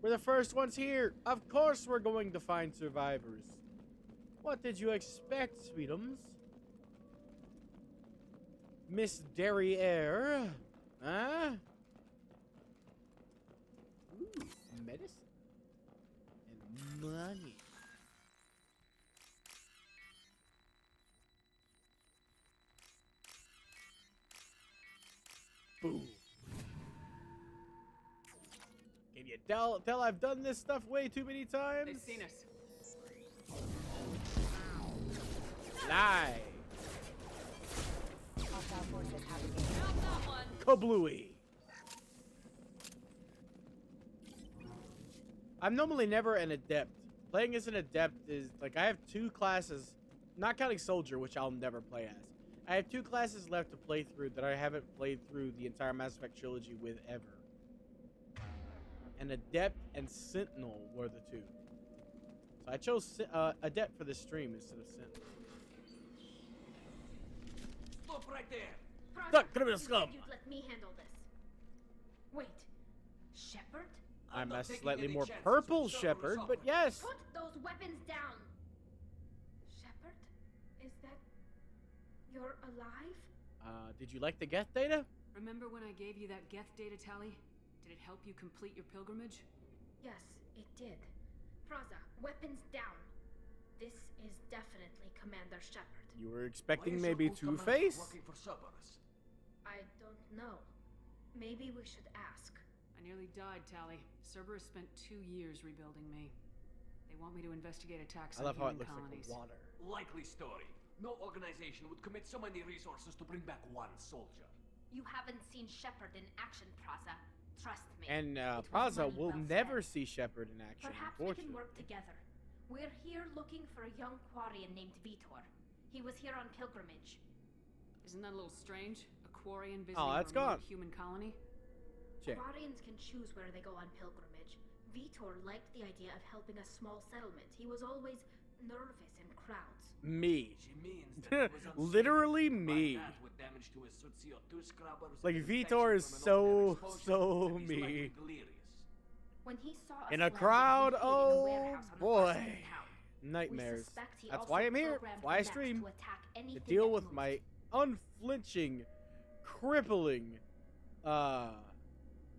We're the first ones here. Of course we're going to find survivors. What did you expect, sweetums? Miss Derriere? Huh? Ooh, medicine. And money. Boom. Can you tell I've done this stuff way too many times? They've seen us. Lie. Hostile forces have engaged. Found that one. Kablooey. I'm normally never an adept. Playing as an adept is like I have 2 classes, not counting soldier, which I'll never play as. I have 2 classes left to play through that I haven't played through the entire Mass Effect trilogy with ever. And Adept and Sentinel were the 2. So I chose Adept for this stream instead of Sentinel. Stop right there! Duck, criminal scum! You'd let me handle this. Wait, Shepard? I'm a slightly more purple Shepherd, but yes! Put those weapons down! Shepard? Is that... You're alive? Did you like the Geth data? Remember when I gave you that Geth data tally? Did it help you complete your pilgrimage? Yes, it did. Praza, weapons down. This is definitely Commander Shepard. You were expecting maybe Two-Face? I don't know. Maybe we should ask. I nearly died, Tally. Cerberus spent 2 years rebuilding me. They want me to investigate attacks I love on how it human looks colonies. like water. Likely story. No organization would commit so many resources to bring back one soldier. You haven't seen Shepard in action, Praza. Trust me. And It was Praza money will well never spent. see Shepard in action, Perhaps we can unfortunately. work together. We're here looking for a young Quarian named Vitor. He was here on pilgrimage. Isn't that a little strange? A Quarian visiting Oh, a that's remote gone. human colony? Check. Quarians can choose where they go on pilgrimage. Vitor liked the idea of helping a small settlement. He was always nervous in crowds. Me. She means that it was unsafe. Literally By me. that would damage to his CO2 scrubbers Like, and Vitor infection is from an so, open-air exposure, so and he's me. likely delirious. When he saw us In a landing crowd, weekly in a oh warehouse on the boy. far side of town, we Nightmares. suspect he That's also why I'm here. programmed Why I mechs stream. to attack To anything deal that with moves. my unflinching, crippling,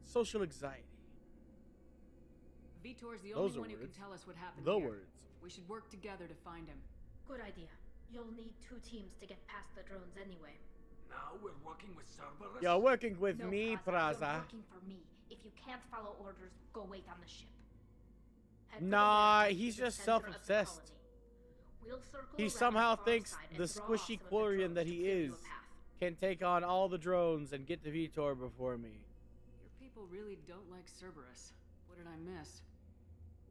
social anxiety. Vitor's the Those only are one who can words. tell us what happened The here. words. We should work together to find him. Good idea. You'll need 2 teams to get past the drones anyway. Now we're working with Cerberus. You're working with No, me, Praza. Praza. You're working for me. If you can't follow orders, go wait on the ship. Head for the Nah, warehouse he's to the just center of the self-obsessed. colony. We'll circle He around somehow the far thinks side and the draw off squishy some of the Quarian drones that to he clear you is a path. can take on all the drones and get to Vitor before me. Your people really don't like Cerberus. What did I miss?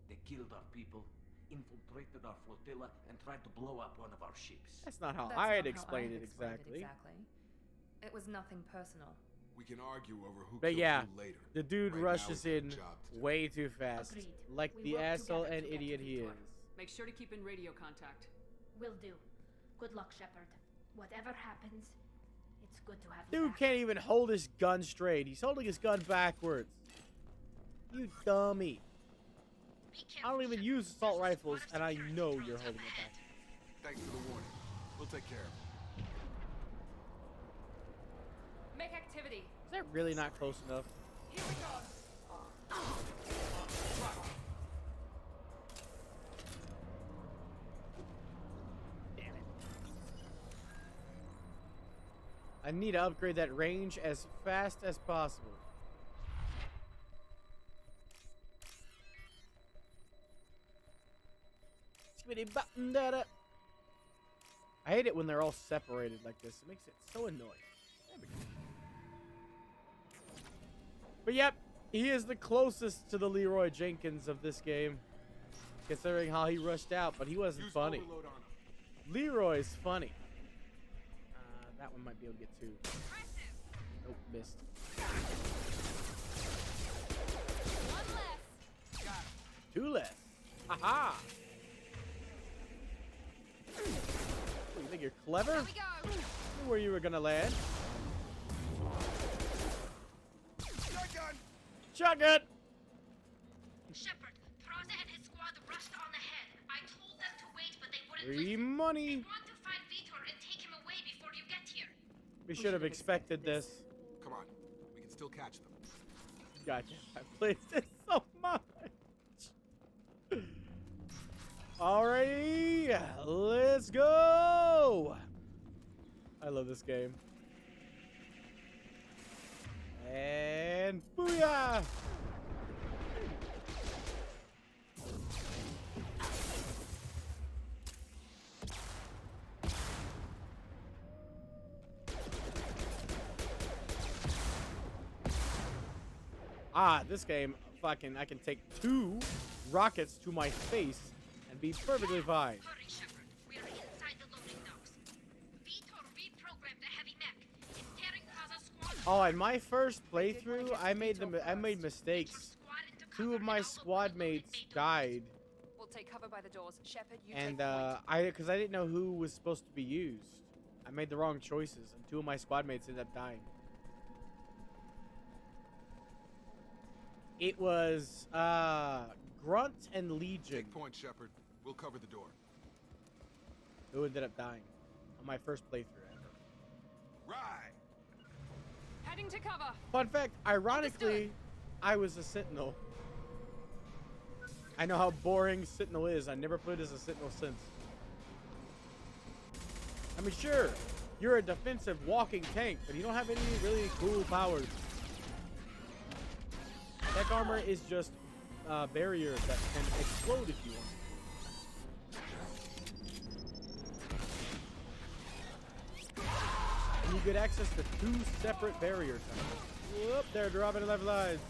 They killed our people, infiltrated our flotilla, and tried to blow up one of our ships. That's not how That's I had not how explained I it had explained exactly. It was nothing personal. We can argue over who But killed yeah, who later. the dude Right now, rushes we got a in job to do. way too fast. Agreed. Like We the work asshole together and to get to idiot he Vitor. is. Make sure to keep in radio contact. Will do. Good luck, Shepard. Whatever happens, it's good to have you Dude back. can't even hold his gun straight. He's holding his gun backwards. You dummy. I don't even use assault rifles, and I know you're holding it back. Thanks for the warning. We'll take care of it. Make activity. Is that really not close enough? Here we go. Damn it. I need to upgrade that range as fast as possible. I hate it when they're all separated like this. It makes it so annoying. There we go. But yep, he is the closest to the Leroy Jenkins of this game, considering how he rushed out, but he wasn't funny. Leroy's funny. That one might be able to get 2. Nope, missed. One less. 2 less. Haha. You think you're clever? Here we go. Knew where you were gonna land. Shotgun! Shotgun! Shepard, Praza and his squad rushed on ahead. I told them to wait, but they wouldn't Free listen. money. They want to find Vitor and take him away before you get here. We should have expected this. Come on. We can still catch them. Gotcha. I played this so much. Alrighty, let's go. I love this game. And booyah! This game, fucking, I can take 2 rockets to my face and be perfectly fine. Hurry, Shepard. We're inside the loading docks. Vitor reprogrammed the heavy mech. It's tearing Praza's squad. Oh, in my first playthrough, I made mistakes. 2 of my squad mates died, We'll take cover by the doors. Shepard, you and take point. because I didn't know who was supposed to be used. I made the wrong choices, and 2 of my squad mates ended up dying. It was Grunt and Legion Take point, Shepard. We'll cover the door. who ended up dying on my first playthrough ever. Right. Heading to cover. Fun fact, ironically, I was a sentinel. I know how boring Sentinel is. I never played as a Sentinel since. I mean, sure, you're a defensive walking tank, but you don't have any really cool powers. Tech armor is just barriers that can explode if you want. And you get access to 2 separate barrier types. Whoop, they're dropping 11 lives.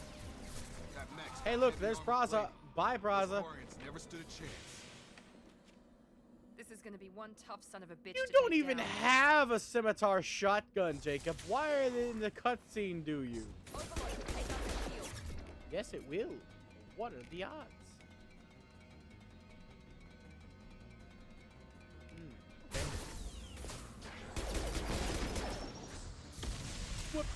Hey, look, there's Praza. Bye, Praza. Never stood a chance. This is gonna be one tough son of a bitch. You to don't take even down. have a scimitar shotgun, Jacob. Why are they in the cutscene, do you? Yes, it will. What are the odds? Okay. Whoop.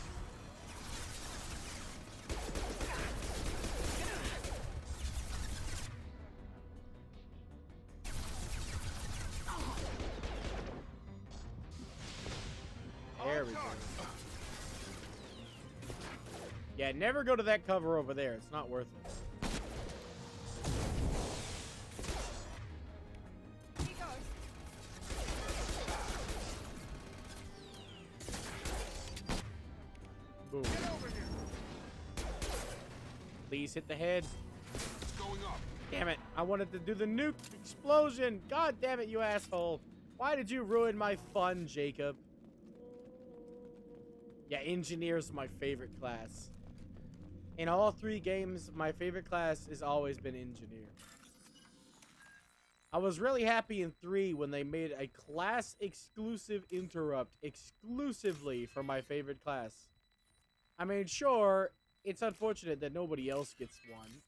There we go. Yeah, never go to that cover over there. It's not worth it. Boom. Please hit the head. Damn it. I wanted to do the nuke explosion. God damn it, you asshole. Why did you ruin my fun, Jacob? Yeah, engineer's my favorite class. In all 3 games, my favorite class has always been engineer. I was really happy in 3 when they made a class exclusive interrupt exclusively for my favorite class. I mean, sure, it's unfortunate that nobody else gets one.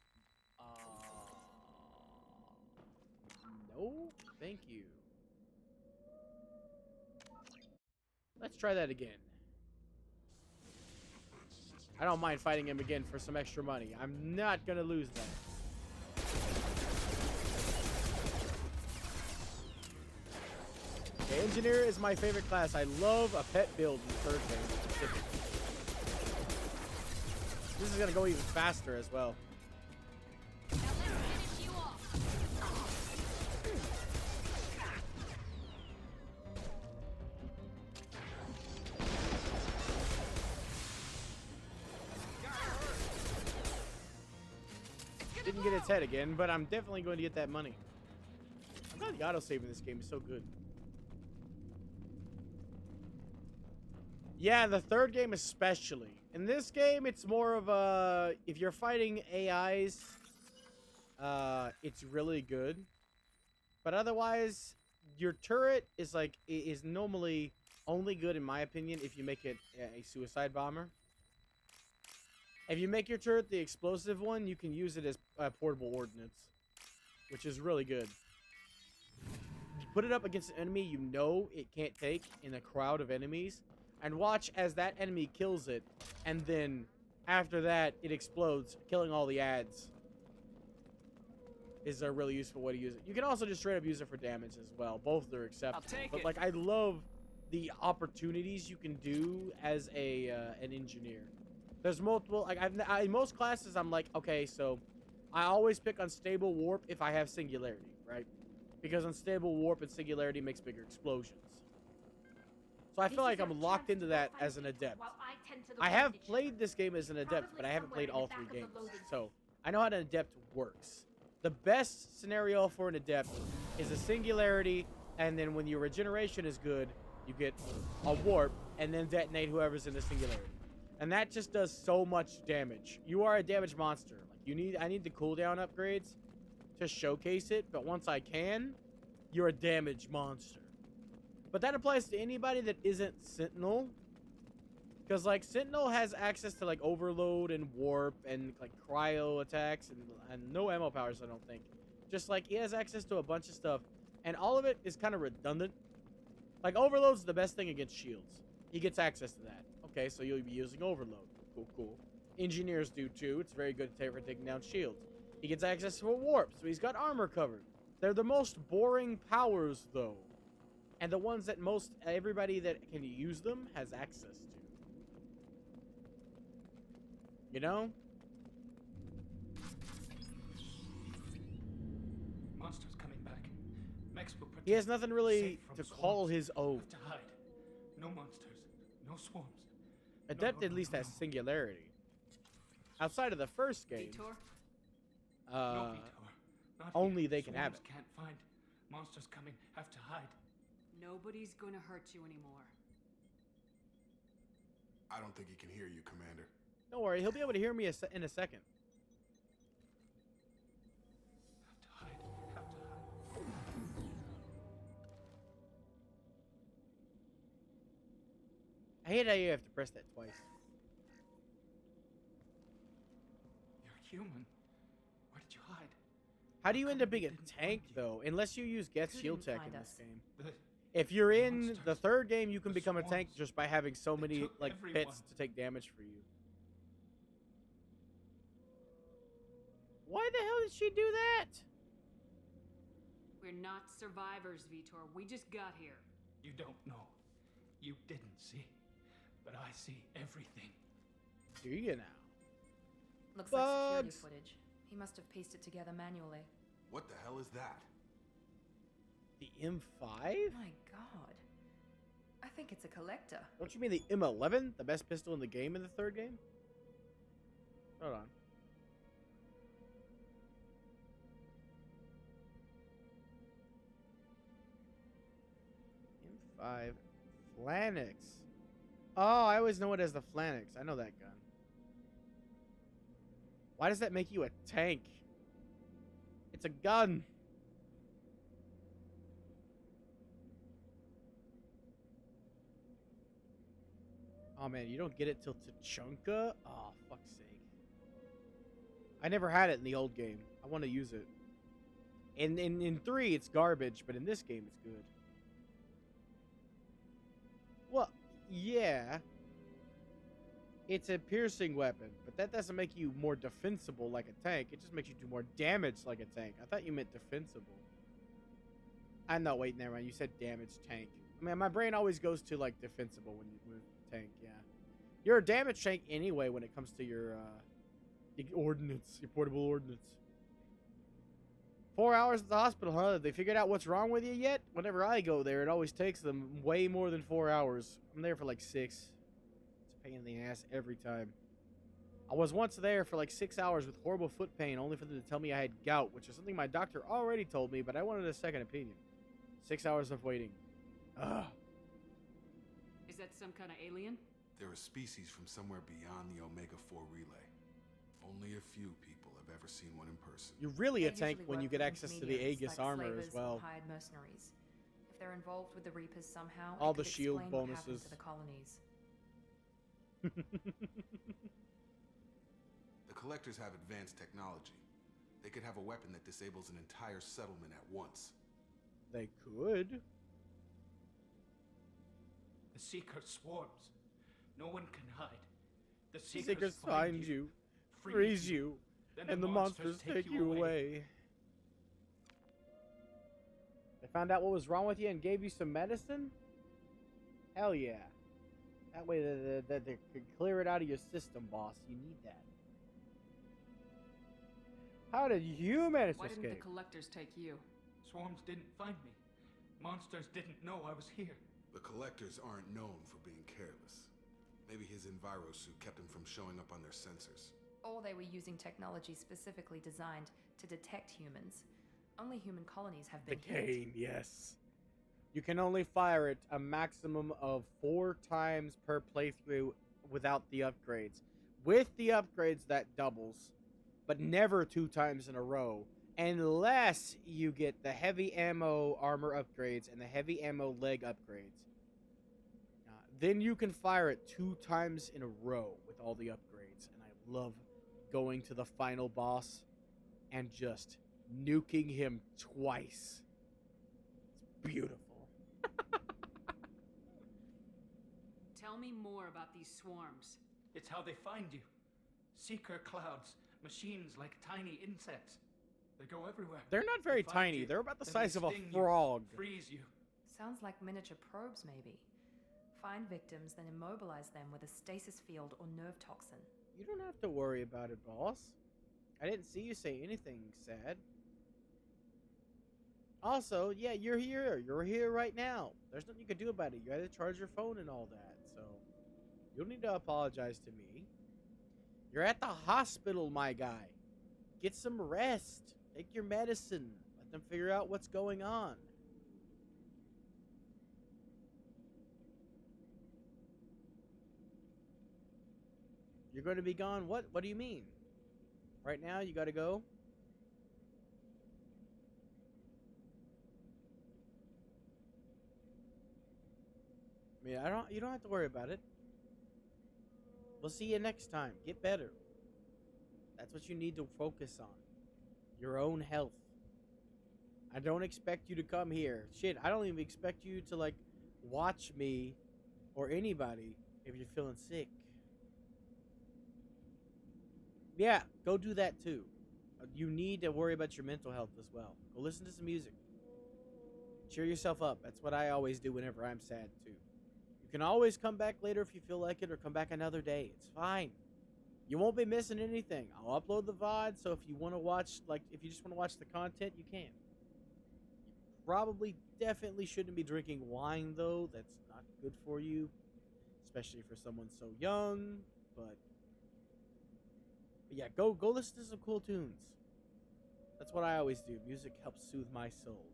No, thank you. Let's try that again. I don't mind fighting him again for some extra money. I'm not gonna lose that. Okay, engineer is my favorite class. I love a pet build in the 3rd game. This is gonna go even faster as well. Didn't get its head again, but I'm definitely going to get that money. I'm glad the autosave in this game is so good. Yeah, the 3rd game especially. In this game, it's more of a... If you're fighting AIs, it's really good. But otherwise, your turret is like... is normally only good, in my opinion, if you make it a suicide bomber. If you make your turret the explosive one, you can use it as portable ordnance, which is really good. You put it up against an enemy you know it can't take in a crowd of enemies, and watch as that enemy kills it, and then after that, it explodes, killing all the ads. Is a really useful way to use it. You can also just straight up use it for damage as well. Both are acceptable. But like, I love the opportunities you can do as a an engineer. There's multiple, like, in most classes, I'm like, okay, so I always pick unstable warp if I have singularity, right? Because unstable warp and singularity makes bigger explosions. So I feel like I'm locked into that as an adept. I have played this game as an adept, but I haven't played all 3 games. So I know how an adept works. The best scenario for an adept is a singularity, and then when your regeneration is good, you get a warp, and then detonate whoever's in the singularity. And that just does so much damage. You are a damage monster. Like, I need the cooldown upgrades to showcase it, but once I can, you're a damage monster. But that applies to anybody that isn't Sentinel. Because, like, Sentinel has access to, like, overload and warp and, like, cryo attacks and no ammo powers, I don't think. Just, like, he has access to a bunch of stuff. And all of it is kind of redundant. Like, overload's the best thing against shields. He gets access to that. Okay, so you'll be using overload. Cool, cool. Engineers do too. It's very good for taking down shields. He gets access to a warp, so he's got armor covered. They're the most boring powers, though. And the ones that everybody that can use them has access to. You know? monsters coming back. Mex will protect. He has nothing really safe from to swarms. call his own. Have to hide. No monsters. No swarms. Adept at least has singularity. Outside of the first game, Vitor? No, Vitor. Not only here. they can have it. Swarms can't find. Monsters coming. Have to hide. Nobody's gonna hurt you anymore. I don't think he can hear you, Commander. Don't worry, he'll be able to hear me in a second. I hate how you have to press that twice. You're human. Where did you hide? How do you end up being a tank, though? Unless you use Geth's Who shield didn't tech in find this us? game. If you're in the third game, you can become a tank just by having so many took like everyone. pits to take damage for you. Why the hell did she do that? We're not survivors, Vitor. We just got here. You don't know. You didn't see. But I see everything. Do you now? Looks like security Bugs. footage. He must have pieced it together manually. What the hell is that? The M5? My god. I think it's a collector. Don't you mean the M11? The best pistol in the game in the third game? Hold on. M5 Flanix. Oh, I always know it as the Flanix. I know that gun. Why does that make you a tank? It's a gun. Oh man, you don't get it till Tachanka? Oh, fuck's sake. I never had it in the old game. I want to use it. In 3, it's garbage, but in this game, it's good. Well, yeah. It's a piercing weapon, but that doesn't make you more defensible like a tank. It just makes you do more damage like a tank. I thought you meant defensible. I'm not waiting there, man. You said damage tank. I mean, my brain always goes to, like, defensible when you move tank, yeah. You're a damage tank anyway when it comes to your ordnance, your portable ordnance. 4 hours at the hospital, huh? Have they figured out what's wrong with you yet? Whenever I go there, it always takes them way more than 4 hours. I'm there for like 6. It's a pain in the ass every time. I was once there for like 6 hours with horrible foot pain, only for them to tell me I had gout, which is something my doctor already told me, but I wanted a second opinion. 6 hours of waiting. Ugh. Is that some kind of alien? They're a species from somewhere beyond the Omega-4 relay. Only a few people have ever seen one in person. You're really a They tank usually when work you get with access to the intermediaries Aegis like armor slavers as or well. hired mercenaries. If they're involved with the Reapers somehow, All it the could shield explain what happened bonuses. to the colonies. The Collectors have advanced technology. They could have a weapon that disables an entire settlement at once. They could. The Seeker swarms. No one can hide. The The Seekers, Seekers find you, freeze you, then and the monsters take you away. They found out what was wrong with you and gave you some medicine? Hell yeah. That way they could clear it out of your system, boss. You need that. How did you manage Why to didn't the escape? collectors take you? Swarms didn't find me. Monsters didn't know I was here. The Collectors aren't known for being careless. Maybe his Enviro suit kept him from showing up on their sensors. Or they were using technology specifically designed to detect humans. Only human colonies have The been hit. cane, yes. You can only fire it a maximum of 4 times per playthrough without the upgrades. With the upgrades, that doubles, but never 2 times in a row, unless you get the heavy ammo armor upgrades and the heavy ammo leg upgrades. Then you can fire it 2 times in a row with all the upgrades, and I love going to the final boss and just nuking him twice. It's beautiful. Tell me more about these swarms. It's how they find you. Seeker clouds. Machines like tiny insects. They go everywhere. They're not very They find tiny. you, They're about the then size they of a sting you, frog. freeze you. Sounds like miniature probes, maybe. Find victims, then immobilize them with a stasis field or nerve toxin. You don't have to worry about it, boss. I didn't see you say anything sad. Also, yeah, you're here. You're here right now. There's nothing you can do about it. You had to charge your phone and all that. So you don't need to apologize to me. You're at the hospital, my guy. Get some rest. Take your medicine. Let them figure out what's going on. You're going to be gone? What? What do you mean? Right now, you got to go? I mean, you don't have to worry about it. We'll see you next time. Get better. That's what you need to focus on. Your own health. I don't expect you to come here. Shit, I don't even expect you to, like, watch me or anybody if you're feeling sick. Yeah, go do that too. You need to worry about your mental health as well. Go listen to some music. Cheer yourself up. That's what I always do whenever I'm sad too. You can always come back later if you feel like it, or come back another day. It's fine. You won't be missing anything. I'll upload the VOD, so if you want to watch, like, if you just want to watch the content, you can. You probably, definitely shouldn't be drinking wine, though. That's not good for you, especially for someone so young, but yeah, go listen to some cool tunes. That's what I always do. Music helps soothe my soul.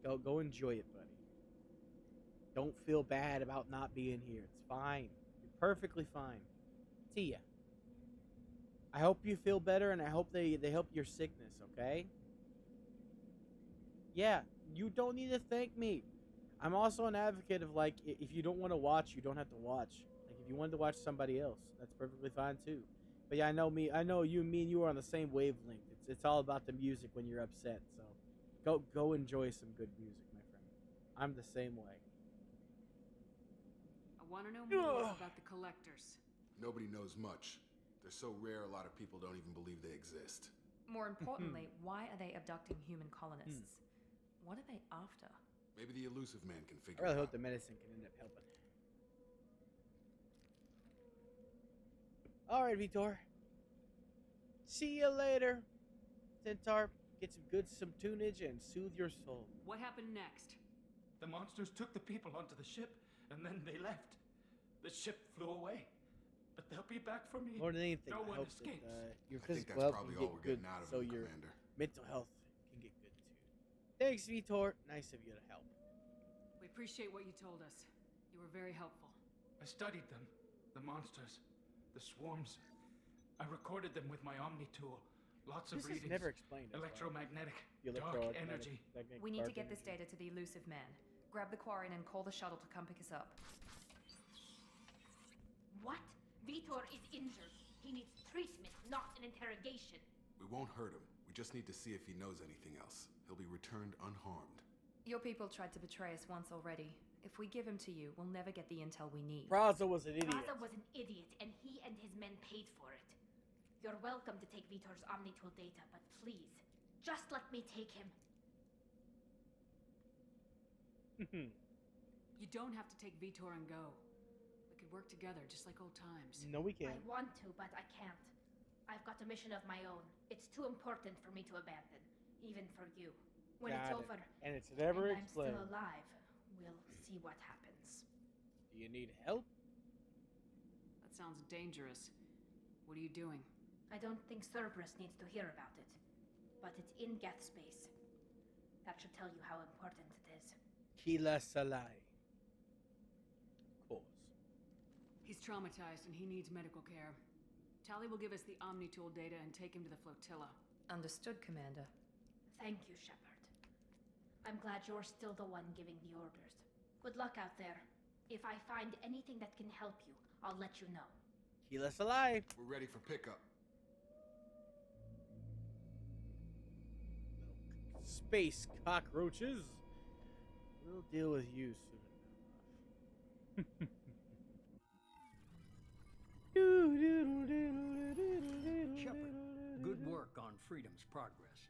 So, go enjoy it, buddy. Don't feel bad about not being here. It's fine. You're perfectly fine. See ya. I hope you feel better, and I hope they help your sickness, okay? Yeah, you don't need to thank me. I'm also an advocate of, like, if you don't want to watch, you don't have to watch. Like, if you wanted to watch somebody else, that's perfectly fine too. But yeah, I know you, me and you are on the same wavelength. It's all about the music when you're upset. So go enjoy some good music, my friend. I'm the same way. I want to know more about the collectors. Nobody knows much. They're so rare, a lot of people don't even believe they exist. More importantly, why are they abducting human colonists? What are they after? Maybe the elusive man can figure I really it hope out. the medicine can end up helping. Alright, Vitor. See you later. Centaur, get some tunage and soothe your soul. What happened next? The monsters took the people onto the ship, and then they left. The ship flew away. But they'll be back for me. More than anything, no I one hope escapes. that your I think physical that's health probably can all get we're good, getting out of so him, your Commander. mental health can get good too. Thanks, Vitor. Nice of you to help. We appreciate what you told us. You were very helpful. I studied them. The monsters. The swarms. I recorded them with my Omni tool. Lots of This is readings. never explained. Electromagnetic. The Dark energy. We need to get this data to the elusive man. Grab the quarry and call the shuttle to come pick us up. What? Vitor is injured. He needs treatment, not an interrogation. We won't hurt him. We just need to see if he knows anything else. He'll be returned unharmed. Your people tried to betray us once already. If we give him to you, we'll never get the intel we need. Braza was an idiot. Braza was an idiot, and he and his men paid for it. You're welcome to take Vitor's Omnitool data, but please, just let me take him. You don't have to take Vitor and go. We could work together, just like old times. No, we can't. I want to, but I can't. I've got a mission of my own. It's too important for me to abandon, even for you. When it's Got it. over, And it's never and I'm explained. still alive, we'll see what happens. Do you need help? That sounds dangerous. What are you doing? I don't think Cerberus needs to hear about it, but it's in Geth space. That should tell you how important it is. Kila Salai. Of course. He's traumatized and he needs medical care. Tali will give us the Omnitool data and take him to the flotilla. Understood, Commander. Thank you, Shepard. I'm glad you're still the one giving the orders. Good luck out there. If I find anything that can help you, I'll let you know. Kila Salai. We're ready for pickup. Space cockroaches. We'll deal with you soon enough. Shepard, good work on Freedom's progress.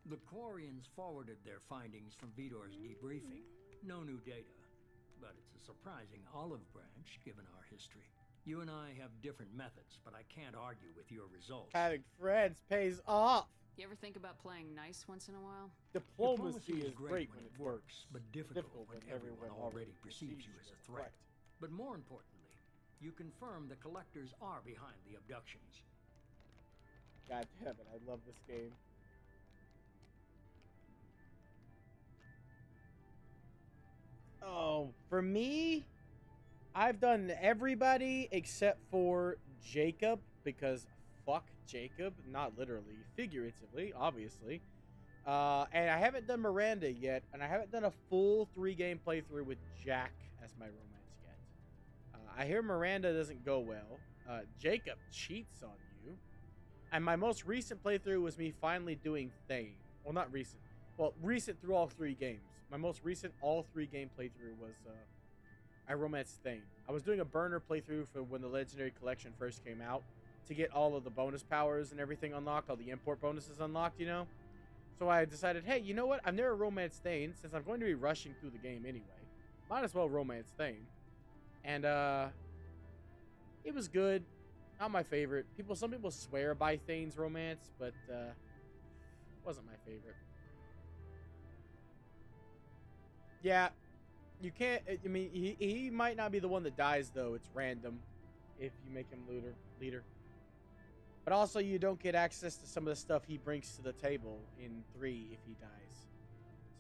The Quarians forwarded their findings from Vitor's debriefing. No new data, but it's a surprising olive branch given our history. You and I have different methods, but I can't argue with your results. Having friends pays off. You ever think about playing nice once in a while? Diplomacy is great when when it works, but difficult when everyone everyone already perceives you as a threat. But more importantly, you confirm the collectors are behind the abductions. God damn it, I love this game. Oh, for me, I've done everybody except for Jacob, because fuck Jacob. Not literally, figuratively, obviously. And I haven't done Miranda yet, and I haven't done a full 3-game playthrough with Jack as my romance yet. I hear Miranda doesn't go well. Jacob cheats on you. And my most recent playthrough was me finally doing Thane. Well, not recent. Well, recent through all 3 games. My most recent all 3-game playthrough was I romanced Thane. I was doing a burner playthrough for when the Legendary Collection first came out to get all of the bonus powers and everything unlocked, all the import bonuses unlocked, you know? So I decided, hey, you know what? I've never romanced Thane, since I'm going to be rushing through the game anyway. Might as well romance Thane. And it was good. Not my favorite. Some people swear by Thane's romance, but wasn't my favorite. Yeah, you can't. I mean, he might not be the one that dies though. It's random if you make him leader. But also, you don't get access to some of the stuff he brings to the table in 3 if he dies.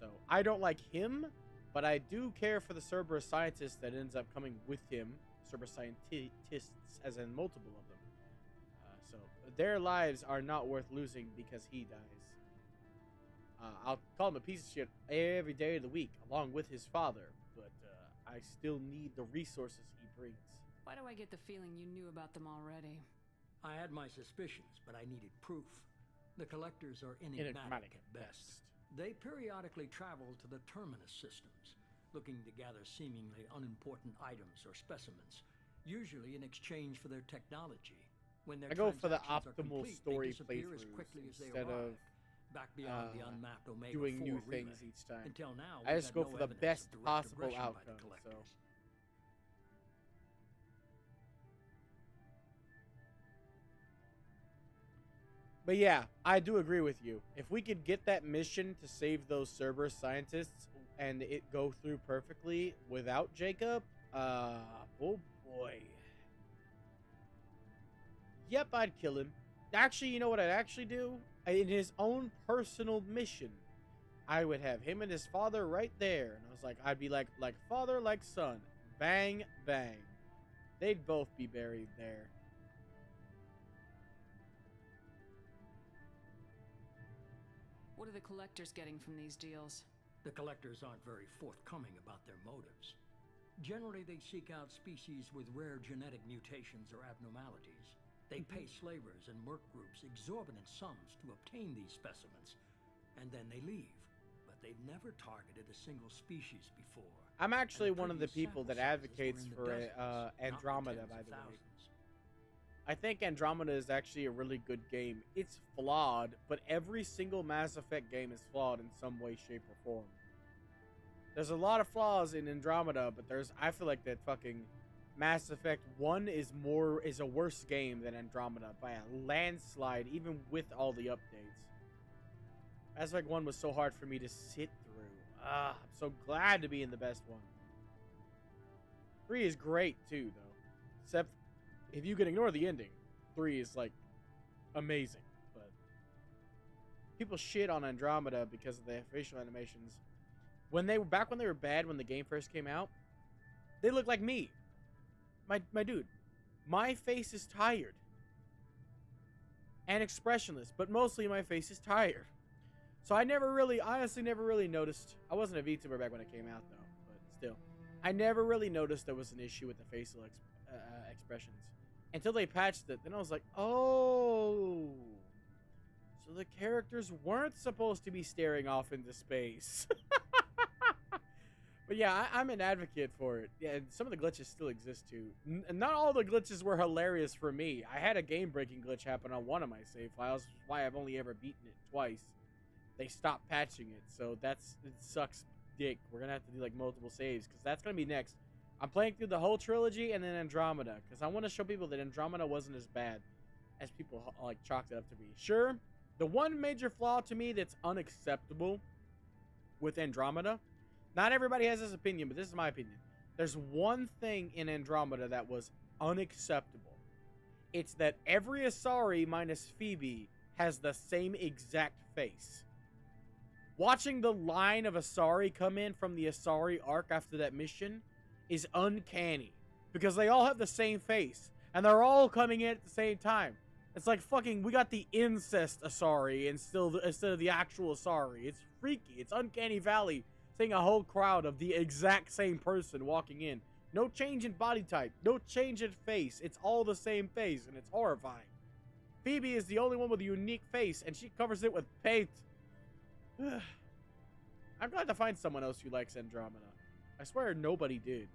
So I don't like him, but I do care for the Cerberus scientist that ends up coming with him. Cerberus scientists, as in multiple of them. So their lives are not worth losing because he dies. I'll call him a piece of shit every day of the week, along with his father, but I still need the resources he brings. Why do I get the feeling you knew about them already? I had my suspicions, but I needed proof. The collectors are enigmatic at best. They periodically travel to the terminus systems, looking to gather seemingly unimportant items or specimens, usually in exchange for their technology. When their I go for the transactions are optimal complete, story they disappear as playthroughs quickly as they instead arrive, of back beyond the unmapped Omega doing 4 new relay. things each time. Until now, I we've just had go no for the evidence best of direct possible aggression by the outcome. So. collectors. But yeah, I do agree with you. If we could get that mission to save those Cerberus scientists and it go through perfectly without Jacob, oh boy. Yep, I'd kill him. Actually, you know what I'd actually do? In his own personal mission, I would have him and his father right there. And I was like, I'd be like father, like son. Bang, bang. They'd both be buried there. What are the collectors getting from these deals? The collectors aren't very forthcoming about their motives. Generally, they seek out species with rare genetic mutations or abnormalities. They pay slavers and merc groups exorbitant sums to obtain these specimens, and then they leave. But they've never targeted a single species before. I'm actually one of the people that advocates for Andromeda, by the way. I think Andromeda is actually a really good game. It's flawed, but every single Mass Effect game is flawed in some way, shape, or form. There's a lot of flaws in Andromeda, but I feel like that fucking Mass Effect 1 is a worse game than Andromeda by a landslide, even with all the updates. Mass Effect 1 was so hard for me to sit through. I'm so glad to be in the best one. 3 is great too, though. Except if you can ignore the ending, 3 is like amazing. But people shit on Andromeda because of the facial animations. Back when they were bad when the game first came out, they looked like me. My dude, my face is tired and expressionless, but mostly my face is tired. So I honestly never really noticed. I wasn't a VTuber back when it came out though, but still, I never really noticed there was an issue with the facial expressions until they patched it. Then I was like, oh, so the characters weren't supposed to be staring off into space. But yeah, I'm an advocate for it. Yeah, and some of the glitches still exist too. Not all the glitches were hilarious for me. I had a game-breaking glitch happen on one of my save files, which is why I've only ever beaten it twice. They stopped patching it, so it sucks dick. We're gonna have to do like multiple saves, because that's gonna be next. I'm playing through the whole trilogy and then Andromeda, because I want to show people that Andromeda wasn't as bad as people like chalked it up to be. Sure, The one major flaw to me that's unacceptable with Andromeda, not everybody has this opinion, but this is my opinion. There's one thing in Andromeda that was unacceptable. It's that every Asari minus Phoebe has the same exact face. Watching the line of Asari come in from the Asari arc after that mission is uncanny. Because they all have the same face. And they're all coming in at the same time. It's like fucking, we got the incest Asari instead of the actual Asari. It's freaky. It's uncanny valley seeing a whole crowd of the exact same person walking in. No change in body type. No change in face. It's all the same face, and it's horrifying. Phoebe is the only one with a unique face, and she covers it with paint. I'm glad to find someone else who likes Andromeda. I swear nobody did.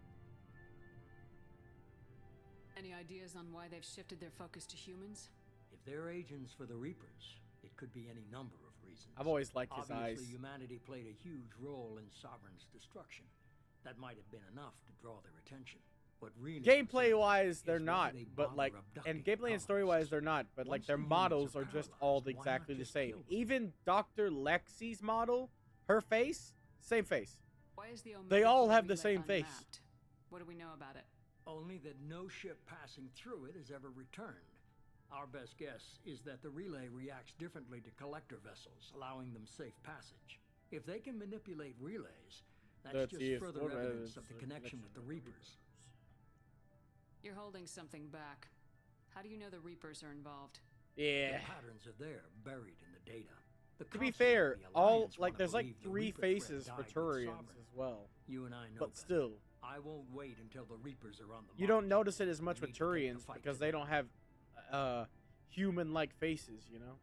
Any ideas on why they've shifted their focus to humans? If they're agents for the Reapers, it could be any number of reasons. I've always liked his eyes. Obviously, humanity played a huge role in Sovereign's destruction. That might have been enough to draw their attention. But really, gameplay-wise, they're not. But like, and gameplay and story-wise, they're not. But like, their models are just all exactly the same. Even Dr. Lexi's model, her face, same face. Why is the They all have the same face. unmapped? What do we know about it? Only that no ship passing through it has ever returned. Our best guess is that the relay reacts differently to collector vessels, allowing them safe passage. If they can manipulate relays, that's just further evidence of the connection with the Reapers. You're holding something back. How do you know the Reapers are involved? Yeah. The patterns are there, buried in the data. To be fair, there's like 3 faces for Turians as well. You and I know but still, I won't wait until the Reapers are on the you don't notice it as much with Turians because they don't have human-like faces, you know.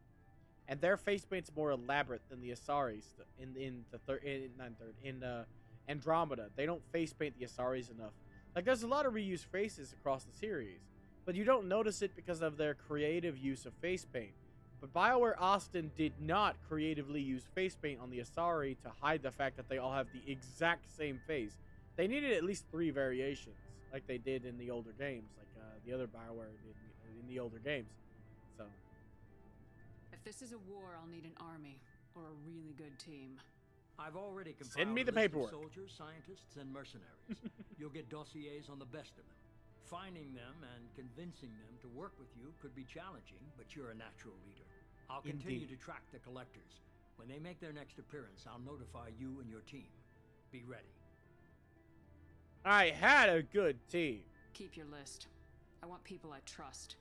And their face paint's more elaborate than the Asaris in Andromeda. They don't face paint the Asaris enough. Like, there's a lot of reused faces across the series, but you don't notice it because of their creative use of face paint. But BioWare Austin did not creatively use face paint on the Asari to hide the fact that they all have the exact same face. They needed at least 3 variations, like they did in the older games, like the other BioWare did in the older games. So, If this is a war, I'll need an army or a really good team. I've already compiled Send me the a list of paperwork. soldiers, scientists, and mercenaries. You'll get dossiers on the best of them. Finding them and convincing them to work with you could be challenging, but you're a natural leader. I'll continue Indeed. to track the collectors. When they make their next appearance, I'll notify you and your team. Be ready. I had a good team. Keep your list. I want people I trust.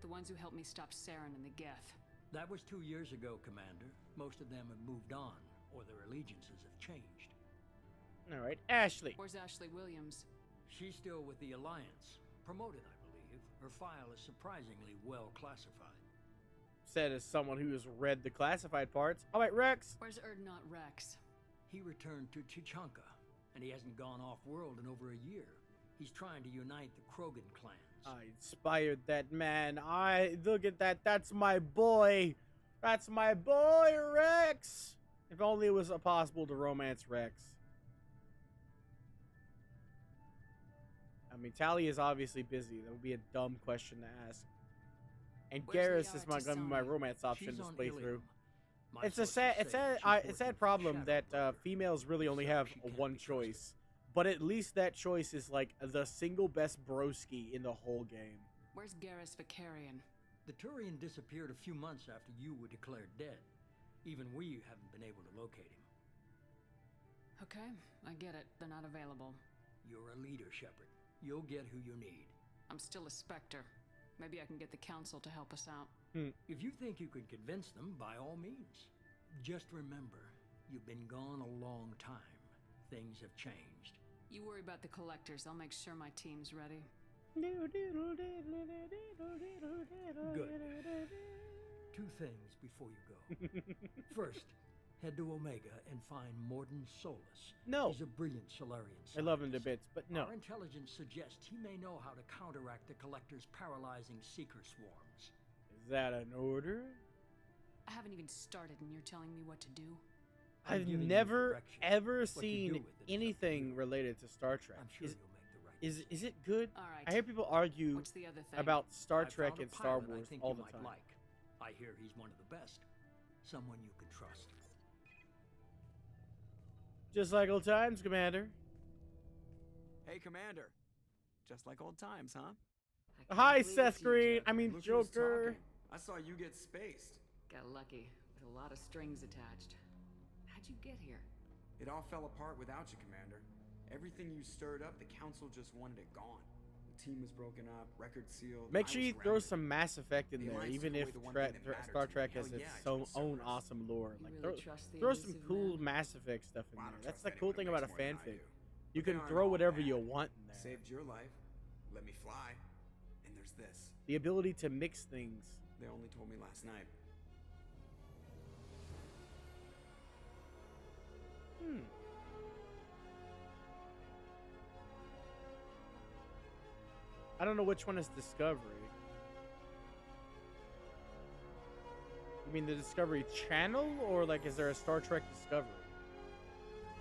The ones who helped me stop Saren and the Geth. That was 2 years ago, Commander. Most of them have moved on, or their allegiances have changed. All right, Ashley. Where's Ashley Williams? She's still with the Alliance. Promoted, I believe. Her file is surprisingly well classified. Said as someone who has read the classified parts. All right, Rex. Where's Erdnot Rex? He returned to Chichanka, and he hasn't gone off-world in over a year. He's trying to unite the Krogan clans. I inspired that man. Look at that. That's my boy. That's my boy, Rex. If only it was possible to romance Rex. I mean, Tally is obviously busy. That would be a dumb question to ask. And Garrus is going to be my romance option this playthrough. It's a sad problem that females really only have one choice. But at least that choice is like the single best broski in the whole game. Where's Garrus Vicarian? The Turian disappeared a few months after you were declared dead. Even we haven't been able to locate him. Okay, I get it. They're not available. You're a leader, Shepard. You'll get who you need. I'm still a Spectre. Maybe I can get the Council to help us out. If you think you can convince them, by all means. Just remember, you've been gone a long time. Things have changed. You worry about the collectors. I'll make sure my team's ready. Good. 2 things before you go. First, head to Omega and find Morden Solus. No. He's a brilliant Solarian scientist. I love him to bits, but no. Our intelligence suggests he may know how to counteract the Collector's paralyzing seeker swarms. Is that an order? I haven't even started and you're telling me what to do? I've never ever seen anything related to Star Trek. I'm sure you'll make the right Is it good? All right. I hear people argue What's the other thing? about Star I Trek found a and Star pilot I Wars think all you the might time. like. I hear he's one of the best. Someone you can trust. Just like old times, Commander. Hey, Commander. Just like old times, huh? Hi, Seth Green. I mean, Look who's Joker. talking. I saw you get spaced. Got lucky, with a lot of strings attached. How'd you get here? It all fell apart without you, Commander. Everything you stirred up, the Council just wanted it gone. The team was broken up, record sealed. Make I sure was you throw grounded. some Mass Effect in The there, Alliance even took if away the one thing that mattered Star to me. Trek Hell has yeah, its I took the own Cerberus. awesome lore. You Like, really trust the throw some elusive cool man? Mass Effect stuff in Well, I there. don't That's trust the cool anyone thing who about a makes more than I fanfic. do. You But they can aren't throw all whatever bad. you want in there. Saved your life, let me fly, and there's this. The ability to mix things. They only told me last night. I don't know which one is Discovery. You mean the Discovery Channel, or like is there a Star Trek Discovery?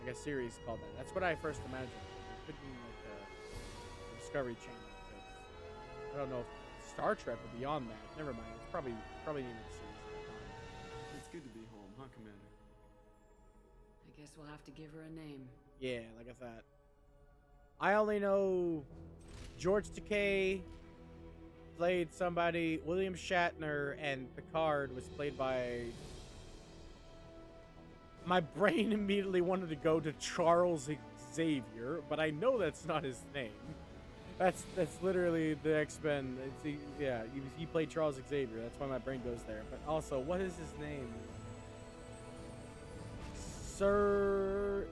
Like a series called that. That's what I first imagined. It could be like the Discovery Channel. 'Cause I don't know if Star Trek or beyond that. Never mind. It's probably even a series at the time. It's good to be home, huh, Commander? I guess we'll have to give her a name. Yeah, like I thought. I only know George Takei played somebody, William Shatner, and Picard was played by... My brain immediately wanted to go to Charles Xavier, but I know that's not his name. That's literally the X-Men. Yeah, he played Charles Xavier. That's why my brain goes there. But also, what is his name? Sir...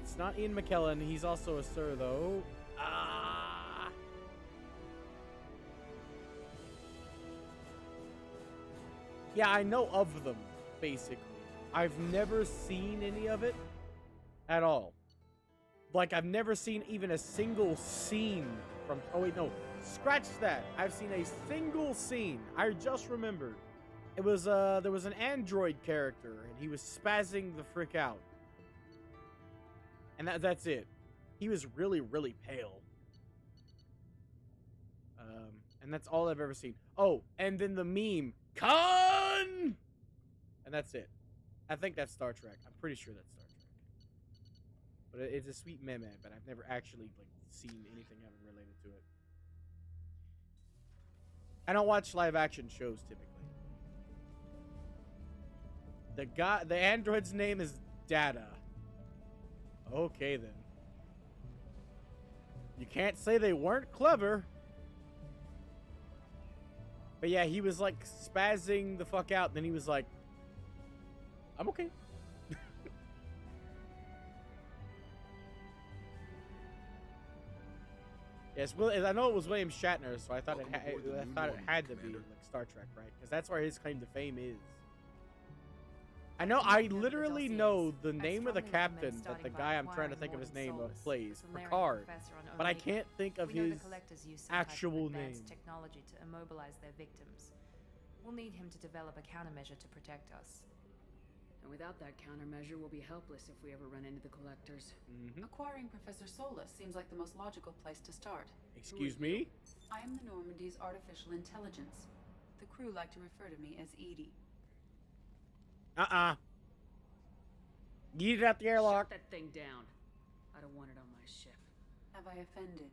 It's not Ian McKellen. He's also a Sir, though. Yeah, I know of them, basically. I've never seen any of it at all. Like, I've never seen even a single scene from... Oh, wait, no. Scratch that. I've seen a single scene. I just remembered. It was, there was an android character, and he was spazzing the frick out. And that's it. He was really, really pale. And that's all I've ever seen. Oh, and then the meme, Khan! And that's it. I think that's Star Trek. I'm pretty sure that's Star Trek. But it's a sweet meme, but I've never actually like seen anything having related to it. I don't watch live action shows typically. The android's name is Data. Okay then. You can't say they weren't clever. But yeah, he was like spazzing the fuck out, and then he was like, I'm okay. Yes, well, I know it was William Shatner, so I thought it had to be like Star Trek, right? Because that's where his claim to fame is. I know, I literally know the name of the captain that the guy I'm trying to think of his name of plays, Picard, but I can't think of his actual name. Technology to immobilize their victims. We'll need him to develop a countermeasure to protect us. And without that countermeasure, we'll be helpless if we ever run into the collectors. Acquiring Professor Solus seems like the most logical place to start. Excuse me? I am the Normandy's artificial intelligence. The crew like to refer to me as Edie. Get it out the airlock. Shut that thing down. I don't want it on my ship. Have I offended?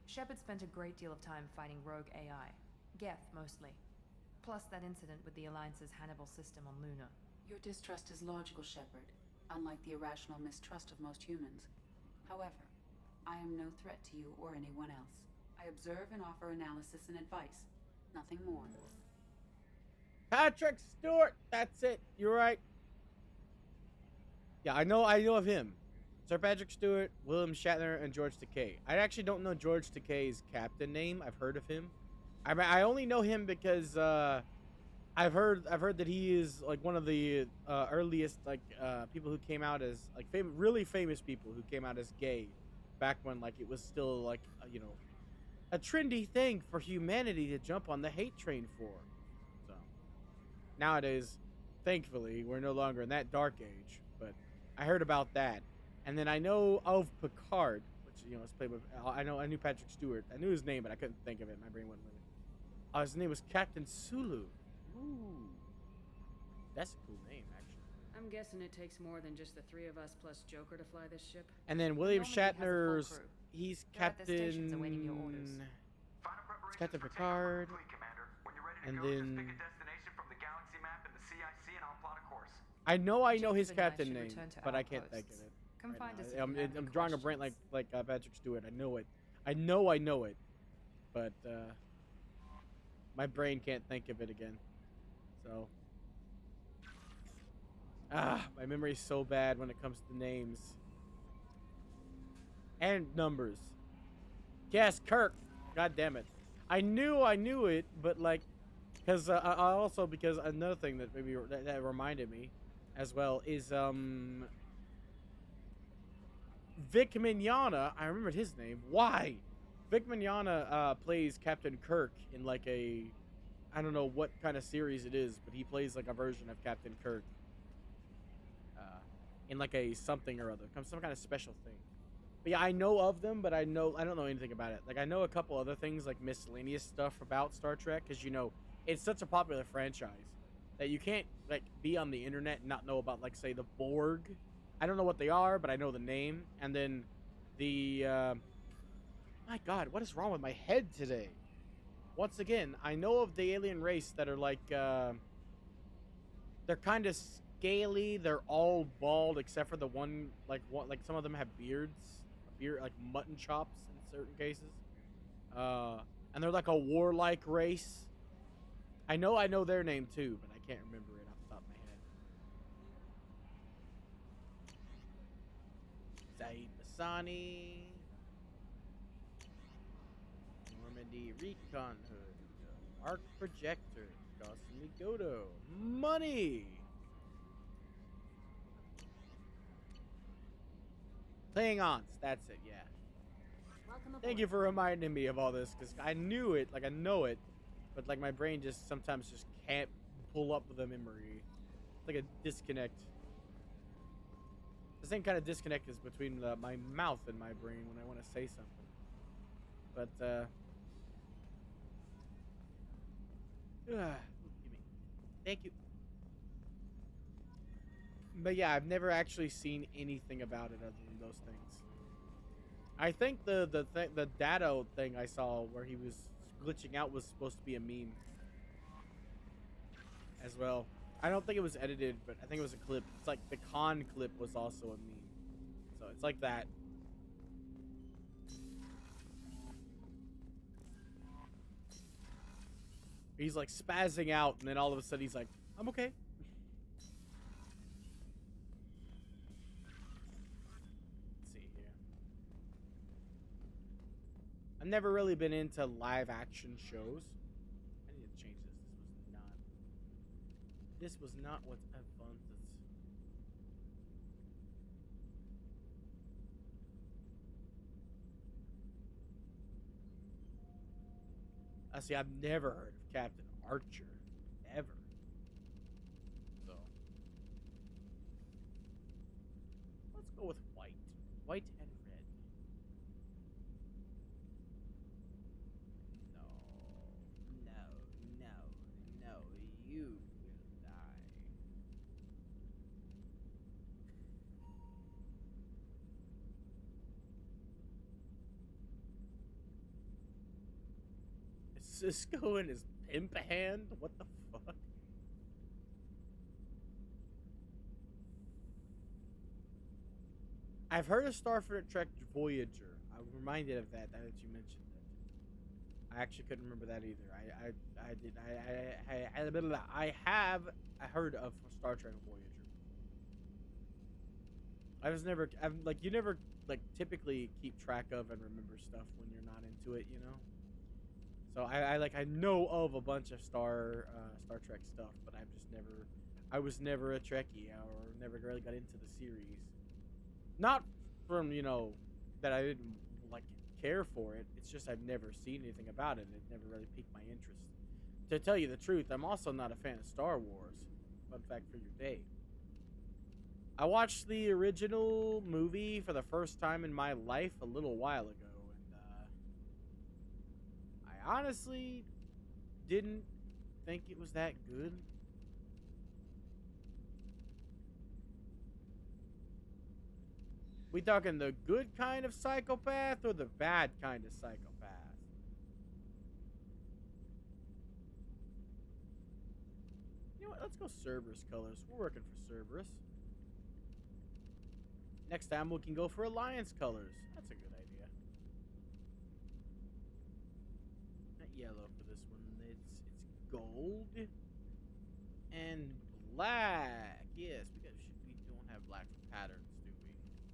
Shepard spent a great deal of time fighting rogue AI. Geth, mostly. Plus that incident with the Alliance's Hannibal system on Luna. Your distrust is logical, Shepard, unlike the irrational mistrust of most humans. However, I am no threat to you or anyone else. I observe and offer analysis and advice. Nothing more. Patrick Stewart. That's it. You're right. Yeah, I know of him. Sir Patrick Stewart, William Shatner, and George Takei. I actually don't know George Takei's captain name. I've heard of him. I only know him because I've heard that he is like one of the earliest like people who came out as like really famous people who came out as gay back when like it was still like a trendy thing for humanity to jump on the hate train for. So nowadays, thankfully, we're no longer in that dark age. But I heard about that, and then I know of Picard, which is played with. I knew Patrick Stewart. I knew his name, but I couldn't think of it. My brain wouldn't with it. His name was Captain Sulu. Ooh. That's a cool name, actually. I'm guessing it takes more than just the three of us plus Joker to fly this ship. And then William Normandy has a full Shatner's, crew. he's They're at the stations Captain. awaiting your orders. It's Captain Picard. And then I know his Jacob and I captain should name, return to but our I can't think of posts. it. Come right find now. us if you have I'm any drawing a brain like questions. Patrick Stewart. I know it. I know it, but my brain can't think of it again. So my memory's so bad when it comes to names and numbers. Yes, Kirk. God damn it. I knew it, but like, because because another thing that maybe that reminded me as well is Vic Mignogna. I remembered his name. Why? Vic Mignogna plays Captain Kirk in like a, I don't know what kind of series it is, but he plays like a version of Captain Kirk in like a something or other, some kind of special thing. But yeah, I know of them, but I don't know anything about it. Like I know a couple other things, like miscellaneous stuff about Star Trek, because it's such a popular franchise that you can't like be on the internet and not know about, like, say, the Borg. I don't know what they are, but I know the name. And then the my God, what is wrong with my head today? Once again, I know of the alien race that are like they're kind of scaly. They're all bald except for the one, like some of them have beards, like mutton chops in certain cases. And they're like a warlike race. I know their name too, but I can't remember it off the top of my head. Zaid Masani, Normandy Recon Hood, Arc Projector, Dawson Godo, Money. Playing ons, that's it, yeah. Thank you for reminding me of all this, because I knew it, like I know it, but like my brain just sometimes just can't pull up the memory. It's like a disconnect. The same kind of disconnect is between my mouth and my brain when I want to say something. But thank you. But yeah, I've never actually seen anything about it other than those things. I think the Dado thing I saw where he was glitching out was supposed to be a meme as well. I don't think it was edited, but I think it was a clip. It's like the con clip was also a meme. So it's like that. He's like spazzing out, and then all of a sudden he's like, I'm okay. I've never really been into live action shows. I need to change this. This was not what's advanced. See, I've never heard of Captain Archer. Ever. So. Let's go with white. White and red. No, you will die. Is Cisco in his pimp hand? What the fuck? I've heard of Star Trek Voyager. I'm reminded of that you mentioned it. I actually couldn't remember that either. I have heard of Star Trek Voyager. You never like typically keep track of and remember stuff when you're not into it, you know. So I know of a bunch of Star Trek stuff, but I was never a Trekkie or never really got into the series. Not from, that I didn't like care for it. It's just I've never seen anything about it. It never really piqued my interest. To tell you the truth, I'm also not a fan of Star Wars. Fun fact for your day. I watched the original movie for the first time in my life a little while ago, and I honestly didn't think it was that good. We talking the good kind of psychopath or the bad kind of psychopath? You know what? Let's go Cerberus colors. We're working for Cerberus. Next time we can go for Alliance colors. That's a good idea. Not yellow for this one. It's gold and black. Yes, we don't have black patterns, do we?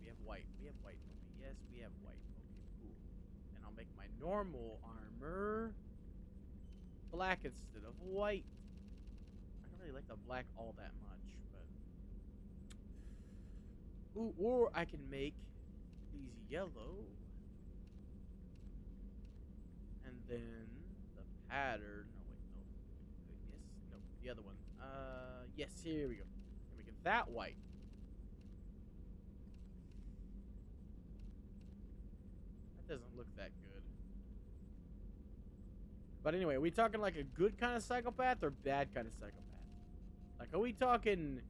We have white. We have white, don't we? Yes, we have white. Okay, cool. And I'll make my normal armor black instead of white. I don't really like the black all that much, but ooh, or I can make these yellow, and then the pattern. No, wait, no. Yes, no, the other one. Yes, here we go. And we get that white. That doesn't look that good. But anyway, are we talking like a good kind of psychopath or bad kind of psychopath? Like, are we talking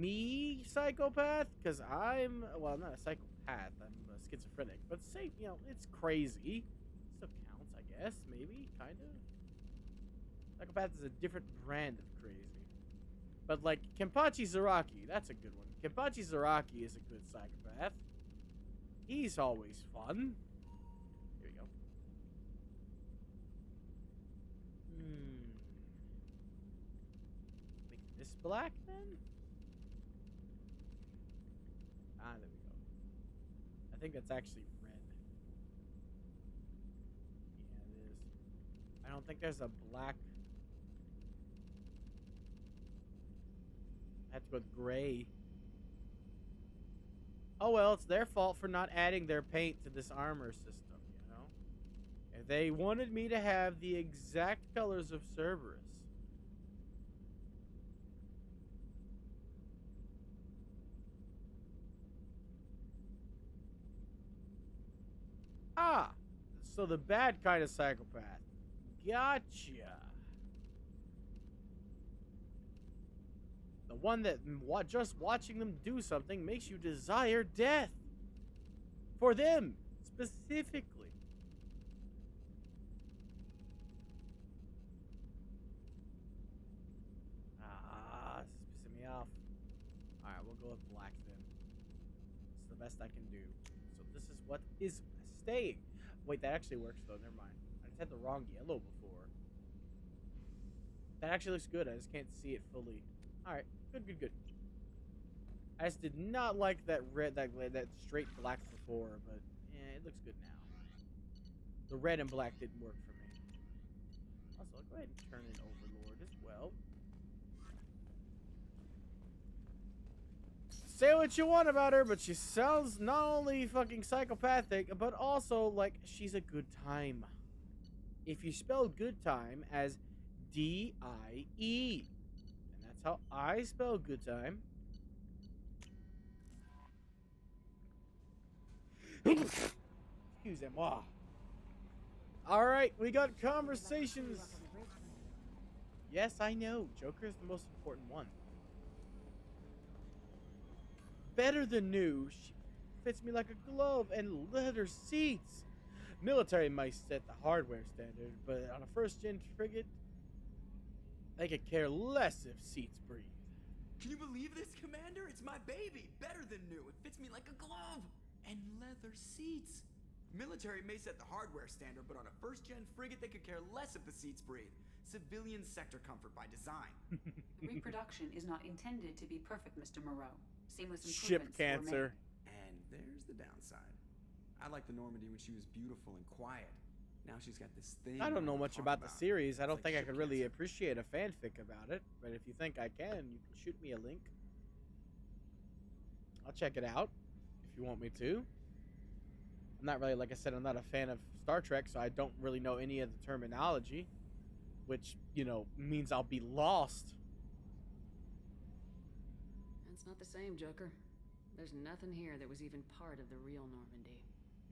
me psychopath? Because I'm not a psychopath. I'm a schizophrenic. But say, it's crazy. Still counts, I guess. Maybe, kind of. Psychopath is a different brand of crazy. But like Kenpachi Zaraki, that's a good one. Kenpachi Zaraki is a good psychopath. He's always fun. Here we go. Make this black then? Ah, there we go. I think that's actually red. Yeah, it is. I don't think there's a black. I have to go with gray. Oh well, it's their fault for not adding their paint to this armor system, you know? If they wanted me to have the exact colors of Cerberus. Ah! So the bad kind of psychopath. Gotcha. The one that just watching them do something makes you desire death. For them, specifically. Ah, this is pissing me off. Alright, we'll go with black then. It's the best I can do. So this is what is staying. Wait, that actually works though, never mind. I just had the wrong yellow before. That actually looks good, I just can't see it fully. Alright, good. I just did not like that red, that straight black before, but yeah, it looks good now. The red and black didn't work for me. Also, I'll go ahead and turn in Overlord as well. Say what you want about her, but she sounds not only fucking psychopathic, but also like she's a good time. If you spell good time as D-I-E. That's how I spell good time. Excusez-moi. Alright, we got conversations. Yes, I know. Joker's the most important one. Better than new. She fits me like a glove, and leather seats. Military might set the hardware standard, but on a first-gen frigate, they could care less if seats breathe. Can you believe this, Commander? It's my baby. Better than new. It fits me like a glove. And leather seats. Military may set the hardware standard, but on a first-gen frigate, they could care less if the seats breathe. Civilian sector comfort by design. The reproduction is not intended to be perfect, Mr. Moreau. Seamless Ship improvements cancer. And there's the downside. I liked the Normandy when she was beautiful and quiet. Now she's got this thing. I don't know much about the series. I don't think I ship could really appreciate a fanfic about it. But if you think I can, you can shoot me a link. I'll check it out if you want me to. I'm not really, like I said, I'm not a fan of Star Trek, so I don't really know any of the terminology. Which, means I'll be lost. That's not the same, Joker. There's nothing here that was even part of the real Normandy.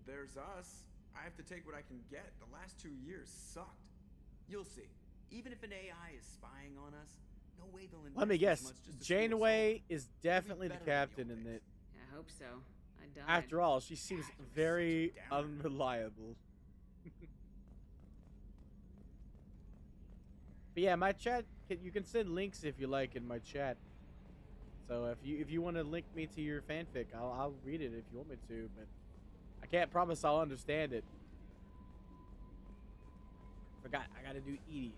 There's us. I have to take what I can get. The last 2 years sucked. You'll see. Even if an AI is spying on us, no way they'll invest Let me this guess. much just to screw us Janeway over. is definitely the better than the captain old in days. it. I hope so. I died. After all, she seems very unreliable. But yeah, my chat, you can send links if you like in my chat. So if you want to link me to your fanfic, I'll read it if you want me to, but I can't promise I'll understand it. Forgot, I gotta do Edie's.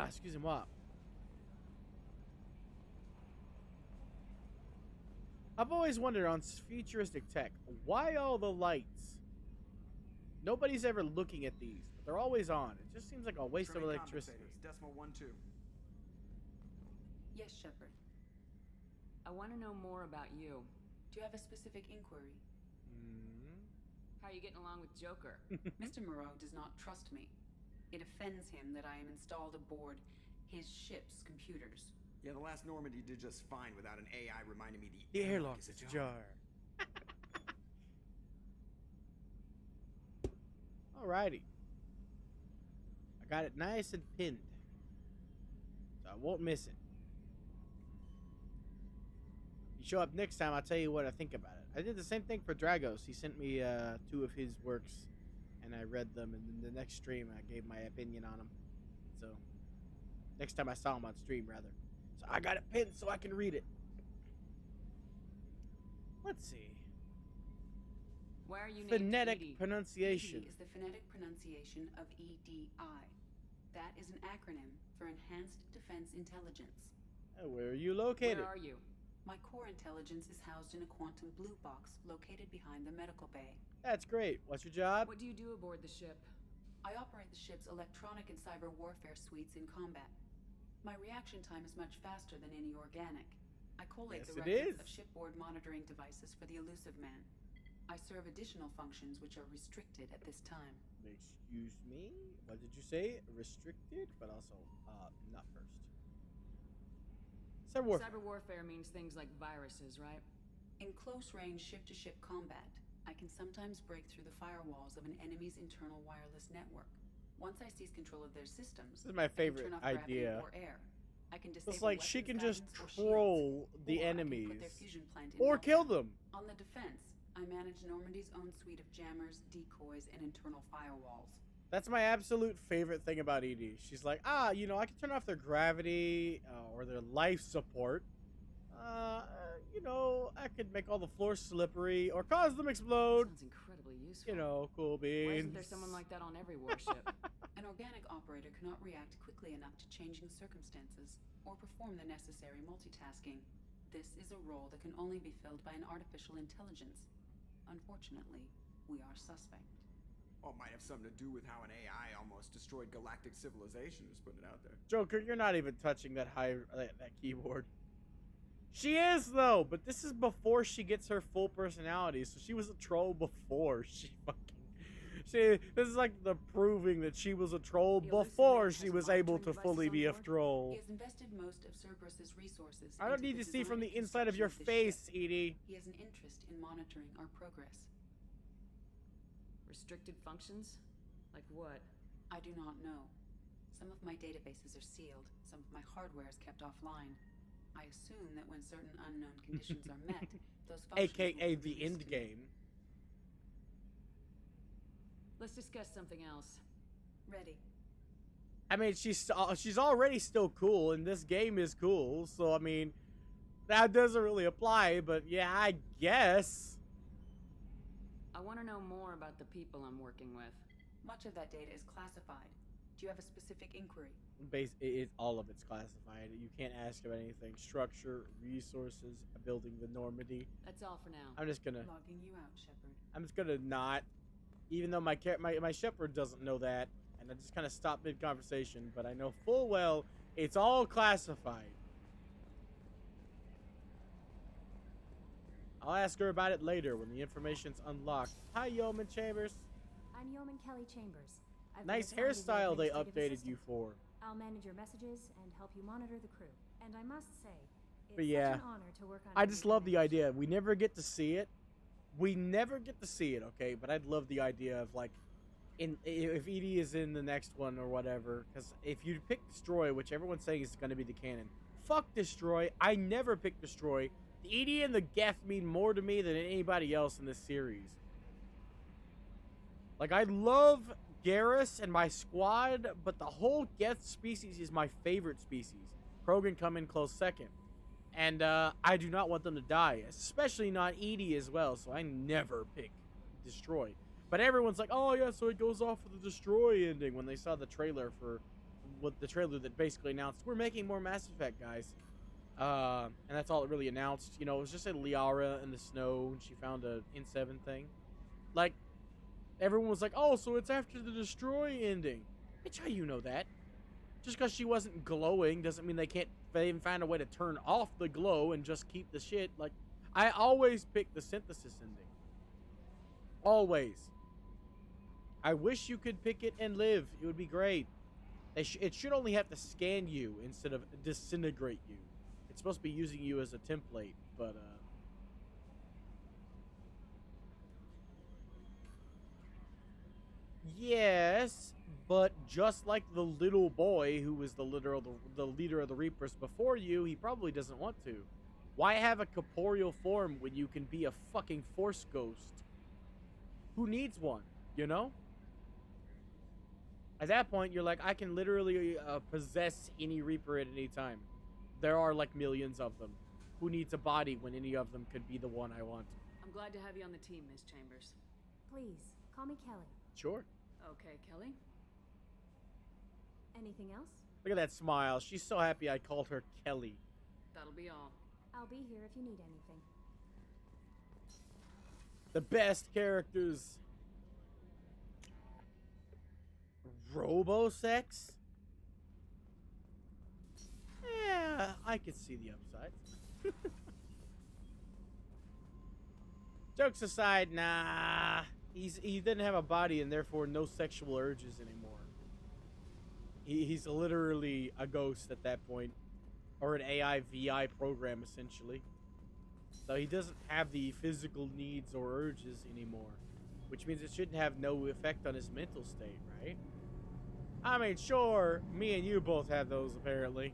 Excuse me, what? I've always wondered on futuristic tech, why all the lights? Nobody's ever looking at these, but they're always on. It just seems like a waste of electricity. Decimal 1-2. Yes, Shepard. I want to know more about you. Do you have a specific inquiry? How are you getting along with Joker? Mr. Moreau does not trust me. It offends him that I am installed aboard his ship's computers. Yeah, the last Normandy did just fine without an AI reminding me The airlock is ajar. Alrighty. I got it nice and pinned, so I won't miss it. You show up next time, I'll tell you what I think about it. I did the same thing for Dragos. He sent me 2 of his works, and I read them, and then the next stream I gave my opinion on them. So, next time I saw him on stream, rather. So I got it pinned so I can read it. Let's see. Why are you Phonetic named pronunciation. EDI is the phonetic pronunciation of EDI. That is an acronym for Enhanced Defense Intelligence. Where are you located? Where are you? My core intelligence is housed in a quantum blue box located behind the medical bay. That's great. What's your job? What do you do aboard the ship? I operate the ship's electronic and cyber warfare suites in combat. My reaction time is much faster than any organic. I collate the records of shipboard monitoring devices for the elusive man. I serve additional functions which are restricted at this time. Excuse me? What did you say? Restricted, but also, not first. Cyber warfare means things like viruses, right? In close-range ship-to-ship combat, I can sometimes break through the firewalls of an enemy's internal wireless network. Once I seize control of their systems, this is my favorite idea. Or air. I can it's like she can just troll troll the enemies or kill them. On the defense, I manage Normandy's own suite of jammers, decoys, and internal firewalls. That's my absolute favorite thing about Edie. She's like, you know, I can turn off their gravity or their life support. You know, I could make all the floors slippery or cause them explode. Sounds incredibly useful. You know, cool beans. Why isn't there someone like that on every warship? An organic operator cannot react quickly enough to changing circumstances or perform the necessary multitasking. This is a role that can only be filled by an artificial intelligence. Unfortunately, we are suspect. Well, it might have something to do with how an AI almost destroyed galactic civilization, just putting it out there. Joker, you're not even touching that that keyboard. She is, though, but this is before she gets her full personality, so she was a troll before she this is like the proving that she was a troll before she was able to fully be a troll. He has invested most of Cerberus's resources. I don't need to see from the inside of your face, Edie. He has an interest in monitoring our progress. Restricted functions? Like what? I do not know. Some of my databases are sealed. Some of my hardware is kept offline. I assume that when certain unknown conditions are met, those functions AKA the end game. Let's discuss something else. Ready. I mean, she's already still cool, and this game is cool, so I mean, that doesn't really apply, but yeah, I guess. I want to know more about the people I'm working with. Much of that data is classified. Do you have a specific inquiry? All of it's classified. You can't ask about anything. Structure, resources, building the Normandy. That's all for now. I'm just gonna logging you out, Shepard. I'm just gonna not, even though my Shepard doesn't know that, and I just kind of stopped mid conversation. But I know full well it's all classified. I'll ask her about it later when the information's unlocked. Hi, Yeoman Chambers. I'm Yeoman Kelly Chambers. I've Nice been assigned as hairstyle they your administrative updated you assistant. for. I'll manage your messages and help you monitor the crew. And I must say, it's But yeah, such an honor to work on I just love the idea. We never get to see it. We never get to see it, okay? But I'd love the idea of like, if Edie is in the next one or whatever, because if you pick Destroy, which everyone's saying is going to be the canon, fuck Destroy. I never pick Destroy. The ED and the Geth mean more to me than anybody else in this series. Like, I love Garrus and my squad, but the whole Geth species is my favorite species. Krogan come in close second. And I do not want them to die, especially not Edie as well, so I never pick Destroy. But everyone's like, oh yeah, so it goes off with the Destroy ending when they saw the trailer for the trailer that basically announced we're making more Mass Effect, guys. And that's all it really announced. You know, it was just a Liara in the snow and she found a N7 thing. Like, everyone was like, oh, so it's after the Destroy ending. Bitch, how you know that? Just because she wasn't glowing doesn't mean they can't find a way to turn off the glow and just keep the shit. Like, I always pick the synthesis ending. Always. I wish you could pick it and live. It would be great. It should only have to scan you instead of disintegrate you. It's supposed to be using you as a template, but yes, but just like the little boy who was the leader of the Reapers before you, he probably doesn't want to. Why have a corporeal form when you can be a fucking Force ghost? Who needs one, you know? At that point, you're like, I can literally possess any Reaper at any time. There are like millions of them. Who needs a body when any of them could be the one I want? I'm glad to have you on the team, Miss Chambers. Please, call me Kelly. Sure. Okay, Kelly. Anything else? Look at that smile. She's so happy I called her Kelly. That'll be all. I'll be here if you need anything. The best characters. Robo-sex? Yeah, I could see the upsides. Jokes aside, nah. He didn't have a body and therefore no sexual urges anymore. He's literally a ghost at that point. Or an AI VI program, essentially. So he doesn't have the physical needs or urges anymore. Which means it shouldn't have no effect on his mental state, right? I mean, sure, me and you both have those, apparently.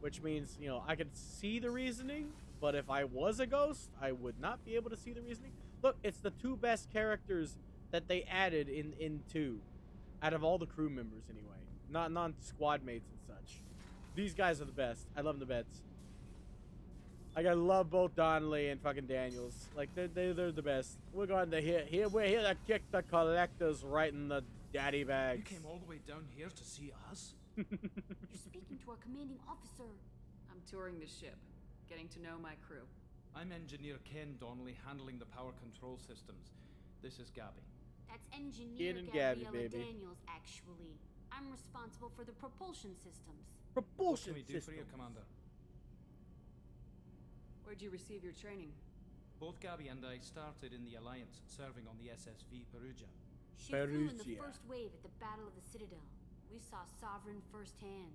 Which means, you know, I could see the reasoning, but if I was a ghost, I would not be able to see the reasoning. Look, it's the two best characters that they added in 2. Out of all the crew members, anyway. Not non-squad mates and such. These guys are the best. I love them to bits. Like, I love both Donnelly and fucking Daniels. Like, they're the best. We're going to we're here to kick the collectors right in the daddy bags. You came all the way down here to see us? You're speaking to our commanding officer. I'm touring the ship, getting to know my crew. I'm Engineer Ken Donnelly, handling the power control systems. This is Gabby. That's Engineer Gabriella Daniels, actually. I'm responsible for the propulsion systems. Propulsion systems. What can we do for you, Commander? Where'd you receive your training? Both Gabby and I started in the Alliance, serving on the SSV Perugia. She flew in the first wave at the Battle of the Citadel. We saw Sovereign firsthand.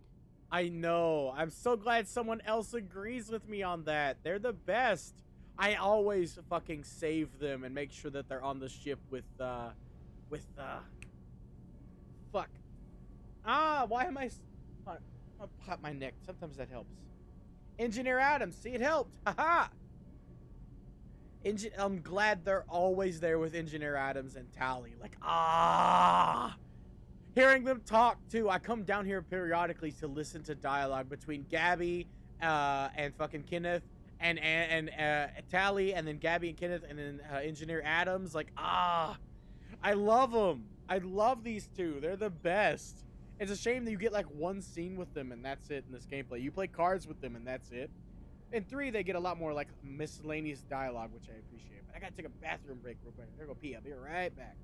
I know. I'm so glad someone else agrees with me on that. They're the best. I always fucking save them and make sure that they're on the ship with fuck. Why am I pop my neck? Sometimes that helps. Engineer Adams. See, it helped. Haha. I'm glad they're always there with Engineer Adams and Tally. Like, hearing them talk too. I come down here periodically to listen to dialogue between Gabby and fucking Kenneth and Tally, and then Gabby and Kenneth, and then Engineer Adams. Like, I love them. I love these two. They're the best. It's a shame that you get like one scene with them and that's it in this gameplay. You play cards with them and that's it. In 3, they get a lot more like miscellaneous dialogue, which I appreciate. But I gotta take a bathroom break real quick. There go pee. I'll be right back.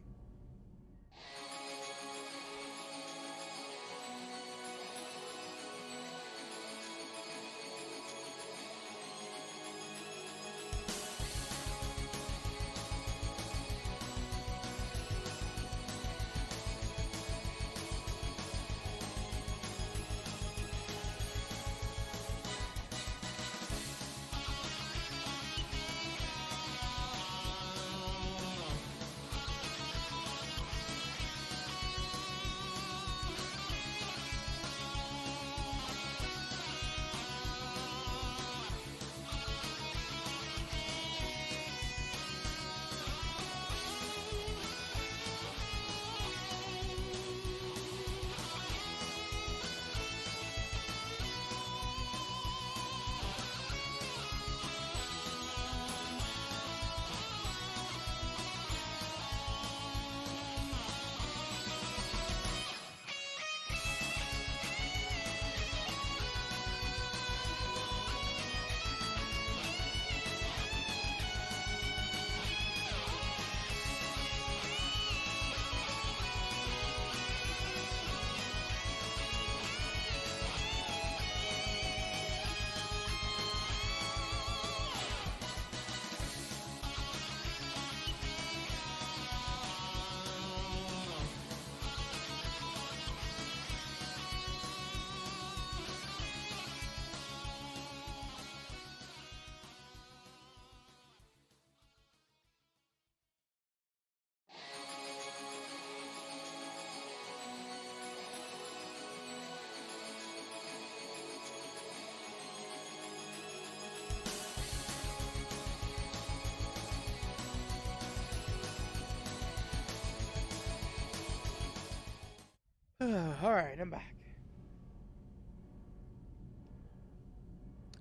All right, I'm back.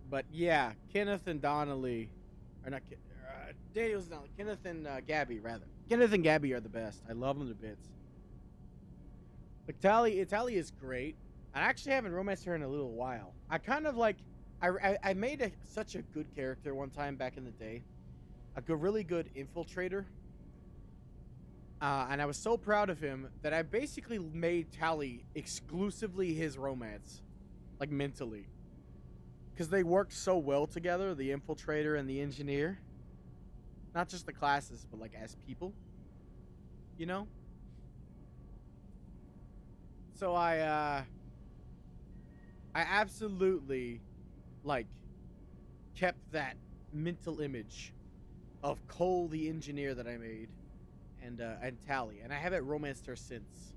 But yeah, Kenneth and Donnelly, or not, Daniel's Donnelly, Kenneth and Gabby rather. Kenneth and Gabby are the best. I love them to bits. Like Tally is great. I actually haven't romanced her in a little while. I kind of like, I made such a good character one time back in the day, really good infiltrator. And I was so proud of him that I basically made Tally exclusively his romance, like mentally. Because they worked so well together, the infiltrator and the engineer. Not just the classes, but like as people. You know? So I absolutely, like, kept that mental image of Cole the engineer that I made and Tally. And I haven't romanced her since.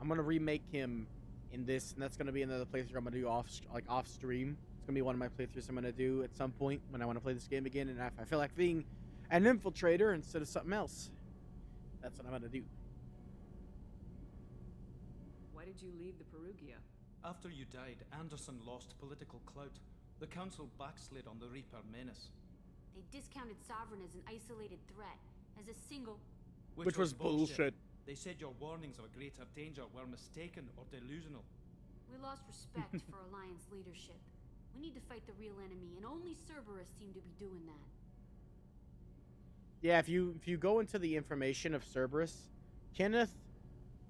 I'm going to remake him in this, and that's going to be another playthrough I'm going to do off stream. It's going to be one of my playthroughs I'm going to do at some point when I want to play this game again, and if I feel like being an infiltrator instead of something else, that's what I'm going to do. Why did you leave the Perugia? After you died, Anderson lost political clout. The council backslid on the Reaper menace. They discounted Sovereign as an isolated threat, as a single... Which was bullshit. They said your warnings of a greater danger were mistaken or delusional. We lost respect for Alliance leadership. We need to fight the real enemy, and only Cerberus seem to be doing that. Yeah, if you go into the information of Cerberus, Kenneth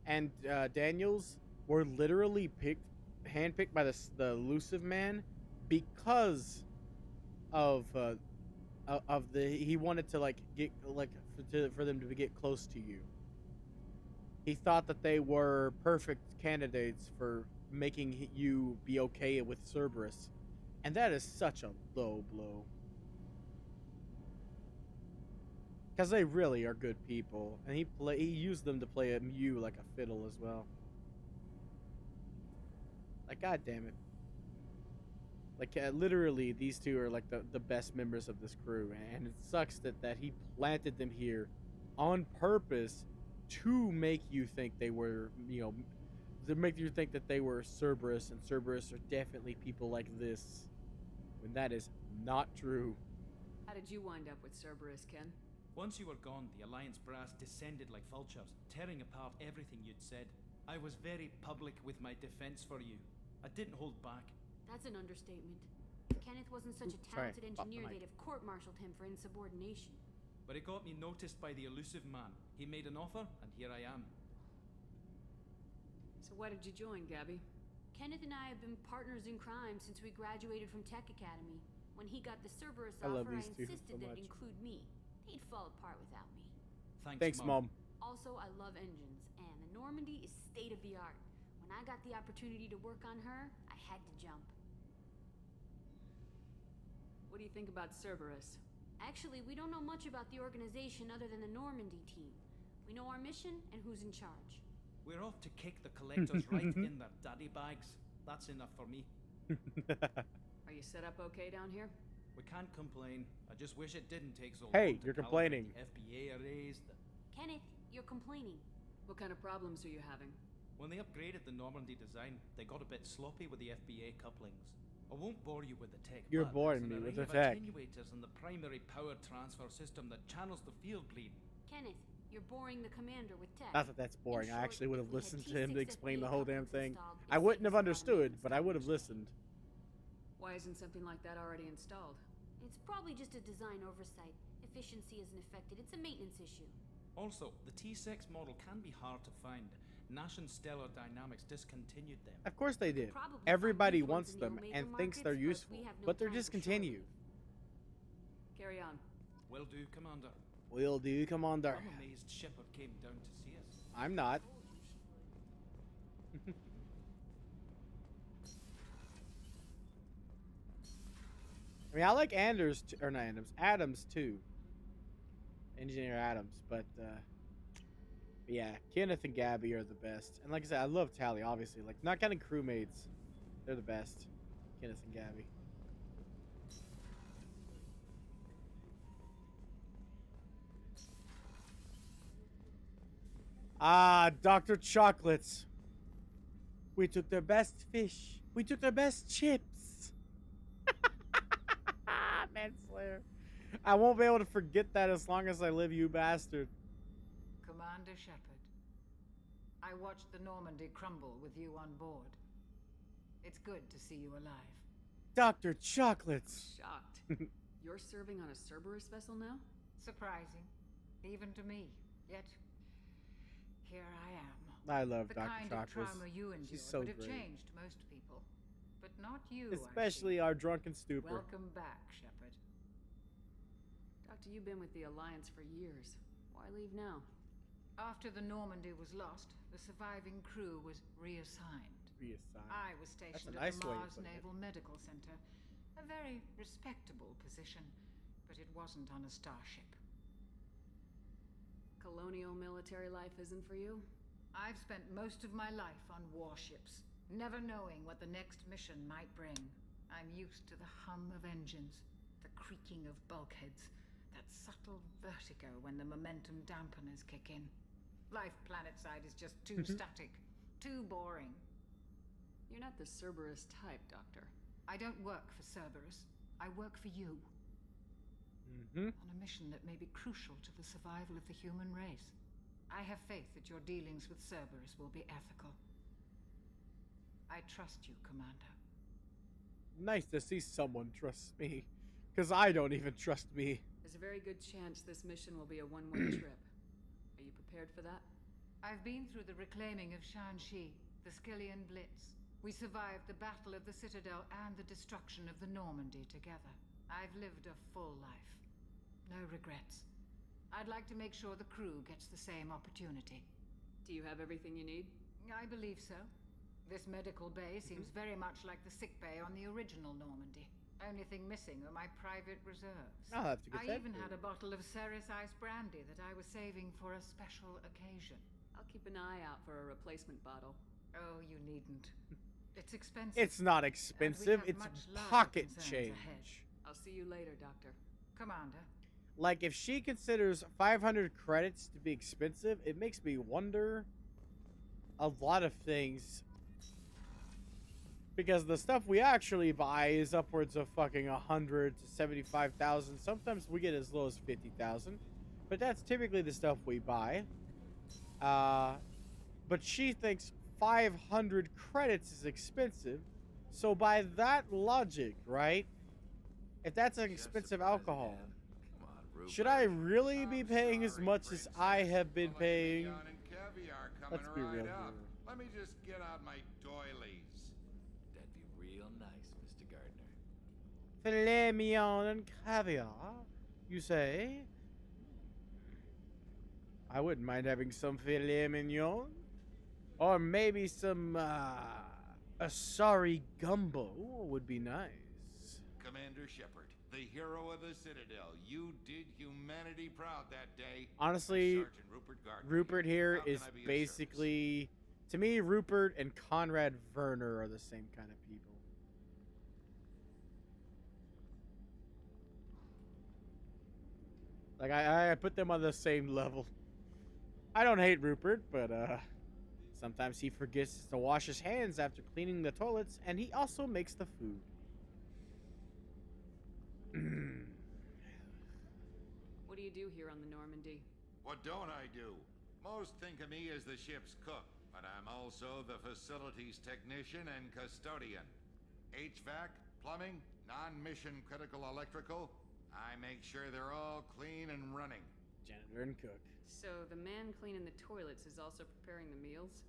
and Daniels were literally handpicked by the elusive man because of he wanted to like get for them to get close to you. He thought that they were perfect candidates for making you be okay with Cerberus, and that is such a low blow. Because they really are good people, and he used them to play you like a fiddle as well. Like, god damn it. Like, literally, these two are like the best members of this crew, and it sucks that he planted them here on purpose to make you think they were, to make you think that they were Cerberus, and Cerberus are definitely people like this, when that is not true. How did you wind up with Cerberus, Ken? Once you were gone, the Alliance brass descended like vultures, tearing apart everything you'd said. I was very public with my defense for you. I didn't hold back. That's an understatement. If Kenneth wasn't such a talented engineer, they'd have court-martialed him for insubordination. But it got me noticed by the elusive man. He made an offer, and here I am. So why did you join, Gabby? Kenneth and I have been partners in crime since we graduated from Tech Academy. When he got the Cerberus offer, I insisted that it include me. They'd fall apart without me. Thanks, Mom. Also, I love engines, and the Normandy is state-of-the-art. When I got the opportunity to work on her, I had to jump. What do you think about Cerberus? Actually, we don't know much about the organization other than the Normandy team. We know our mission and who's in charge. We're off to kick the collectors right in their daddy bags. That's enough for me. Are you set up okay down here? We can't complain. I just wish it didn't take so long. Hey, you're complaining. The FBA erased. Kenneth, you're complaining. What kind of problems are you having? When they upgraded the Normandy design, they got a bit sloppy with the FBA couplings. I won't bore you with the tech. You're boring me with the tech. Attenuators and the primary power transfer system that channels the field bleed. Kenneth, you're boring the commander with tech. Not that that's boring. I actually would have listened to him to explain the whole damn thing. I wouldn't have understood, but I would have listened. Why isn't something like that already installed? It's probably just a design oversight. Efficiency isn't affected. It's a maintenance issue. Also, the T6 model can be hard to find. Nash and Stellar Dynamics discontinued them. Of course they did. Everybody wants them and thinks they're useful, but they're discontinued. Carry on. Will do, Commander. Will do, Commander. I'm amazed Shepard came down to see us. I'm not. I mean, I like Adams too. Engineer Adams, but yeah, Kenneth and Gabby are the best. And like I said, I love Tally, obviously. Like, not counting crewmates, they're the best. Kenneth and Gabby. Ah, Dr. Chocolates. We took their best fish. We took their best chips. Manslayer. I won't be able to forget that as long as I live, you bastard. Commander Shepard, I watched the Normandy crumble with you on board. It's good to see you alive. Dr. Chocolates. Shocked. You're serving on a Cerberus vessel now? Surprising, even to me. Yet, here I am. I love the Dr. kind Chocolates. of trauma you endured She's so would have great. changed most people, but not you. Especially our drunken stupor. Welcome back, Shepard. Doctor, you've been with the Alliance for years. Why leave now? After the Normandy was lost, the surviving crew was reassigned. I was stationed at the Mars Naval Medical Center, a very respectable position, but it wasn't on a starship. Colonial military life isn't for you? I've spent most of my life on warships, never knowing what the next mission might bring. I'm used to the hum of engines, the creaking of bulkheads, that subtle vertigo when the momentum dampeners kick in. Life planetside is just too static, too boring. You're not the Cerberus type, Doctor. I don't work for Cerberus. I work for you. On a mission that may be crucial to the survival of the human race. I have faith that your dealings with Cerberus will be ethical. I trust you, Commander. Nice to see someone trust me, because I don't even trust me. There's a very good chance this mission will be a one-way trip. Are you prepared for that? I've been through the reclaiming of Shanxi, the Skillian Blitz. We survived the Battle of the Citadel and the destruction of the Normandy together. I've lived a full life. No regrets. I'd like to make sure the crew gets the same opportunity. Do you have everything you need? I believe so. This medical bay seems very much like the sick bay on the original Normandy. Only thing missing are my private reserves. I'll have to get I that even for had you. a bottle of Ceres Ice brandy that I was saving for a special occasion. I'll keep an eye out for a replacement bottle. Oh, you needn't. It's expensive. It's not expensive, it's pocket change. I'll see you later, Doctor. Commander. Like, if she considers 500 credits to be expensive, it makes me wonder a lot of things. Because the stuff we actually buy is upwards of fucking 100 to 75,000. Sometimes we get as low as 50,000. But that's typically the stuff we buy. But she thinks 500 credits is expensive. So by that logic, right? If that's an expensive alcohol, should I really be paying as much as I have been paying? Let's be real here. Let me just get out my doilies. That'd be real nice, Mr. Gardner. Filet mignon and caviar, you say? I wouldn't mind having some filet mignon. Or maybe some, asari gumbo would be nice. Commander Shepard, the hero of the Citadel, you did humanity proud that day. Honestly, Sergeant Rupert Gardner. Rupert here How can is I be of basically, to me, Rupert and Conrad Werner are the same kind of people. Like, I put them on the same level. I don't hate Rupert, but, sometimes he forgets to wash his hands after cleaning the toilets, and he also makes the food. What do you do here on the Normandy? What don't I do? Most think of me as the ship's cook, but I'm also the facilities technician and custodian. HVAC, plumbing, non-mission critical electrical. I make sure they're all clean and running. Janitor and cook. So the man cleaning the toilets is also preparing the meals?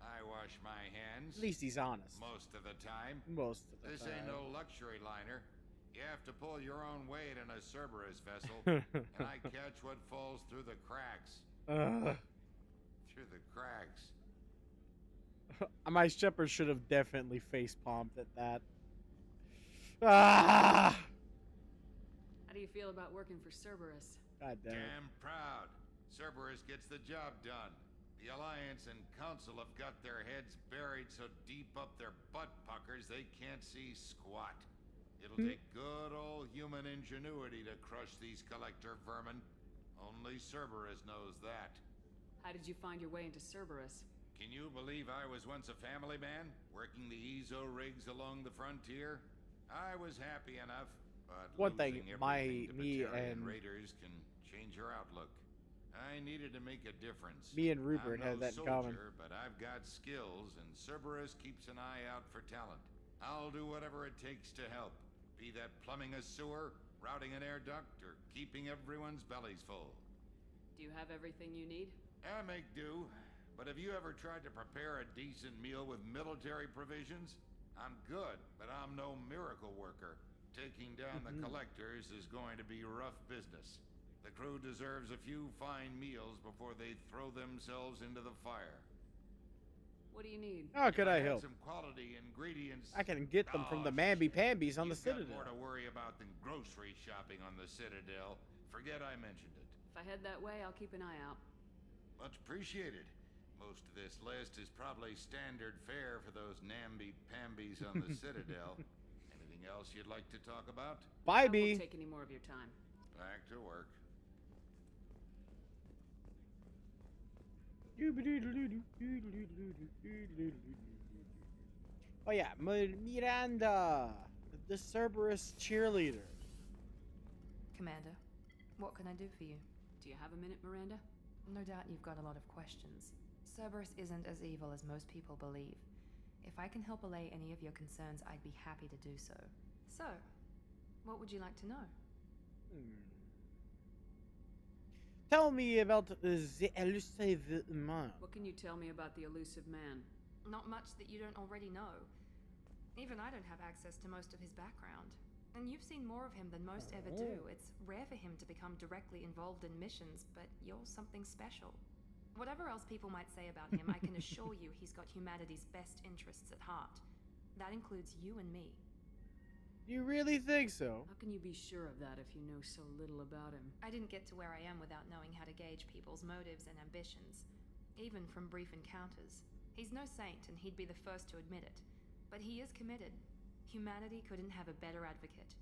I wash my hands. At least he's honest. Most of the time. Most of the This time. ain't no luxury liner. You have to pull your own weight in a Cerberus vessel, and I catch what falls through the cracks. Through the cracks. My shepherd should have definitely face palmed at that. Ah! How do you feel about working for Cerberus? God damn it. Damn proud. Cerberus gets the job done. The Alliance and Council have got their heads buried so deep up their butt puckers they can't see squat. It'll take good old human ingenuity to crush these collector vermin. Only Cerberus knows that. How did you find your way into Cerberus? Can you believe I was once a family man, working the EZO rigs along the frontier? I was happy enough, but One thing, losing me everything to Batarian and raiders can change your outlook. I needed to make a difference. me and Rupert I'm had no that in soldier, common. but I've got skills, and Cerberus keeps an eye out for talent. I'll do whatever it takes to help, be that plumbing a sewer, routing an air duct, or keeping everyone's bellies full. Do you have everything you need? I make do, but have you ever tried to prepare a decent meal with military provisions? I'm good, but I'm no miracle worker. Taking down the collectors is going to be rough business. The crew deserves a few fine meals before they throw themselves into the fire. What do you need? How could I Had help? some quality ingredients. I can get them from the Oh, mamby-pambies on the You've got Citadel. more to worry about than grocery shopping on the Citadel. Forget I mentioned it. If I head that way, I'll keep an eye out. Much appreciated. Most of this list is probably standard fare for those namby-pambies on the Citadel. Anything else you'd like to talk about? I Bye, won't B. take any more of your time. Back to work. Oh yeah, Miranda, the Cerberus cheerleader. Commander, what can I do for you? Do you have a minute, Miranda? No doubt you've got a lot of questions. Cerberus isn't as evil as most people believe. If I can help allay any of your concerns, I'd be happy to do so. So, what would you like to know? Tell me about the elusive man. What can you tell me about the elusive man? Not much that you don't already know. Even I don't have access to most of his background. And you've seen more of him than most ever do. It's rare for him to become directly involved in missions, but you're something special. Whatever else people might say about him, I can assure you he's got humanity's best interests at heart. That includes you and me. You really think so? How can you be sure of that if you know so little about him? I didn't get to where I am without knowing how to gauge people's motives and ambitions, even from brief encounters. He's no saint, and he'd be the first to admit it. But he is committed. Humanity couldn't have a better advocate.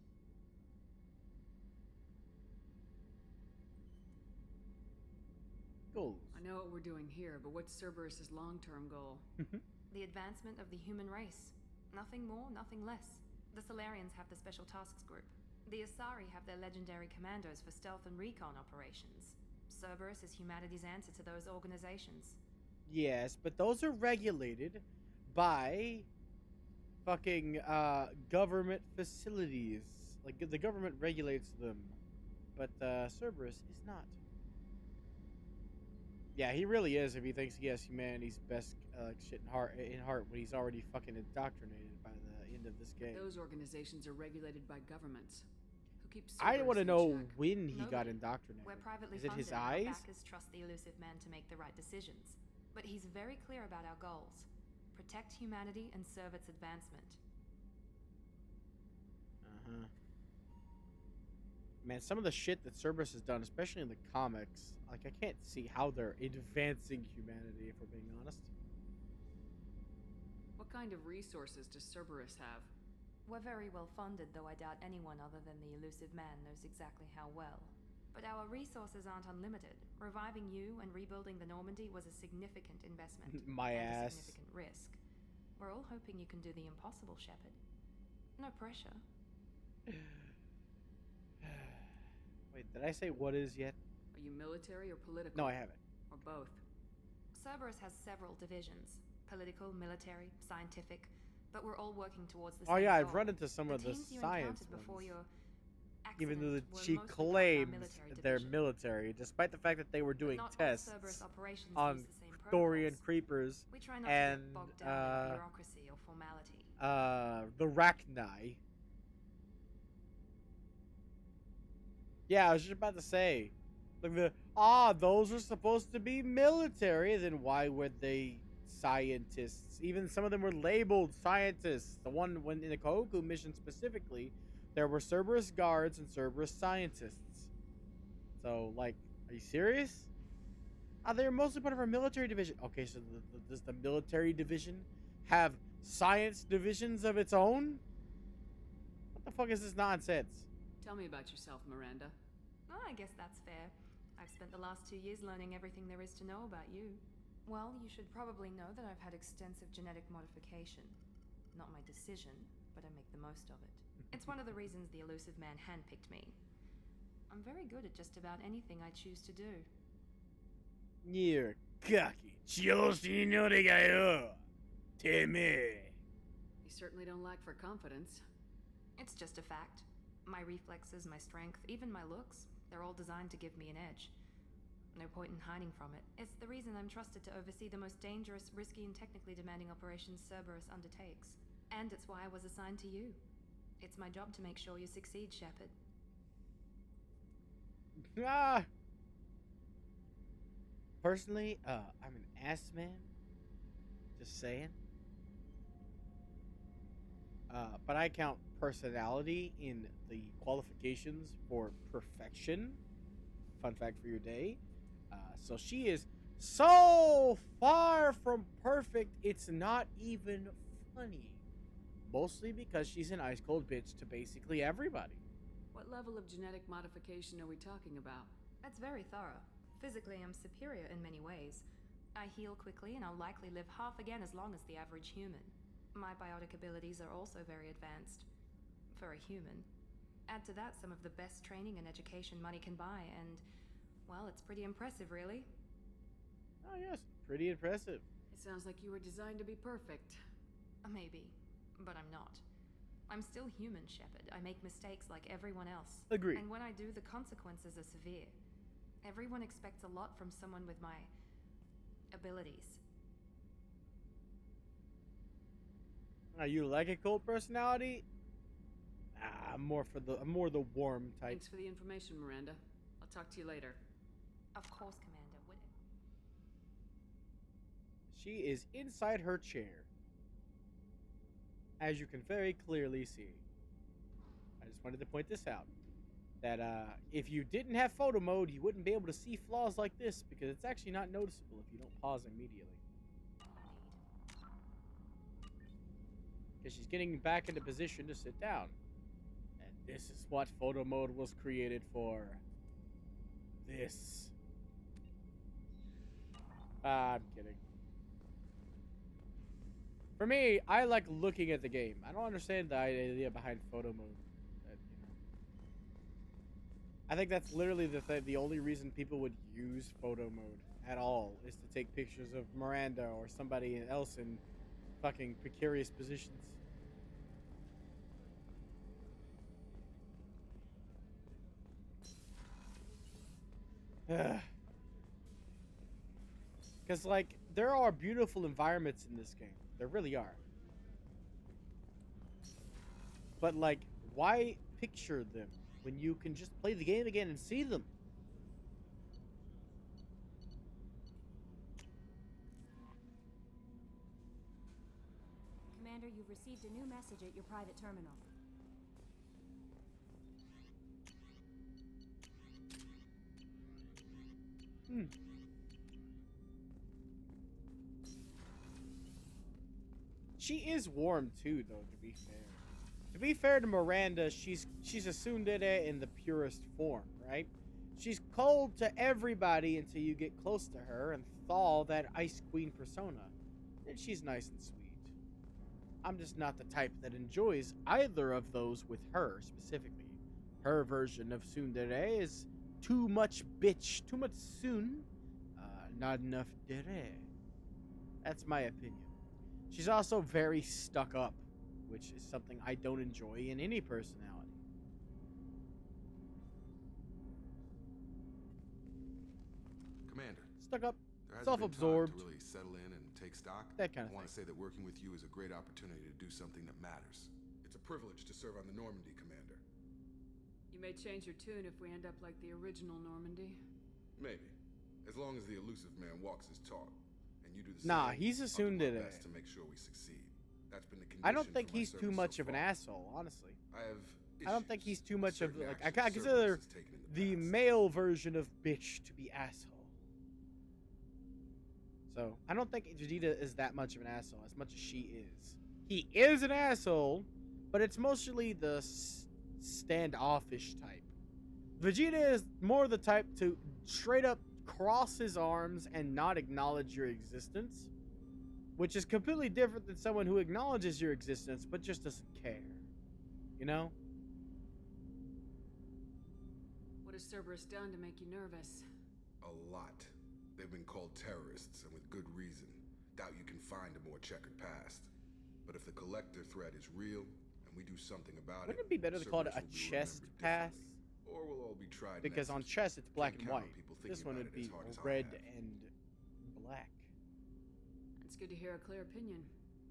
Goals. I know what we're doing here, but what's Cerberus's long-term goal? The advancement of the human race. Nothing more, nothing less. The Solarians have the Special Tasks Group. The Asari have their legendary commandos for stealth and recon operations. Cerberus is humanity's answer to those organizations. Yes, but those are regulated by fucking government facilities. Like, the government regulates them, but Cerberus is not. Yeah, he really is if he thinks he has humanity's best shit in heart when he's already fucking indoctrinated by the end of this game. Those organizations are regulated by governments. Who keeps I Cerberus want to in know check? when he got Nobody. indoctrinated. We're privately Is it funded, his and our eyes? backers trust the elusive man to make the right decisions. But he's very clear about our goals. Protect humanity and serve its advancement. Uh-huh. Man, some of the shit that Cerberus has done, especially in the comics, like, I can't see how they're advancing humanity, if we're being honest. What kind of resources does Cerberus have? We're very well funded, though I doubt anyone other than the elusive man knows exactly how well. But our resources aren't unlimited. Reviving you and rebuilding the Normandy was a significant investment. My and ass. a significant risk. We're all hoping you can do the impossible, Shepard. No pressure. Wait, did I say what is yet? Are you military or political? No, I haven't. Or both? Cerberus has several divisions. Political, military, scientific. But we're all working towards the Oh same yeah, goal. I've run into some of the teams you science encountered before ones. your Even though accident were she mostly part of our claims military they're division. military, despite the fact that they were doing Not all tests Cerberus operations on use the same Thorian protocols. creepers We try not and to get bogged down in bureaucracy or formality. the Rachni. Yeah, I was just about to say, like those are supposed to be military. Then why would they scientists? Even some of them were labeled scientists. The one when in the Kohoku mission specifically, there were Cerberus guards and Cerberus scientists. So, like, are you serious? They're mostly part of our military division. Okay, so does the military division have science divisions of its own? What the fuck is this nonsense? Tell me about yourself, Miranda. Oh, I guess that's fair. I've spent the last 2 years learning everything there is to know about you. Well, you should probably know that I've had extensive genetic modification. Not my decision, but I make the most of it. It's one of the reasons the elusive man handpicked me. I'm very good at just about anything I choose to do. You're cocky. You certainly don't lack for confidence. It's just a fact. My reflexes, my strength, even my looks, they're all designed to give me an edge. No point in hiding from it. It's the reason I'm trusted to oversee the most dangerous, risky, and technically demanding operations Cerberus undertakes. And it's why I was assigned to you. It's my job to make sure you succeed, Shepard. Personally, I'm an ass man. Just saying. But I count personality in the qualifications for perfection. Fun fact for your day. So she is so far from perfect, it's not even funny. Mostly because she's an ice cold bitch to basically everybody. What level of genetic modification are we talking about? That's very thorough. Physically, I'm superior in many ways. I heal quickly, and I'll likely live half again as long as the average human. My biotic abilities are also very advanced. For a human. Add to that some of the best training and education money can buy, and, well, it's pretty impressive, really. Oh, yes. Pretty impressive. It sounds like you were designed to be perfect. Maybe, but I'm not. I'm still human, Shepard. I make mistakes like everyone else. Agreed. And when I do, the consequences are severe. Everyone expects a lot from someone with my abilities. You like a cold personality? I'm more the warm type. Thanks for the information, Miranda. I'll talk to you later. Of course, Commander. She is inside her chair. As you can very clearly see. I just wanted to point this out. That if you didn't have photo mode, you wouldn't be able to see flaws like this because it's actually not noticeable if you don't pause immediately. Because she's getting back into position to sit down. And this is what photo mode was created for. This. I'm kidding. For me, I like looking at the game. I don't understand the idea behind photo mode. I think that's literally the only reason people would use photo mode at all is to take pictures of Miranda or somebody else in fucking precarious positions. Because, like, there are beautiful environments in this game. There really are. But, like, why picture them when you can just play the game again and see them? Commander, you've received a new message at your private terminal. She is warm too, though, to be fair. To be fair to Miranda, she's a tsundere in the purest form, right? She's cold to everybody until you get close to her and thaw that Ice Queen persona. Then she's nice and sweet. I'm just not the type that enjoys either of those with her, specifically. Her version of tsundere is too much bitch, too much tsun, not enough dere. That's my opinion. She's also very stuck up, which is something I don't enjoy in any personality. Commander. Stuck up, self-absorbed. self-absorbed. To really settle in and take stock. That kind of I want thing. to say that working with you is a great opportunity to do something that matters. It's a privilege to serve on the Normandy, Commander. You may change your tune if we end up like the original Normandy. Maybe. As long as the elusive man walks his talk. And you do the same. Nah, he's I'll assumed do it. my best to make sure we succeed. That's been the condition. I don't think for my he's too service much so of an far. asshole, honestly. I don't think he's too much of certain like. actions I consider Cerberus has taken in the male version of bitch to be asshole. So I don't think Vegeta is that much of an asshole as much as she is. He is an asshole, but it's mostly the standoffish type. Vegeta is more the type to straight up cross his arms and not acknowledge your existence, which is completely different than someone who acknowledges your existence but just doesn't care. You know? What has Cerberus done to make you nervous? A lot. They've been called terrorists, and with good reason. Doubt you can find a more checkered past. But if the collector threat is real, and we do something about Wouldn't it be better to call it a chest pass? Or we'll all be tried Because next. on chess it's black and Can't count white. on people This thinking one about would it as be hard as I red have. and black. It's good to hear a clear opinion.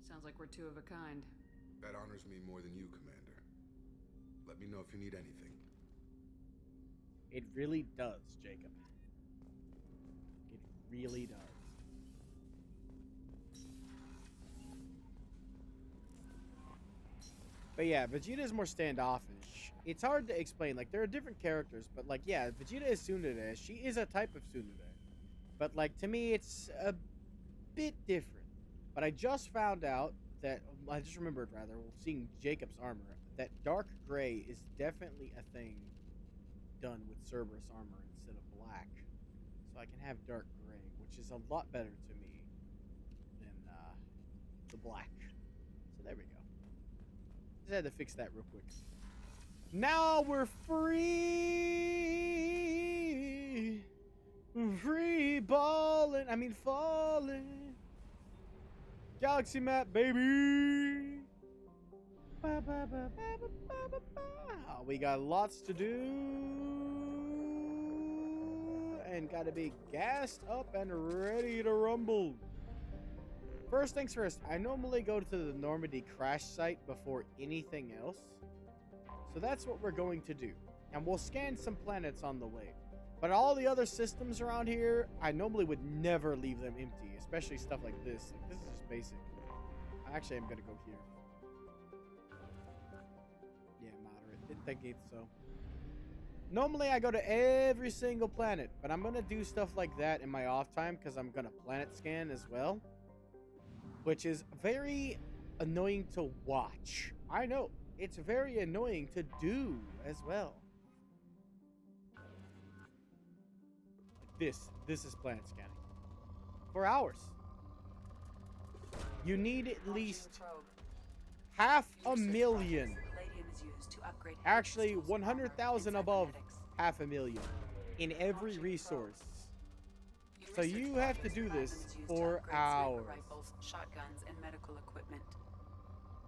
Sounds like we're two of a kind. That honors me more than you, Commander. Let me know if you need anything. It really does, Jacob. It really does. But yeah, Vegeta is more standoffish. It's hard to explain. Like, there are different characters, but like, yeah, Vegeta is tsundere. She is a type of tsundere. But like, to me, it's a bit different. But I just found out that, I just remembered rather, seeing Jacob's armor, that dark gray is definitely a thing done with Cerberus armor instead of black. So I can have dark gray, which is a lot better to me than the black. So there we go. Just had to fix that real quick. Now we're free. Free balling. I mean falling. Galaxy map, baby. Ba, ba, ba, ba, ba, ba, ba, ba. We got lots to do. And gotta be gassed up and ready to rumble. First things first, I normally go to the Normandy crash site before anything else. So that's what we're going to do. And we'll scan some planets on the way. But all the other systems around here, I normally would never leave them empty. Especially stuff like this. Like, this is just basic. Actually, I'm going to go here. Yeah, moderate. Didn't think it so. Normally, I go to every single planet. But I'm going to do stuff like that in my off time. Because I'm going to planet scan as well. Which is very annoying to watch. I know. It's very annoying to do as well. Like this. This is planet scanning. For hours. You need at least 500,000. Actually, 100,000 above 500,000 in every resource. So you have to do this for hours. Rifles, shotguns, and medical equipment.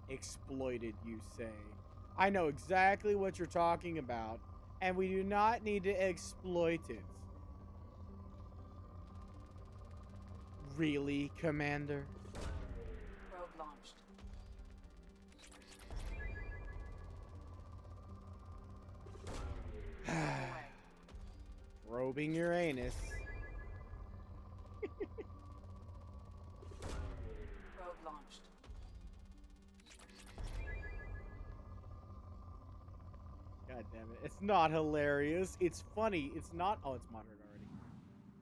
Exploited, you say? I know exactly what you're talking about, and we do not need to exploit it. Really, Commander? Probe launched. Probing Uranus. Probe launched. God damn it. It's not hilarious. It's funny. It's not. Oh, it's moderate already.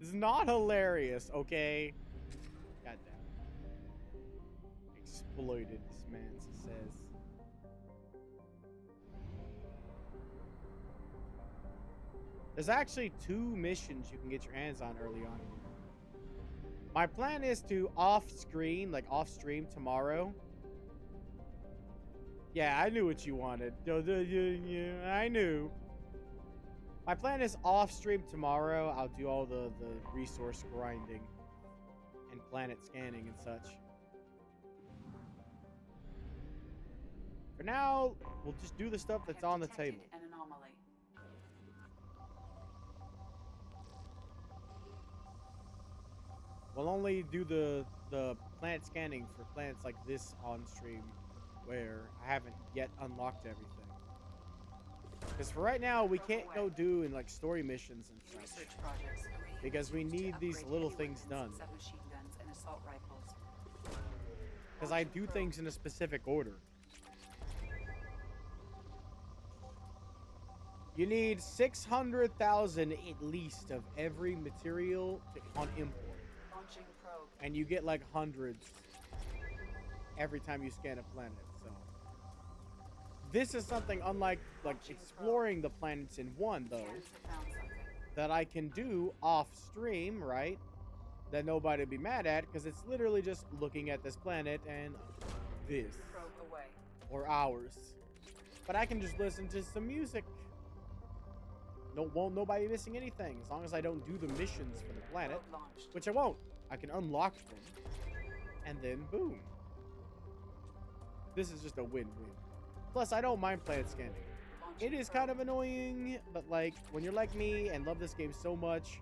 It's not hilarious, okay? God damn it. Exploited, this man says. There's actually 2 missions you can get your hands on early on. My plan is to off-screen, like off-stream tomorrow. Yeah, I knew what you wanted. I knew. My plan is off-stream tomorrow. I'll do all the resource grinding and planet scanning and such. For now, we'll just do the stuff that's on the table. An anomaly. We'll only do the planet scanning for planets like this on stream, where I haven't yet unlocked everything. Because for right now, we can't go do in like story missions and such, because we need these little things done. Submachine guns and assault rifles. Because I do things in a specific order. You need 600,000 at least of every material on import. Launching probe. And you get like hundreds every time you scan a planet, so. This is something unlike like exploring the planets in 1 though. that I can do off stream, right? That nobody be mad at, because it's literally just looking at this planet and this. Probe away. Or hours. But I can just listen to some music. Won't nobody missing anything, as long as I don't do the missions for the planet, which I won't. I can unlock them, and then boom. This is just a win-win. Plus, I don't mind planet scanning. It is kind of annoying, but like, when you're like me and love this game so much,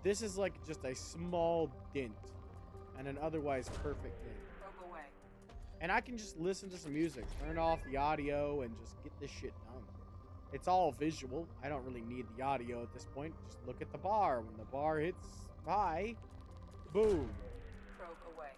this is like just a small dent and an otherwise perfect dent. Probe away. And I can just listen to some music, turn off the audio, and just get this shit done. It's all visual. I don't really need the audio at this point. Just look at the bar. When the bar hits high, boom. Probe away.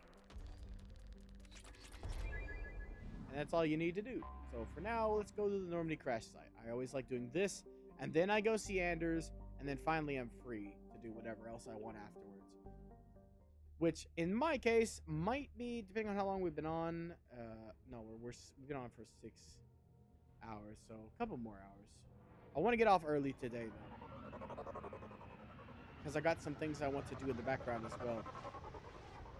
And that's all you need to do. So for now, let's go to the Normandy crash site. I always like doing this, and then I go see Anders, and then finally I'm free to do whatever else I want afterwards. Which, in my case, might be, depending on how long we've been on, no, we've been on for 6 hours, so a couple more hours. I want to get off early today, though, because I got some things I want to do in the background as well.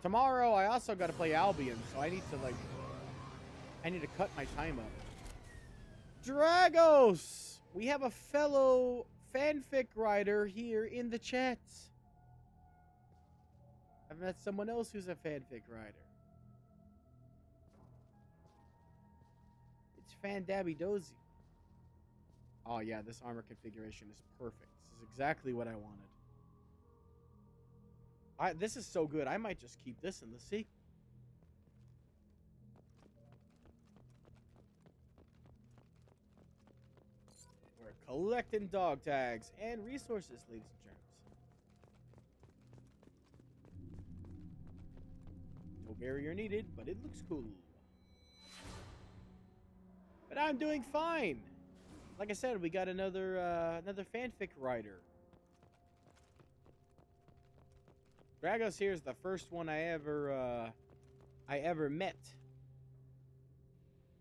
Tomorrow, I also got to play Albion, so I need to, like, I need to cut my time up. Dragos! We have a fellow fanfic writer here in the chat. I've met someone else who's a fanfic writer. It's Fandabby Dozy. Oh yeah, this armor configuration is perfect. This is exactly what I wanted. This is so good, I might just keep this in the sequel. We're collecting dog tags and resources, ladies and germs. No barrier needed, but it looks cool. But I'm doing fine. Like I said, we got another fanfic writer. Dragos here is the first one I ever met. Let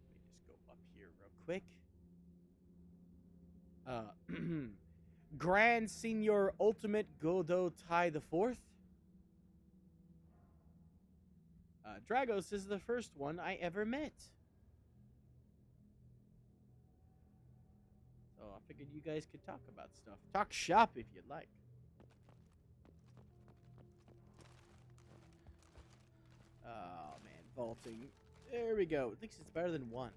me just go up here real quick. Grand Senior Ultimate Godot Tai the Fourth. Dragos is the first one I ever met. So I figured you guys could talk about stuff. Talk shop if you'd like. Oh man, vaulting. There we go. At least it's better than one.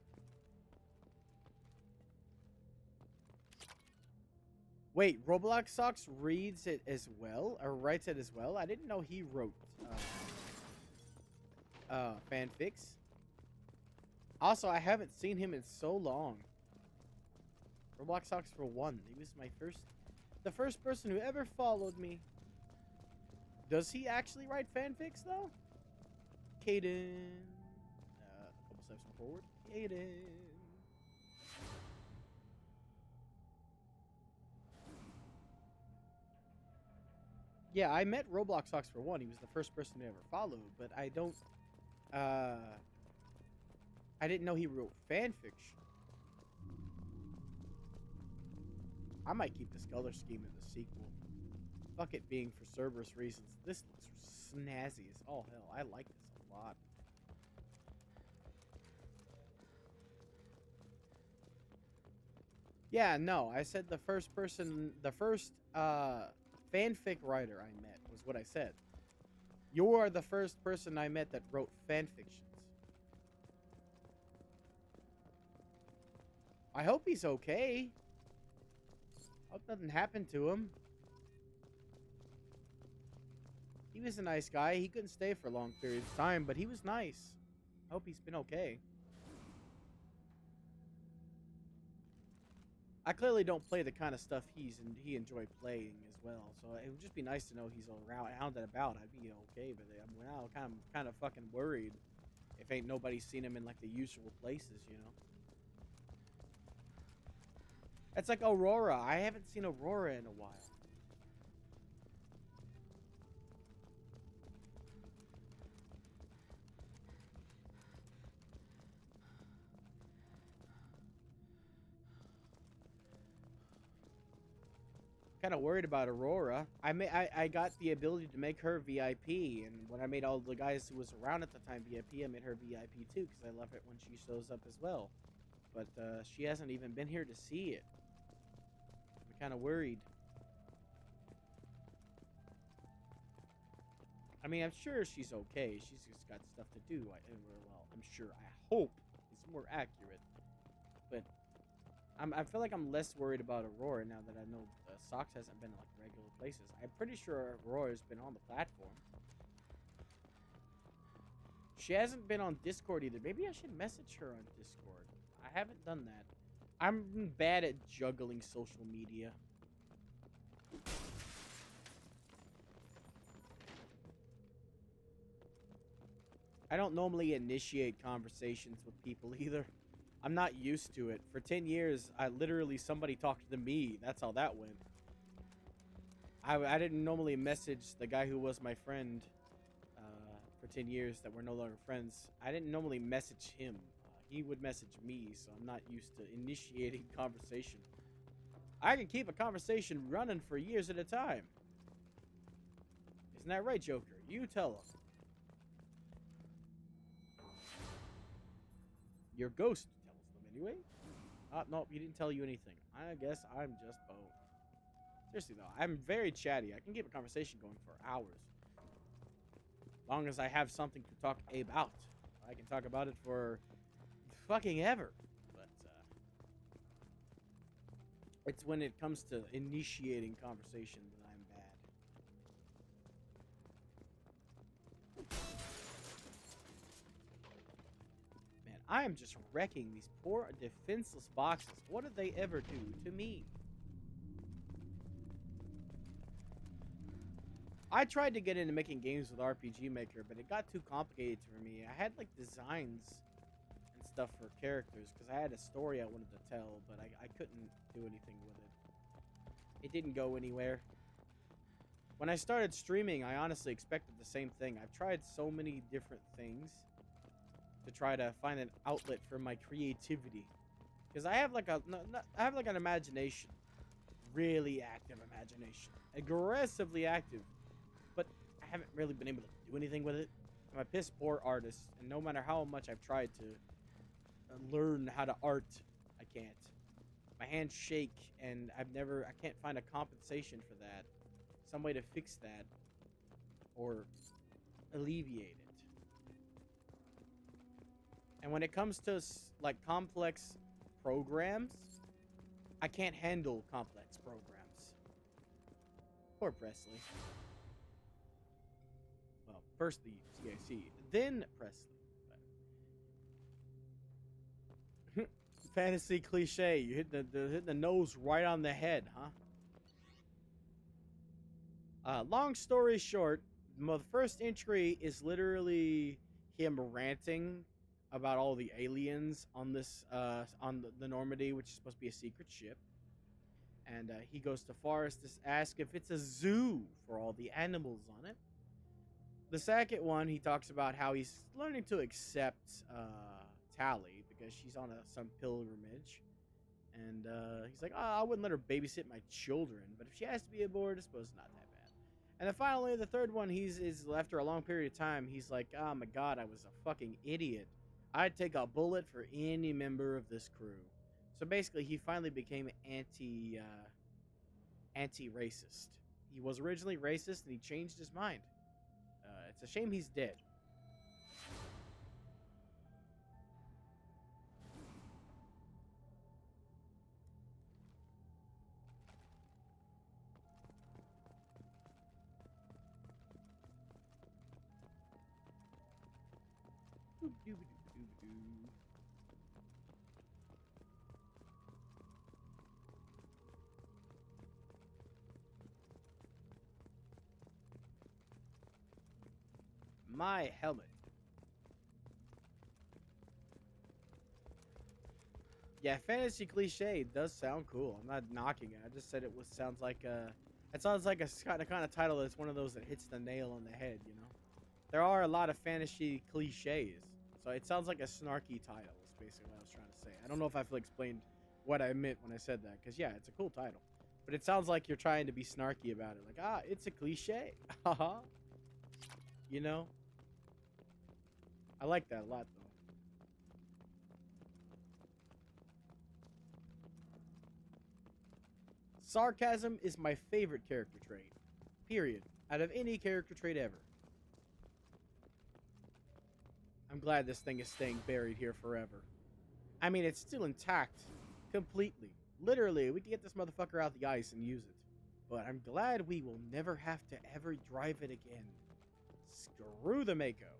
Wait, Roblox Socks reads it as well, or writes it as well? I didn't know he wrote fanfics. Also, I haven't seen him in so long. Roblox Socks for one. He was the first person who ever followed me. Does he actually write fanfics though? Caden. A couple steps forward. Caden. Yeah, I met Roblox Socks for one. He was the first person to ever follow, but I don't. I didn't know he wrote fanfiction. I might keep this color scheme in the sequel. Fuck it being for Cerberus reasons. This looks snazzy as all hell. I like this a lot. Yeah, no, I said the first fanfic writer I met was what I said. You're the first person I met that wrote fanfictions. I hope he's okay. Hope nothing happened to him. He was a nice guy. He couldn't stay for long periods of time, but he was nice. I hope he's been okay. I clearly don't play the kind of stuff he enjoyed playing as well, so it would just be nice to know he's around and about. I'd be okay with it. I'm now kind of fucking worried if ain't nobody seen him in like the usual places, you know. It's like Aurora. I haven't seen Aurora in a while. kind of worried about Aurora. I got the ability to make her VIP, and when I made all the guys who was around at the time VIP, I made her VIP too, because I love it when she shows up as well. But she hasn't even been here to see it. I'm kind of worried. I mean, I'm sure she's okay. She's just got stuff to do. Well, I'm sure. I hope it's more accurate. But I feel like I'm less worried about Aurora now that I know Socks hasn't been in like regular places. I'm pretty sure Aurora's been on the platform. She hasn't been on Discord either. Maybe I should message her on Discord. I haven't done that. I'm bad at juggling social media. I don't normally initiate conversations with people either. I'm not used to it. For 10 years, somebody talked to me. That's how that went. I didn't normally message the guy who was my friend for 10 years that we're no longer friends. I didn't normally message him. He would message me, so I'm not used to initiating conversation. I can keep a conversation running for years at a time. Isn't that right, Joker? You tell him. Your ghost tells them anyway. No, he didn't tell you anything. I guess I'm just boned. Seriously though, I'm very chatty. I can keep a conversation going for hours. As long as I have something to talk about. I can talk about it for fucking ever. But it's when it comes to initiating conversation that I'm bad. Man, I am just wrecking these poor defenseless boxes. What did they ever do to me? I tried to get into making games with RPG Maker, but it got too complicated for me. I had like designs and stuff for characters because I had a story I wanted to tell, but I couldn't do anything with it. It didn't go anywhere. When I started streaming, I honestly expected the same thing. I've tried so many different things to try to find an outlet for my creativity, because I have like an imagination, really active imagination, aggressively active. But I haven't really been able to do anything with it. I'm a piss poor artist, and no matter how much I've tried to learn how to art, I can't. My hands shake, and I can't find a compensation for that. Some way to fix that, or alleviate it. And when it comes to like complex programs, I can't handle complex programs. Poor Presley. Well, first the CIC, then Presley. Fantasy cliche. You hit the nose right on the head, huh? Long story short, the first entry is literally him ranting about all the aliens on this on the Normandy, which is supposed to be a secret ship. And he goes to Forrest to ask if it's a zoo for all the animals on it. The second one, he talks about how he's learning to accept Tally because she's on some pilgrimage. And he's like, I wouldn't let her babysit my children, but if she has to be aboard, I suppose it's not that bad. And then finally, the third one, is after a long period of time, he's like, oh my god, I was a fucking idiot. I'd take a bullet for any member of this crew. So basically, he finally became anti-racist. He was originally racist, and he changed his mind. It's a shame he's dead. My helmet. Yeah, fantasy cliche does sound cool. I'm not knocking it. I just said it sounds like it sounds like a kind of title that's one of those that hits the nail on the head, you know? There are a lot of fantasy cliches, so it sounds like a snarky title is basically what I was trying to say. I don't know if I've explained what I meant when I said that, because yeah, it's a cool title. But it sounds like you're trying to be snarky about it. Like, ah, it's a cliche. Haha. You know? I like that a lot, though. Sarcasm is my favorite character trait. Period. Out of any character trait ever. I'm glad this thing is staying buried here forever. I mean, it's still intact. Completely. Literally, we can get this motherfucker out the ice and use it. But I'm glad we will never have to ever drive it again. Screw the Mako.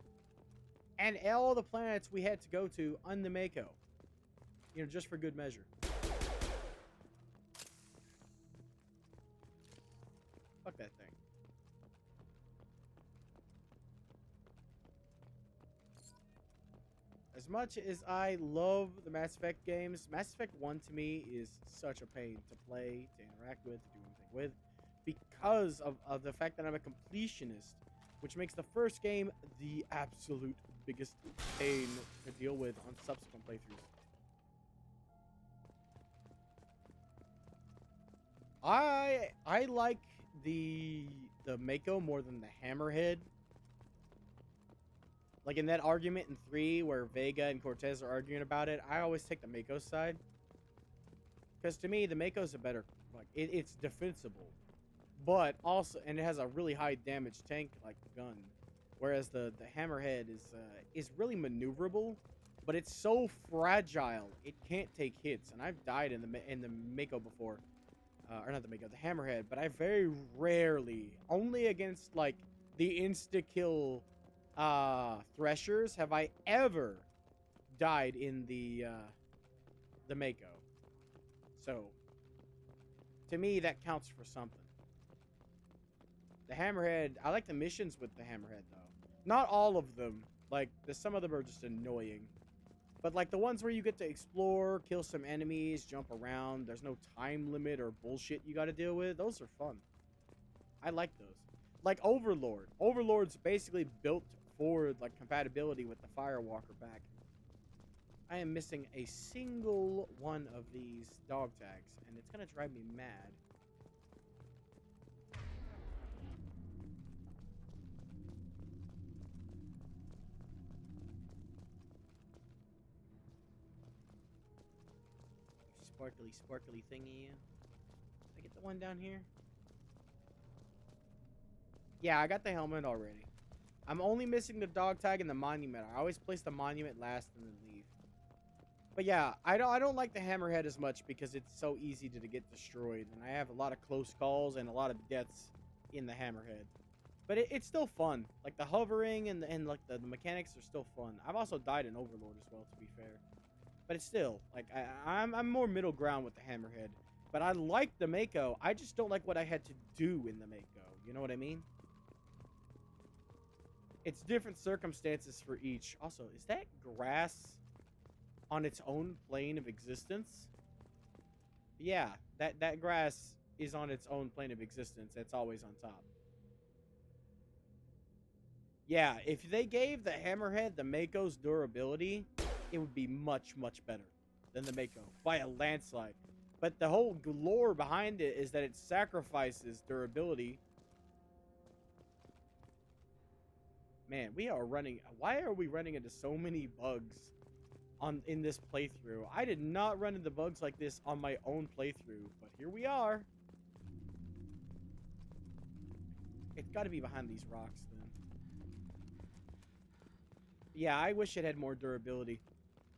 And all the planets we had to go to on the Mako. You know, just for good measure. Fuck that thing. As much as I love the Mass Effect games, Mass Effect 1 to me is such a pain to play, to interact with, to do anything with, because of the fact that I'm a completionist, which makes the first game the absolute biggest pain to deal with on subsequent playthroughs. I like the Mako more than the Hammerhead. Like in that argument in 3 where Vega and Cortez are arguing about it, I always take the Mako's side. Because to me, the Mako's a better, like, it's defensible. But also, and it has a really high damage tank, like gun. Whereas the Hammerhead is really maneuverable, but it's so fragile, it can't take hits. And I've died in the Mako before. Or not the Mako, the Hammerhead. But I very rarely, only against, like, the insta-kill Threshers have I ever died in the Mako. So, to me, that counts for something. The Hammerhead, I like the missions with the Hammerhead, though. Not all of them. Like, some of them are just annoying. But, like, the ones where you get to explore, kill some enemies, jump around, there's no time limit or bullshit you gotta deal with, those are fun. I like those. Like Overlord. Overlord's basically built for, like, compatibility with the Firewalker back. I am missing a single one of these dog tags, and it's gonna drive me mad. Sparkly, sparkly thingy. Did I get the one down here? Yeah, I got the helmet already. I'm only missing the dog tag and the monument. I always place the monument last and then leave. But yeah, I don't like the Hammerhead as much because it's so easy to get destroyed. And I have a lot of close calls and a lot of deaths in the Hammerhead. But it's still fun. Like the hovering and like the mechanics are still fun. I've also died in Overlord as well, to be fair. But it's still, like, I'm more middle ground with the Hammerhead. But I like the Mako. I just don't like what I had to do in the Mako. You know what I mean? It's different circumstances for each. Also, is that grass on its own plane of existence? Yeah, that grass is on its own plane of existence. It's always on top. Yeah, if they gave the Hammerhead the Mako's durability, it would be much, much better than the Mako by a landslide. But the whole lore behind it is that it sacrifices durability. Man, we are running... Why are we running into so many bugs in this playthrough? I did not run into bugs like this on my own playthrough, but here we are. It's got to be behind these rocks, then. Yeah, I wish it had more durability.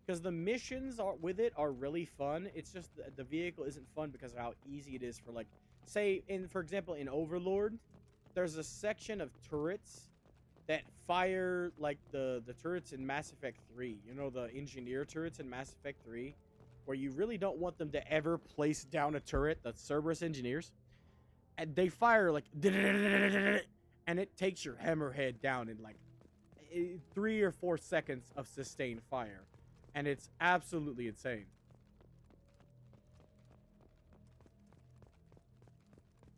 Because the missions with it are really fun. It's just the vehicle isn't fun because of how easy it is for, like... Say, for example, in Overlord, there's a section of turrets that fire, like, the turrets in Mass Effect 3. You know, the engineer turrets in Mass Effect 3? Where you really don't want them to ever place down a turret, the Cerberus engineers. And they fire, like... And it takes your Hammerhead down in, like, 3 or 4 seconds of sustained fire. And it's absolutely insane.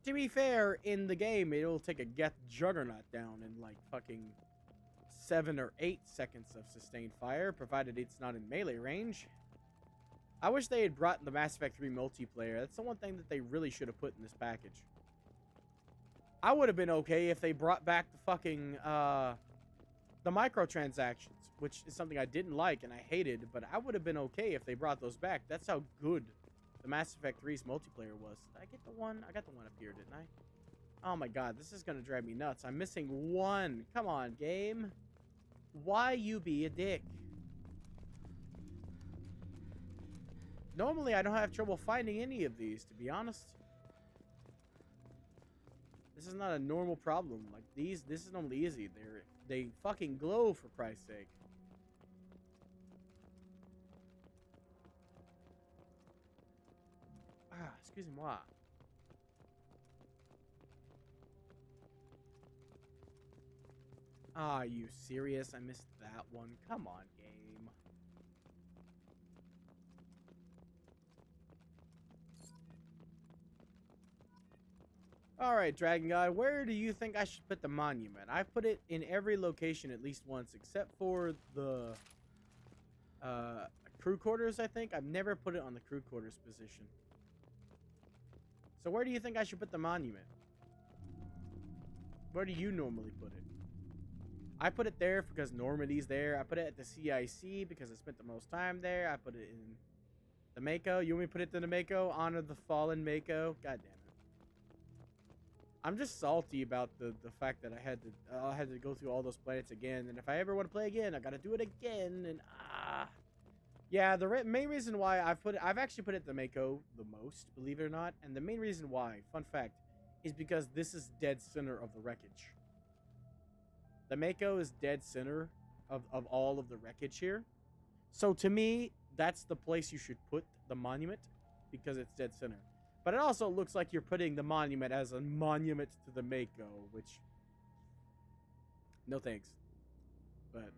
To be fair, in the game, it'll take a Geth Juggernaut down in like fucking 7 or 8 seconds of sustained fire, provided it's not in melee range. I wish they had brought the Mass Effect 3 multiplayer. That's the one thing that they really should have put in this package. I would have been okay if they brought back the fucking, the microtransactions, which is something I didn't like and I hated, but I would have been okay if they brought those back. That's how good the Mass Effect 3's multiplayer was. Did I get the one? I got the one up here, didn't I? Oh my god, this is gonna drive me nuts. I'm missing one. Come on, game. Why you be a dick? Normally, I don't have trouble finding any of these, to be honest. This is not a normal problem. Like, this is normally easy. They fucking glow, for Christ's sake. Ah, excusez-moi. Ah, are you serious? I missed that one. Come on, game. Alright, Dragon Guy, where do you think I should put the monument? I've put it in every location at least once, except for the crew quarters, I think. I've never put it on the crew quarters position. So where do you think I should put the monument? Where do you normally put it? I put it there because Normandy's there. I put it at the CIC because I spent the most time there. I put it in the Mako. You want me to put it in the Mako? Honor the fallen Mako? God damn it. I'm just salty about the fact that I had to go through all those planets again, and if I ever want to play again, I gotta do it again. And yeah, the main reason why I've actually put it the Mako the most, believe it or not, and the main reason why, fun fact, is because this is dead center of the wreckage. The Mako is dead center of all of the wreckage here, so to me, that's the place you should put the monument because it's dead center. But it also looks like you're putting the monument as a monument to the Mako, which... no thanks. But...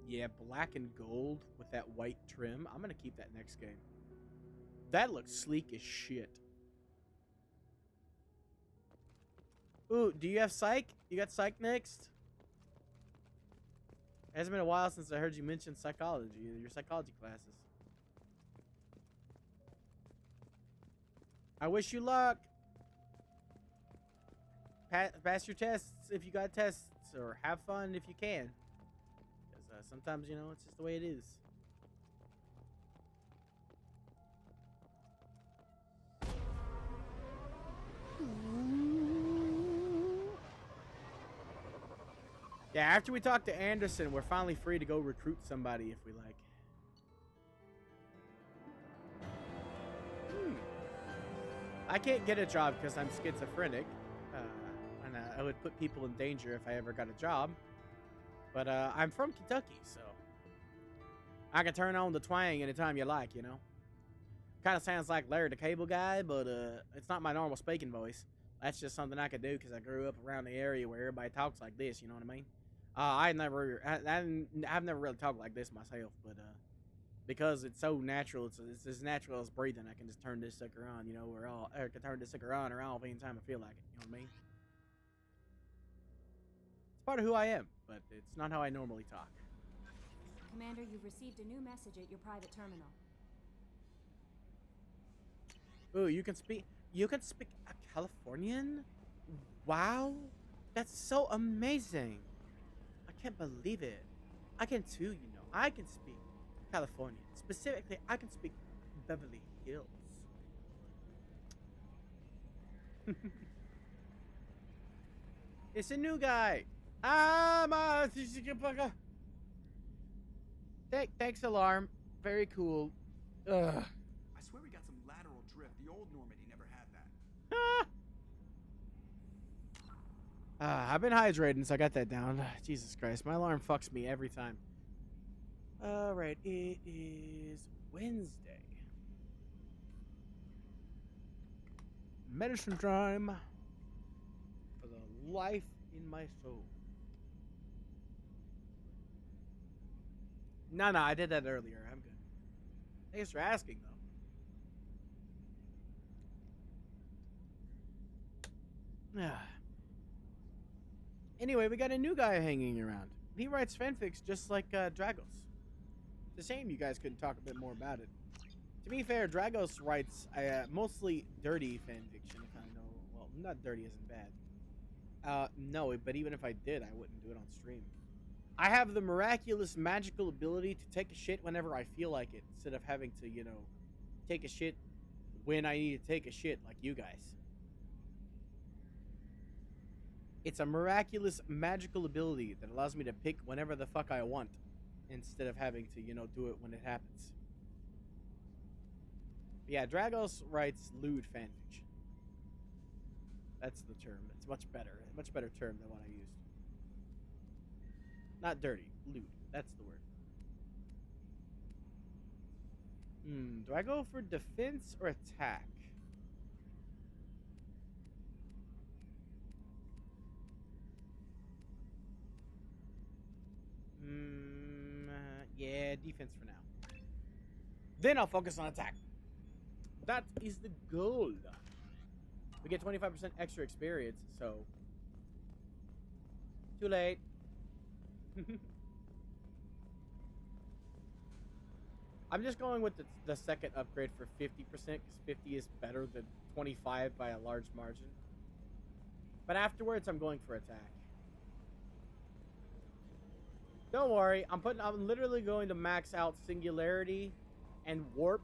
yeah, black and gold with that white trim. I'm gonna keep that next game. That looks sleek as shit. Ooh, do you have psych? You got psych next? It hasn't been a while since I heard you mention psychology, your psychology classes. I wish you luck. Pass your tests if you got tests, or have fun if you can. Because sometimes, you know, it's just the way it is. Yeah, after we talk to Anderson, we're finally free to go recruit somebody if we like. I can't get a job because I'm schizophrenic, and I would put people in danger if I ever got a job. But I'm from Kentucky, so I can turn on the twang anytime you like, you know. Kind of sounds like Larry the Cable Guy, but it's not my normal speaking voice. That's just something I could do because I grew up around the area where everybody talks like this, you know what I mean? I've never really talked like this myself, but because it's so natural, it's as natural as breathing. I can just turn this sucker on, you know, or I can turn this sucker on or off anytime I feel like it. You know what I mean? It's part of who I am, but it's not how I normally talk. Commander, you've received a new message at your private terminal. Ooh, you can speak a Californian? Wow, that's so amazing. I can't believe it. I can too, you know. I can speak California. Specifically, I can speak Beverly Hills. It's a new guy. Thanks, Alarm. Very cool. Ugh. I swear we got some lateral drift. The old Normandy never had that. I've been hydrating, so I got that down. Jesus Christ, my alarm fucks me every time. Alright, it is Wednesday. Medicine time for the life in my soul. No, I did that earlier. I'm good. Thanks for asking, though. Anyway, we got a new guy hanging around. He writes fanfics just like Dragos. It's a shame you guys couldn't talk a bit more about it. To be fair, Dragos writes mostly dirty fanfiction, if I know. Well, not dirty isn't bad. No, but even if I did, I wouldn't do it on stream. I have the miraculous magical ability to take a shit whenever I feel like it, instead of having to, you know, take a shit when I need to take a shit like you guys. It's a miraculous magical ability that allows me to pick whenever the fuck I want, instead of having to, you know, do it when it happens. But yeah, Dragos writes lewd fanfiction. That's the term. It's much better term than what I used. Not dirty, lewd. That's the word. Do I go for defense or attack? Yeah, defense for now. Then I'll focus on attack. That is the goal. We get 25% extra experience, so... Too late. I'm just going with the second upgrade for 50%, because 50 is better than 25 by a large margin. But afterwards, I'm going for attack. Don't worry, I'm literally going to max out Singularity and Warp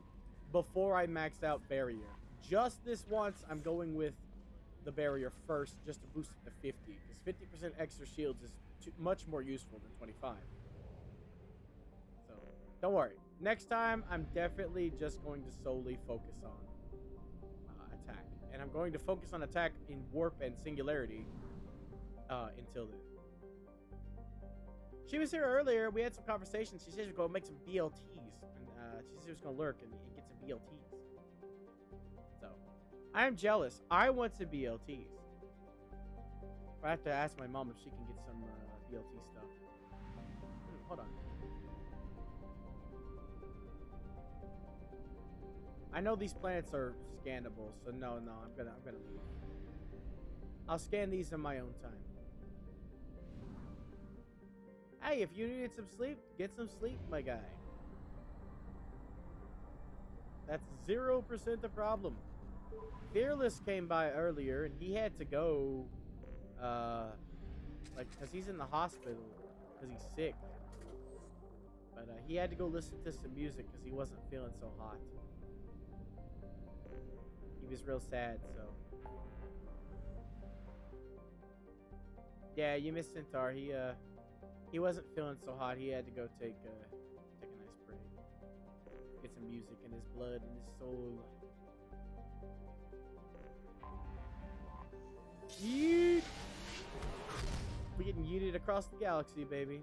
before I max out Barrier. Just this once, I'm going with the Barrier first, just to boost it to 50, because 50% extra shields is much more useful than 25. So, don't worry. Next time, I'm definitely just going to solely focus on attack. And I'm going to focus on attack in Warp and Singularity until then. She was here earlier. We had some conversations. She said she was going to make some BLTs. And she said she was going to lurk and get some BLTs. So, I'm jealous. I want some BLTs. I have to ask my mom if she can get some BLT stuff. Hold on. I know these planets are scannable, so no, I'm gonna leave. I'll scan these in my own time. Hey, if you needed some sleep, get some sleep, my guy. That's 0% the problem. Fearless came by earlier, and he had to go, because he's in the hospital, because he's sick. But he had to go listen to some music, because he wasn't feeling so hot. He was real sad, so. Yeah, you missed Centaur. He wasn't feeling so hot. He had to go take a nice break. Get some music in his blood and his soul. Yeet! We're getting yeeted across the galaxy, baby.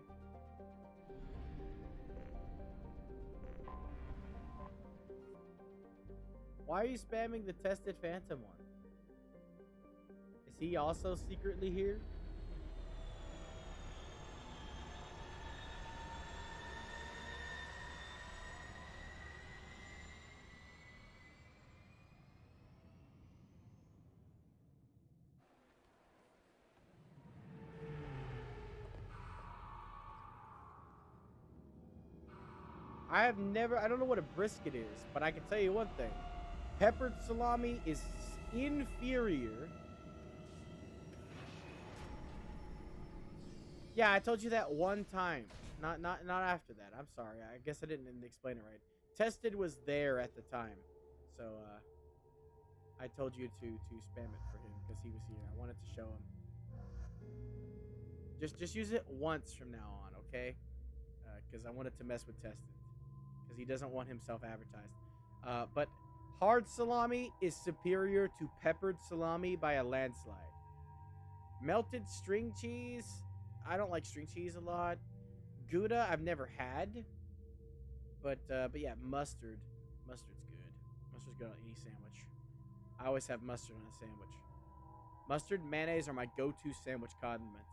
Why are you spamming the tested Phantom one? Is he also secretly here? I don't know what a brisket is, but I can tell you one thing. Peppered salami is inferior. Yeah, I told you that one time. Not after that. I'm sorry. I guess I didn't explain it right. Tested was there at the time. So, I told you to spam it for him because he was here. I wanted to show him. Just use it once from now on, okay? Because I wanted to mess with Tested. Because he doesn't want himself advertised. But hard salami is superior to peppered salami by a landslide. Melted string cheese, I don't like string cheese a lot. Gouda, I've never had. But yeah, mustard's good. Mustard's good on any sandwich. I always have mustard on a sandwich. Mustard, mayonnaise are my go-to sandwich condiments.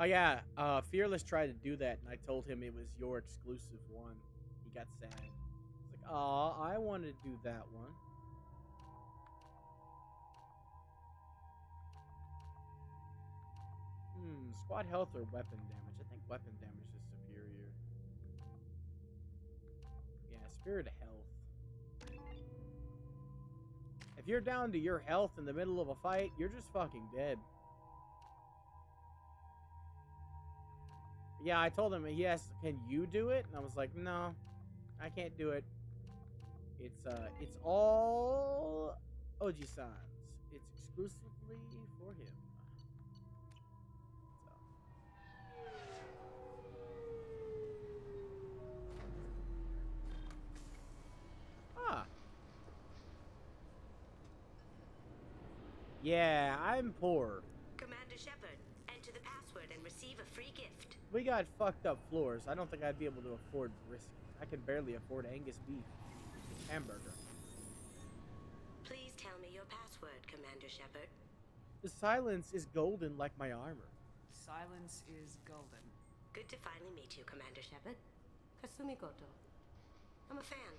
Oh yeah, Fearless tried to do that, and I told him it was your exclusive one. He got sad. He's like, "Aw, I wanted to do that one." Squad health or weapon damage? I think weapon damage is superior. Yeah, superior to health. If you're down to your health in the middle of a fight, you're just fucking dead. Yeah, I told him, he asked, can you do it? And I was like, no, I can't do it. It's all Oji-san's. It's exclusively for him. Ah. Yeah, I'm poor. Commander Shepard, enter the password and receive a free gift. We got fucked up floors. I don't think I'd be able to afford brisket. I can barely afford Angus beef. Hamburger. Please tell me your password, Commander Shepard. The silence is golden like my armor. Silence is golden. Good to finally meet you, Commander Shepard. Kasumi Koto. I'm a fan.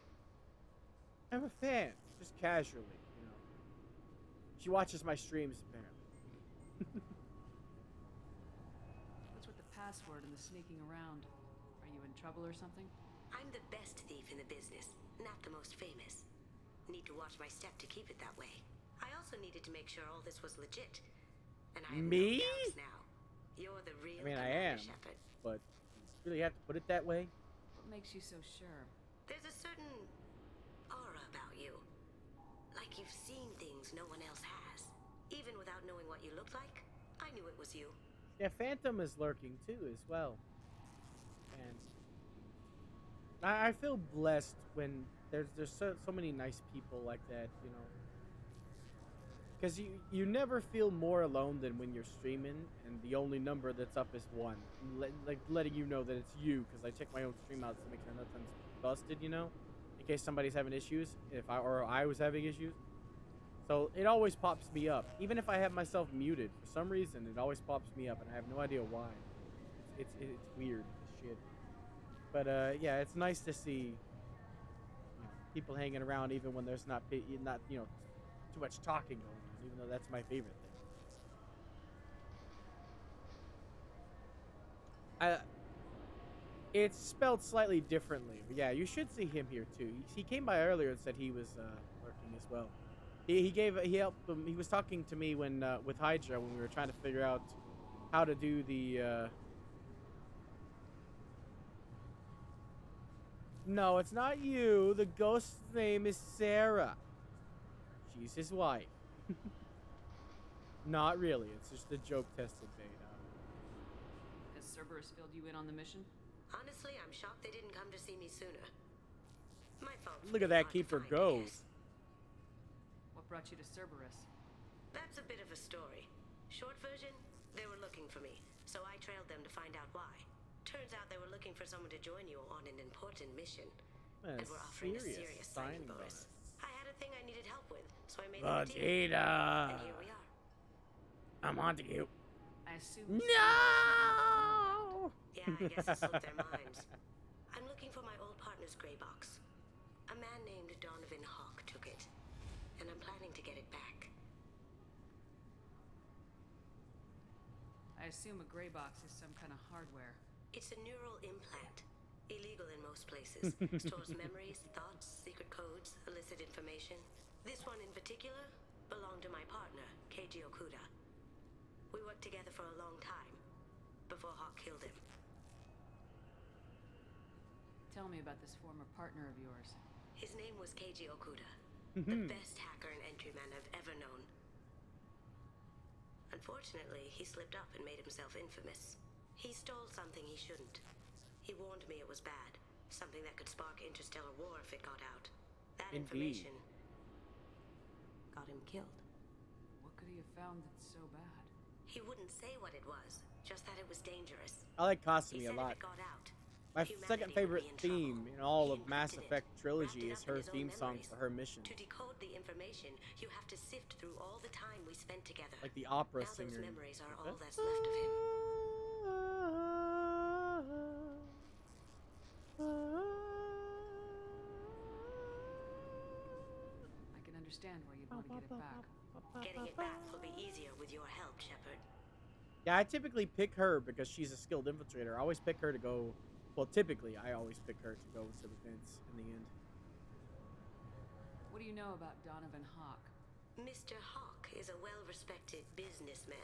I'm a fan, just casually, you know. She watches my streams, apparently. What's with the password and the sneaking around? Are you in trouble or something? I'm the best thief in the business, not the most famous. Need to watch my step to keep it that way. I also needed to make sure all this was legit. And I have Me? no doubts now. You're the real I am, Shepard. but really have to put it that way? What makes you so sure? There's a certain aura about you. Like you've seen things no one else has. Even without knowing what you looked like, I knew it was you. Yeah, Phantom is lurking too, as well. And I feel blessed when there's so many nice people like that, you know. Because you never feel more alone than when you're streaming and the only number that's up is 1. Like letting you know that it's you, because I check my own stream out to make sure nothing's busted, you know, in case somebody's having issues, or I was having issues. So it always pops me up, even if I have myself muted. For some reason, it always pops me up, and I have no idea why. It's weird as shit. But yeah, it's nice to see, you know, people hanging around even when there's not you know, too much talking going on, even though that's my favorite thing. It's spelled slightly differently, but yeah, you should see him here too. He came by earlier and said he was lurking as well. He helped him. He was talking to me when with Hydra when we were trying to figure out how to do the. No, it's not you. The ghost's name is Sarah. She's his wife. Not really. It's just a joke-tested beta. Has Cerberus filled you in on the mission? Honestly, I'm shocked they didn't come to see me sooner. My fault. Look at that keeper go. What brought you to Cerberus? That's a bit of a story. Short version, they were looking for me, so I trailed them to find out why. Turns out they were looking for someone to join you on an important mission. And were offering a serious signing bonus. I had a thing I needed help with, so I made a deal. And here we are. I'm haunting you. I assume. No! Yeah, I guess it slipped their minds. I'm looking for my old partner's gray box. A man named Donovan Hawk took it, and I'm planning to get it back. I assume a gray box is some kind of hardware. It's a neural implant. Illegal in most places. Stores memories, thoughts, secret codes, illicit information. This one in particular belonged to my partner, Keiji Okuda. We worked together for a long time, before Hawk killed him. Tell me about this former partner of yours. His name was Keiji Okuda. The best hacker and entryman I've ever known. Unfortunately, he slipped up and made himself infamous. He stole something he shouldn't. He warned me it was bad. Something that could spark interstellar war if it got out. That information got him killed. What could he have found that's so bad? He wouldn't say what it was, just that it was dangerous. I like Kasumi a lot. If it got out, My second favorite theme in all of Mass Effect trilogy is her theme song for her mission. To decode the information, you have to sift through all the time we spent together. Like the opera now singer. Those memories are all that's left of him. I can understand why you'd want to get it back. Getting it back will be easier with your help, Shepard. Yeah, I typically pick her because she's a skilled infiltrator. I always pick her to go. Well, typically, I always pick her to go to the vents in the end. What do you know about Donovan Hawk? Mr. Hawk is a well-respected businessman.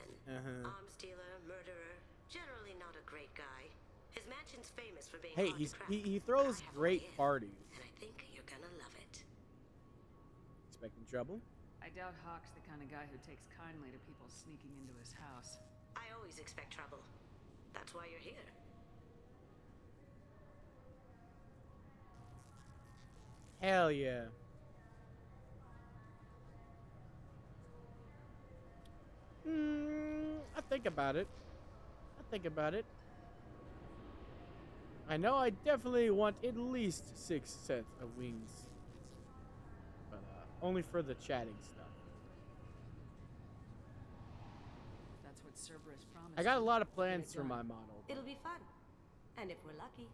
Arms dealer, murderer, generally not a great guy. His mansion's famous for being Hey, hard to crack, he throws great parties. and I think you're gonna love it. Expecting trouble? I doubt Hawk's the kind of guy who takes kindly to people sneaking into his house. I always expect trouble. That's why you're here. Hell yeah. I think about it. I know I definitely want at least 6 sets of wings. But only for the chatting stuff. That's what Cerberus promised. I got a lot of plans for my model. It'll be fun. And if we're lucky,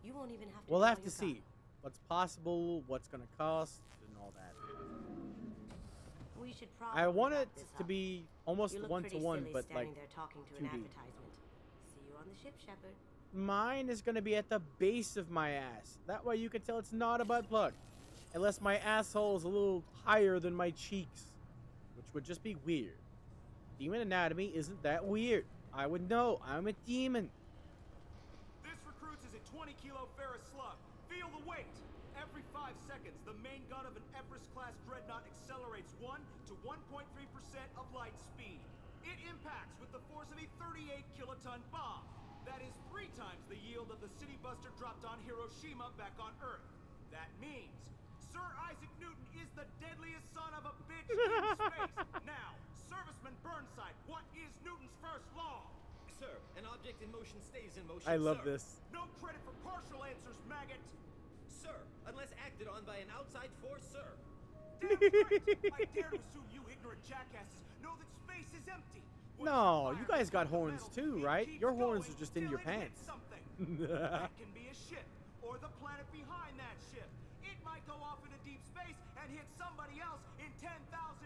you won't even have to. We'll have to see what's possible, what's gonna cost, and all that. We should probably I want it wrap this to up. be almost You look one to pretty one, silly but like standing there talking to 2D. an advertisement. See you on the ship, Shepard. Mine is gonna be at the base of my ass. That way you can tell it's not a butt plug. Unless my asshole is a little higher than my cheeks. Which would just be weird. Demon anatomy isn't that weird. I would know. I'm a demon. This recruits is a 20-kilo ferrous slug. Feel the weight. Every 5 seconds, the main gun of an Everest-class dreadnought accelerates 1 to 1.3% of light speed. It impacts with the force of a 38-kiloton bomb. That is 3 times the yield of the city buster dropped on Hiroshima back on Earth. That means Sir Isaac Newton is the deadliest son of a bitch in space. Now, Serviceman Burnside, what is Newton's first law? Sir, an object in motion stays in motion. I love sir. this. No credit for partial answers, maggot. Sir, unless acted on by an outside force, sir. Damn straight. I dare to assume you ignorant jackasses know that space is empty. No, you guys got horns too, right? Your horns are just in your pants. That can be a ship, or the planet behind that ship. It might go off into deep space and hit somebody else in 10,000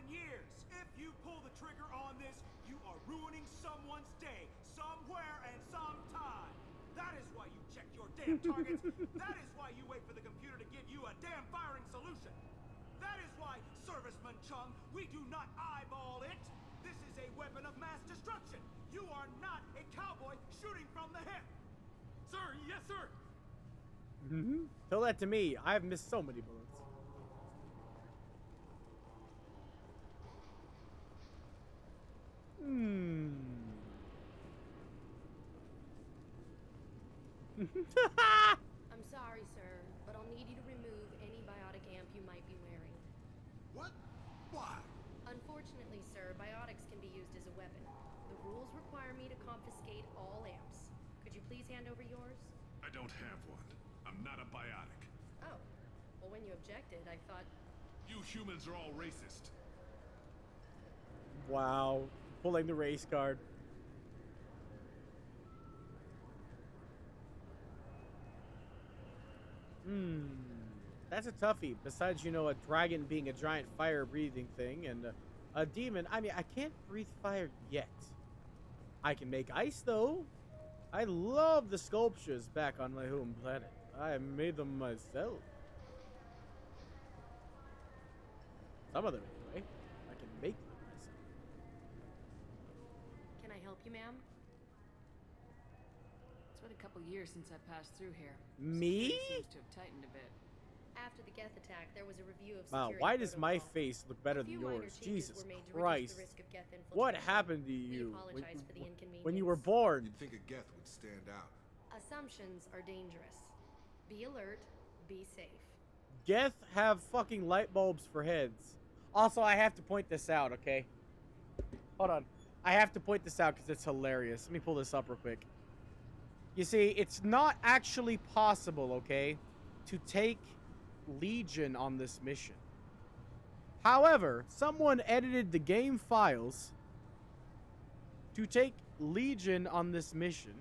years. If you pull the trigger on this, you are ruining someone's day, somewhere and sometime. That is why you check your damn targets. That is why you wait for the computer to give you a damn firing solution. That is why, Serviceman Chung, we do not eyeball it. This is a weapon of mass destruction. You are not a cowboy shooting from the hip. Sir, yes, sir. Tell that to me. I've missed so many bullets. I'm sorry, sir, but I'll need you to remove any biotic amp you might be wearing. What? Why? Unfortunately, sir, biotics can be used as a weapon. The rules require me to confiscate all amps. Could you please hand over yours? I don't have one. I'm not a biotic. Oh. Well, when you objected, I thought... You humans are all racist. Wow. Pulling the race card. That's a toughie. Besides, you know, a dragon being a giant fire-breathing thing, and a demon. I mean, I can't breathe fire yet. I can make ice, though. I love the sculptures back on my home planet. I made them myself. Some of them, anyway. I can make them myself. Can I help you, ma'am? It's been a couple years since I passed through here. Me? Security seems to have tightened a bit. After the Geth attack, there was a review of Wow, security why does my protocol. face look better A than few minor yours? changes Jesus were made to Christ. reduce the risk of Geth What infiltration. happened to We you apologize for the inconvenience. when you were born? You'd think a Geth would stand out. Assumptions are dangerous. Be alert, be safe. Geth have fucking light bulbs for heads. Also, I have to point this out, okay? Hold on. I have to point this out because it's hilarious. Let me pull this up real quick. You see, it's not actually possible, okay, to take Legion on this mission. However, someone edited the game files to take Legion on this mission.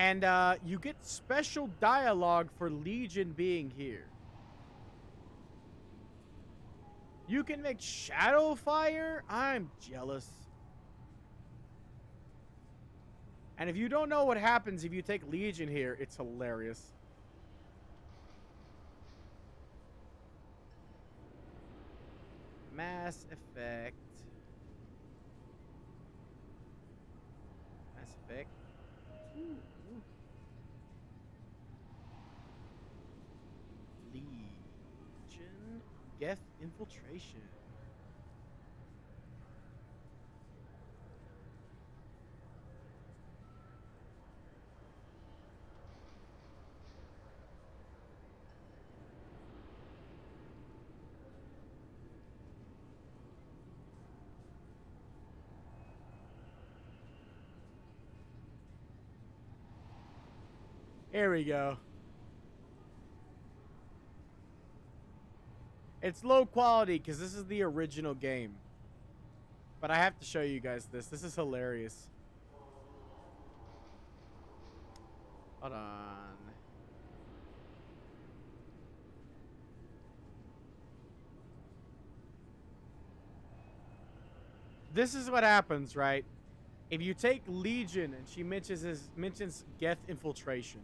And you get special dialogue for Legion being here. You can make shadow fire? I'm jealous. And if you don't know what happens if you take Legion here, it's hilarious. Mass Effect. Mass Effect. Ooh. Legion. Geth Infiltration. Here we go. It's low quality because this is the original game. But I have to show you guys this. This is hilarious. Hold on. This is what happens, right? If you take Legion and she mentions Geth Infiltration.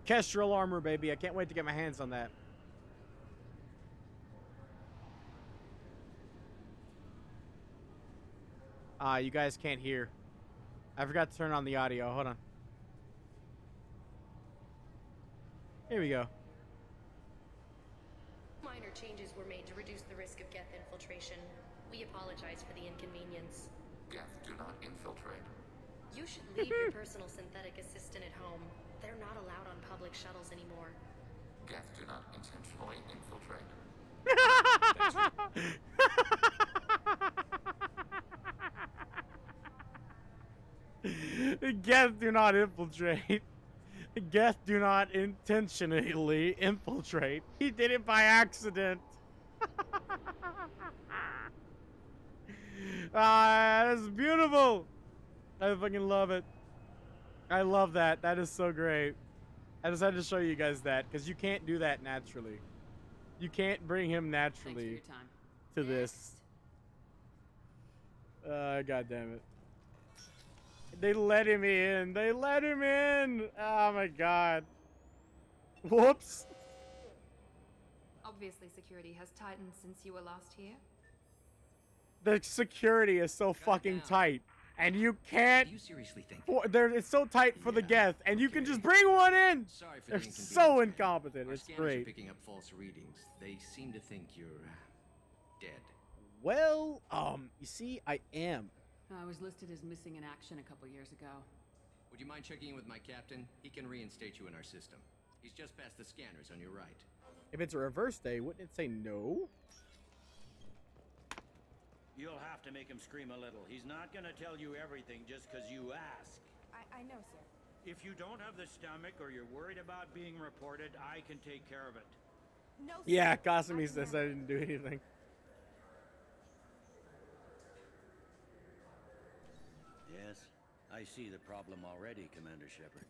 Kestrel armor, baby. I can't wait to get my hands on that. You guys can't hear. I forgot to turn on the audio. Hold on. Here we go. Minor changes were made to reduce the risk of Geth infiltration. We apologize for the inconvenience. Geth do not infiltrate. You should leave your personal synthetic assistant at home. They're not allowed on public shuttles anymore. Geth do not intentionally infiltrate. Geth do not infiltrate. Geth do not intentionally infiltrate. He did it by accident. That's beautiful. I fucking love it. I love that. That is so great. I just had to show you guys that because you can't do that naturally. You can't bring him naturally to this. God damn it. They let him in. They let him in. Oh my god. Whoops. Obviously, security has tightened since you were last here. The security is so fucking tight. And you can't. Do you seriously think? It's so tight for the Geth, and you can just bring one in. Sorry for They're the inconvenience, so man. incompetent. Our It's scanners great. are picking up false readings. They seem to think you're dead. Well, you see, I am. I was listed as missing in action a couple years ago. Would you mind checking in with my captain? He can reinstate you in our system. He's just past the scanners on your right. If it's a reverse day, wouldn't it say no? You'll have to make him scream a little. He's not gonna tell you everything just because you ask. I know, sir. If you don't have the stomach or you're worried about being reported, I can take care of it. No, Yeah, Kasumi says I didn't do anything. Yes, I see the problem already, Commander Shepard.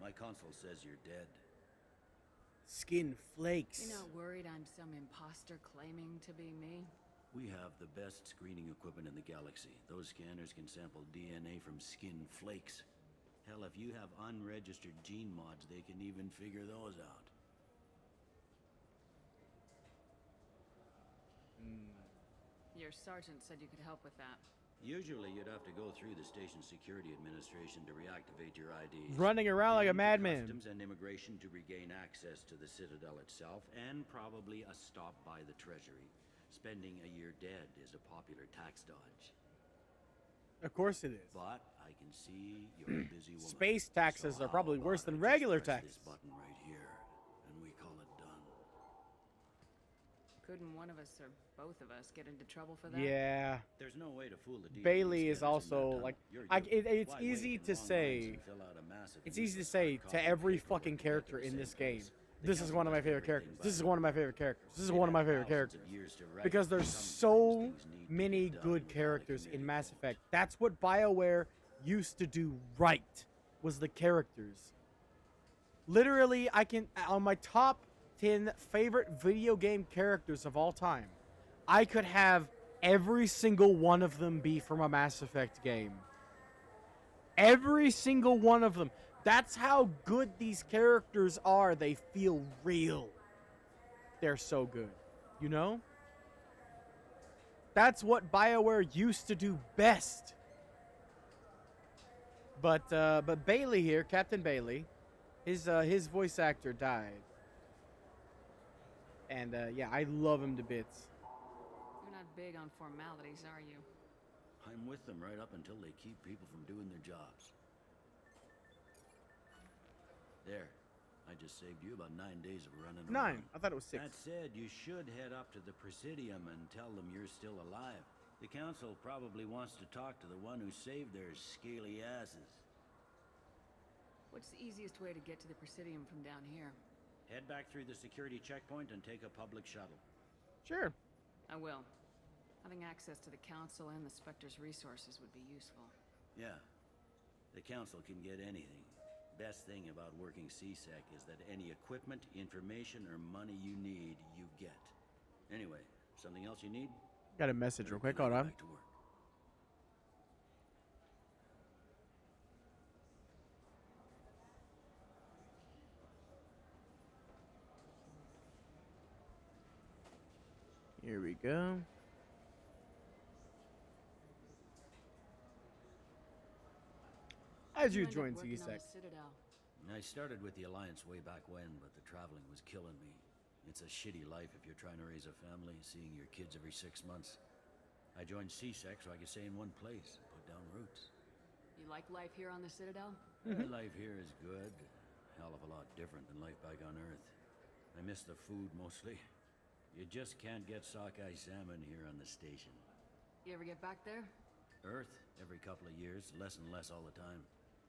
My console says you're dead. Skin flakes. You're not worried I'm some imposter claiming to be me? We have the best screening equipment in the galaxy. Those scanners can sample DNA from skin flakes. Hell, if you have unregistered gene mods, they can even figure those out. Your sergeant said you could help with that. Usually you'd have to go through the station security administration to reactivate your IDs. Running around like a madman. Customs and immigration to regain access to the Citadel itself, and probably a stop by the Treasury. Spending a year dead is a popular tax dodge. Of course it is. But I can see you're a busy woman. Space taxes are probably worse than regular taxes. This button right here, and we call it done. Couldn't one of us or both of us get into trouble for that? Yeah. There's no way to fool the Bailey is scanners in that also tunnel. like, You're it's Why easy wait in to long lines say. and fill out a massive It's easy to useless say hard to copy every paperwork fucking to get character to the in same this game. place? The This is council one of my does favorite everything characters. by This is hand. one of my favorite characters. This is They've one of my had favorite thousands characters. of years to write, Because but there's some so things need to be many done good without a characters in committee Mass vote. Effect. That's what BioWare used to do right, was the characters. Literally, I can, on my top 10 favorite video game characters of all time, I could have every single one of them be from a Mass Effect game. Every single one of them. That's how good these characters are. They feel real. They're so good. You know? That's what BioWare used to do best. But Bailey here, Captain Bailey, his voice actor died. And yeah, I love him to bits. You're not big on formalities, are you? I'm with them right up until they keep people from doing their jobs. There. I just saved you about 9 days of running around. 9. I thought it was 6. That said, you should head up to the Presidium and tell them you're still alive. The council probably wants to talk to the one who saved their scaly asses. What's the easiest way to get to the Presidium from down here? Head back through the security checkpoint and take a public shuttle. Sure. I will. Having access to the council and the Spectre's resources would be useful. Yeah. The council can get anything. Best thing about working CSEC is that any equipment, information, or money you need, you get. Anyway, something else you need? Got a message real quick. Hold on. Back to work. Here we go. As you join CSEC. I started with the Alliance way back when, but the traveling was killing me. It's a shitty life if you're trying to raise a family, seeing your kids every 6 months. I joined CSEC so I could stay in one place and put down roots. You like life here on the Citadel? Life here is good. Hell of a lot different than life back on Earth. I miss the food mostly. You just can't get sockeye salmon here on the station. You ever get back there? Earth, every couple of years, less and less all the time.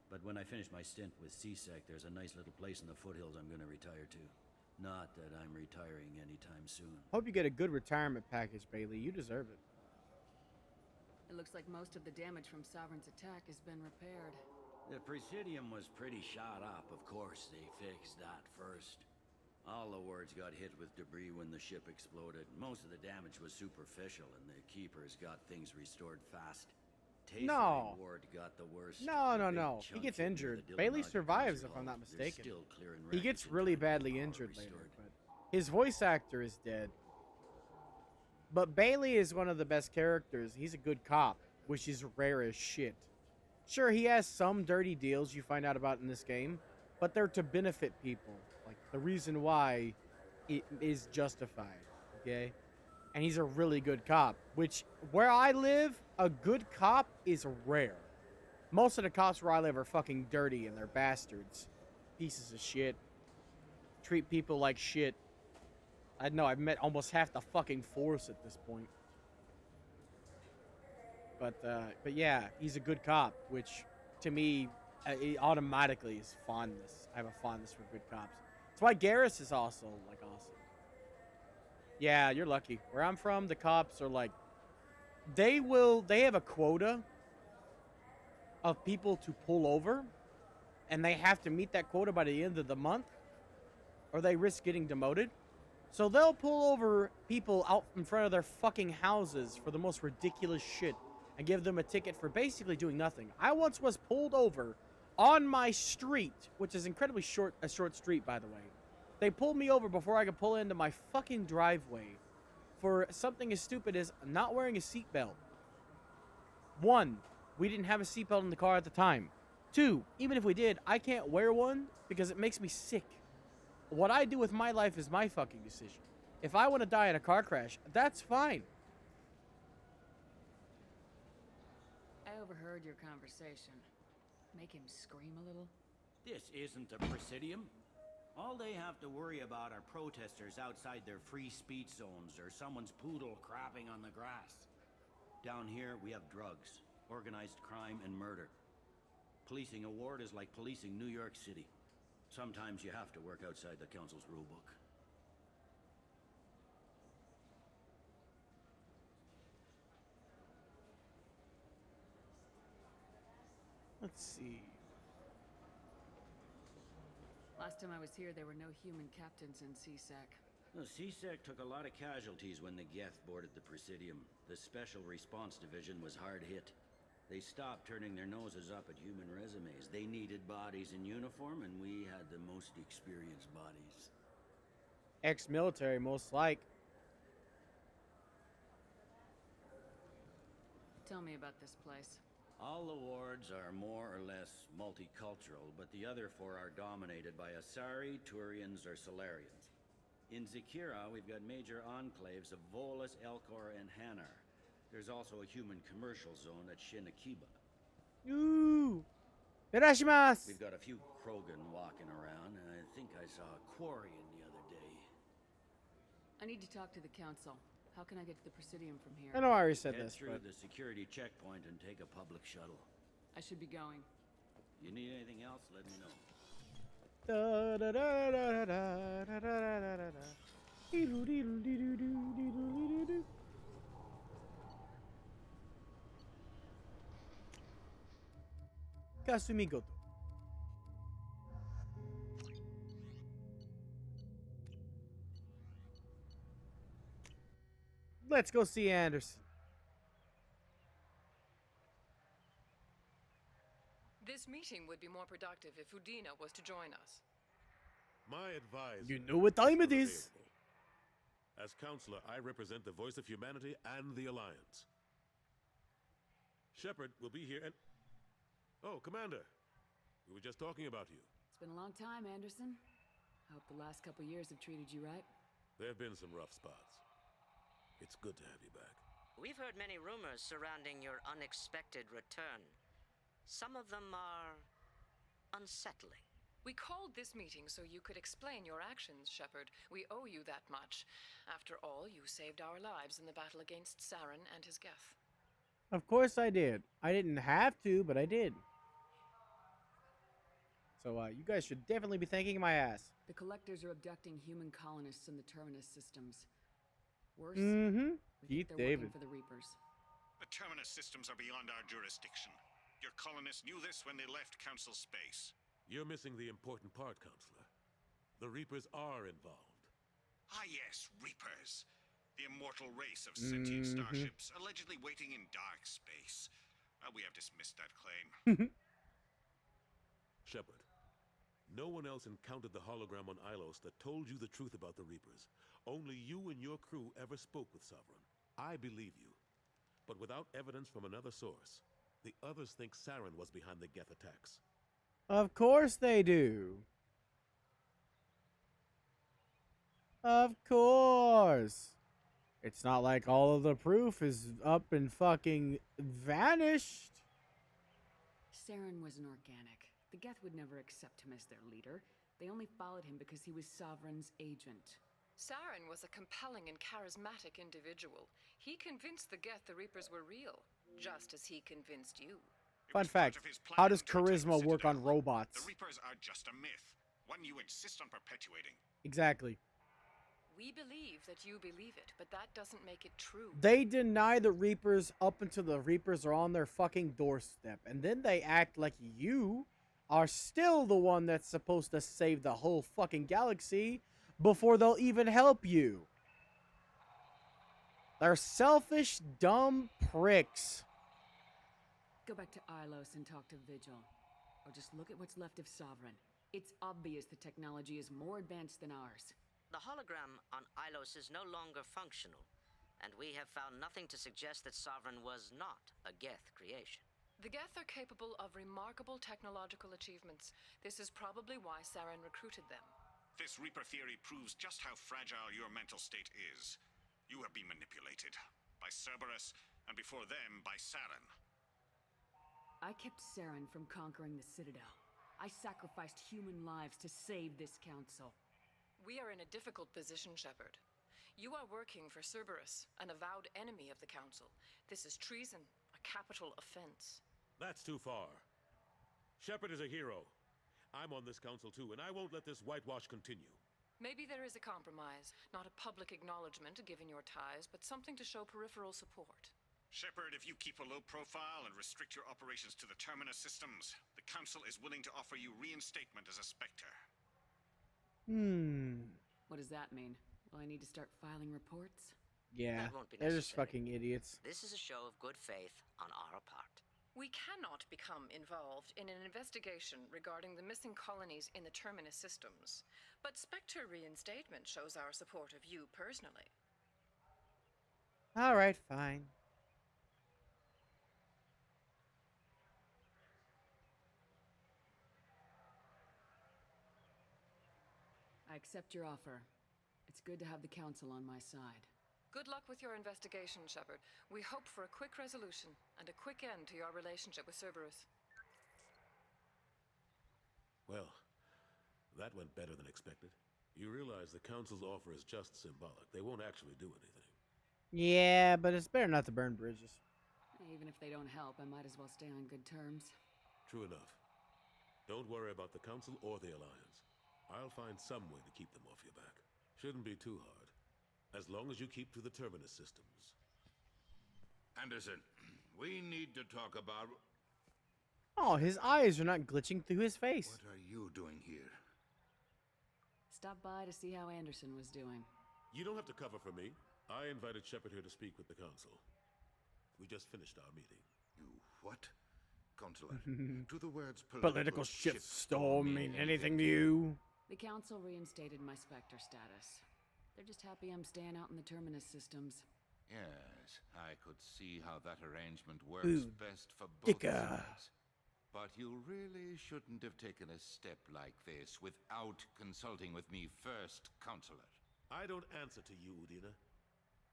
But when I finish my stint with CSEC, there's a nice little place in the foothills I'm going to retire to. Not that I'm retiring anytime soon. Hope you get a good retirement package, Bailey. You deserve it. It looks like most of the damage from Sovereign's attack has been repaired. The Presidium was pretty shot up. Of course, they fixed that first. All the wards got hit with debris when the ship exploded. Most of the damage was superficial, and the Keepers got things restored fast. No. Ward got the worst. No. He gets injured. Bailey survives, if I'm not mistaken. He gets really badly injured later, but his voice actor is dead. But Bailey is one of the best characters. He's a good cop, which is rare as shit. Sure, he has some dirty deals you find out about in this game, but they're to benefit people. Like, the reason why it is justified, okay? And he's a really good cop, which, where I live, a good cop is rare. Most of the cops where I live are fucking dirty and they're bastards. Pieces of shit. Treat people like shit. I know, I've met almost half the fucking force at this point. But yeah, he's a good cop, which, to me, it automatically is fondness. I have a fondness for good cops. That's why Garrus is also, like, awesome. Yeah, you're lucky. Where I'm from, the cops are like, they have a quota of people to pull over, and they have to meet that quota by the end of the month, or they risk getting demoted. So they'll pull over people out in front of their fucking houses for the most ridiculous shit and give them a ticket for basically doing nothing. I once was pulled over on my street, which is incredibly short, a short street, by the way. They pulled me over before I could pull into my fucking driveway for something as stupid as not wearing a seatbelt. 1, we didn't have a seatbelt in the car at the time. 2, even if we did, I can't wear one because it makes me sick. What I do with my life is my fucking decision. If I want to die in a car crash, that's fine. I overheard your conversation. Make him scream a little? This isn't a Presidium. All they have to worry about are protesters outside their free speech zones or someone's poodle crapping on the grass. Down here, we have drugs, organized crime, and murder. Policing a ward is like policing New York City. Sometimes you have to work outside the council's rulebook. Let's see. Last time I was here, there were no human captains in CSEC. The CSEC took a lot of casualties when the Geth boarded the Presidium. The Special Response Division was hard hit. They stopped turning their noses up at human resumes. They needed bodies in uniform, and we had the most experienced bodies. Ex-military, most like. Tell me about this place. All the wards are more or less multicultural, but the other four are dominated by Asari, Turians, or Solarians. In Zakira, we've got major enclaves of Volus, Elcor, and Hanar. There's also a human commercial zone at Shinakiba. Ooh! Irashimasu! We've got a few Krogan walking around, and I think I saw a Quarian the other day. I need to talk to the council. How can I get to the Presidium from here? I know I already said Head this, through but... the security checkpoint and take a public shuttle. I should be going. You need anything else, let me know. Da, da, da, da, da, da, da, da, da, da. Diddle, diddle, diddle, diddle, diddle, diddle, diddle. Kasumi Goto. Let's go see Anderson. This meeting would be more productive if Udina was to join us. My advice. You know what time it is. As counselor, I represent the voice of humanity and the Alliance. Shepard will be here and... Oh, Commander. We were just talking about you. It's been a long time, Anderson. I hope the last couple years have treated you right. There have been some rough spots. It's good to have you back. We've heard many rumors surrounding your unexpected return. Some of them are unsettling. We called this meeting so you could explain your actions, Shepard. We owe you that much. After all, you saved our lives in the battle against Saren and his Geth. Of course I did. I didn't have to, but I did. So, you guys should definitely be thanking my ass. The Collectors are abducting human colonists in the Terminus systems. Worse, Keith they're David. working for the Reapers. The Terminus systems are beyond our jurisdiction. Your colonists knew this when they left Council space. You're missing the important part, Counselor. The Reapers are involved. Ah yes, Reapers. The immortal race of sentient starships allegedly waiting in dark space. We have dismissed that claim. Shepard, no one else encountered the hologram on Ilos that told you the truth about the Reapers. Only you and your crew ever spoke with Sovereign. I believe you. But without evidence from another source, the others think Saren was behind the Geth attacks. Of course they do. Of course. It's not like all of the proof is up and fucking vanished. Saren was an organic. The Geth would never accept him as their leader. They only followed him because he was Sovereign's agent. Saren was a compelling and charismatic individual. He convinced the Geth the Reapers were real, just as he convinced you. Fun fact, how does charisma work on robots? The Reapers are just a myth, one you insist on perpetuating. Exactly. We believe that you believe it, but that doesn't make it true. They deny the Reapers up until the Reapers are on their fucking doorstep. And then they act like you are still the one that's supposed to save the whole fucking galaxy before they'll even help you. They're selfish, dumb pricks. Go back to Ilos and talk to Vigil. Or just look at what's left of Sovereign. It's obvious the technology is more advanced than ours. The hologram on Ilos is no longer functional, and we have found nothing to suggest that Sovereign was not a Geth creation. The Geth are capable of remarkable technological achievements. This is probably why Saren recruited them. This Reaper theory proves just how fragile your mental state is. You have been manipulated by Cerberus, and before them by Saren. I kept Saren from conquering the Citadel. I sacrificed human lives to save this council. We are in a difficult position, Shepard. You are working for Cerberus, an avowed enemy of the Council. This is treason, a capital offense. That's too far. Shepard is a hero. I'm on this council too, and I won't let this whitewash continue. Maybe there is a compromise, not a public acknowledgement given your ties, but something to show peripheral support. Shepard, if you keep a low profile and restrict your operations to the Terminus systems, the Council is willing to offer you reinstatement as a Spectre. What does that mean? Will I need to start filing reports? Yeah, That won't be they're just necessary. fucking idiots. This is a show of good faith on our part. We cannot become involved in an investigation regarding the missing colonies in the Terminus systems, but Spectre reinstatement shows our support of you personally. All right, fine. I accept your offer. It's good to have the council on my side. Good luck with your investigation, Shepard. We hope for a quick resolution and a quick end to your relationship with Cerberus. Well, that went better than expected. You realize the council's offer is just symbolic. They won't actually do anything. Yeah, but it's better not to burn bridges. Even if they don't help, I might as well stay on good terms. True enough. Don't worry about the council or the alliance. I'll find some way to keep them off your back. Shouldn't be too hard. As long as you keep to the Terminus systems. Anderson, we need to talk about... Oh, his eyes are not glitching through his face. What are you doing here? Stop by to see how Anderson was doing. You don't have to cover for me. I invited Shepard here to speak with the council. We just finished our meeting. You what? Consular, do the words Political shitstorm mean anything to you? The council reinstated my Spectre status. They're just happy I'm staying out in the Terminus systems. Yes, I could see how that arrangement works best for both sides. But you really shouldn't have taken a step like this without consulting with me first, Consular. I don't answer to you, Udina.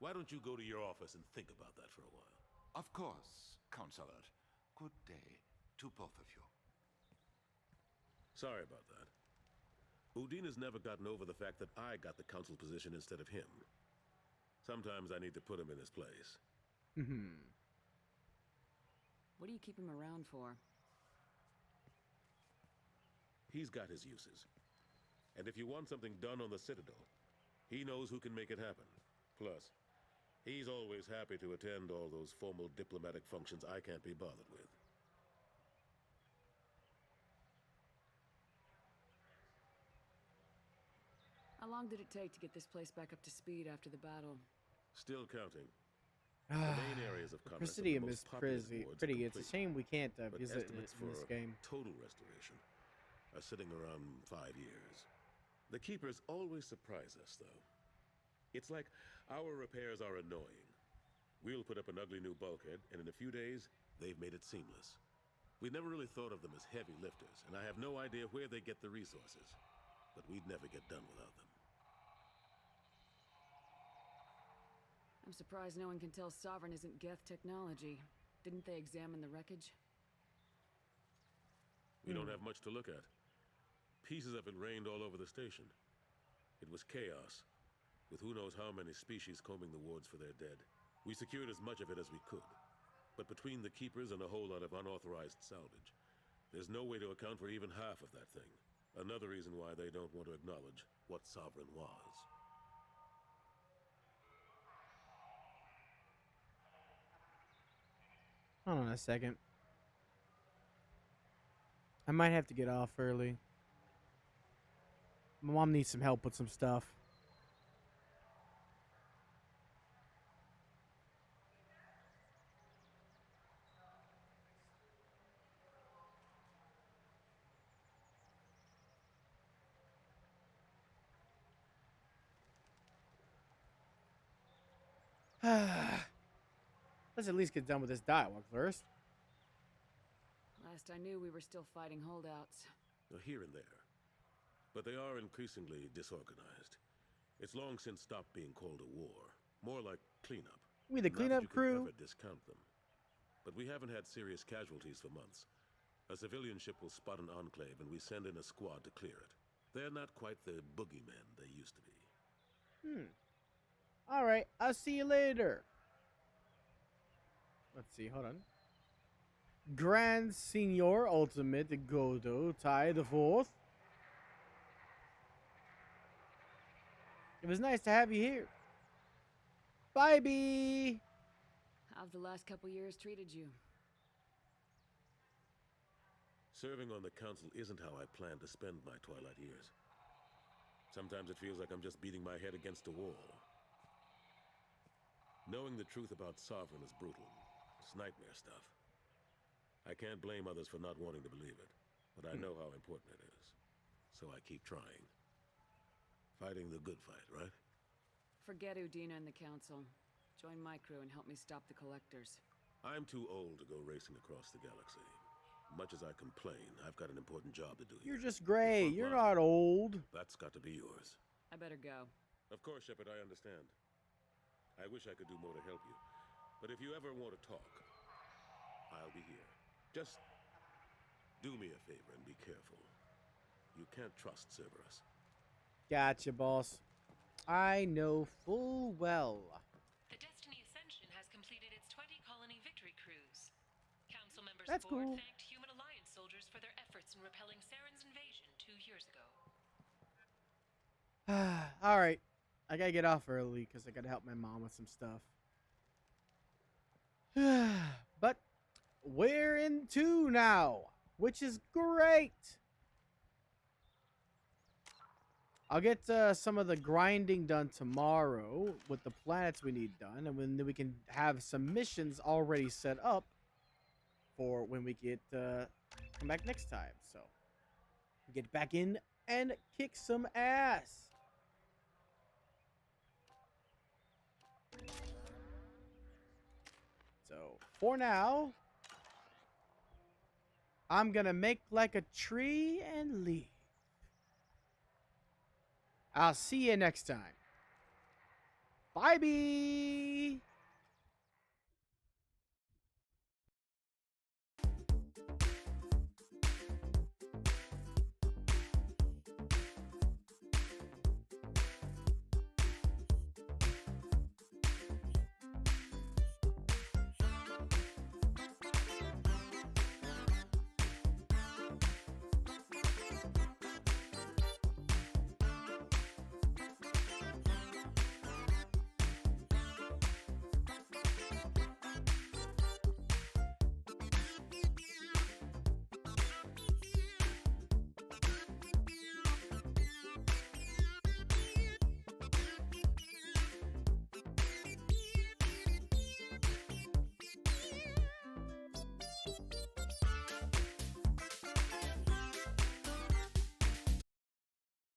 Why don't you go to your office and think about that for a while? Of course, Consular. Good day to both of you. Sorry about that. Udina's never gotten over the fact that I got the council position instead of him. Sometimes I need to put him in his place. What do you keep him around for? He's got his uses. And if you want something done on the Citadel, he knows who can make it happen. Plus, he's always happy to attend all those formal diplomatic functions I can't be bothered with. How long did it take to get this place back up to speed after the battle? Still counting. The main areas of The commerce and Presidium the is most populous pretty. wards are It's a complete. shame we can't But visit it estimates in this for game. total restoration are sitting around 5 years. The Keepers always surprise us, though. It's like our repairs are annoying. We'll put up an ugly new bulkhead, and in a few days, they've made it seamless. We never really thought of them as heavy lifters, and I have no idea where they get the resources. But we'd never get done without them. I'm surprised no one can tell Sovereign isn't Geth technology. Didn't they examine the wreckage? We don't have much to look at. Pieces of it rained all over the station. It was chaos, with who knows how many species combing the wards for their dead. We secured as much of it as we could. But between the Keepers and a whole lot of unauthorized salvage, there's no way to account for even half of that thing. Another reason why they don't want to acknowledge what Sovereign was. Hold on a second. I might have to get off early. My mom needs some help with some stuff. Let's at least get done with this dialogue first. Last I knew, we were still fighting holdouts. Here and there. But they are increasingly disorganized. It's long since stopped being called a war. More like cleanup. We the Not that cleanup you could crew. ever discount them. But we haven't had serious casualties for months. A civilian ship will spot an enclave, and we send in a squad to clear it. They're not quite the boogeymen they used to be. Alright, I'll see you later. Let's see, hold on. Grand Senior Ultimate Godo Tai the Fourth. It was nice to have you here. Bye, B. How've the last couple years treated you? Serving on the council isn't how I planned to spend my twilight years. Sometimes it feels like I'm just beating my head against a wall. Knowing the truth about Sovereign is brutal. It's nightmare stuff. I can't blame others for not wanting to believe it, but I know how important it is. So I keep trying. Fighting the good fight, right? Forget Udina and the council. Join my crew and help me stop the collectors. I'm too old to go racing across the galaxy. Much as I complain, I've got an important job to do here. You're just gray. You're not old. That's got to be yours. I better go. Of course, Shepard, I understand. I wish I could do more to help you. But if you ever want to talk, I'll be here. Just do me a favor and be careful. You can't trust Cerberus. Gotcha, boss. I know full well. The Destiny Ascension has completed its 20-colony victory cruise. Council members That's aboard cool. thanked Human Alliance soldiers for their efforts in repelling Saren's invasion 2 years ago. Alright. I gotta get off early because I gotta help my mom with some stuff. But we're in 2 now, which is great. I'll get some of the grinding done tomorrow with the planets we need done, and then we can have some missions already set up for when we get come back next time. So get back in and kick some ass. So for now, I'm gonna make like a tree and leave. I'll see you next time. Bye, bee.